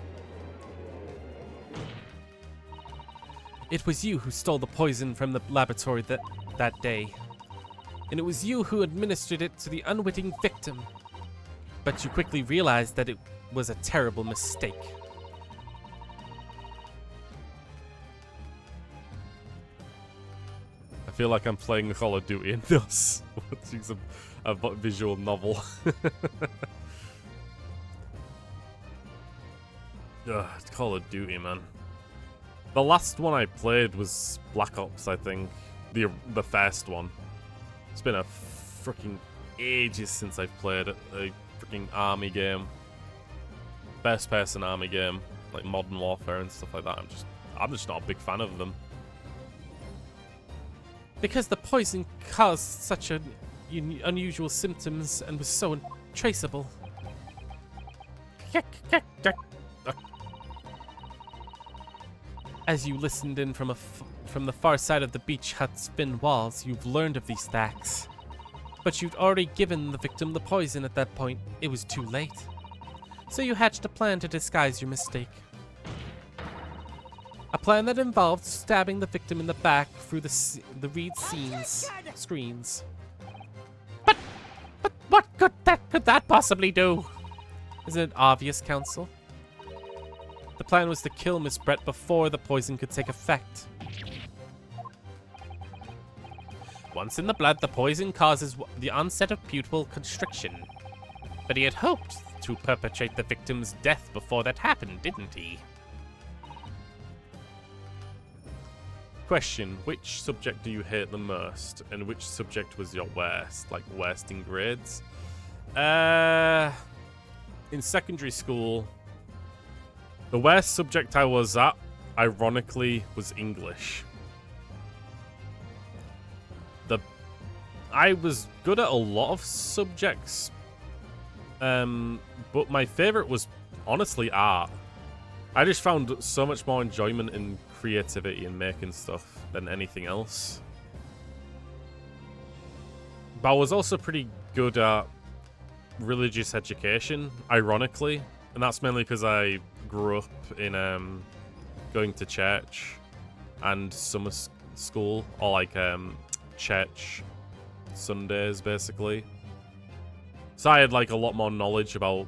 It was you who stole the poison from the laboratory that day. And it was you who administered it to the unwitting victim. But you quickly realized that it was a terrible mistake. I feel like I'm playing Call of Duty in this. It's a visual novel. Ugh, it's Call of Duty, man. The last one I played was Black Ops, I think. The first one. It's been a freaking ages since I've played a freaking army game. First person army game. Like Modern Warfare and stuff like that. I'm just not a big fan of them. Because the poison caused such unusual symptoms and was so untraceable. As you listened in from the far side of the beach hut's thin walls, you've learned of these facts. But you'd already given the victim the poison at that point. It was too late. So you hatched a plan to disguise your mistake. A plan that involved stabbing the victim in the back through the reed screens. But what could that possibly do? Isn't it obvious, Counsel? The plan was to kill Miss Brett before the poison could take effect. Once in the blood, the poison causes the onset of pupil constriction. But he had hoped to perpetrate the victim's death before that happened, didn't he? Question, which subject do you hate the most? And which subject was your worst? Like, worst in grades? In secondary school, the worst subject I was at, ironically, was English. I was good at a lot of subjects, but my favorite was honestly art. I just found so much more enjoyment in creativity and making stuff than anything else. But I was also pretty good at religious education, ironically, and that's mainly because I grew up in going to church and summer school, or like church Sundays, basically. So I had like a lot more knowledge about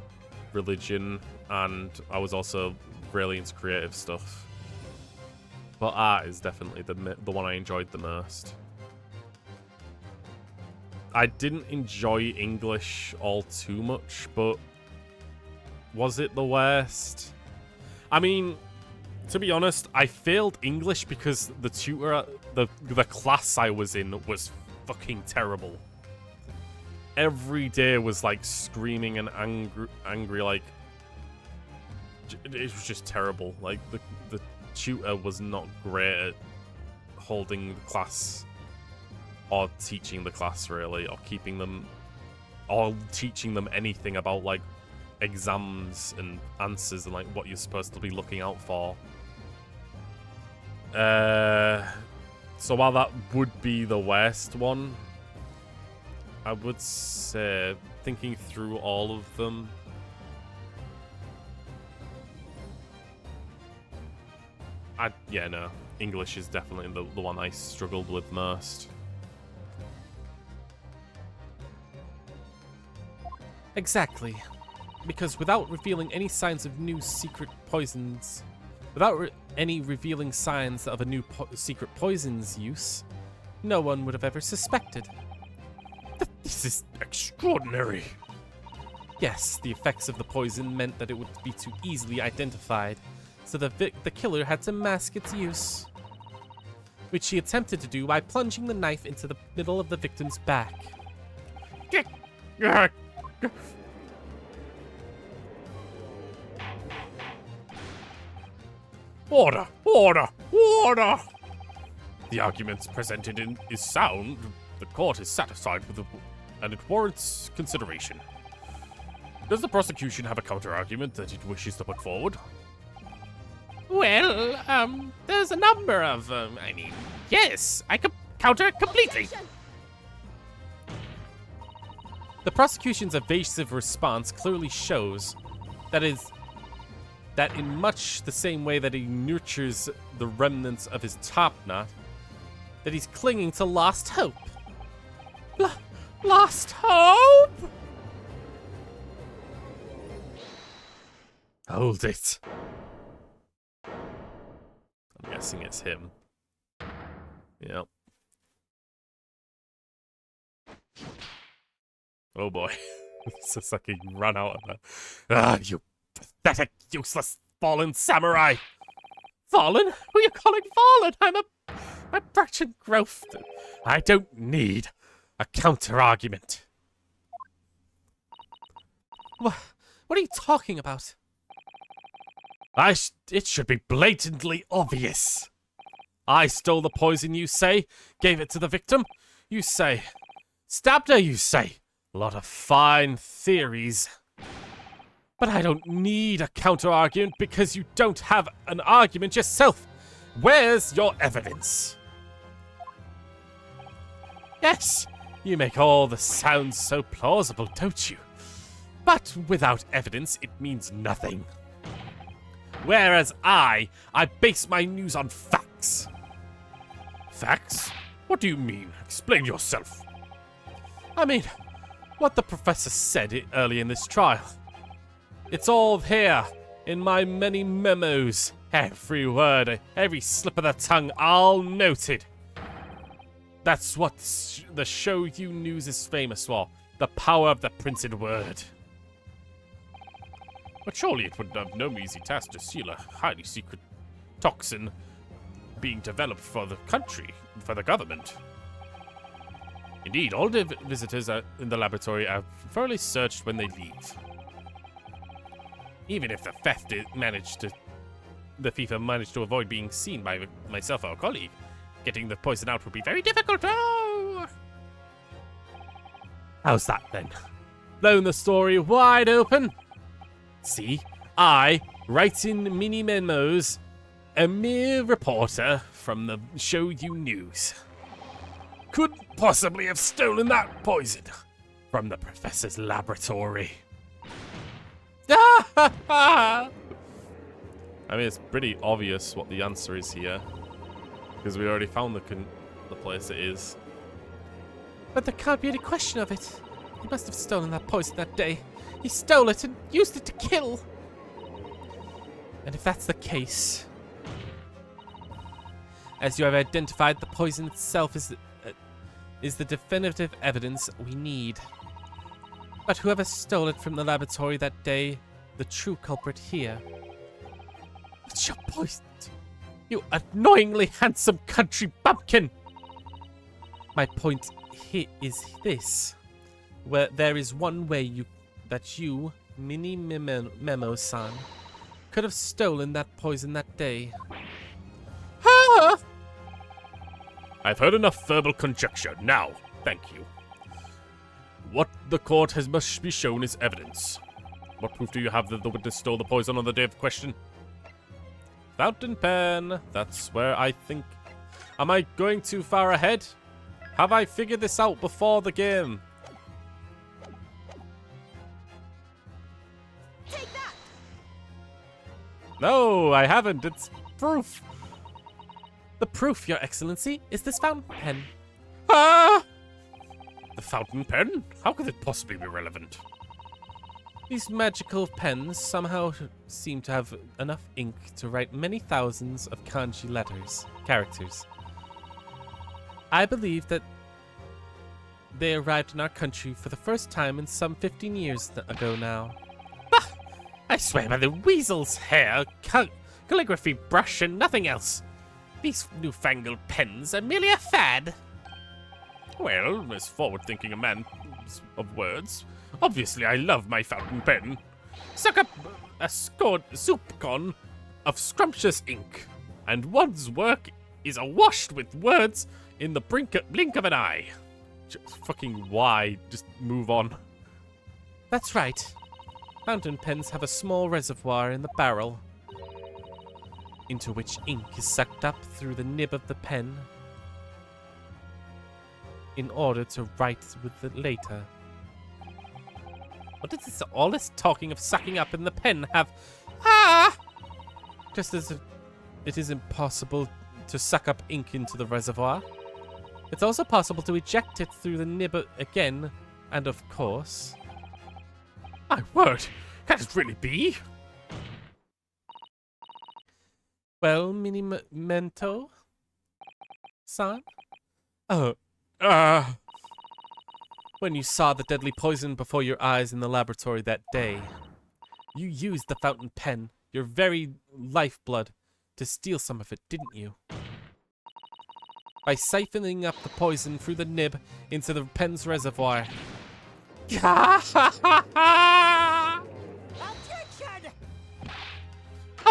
religion, and I was also really into creative stuff. But art is definitely the one I enjoyed the most. I didn't enjoy English all too much, but was it the worst? I mean, to be honest, I failed English because the tutor, the class I was in was fucking terrible. Every day was like screaming and angry, like it was just terrible. Like the tutor was not great at holding the class or teaching the class really, or keeping them, or teaching them anything about like exams and answers and like what you're supposed to be looking out for. So while that would be the worst one, I would say, thinking through all of them, English is definitely the one I struggled with most. Exactly. Because without revealing any signs of new secret poisons, any revealing signs of a new secret poison's use, no one would have ever suspected. This is extraordinary. Yes, the effects of the poison meant that it would be too easily identified, so the killer had to mask its use, which he attempted to do by plunging the knife into the middle of the victim's back. Order! Order! Order! the arguments presented is sound, the court is satisfied with and it warrants consideration. Does the prosecution have a counter-argument that it wishes to put forward? Well, there's a number of, yes, I could counter completely. The prosecution's evasive response clearly shows that in much the same way that he nurtures the remnants of his top knot, that he's clinging to lost hope. Lost hope? Hold it. I'm guessing it's him. Yep. Oh boy. It's just like he run out of there. Ah, you pathetic, useless, fallen samurai! Fallen? Who are you calling fallen? I'm a merchant growth. I don't need a counter-argument. What are you talking about? It should be blatantly obvious. I stole the poison, you say. Gave it to the victim, you say. Stabbed her, you say. A lot of fine theories. But I don't need a counter-argument because you don't have an argument yourself. Where's your evidence? Yes, you make all the sounds so plausible, don't you? But without evidence, it means nothing. Whereas I base my news on facts. Facts? What do you mean? Explain yourself. I mean, what the professor said early in this trial. It's all here, in my many memos. Every word, every slip of the tongue, all noted. That's what the show you news is famous for. The power of the printed word. But surely it would have no easy task to seal a highly secret toxin being developed for the country, for the government. Indeed, all the visitors in the laboratory are thoroughly searched when they leave. Even if the thief managed to avoid being seen by myself or a colleague, getting the poison out would be very difficult. Oh! How's that then? Blown the story wide open? See, I, writing mini memos, a mere reporter from the show you news, could possibly have stolen that poison from the professor's laboratory. I mean, it's pretty obvious what the answer is here, because we already found the place it is. But there can't be any question of it. He must have stolen that poison that day. He stole it and used it to kill. And if that's the case, as you have identified, the poison itself is the definitive evidence we need. But whoever stole it from the laboratory that day, the true culprit here. What's your point? You annoyingly handsome country bumpkin! My point here is this. Where there is one way that you, Mini Memo-san, could have stolen that poison that day. Ah! I've heard enough verbal conjecture. Now, thank you. What the court must be shown is evidence. What proof do you have that the witness stole the poison on the day of question? Fountain pen. That's where I think... Am I going too far ahead? Have I figured this out before the game? Take that! No, I haven't. It's proof. The proof, Your Excellency, is this fountain pen. Ah! The fountain pen? How could it possibly be relevant? These magical pens somehow seem to have enough ink to write many thousands of kanji characters. I believe that they arrived in our country for the first time in some 15 years ago now. Bah! I swear by the weasel's hair, calligraphy brush, and nothing else. These newfangled pens are merely a fad. Well, as forward-thinking a man of words, obviously I love my fountain pen. Suck up a scored soup con of scrumptious ink, and one's work is awash with words in the blink of an eye. Fucking why? Just move on. That's right. Fountain pens have a small reservoir in the barrel, into which ink is sucked up through the nib of the pen in order to write with it later. What does all this talking of sucking up in the pen have? Just as it is impossible to suck up ink into the reservoir, it's also possible to eject it through the nib again, and of course... My word, can it really be? Well, Mento? Son? When you saw the deadly poison before your eyes in the laboratory that day, you used the fountain pen, your very lifeblood, to steal some of it, didn't you? By siphoning up the poison through the nib into the pen's reservoir. A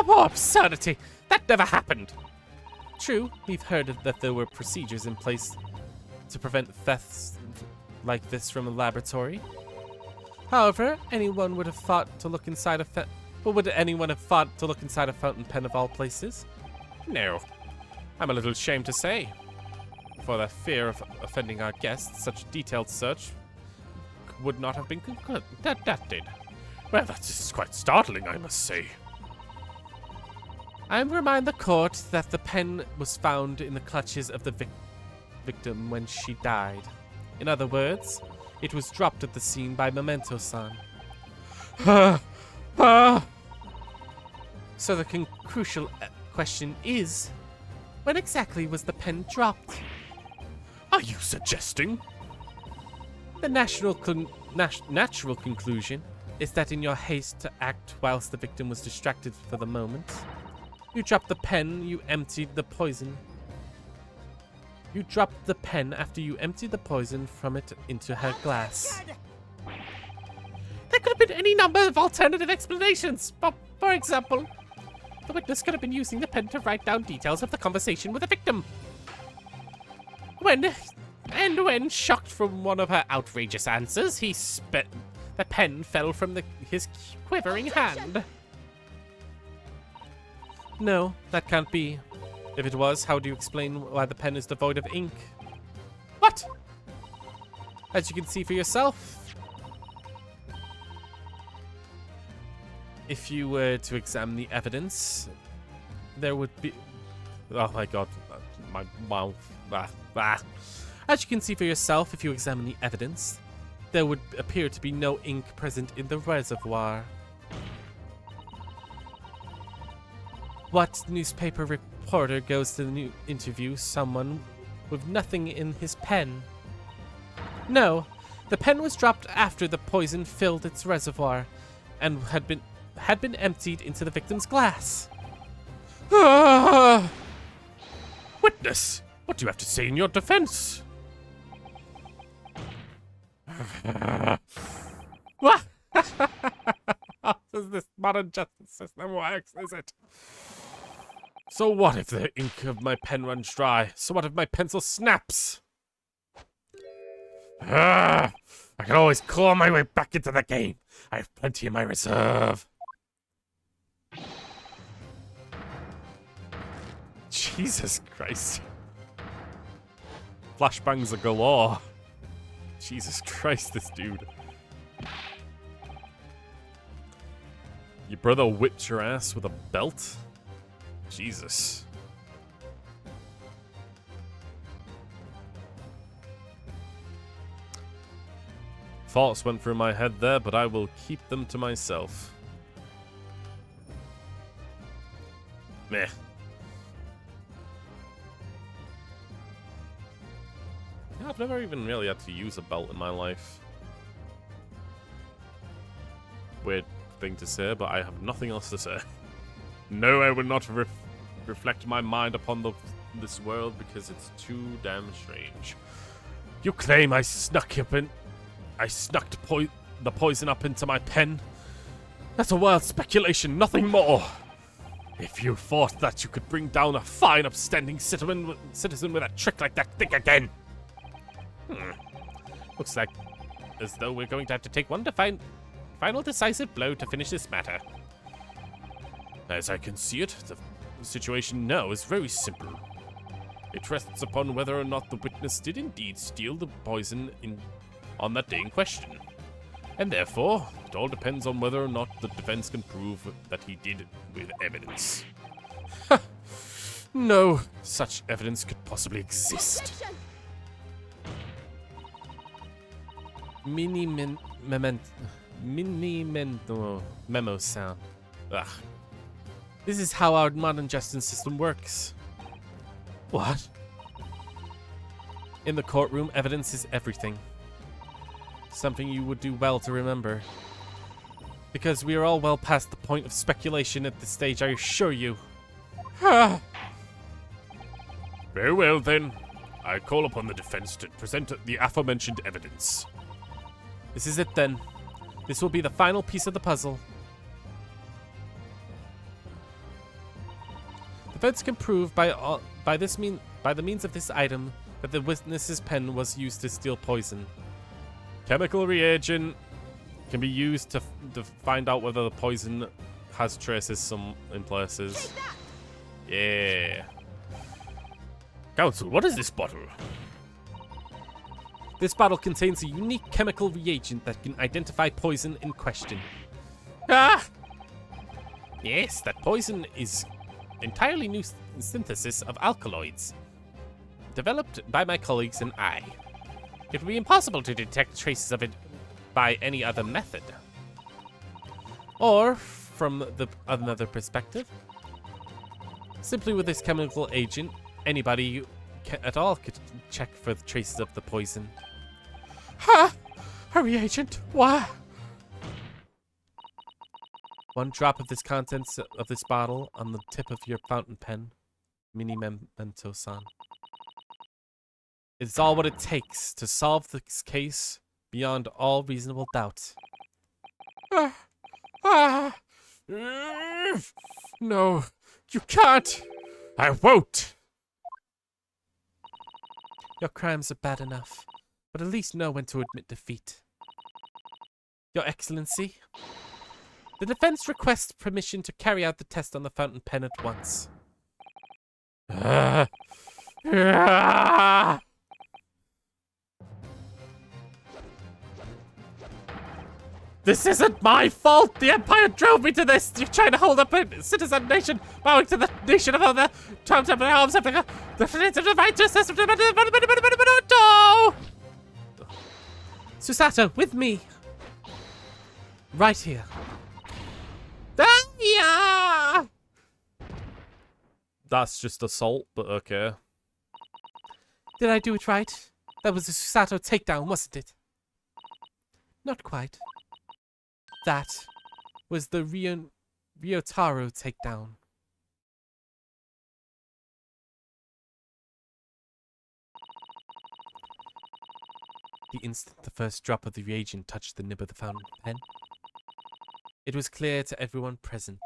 more absurdity! That never happened! True, we've heard that there were procedures in place to prevent thefts like this from a laboratory. However, anyone would have thought to look inside a would anyone have thought to look inside a fountain pen of all places? No. I'm a little ashamed to say. For the fear of offending our guests, such a detailed search would not have been concluded. That did. Well, that's quite startling, I must say. I remind the court that the pen was found in the clutches of the victim when she died. In other words, it was dropped at the scene by Memento-san. So the crucial question is, when exactly was the pen dropped? Are you suggesting? The natural conclusion is that in your haste to act whilst the victim was distracted for the moment, you dropped the pen, you emptied the poison. You dropped the pen after you emptied the poison from it into her glass. There could have been any number of alternative explanations. For example, the witness could have been using the pen to write down details of the conversation with the victim. When shocked from one of her outrageous answers, the pen fell from his quivering hand. No, that can't be. If it was, how do you explain why the pen is devoid of ink? What? As you can see for yourself. If you were to examine the evidence, there would be... Oh my god, my mouth. As you can see for yourself, if you examine the evidence, there would appear to be no ink present in the reservoir. What newspaper reporter goes to interview someone with nothing in his pen? No, the pen was dropped after the poison filled its reservoir and had been emptied into the victim's glass. Witness, what do you have to say in your defense? What? How does this modern justice system works, is it? So what if the ink of my pen runs dry? So what if my pencil snaps? I can always claw my way back into the game. I have plenty in my reserve. Jesus Christ. Flashbangs are galore. Jesus Christ, this dude. Your brother whipped your ass with a belt? Jesus. Thoughts went through my head there, but I will keep them to myself. Meh. Yeah, I've never even really had to use a belt in my life. Weird thing to say, but I have nothing else to say. No, I will not reflect my mind upon this world because it's too damn strange. You claim I snuck the poison up into my pen? That's a wild speculation, nothing more. If you thought that you could bring down a fine, upstanding citizen with a trick like that, think again. Looks like as though we're going to have to take one final decisive blow to finish this matter. As I can see it, the situation now is very simple. It rests upon whether or not the witness did indeed steal the poison on that day in question. And therefore, it all depends on whether or not the defense can prove that he did with evidence. No such evidence could possibly exist. Memo sound. Ugh. This is how our modern justice system works. What? In the courtroom, evidence is everything. Something you would do well to remember. Because we are all well past the point of speculation at this stage, I assure you. Very well then. I call upon the defense to present the aforementioned evidence. This is it then. This will be the final piece of the puzzle. Defense can prove by the means of this item that the witness's pen was used to steal poison. Chemical reagent can be used to find out whether the poison has traces in places. Yeah. Counsel, what is this bottle? This bottle contains a unique chemical reagent that can identify poison in question. Ah! Yes, that poison is entirely new synthesis of alkaloids, developed by my colleagues and I. It would be impossible to detect traces of it by any other method. Or, from another perspective, simply with this chemical agent, anybody at all could check for the traces of the poison. Ha! A reagent? Why? One drop of this contents of this bottle on the tip of your fountain pen, Mini Memento-san. It's all what it takes to solve this case beyond all reasonable doubt. No, you can't. I won't. Your crimes are bad enough, but at least know when to admit defeat. Your Excellency, the defense requests permission to carry out the test on the fountain pen at once. This isn't my fault! The Empire drove me to this! You're trying to hold up a citizen nation, bowing to the nation of other trumps and arms of the righteousness. Susato, with me! Right here. That's just assault, but okay. Did I do it right? That was a Susato takedown, wasn't it? Not quite. That was the Ryotaro takedown. The instant the first drop of the reagent touched the nib of the fountain pen, it was clear to everyone present.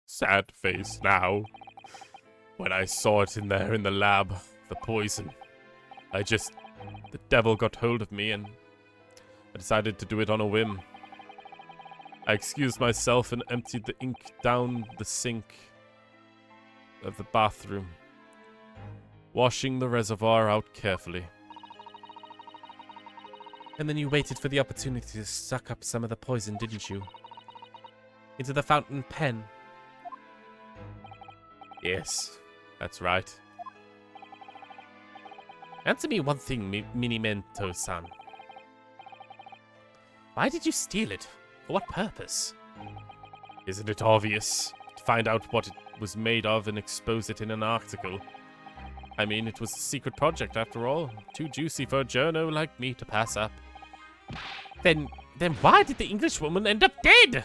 Sad face now. When I saw it in there in the lab, the poison, the devil got hold of me and I decided to do it on a whim. I excused myself and emptied the ink down the sink of the bathroom, washing the reservoir out carefully. And then you waited for the opportunity to suck up some of the poison, didn't you? Into the fountain pen. Yes, that's right. Answer me one thing, Minimento-san. Why did you steal it? For what purpose? Isn't it obvious? To find out what it was made of and expose it in an article. I mean, it was a secret project after all. Too juicy for a journo like me to pass up. Then why did the Englishwoman end up dead?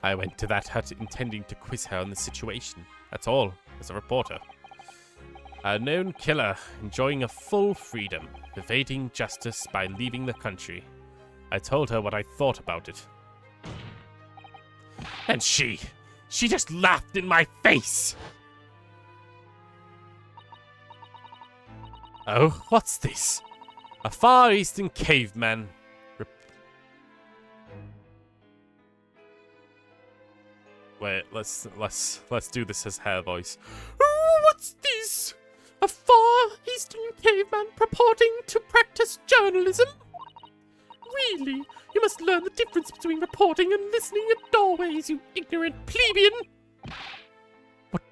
I went to that hut intending to quiz her on the situation. That's all, as a reporter. A known killer enjoying a full freedom, evading justice by leaving the country. I told her what I thought about it. And she just laughed in my face! Oh, what's this? A Far Eastern caveman. Wait, let's do this as hair voice. Oh, what's this? A Far Eastern caveman purporting to practice journalism? Really? You must learn the difference between reporting and listening at doorways, you ignorant plebeian!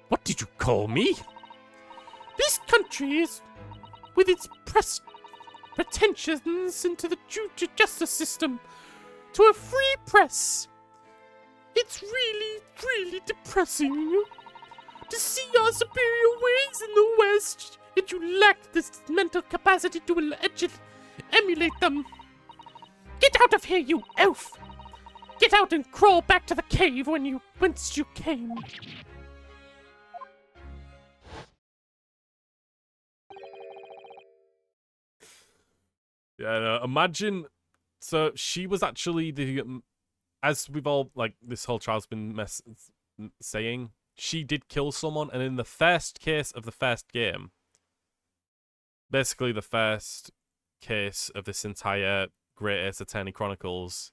What did you call me? This country is, with its pretensions into the justice system, to a free press. It's really, really depressing to see our superior ways in the West, yet you lack this mental capacity to emulate them. Get out of here, you elf! Get out and crawl back to the cave whence you came. Yeah, no, imagine. So she was actually the, as we've all, like, this whole trial's been saying, she did kill someone, and in the first case of the first game, basically the first case of this entire Great Ace Attorney Chronicles,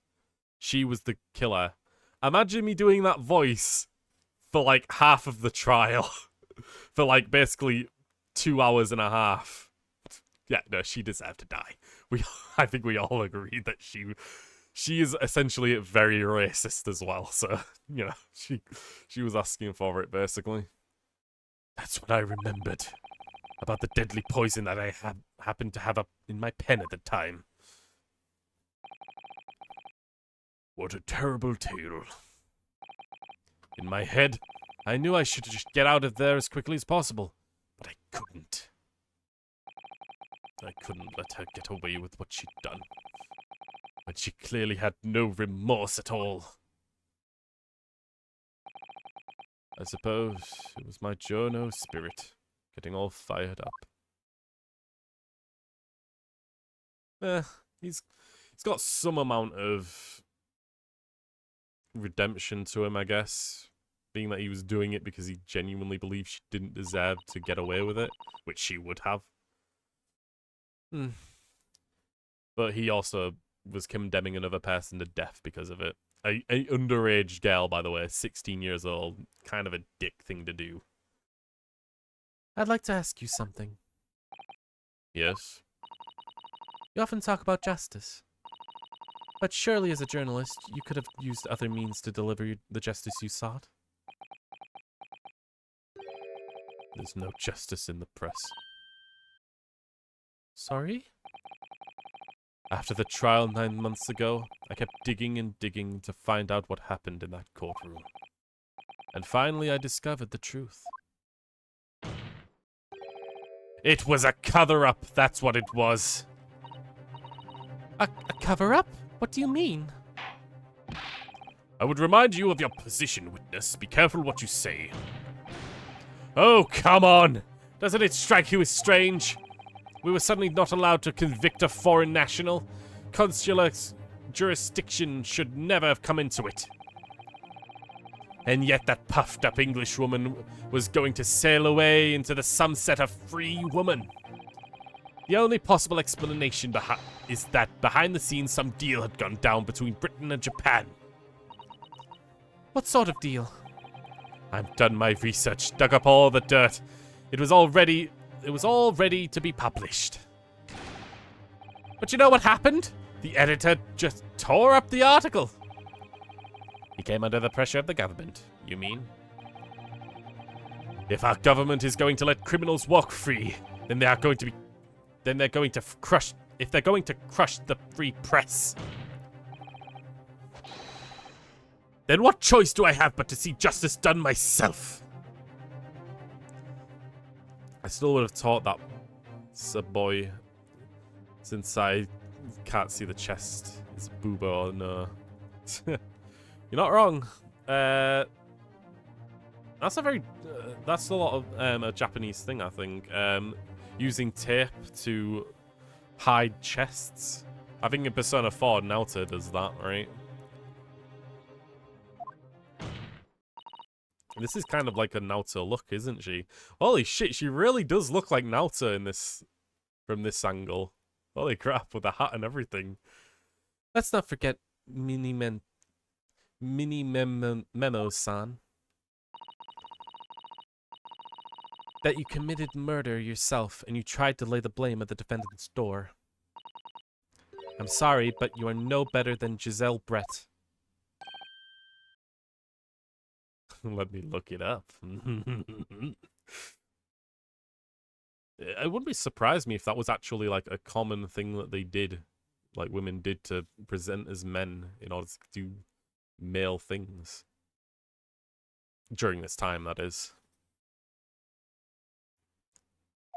she was the killer. Imagine me doing that voice for like half of the trial. For like basically 2 hours and a half. Yeah, no, she deserved to die. I think we all agree that she is essentially very racist as well. So, you know, she was asking for it basically. That's what I remembered about the deadly poison that I happened to have up in my pen at the time. What a terrible tale. In my head, I knew I should just get out of there as quickly as possible, but I couldn't. I couldn't let her get away with what she'd done. But she clearly had no remorse at all. I suppose it was my Jono spirit getting all fired up. He's got some amount of redemption to him, I guess. Being that he was doing it because he genuinely believed she didn't deserve to get away with it, which she would have. But he also was condemning another person to death because of it. A underage girl, by the way, 16 years old. Kind of a dick thing to do. I'd like to ask you something. Yes? You often talk about justice. But surely as a journalist, you could have used other means to deliver the justice you sought. There's no justice in the press. Sorry? After the trial 9 months ago, I kept digging and digging to find out what happened in that courtroom. And finally I discovered the truth. It was a cover-up, that's what it was. A cover-up? What do you mean? I would remind you of your position, witness. Be careful what you say. Oh, come on! Doesn't it strike you as strange? We were suddenly not allowed to convict a foreign national. Consular jurisdiction should never have come into it. And yet that puffed-up Englishwoman was going to sail away into the sunset a free woman. The only possible explanation is that behind the scenes some deal had gone down between Britain and Japan. What sort of deal? I've done my research, dug up all the dirt. It was all ready to be published. But you know what happened? The editor just tore up the article. He came under the pressure of the government, you mean? If our government is going to let criminals walk free, then they're going to crush the free press. Then what choice do I have but to see justice done myself? I still would have taught that sub-boy, since I can't see the chest. Is it booba or no? You're not wrong. That's a very, that's a lot of a Japanese thing, I think. Using tape to hide chests. I think in Persona 4, Naota does that, right? This is kind of like a Naota look, isn't she? Holy shit, she really does look like Naota in this, from this angle. Holy crap, with the hat and everything. Let's not forget Memo-san. That you committed murder yourself and you tried to lay the blame at the defendant's door. I'm sorry, but you are no better than Giselle Brett. Let me look it up. It wouldn't be surprised me if that was actually like a common thing that they did, like women did to present as men in order to do male things. During this time, that is.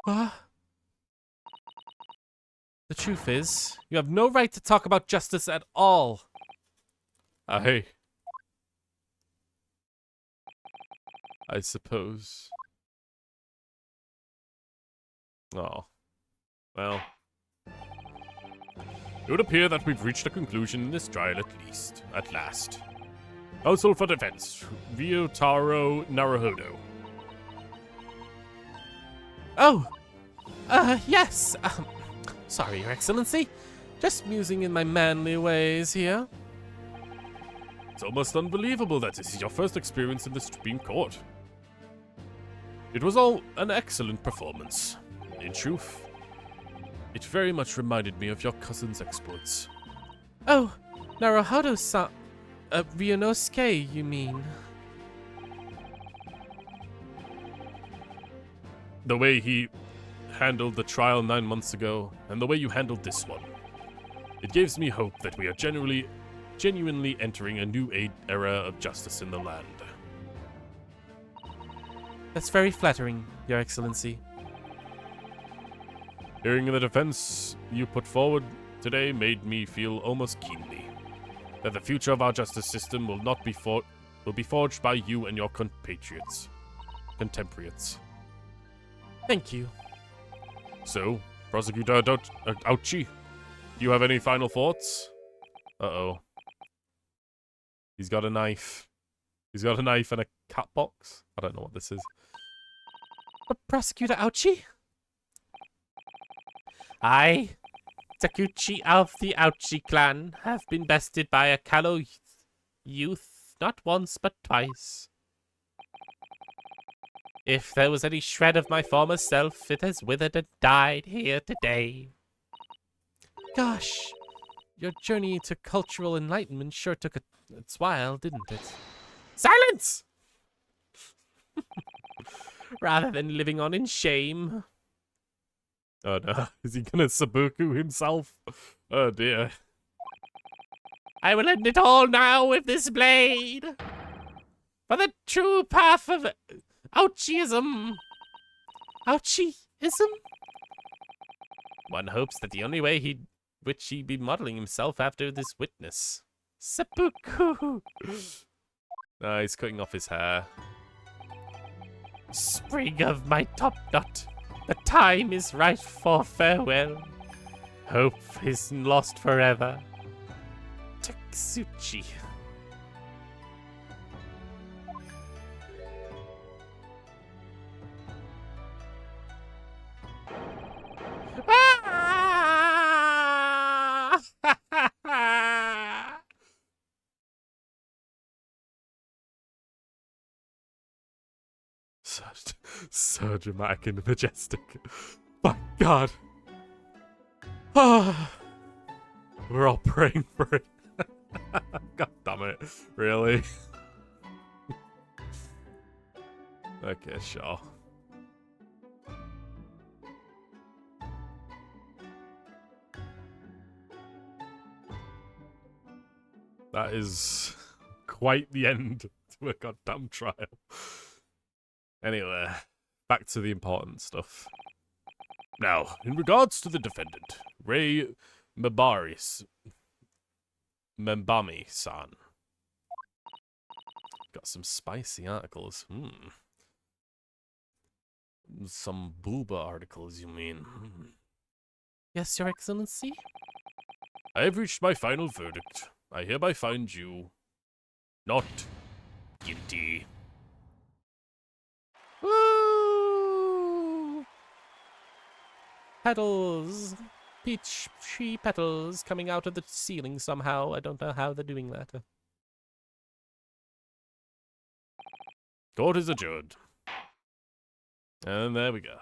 What? The truth is, you have no right to talk about justice at all. I suppose. Oh. Well. It would appear that we've reached a conclusion in this trial at last. Counsel for Defense, Ryotaro Naruhodo. Oh! Yes! Sorry, Your Excellency. Just musing in my manly ways here. It's almost unbelievable that this is your first experience in the Supreme Court. It was all an excellent performance. In truth, it very much reminded me of your cousin's exploits. Oh, Naruhodo-san. Ryunosuke, you mean? The way he handled the trial 9 months ago, and the way you handled this one. It gives me hope that we are genuinely entering a new era of justice in the land. That's very flattering, Your Excellency. Hearing the defense you put forward today made me feel almost keenly that the future of our justice system will be forged by you and your contemporaries. Thank you. So, Prosecutor Ouchi, do you have any final thoughts? Uh-oh. He's got a knife. He's got a knife and a cat box. I don't know what this is. Prosecutor Ouchi? I, Takuchi of the Ouchi clan, have been bested by a callow youth not once but twice. If there was any shred of my former self, it has withered and died here today. Gosh, your journey to cultural enlightenment sure took its while, didn't it? Silence! Rather than living on in shame. Oh no, is he gonna Sabuku himself? Oh dear. I will end it all now with this blade. For the true path of Ouchiism. Ouchiism? One hopes that the only way which he'd be modeling himself after this witness. Seppuku. He's cutting off his hair. Spring of my top knot. The time is right for farewell. Hope is lost forever. Tetsuchi. So dramatic and majestic. My God. Ah, we're all praying for it. God damn it. Really? Okay, sure. That is quite the end to a goddamn trial. Anyway, back to the important stuff. Now, in regards to the defendant, Rei Membami-san. Got some spicy articles. Some booba articles, you mean? Yes, Your Excellency? I have reached my final verdict. I hereby find you not guilty. Woo! Petals! Peach tree petals coming out of the ceiling somehow. I don't know how they're doing that. Court is adjourned. And there we go.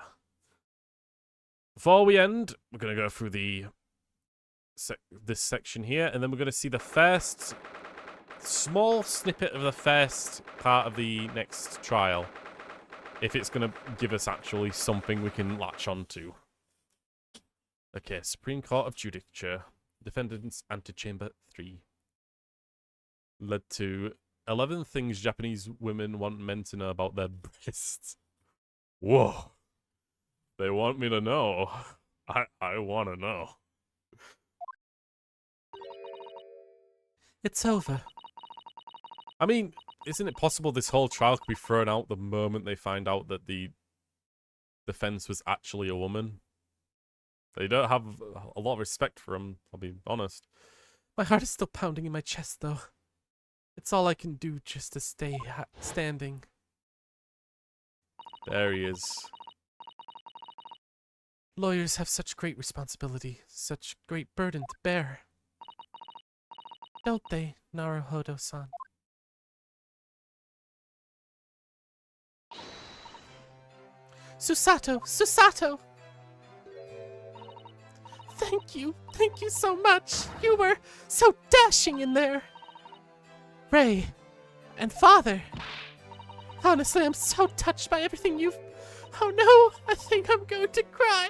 Before we end, we're going to go through this section here, and then we're going to see the first small snippet of the first part of the next trial. If it's going to give us actually something we can latch onto. Okay, Supreme Court of Judicature. Defendant's Antechamber 3. Led to 11 things Japanese women want men to know about their breasts. Whoa. They want me to know. I want to know. It's over. I mean, isn't it possible this whole trial could be thrown out the moment they find out that the defense was actually a woman? They don't have a lot of respect for him, I'll be honest. My heart is still pounding in my chest, though. It's all I can do just to stay standing. There he is. Lawyers have such great responsibility, such great burden to bear. Don't they, Naruhodo-san? Susato! Susato! Thank you so much. You were so dashing in there. Ray and Father. Honestly, I'm so touched by everything you've... Oh no, I think I'm going to cry.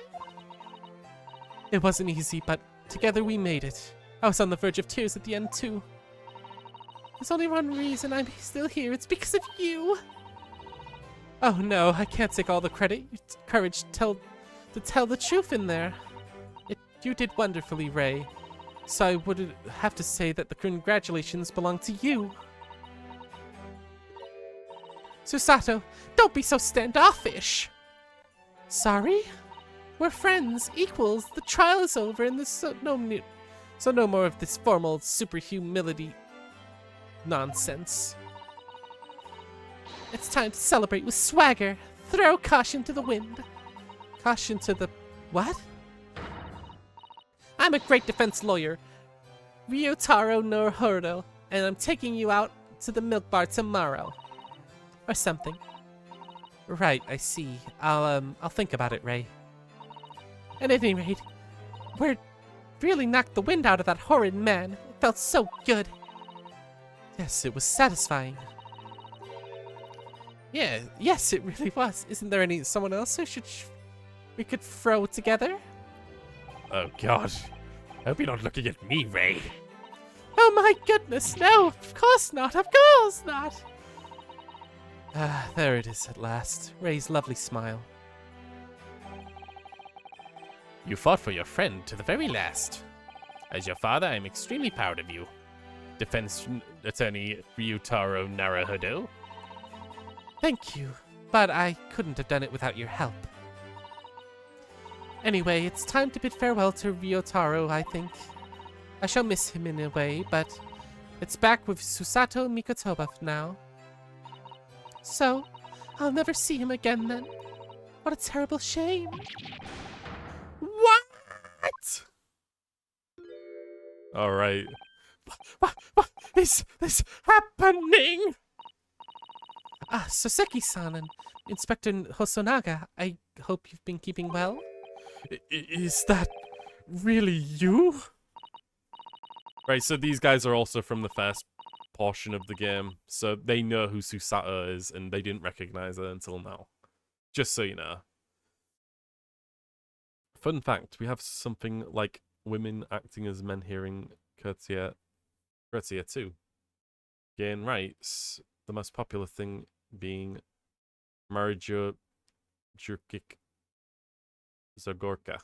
It wasn't easy, but together we made it. I was on the verge of tears at the end too. There's only one reason I'm still here. It's because of you. Oh no, I can't take all the credit. You courage to tell the truth in there. You did wonderfully, Ray. So I would have to say that the congratulations belong to you. Susato, don't be so standoffish. Sorry? We're friends, equals. The trial is over and there's no more of this formal super humility nonsense. It's time to celebrate with swagger. Throw caution to the wind. Caution to the... what? I'm a great defense lawyer, Ryotaro Naruhodo, and I'm taking you out to the milk bar tomorrow. Or something. Right, I see. I'll think about it, Ray. At any rate, we really knocked the wind out of that horrid man. It felt so good. Yes, it was satisfying. Yeah, yes, it really was. Isn't there someone else who we could throw together? Oh god. I hope you're not looking at me, Ray. Oh my goodness, no, of course not, of course not. Ah, there it is at last. Ray's lovely smile. You fought for your friend to the very last. As your father, I'm extremely proud of you. Defense attorney Ryutaro Naruhodo. Thank you, but I couldn't have done it without your help. Anyway, it's time to bid farewell to Ryotaro, I think. I shall miss him in a way, but it's back with Susato Mikotoba now. So, I'll never see him again then. What a terrible shame. What? Alright. What is this happening? Ah, Soseki-san and Inspector Hosonaga, I hope you've been keeping well. Is that really you? Right, so these guys are also from the first portion of the game, so they know who Susato is, and they didn't recognize her until now. Just so you know. Fun fact, we have something like women acting as men hearing Courtier 2. Gain rights, the most popular thing being Marijo Jurkic Zagorka.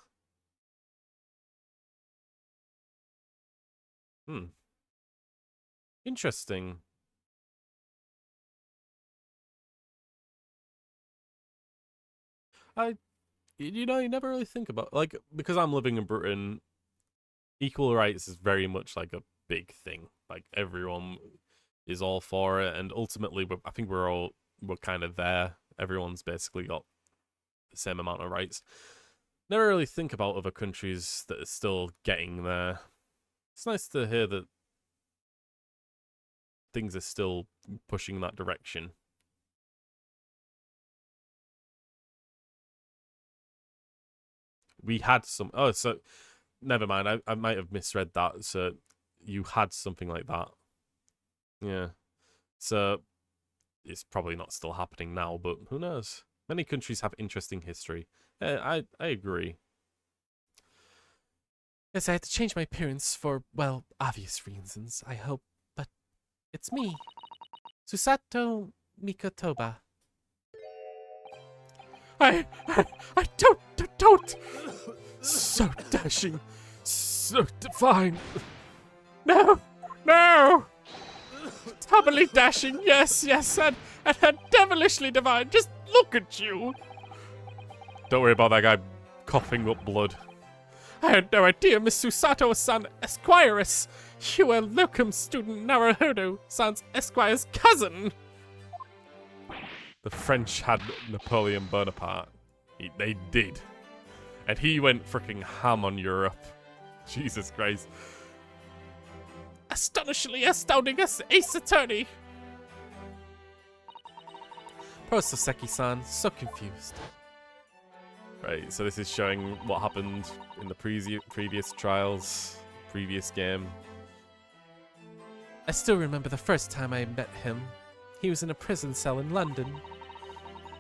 Interesting. You know, you never really think about, like, because I'm living in Britain, equal rights is very much like a big thing. Like, everyone is all for it, and ultimately, I think we're kind of there. Everyone's basically got the same amount of rights. Never really think about other countries that are still getting there. It's nice to hear that things are still pushing that direction. We had some... Oh, so... Never mind, I might have misread that. So, you had something like that. Yeah. So, it's probably not still happening now, but who knows? Many countries have interesting history. I agree. Yes, I had to change my appearance for, well, obvious reasons, I hope. But it's me, Susato Mikotoba. I don't. So dashing, so divine. No. Doubly dashing, yes, and devilishly divine. Just look at you. Don't worry about that guy coughing up blood. I had no idea Miss Susato-san Esquires. You were locum student Naruhodo-san's Esquire's cousin. The French had Napoleon Bonaparte. They did. And he went freaking ham on Europe. Jesus Christ. Astonishingly astounding as Ace Attorney. Poor Soseki-san, so confused. Right, so this is showing what happened in the previous trials, previous game. I still remember the first time I met him. He was in a prison cell in London.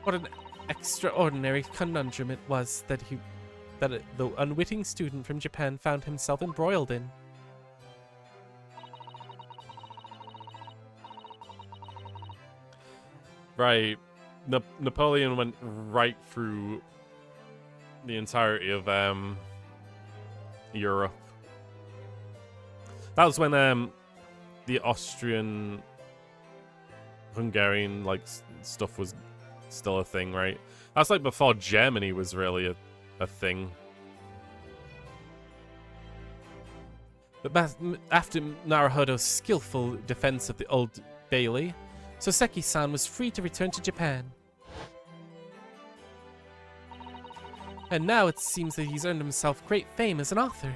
What an extraordinary conundrum it was that the unwitting student from Japan found himself embroiled in. Right, Napoleon went right through the entirety of Europe. That was when the Austrian Hungarian stuff was still a thing, right? That's like before Germany was really a thing. But after Naruhodo's skillful defense of the Old Bailey, Soseki-san was free to return to Japan. And now it seems that he's earned himself great fame as an author.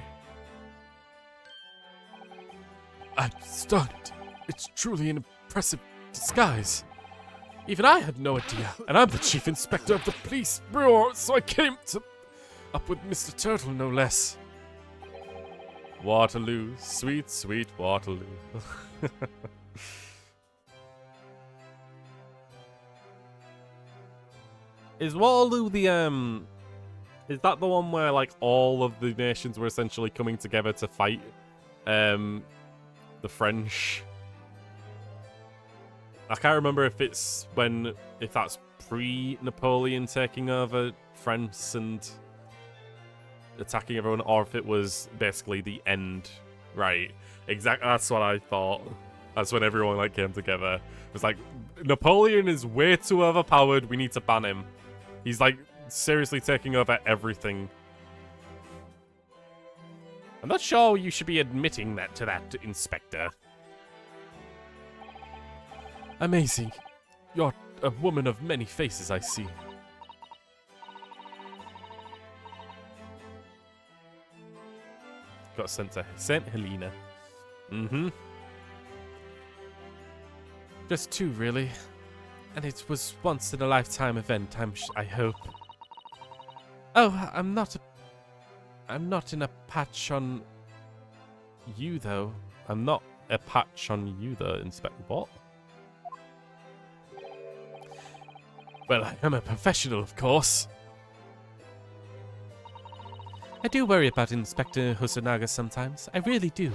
I'm stunned. It's truly an impressive disguise. Even I had no idea, and I'm the chief inspector of the police bureau, so I came up with Mr. Turtle, no less. Waterloo, sweet, sweet Waterloo. Is Waterloo the is that the one where like all of the nations were essentially coming together to fight the French? I can't remember if that's pre-Napoleon taking over France and attacking everyone, or if it was basically the end. Right. Exactly. That's what I thought. That's when everyone like came together. It was like, Napoleon is way too overpowered. We need to ban him. He's like seriously taking over everything. I'm not sure you should be admitting that to that, Inspector. Amazing. You're a woman of many faces, I see. Got sent to St. Helena. Mm-hmm. Just two, really. And it was once in a lifetime event, I hope. Oh, I'm not in a patch on you, though. I'm not a patch on you, though, Inspector. What? Well, I am a professional, of course. I do worry about Inspector Hosonaga sometimes. I really do.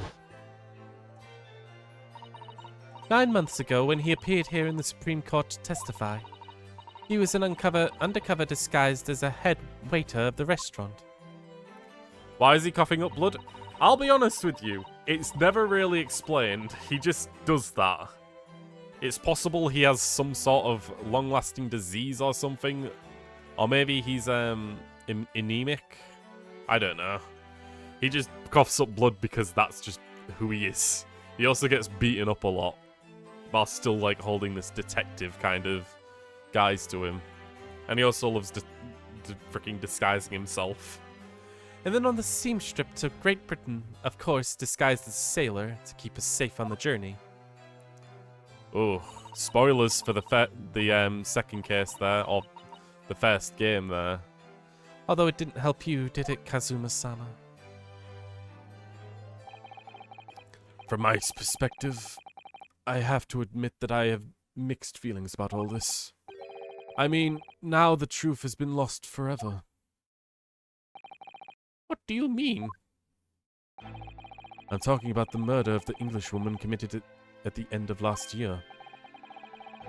9 months ago, when he appeared here in the Supreme Court to testify, he was an undercover disguised as a head waiter of the restaurant. Why is he coughing up blood? I'll be honest with you. It's never really explained. He just does that. It's possible he has some sort of long-lasting disease or something. Or maybe he's anemic. I don't know. He just coughs up blood because that's just who he is. He also gets beaten up a lot while still like holding this detective kind of guise to him. And he also loves freaking disguising himself. And then on the steam strip to Great Britain, of course, disguised as a sailor to keep us safe on the journey. Oh, spoilers for the second case there, or the first game there. Although it didn't help you, did it, Kazuma-sama? From my perspective, I have to admit that I have mixed feelings about all this. I mean, now the truth has been lost forever. What do you mean? I'm talking about the murder of the Englishwoman committed at the end of last year.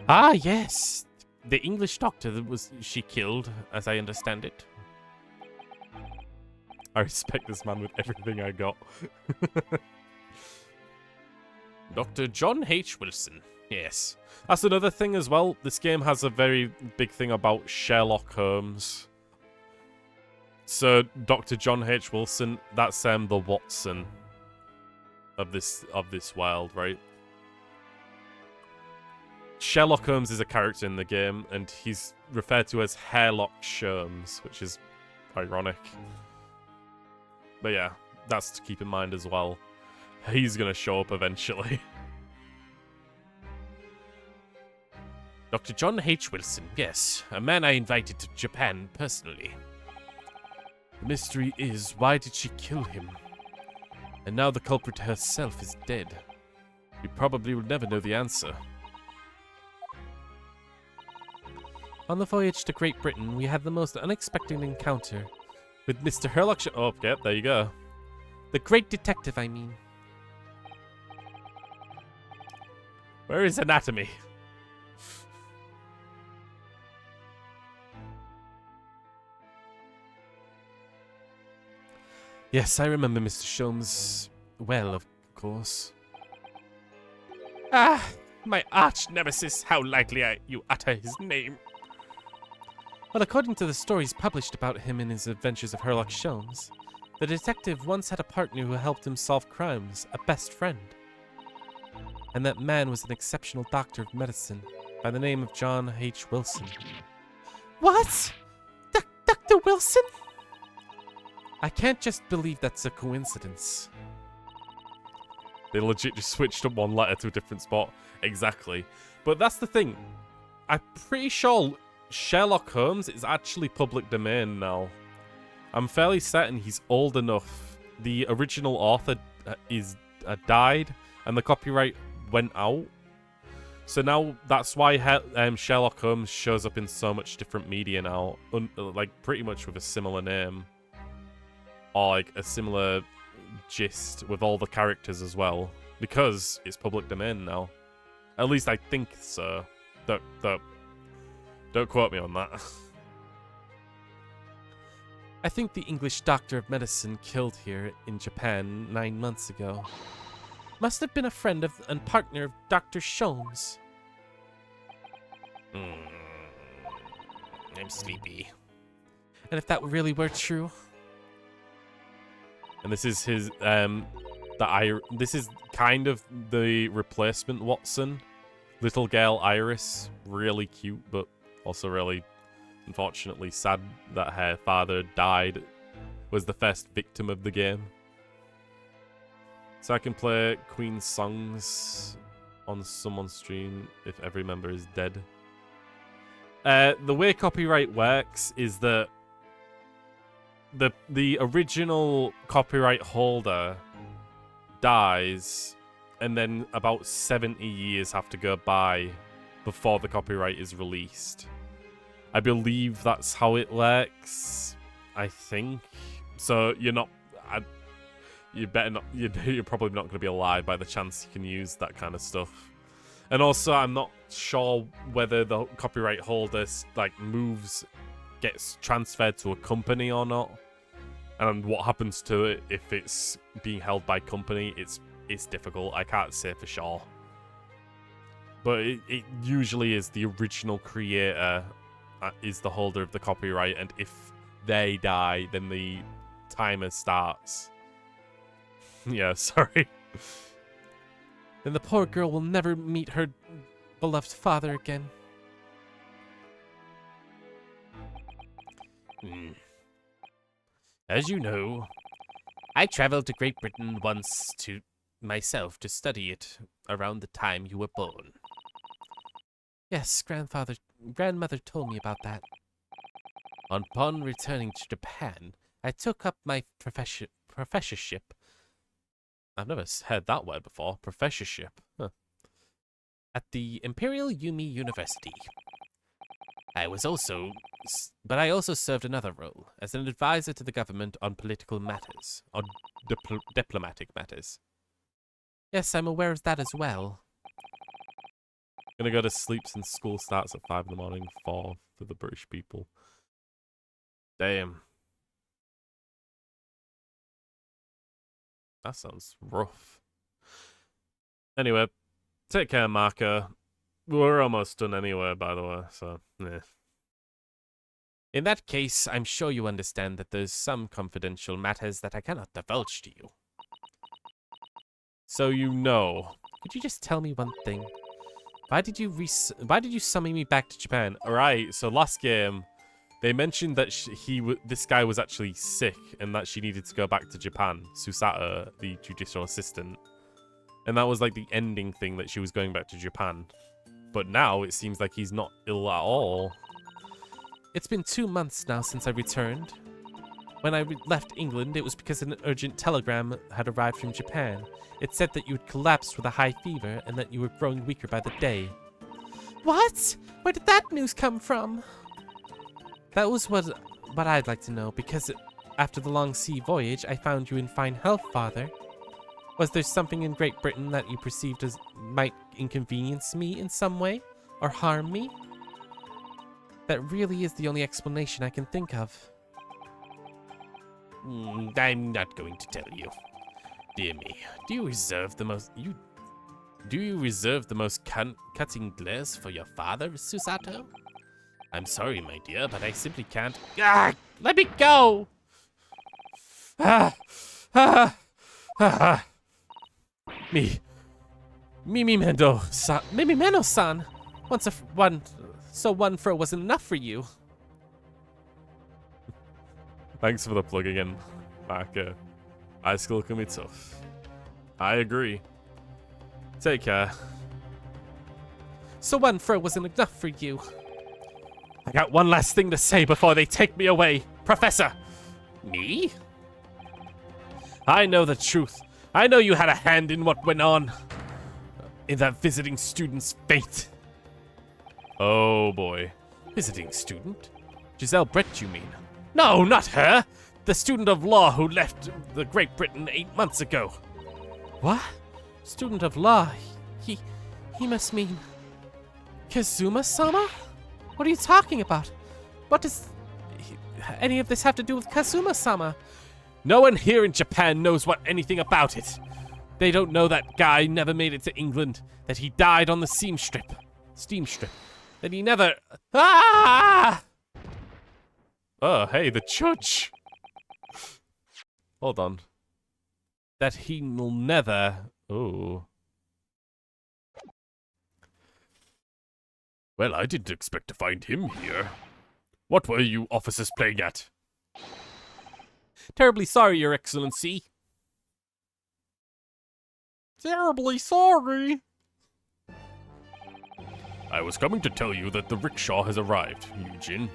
Ah, yes. The English doctor that she killed, as I understand it. I respect this man with everything I got. Dr. John H. Wilson. Yes. That's another thing as well. This game has a very big thing about Sherlock Holmes. So Dr. John H. Wilson, that's the Watson of this world, right? Sherlock Holmes is a character in the game, and he's referred to as Hairlock Sholmes, which is ironic. But yeah, that's to keep in mind as well. He's gonna show up eventually. Dr. John H. Wilson, yes. A man I invited to Japan personally. The mystery is, why did she kill him? And now the culprit herself is dead. We probably will never know the answer. On the voyage to Great Britain, we had the most unexpected encounter. With Mr. Herlock oh, yeah, there you go. The great detective, I mean. Where is anatomy? Yes, I remember Mr. Sholmes well, of course. Ah, my arch nemesis. How likely you utter his name. Well, according to the stories published about him in his Adventures of Herlock Sholmes, the detective once had a partner who helped him solve crimes, a best friend. And that man was an exceptional doctor of medicine by the name of John H. Wilson. What? Dr. Wilson? I can't just believe that's a coincidence. They legit just switched up one letter to a different spot. Exactly. But that's the thing. I'm pretty sure Sherlock Holmes is actually public domain now. I'm fairly certain he's old enough. The original author is died, and the copyright went out. So now that's why Sherlock Holmes shows up in so much different media now, like pretty much with a similar name. Or like a similar gist with all the characters as well, because it's public domain now. At least I think so. Don't quote me on that. I think the English doctor of medicine killed here in Japan 9 months ago must have been a friend of and partner of Dr. Sholmes. I'm sleepy. And if that really were true, and this is his this is kind of the replacement Watson. Little girl Iris, really cute, but also really unfortunately sad that her father died, was the first victim of the game. So I can play Queen's songs on someone's stream if every member is dead. The way copyright works is that the original copyright holder dies, and then about 70 years have to go by before the copyright is released. I believe that's how it works. I think so. You're not. You better not. You're probably not going to be alive by the chance you can use that kind of stuff. And also, I'm not sure whether the copyright holder gets transferred to a company or not, and what happens to it if it's being held by company. It's difficult. I can't say for sure. But it usually is the original creator is the holder of the copyright, and if they die, then the timer starts. Yeah, sorry. Then the poor girl will never meet her beloved father again. As you know, I traveled to Great Britain once to myself to study it around the time you were born. Yes, grandmother told me about that. Upon returning to Japan, I took up my professorship. I've never heard that word before. Professorship. Huh. At the Imperial Yumi University. I also served another role as an advisor to the government on political matters, on diplomatic matters. Yes, I'm aware of that as well. Gonna go to sleep since school starts at 5 in the morning. 4 for the British people. Damn. That sounds rough. Anyway, take care, Marco. We're almost done anyway, by the way, so, yeah. In that case, I'm sure you understand that there's some confidential matters that I cannot divulge to you. So you know. Could you just tell me one thing? Why did you summon me back to Japan? Alright, so last game, they mentioned that this guy was actually sick and that she needed to go back to Japan. Susato, the judicial assistant. And that was like the ending thing, that she was going back to Japan. But now it seems like he's not ill at all. It's been 2 months now since I returned. When I left England, it was because an urgent telegram had arrived from Japan. It said that you had collapsed with a high fever and that you were growing weaker by the day. What? Where did that news come from? That was what I'd like to know, because after the long sea voyage, I found you in fine health, Father. Was there something in Great Britain that you perceived as might inconvenience me in some way, or harm me? That really is the only explanation I can think of. I'm not going to tell you. Dear me, do you reserve the most cutting glares for your father, Susato? I'm sorry, my dear, but I simply can't. Ah! Let me go! Ah! Ah! Ah! Mimimeno-san! One fro wasn't enough for you. Thanks for the plug again, Marco. High school can be tough. I agree. Take care. So 1 fro wasn't enough for you. I got one last thing to say before they take me away. Professor! Me? I know the truth. I know you had a hand in what went on. In that visiting student's fate. Oh boy. Visiting student? Giselle Brett, you mean? No, not her! The student of law who left the Great Britain 8 months ago. What? Student of law? He must mean... Kazuma-sama? What are you talking about? What does any of this have to do with Kazuma-sama? No one here in Japan knows anything about it. They don't know that guy never made it to England, that he died on the steam strip, that he never... Ah! Oh, hey, the judge. Hold on. That he will never... Oh. Well, I didn't expect to find him here. What were you officers playing at? Terribly sorry, Your Excellency. Terribly sorry. I was coming to tell you that the rickshaw has arrived, Eugene.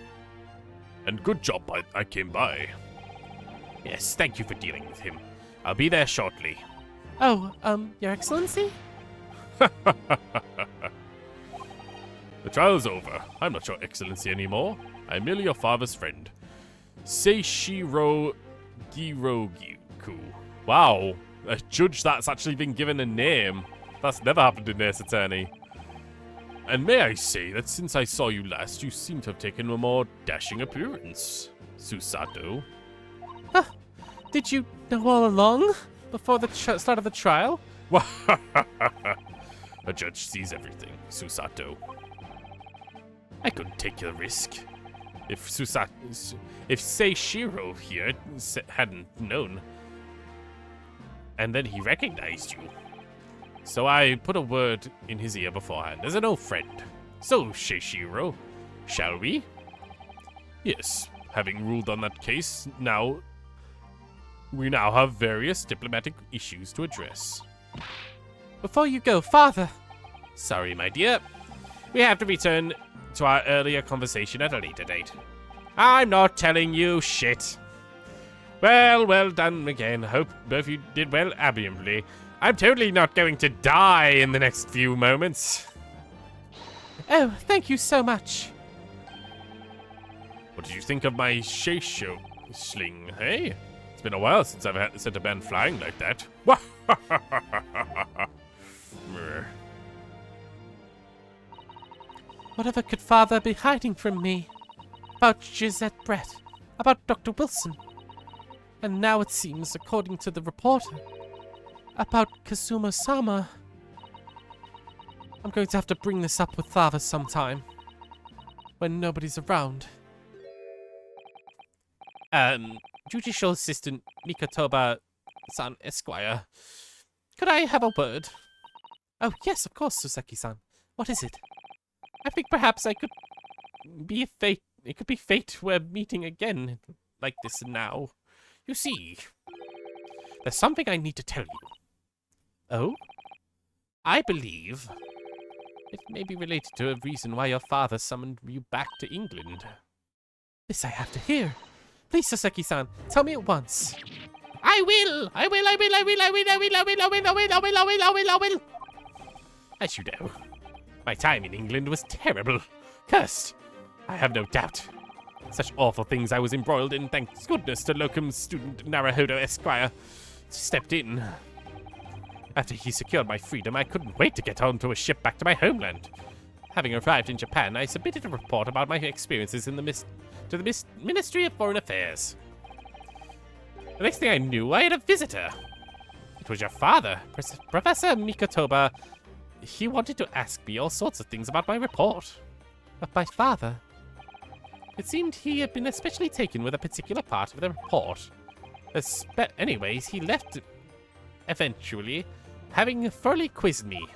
And good job I came by. Yes, thank you for dealing with him. I'll be there shortly. Oh, Your Excellency? The trial's over. I'm not your excellency anymore. I'm merely your father's friend. Seishiro Girogiku. Wow, a judge that's actually been given a name. That's never happened in Ace Attorney. And may I say that since I saw you last, you seem to have taken a more dashing appearance, Susato. Huh. Did you know all along? Before the start of the trial? A judge sees everything, Susato. I couldn't take the risk. If Seishiro here hadn't known, and then he recognized you. So I put a word in his ear beforehand as an old friend. So, Seishiro, shall we? Yes, having ruled on that case, we now have various diplomatic issues to address. Before you go, Father! Sorry, my dear. We have to return to our earlier conversation at a later date. I'm not telling you shit. Well done again. Hope both of you did well admirably. I'm totally not going to die in the next few moments. Oh, thank you so much. What did you think of my Sheisho sling, hey? It's been a while since I've had to set a band flying like that. Whatever could Father be hiding from me? About Gisette Brett? About Dr. Wilson? And now it seems, according to the reporter, about Kazuma-sama. I'm going to have to bring this up with Father sometime. When nobody's around. Judicial Assistant Mikotoba-san Esquire. Could I have a word? Oh, yes, of course, Suseki-san. What is it? I think perhaps I could be fate. It could be fate we're meeting again like this now. You see, there's something I need to tell you. Oh? I believe it may be related to a reason why your father summoned you back to England. This I have to hear. Please, Suseki-san, tell me at once. I will! As you know, my time in England was terrible. Cursed, I have no doubt. Such awful things I was embroiled in, thanks goodness to locum student Naruhodo Esquire stepped in. After he secured my freedom, I couldn't wait to get onto a ship back to my homeland. Having arrived in Japan, I submitted a report about my experiences in to the Ministry of Foreign Affairs. The next thing I knew, I had a visitor. It was your father, Professor Mikotoba. He wanted to ask me all sorts of things about my report. But my father? It seemed he had been especially taken with a particular part of the report. Anyways, he left eventually, having thoroughly quizzed me.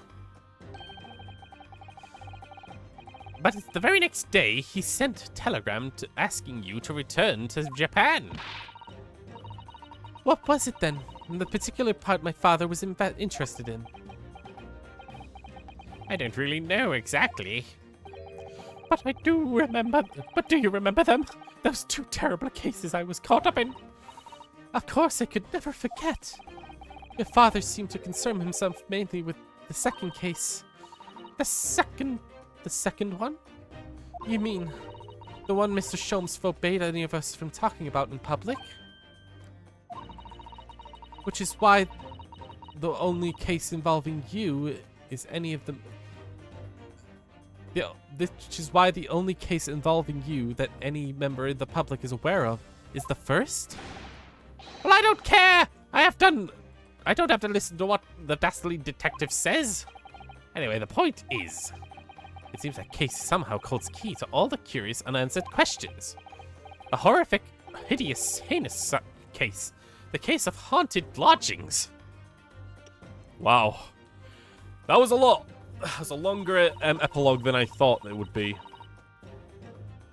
But the very next day, he sent a telegram asking you to return to Japan. What was it then? The particular part my father was interested in? I don't really know exactly. But I do remember. But do you remember them? Those two terrible cases I was caught up in. Of course, I could never forget. Your father seemed to concern himself mainly with the second case. The second one? You mean the one Mr. Sholmes forbade any of us from talking about in public? Which is why the only case involving you is any of them. Which is why the only case involving you that any member of the public is aware of is the first? Well, I don't care! I don't have to listen to what the dastardly detective says. Anyway, the point is, it seems that case somehow holds key to all the curious unanswered questions. A horrific, hideous, heinous case. The case of haunted lodgings. Wow. That was a lot. That was a longer epilogue than I thought it would be.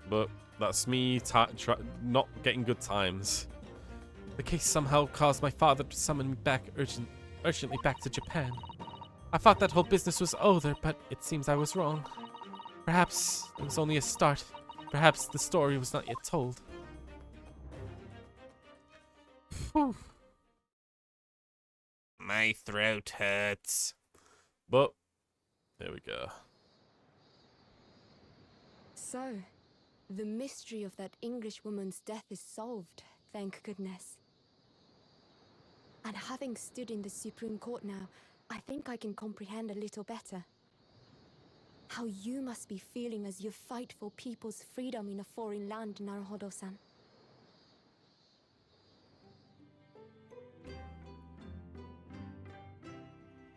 But that's me not getting good times. The case somehow caused my father to summon me back urgently back to Japan. I thought that whole business was over, but it seems I was wrong. Perhaps it was only a start. Perhaps the story was not yet told. Whew. My throat hurts. But there we go. So, the mystery of that English woman's death is solved, thank goodness. And having stood in the Supreme Court now, I think I can comprehend a little better. How you must be feeling as you fight for people's freedom in a foreign land, Naruhodo-san.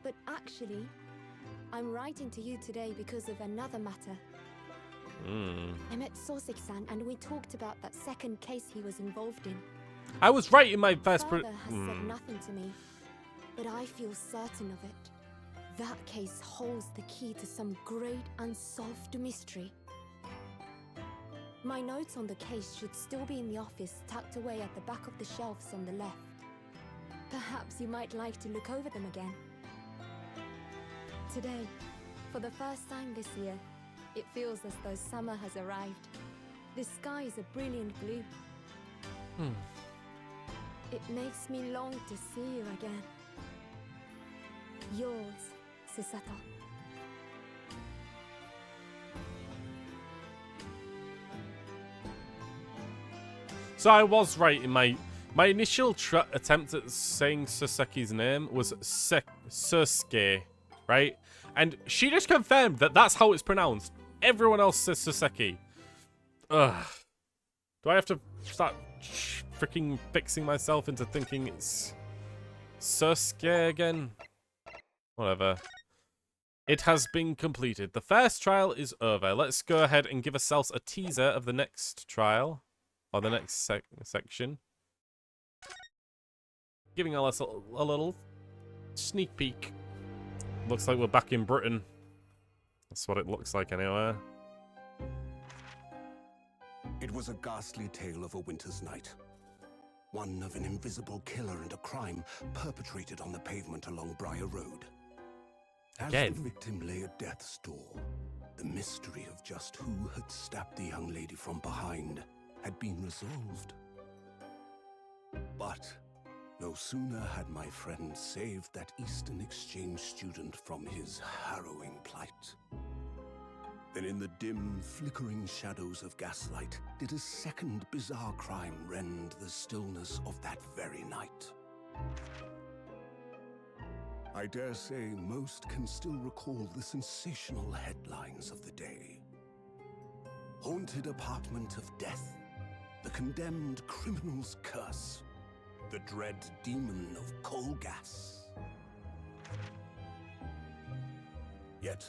But actually, I'm writing to you today because of another matter. I met Sosik-san and we talked about that second case he was involved in. I was right in my first... Father has said nothing to me, but I feel certain of it. That case holds the key to some great unsolved mystery. My notes on the case should still be in the office, tucked away at the back of the shelves on the left. Perhaps you might like to look over them again. Today, for the first time this year, it feels as though summer has arrived. The sky is a brilliant blue. It makes me long to see you again. Yours, Susato. So I was right in my initial attempt at saying Susaki's name was Susuke, right? And she just confirmed that that's how it's pronounced. Everyone else says Suseki. Ugh. Do I have to start freaking fixing myself into thinking it's Susuke again? Whatever. It has been completed. The first trial is over. Let's go ahead and give ourselves a teaser of the next trial. Or the next section. Giving us a little sneak peek. Looks like we're back in Britain. That's what it looks like anyway. It was a ghastly tale of a winter's night. One of an invisible killer and a crime perpetrated on the pavement along Briar Road. As the victim lay at death's door, the mystery of just who had stabbed the young lady from behind had been resolved. But no sooner had my friend saved that Eastern Exchange student from his harrowing plight, than in the dim, flickering shadows of gaslight did a second bizarre crime rend the stillness of that very night. I dare say most can still recall the sensational headlines of the day. Haunted apartment of death. The condemned criminal's curse. The dread demon of coal gas. Yet,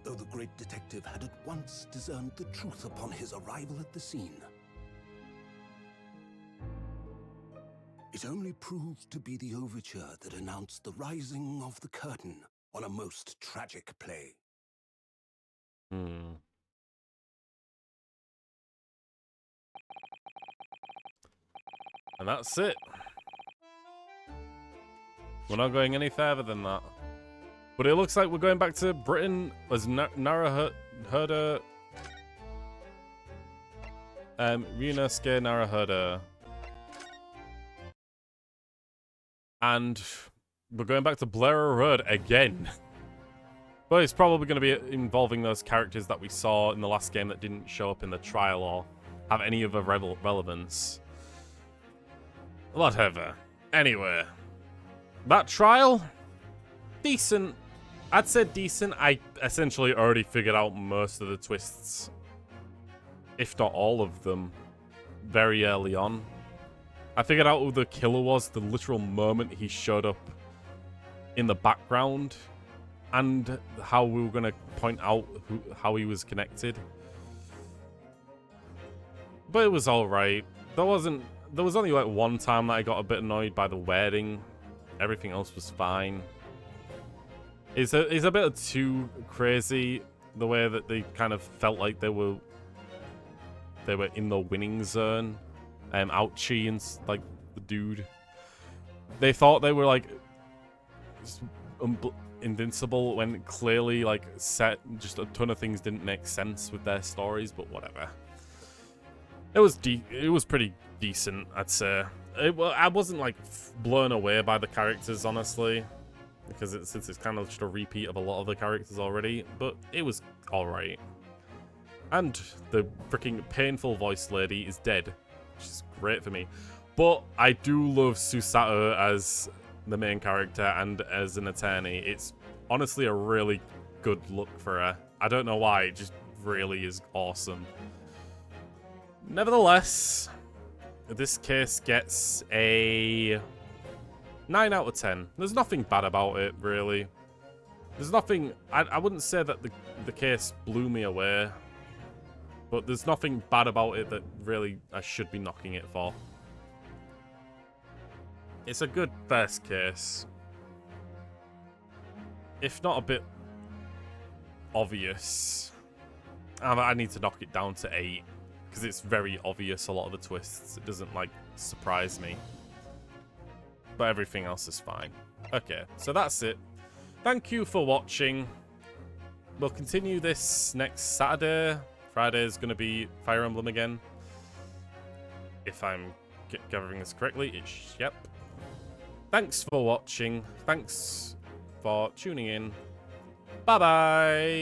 though the great detective had at once discerned the truth upon his arrival at the scene, it only proved to be the overture that announced the rising of the curtain on a most tragic play. And that's it. We're not going any further than that. But it looks like we're going back to Britain as Narahurda. Ryunosuke Narahurda. And we're going back to Blair Road again. But it's probably going to be involving those characters that we saw in the last game that didn't show up in the trial or have any other relevance. Whatever. Anyway. That trial? Decent. I'd say decent. I essentially already figured out most of the twists. If not all of them. Very early on. I figured out who the killer was the literal moment he showed up in the background. And how we were going to point out how he was connected. But it was alright. There was only like one time that I got a bit annoyed by the wording. Everything else was fine. It's a bit too crazy the way that they kind of felt like they were in the winning zone. Ouchie and like the dude. They thought they were like invincible when clearly like just a ton of things didn't make sense with their stories, but whatever. It was pretty decent, I'd say. I wasn't like blown away by the characters, honestly, because since it's kind of just a repeat of a lot of the characters already, but it was alright. And the freaking painful voice lady is dead, which is great for me. But I do love Susato as the main character and as an attorney. It's honestly a really good look for her. I don't know why, it just really is awesome. Nevertheless, this case gets a 9 out of 10. There's nothing bad about it, really. There's nothing... I wouldn't say that the case blew me away. But there's nothing bad about it that really I should be knocking it for. It's a good first case. If not a bit obvious. I need to knock it down to 8. Because it's very obvious, a lot of the twists. It doesn't, like, surprise me. But everything else is fine. Okay, so that's it. Thank you for watching. We'll continue this next Saturday. Friday is going to be Fire Emblem again. If I'm gathering this correctly. Yep. Thanks for watching. Thanks for tuning in. Bye-bye.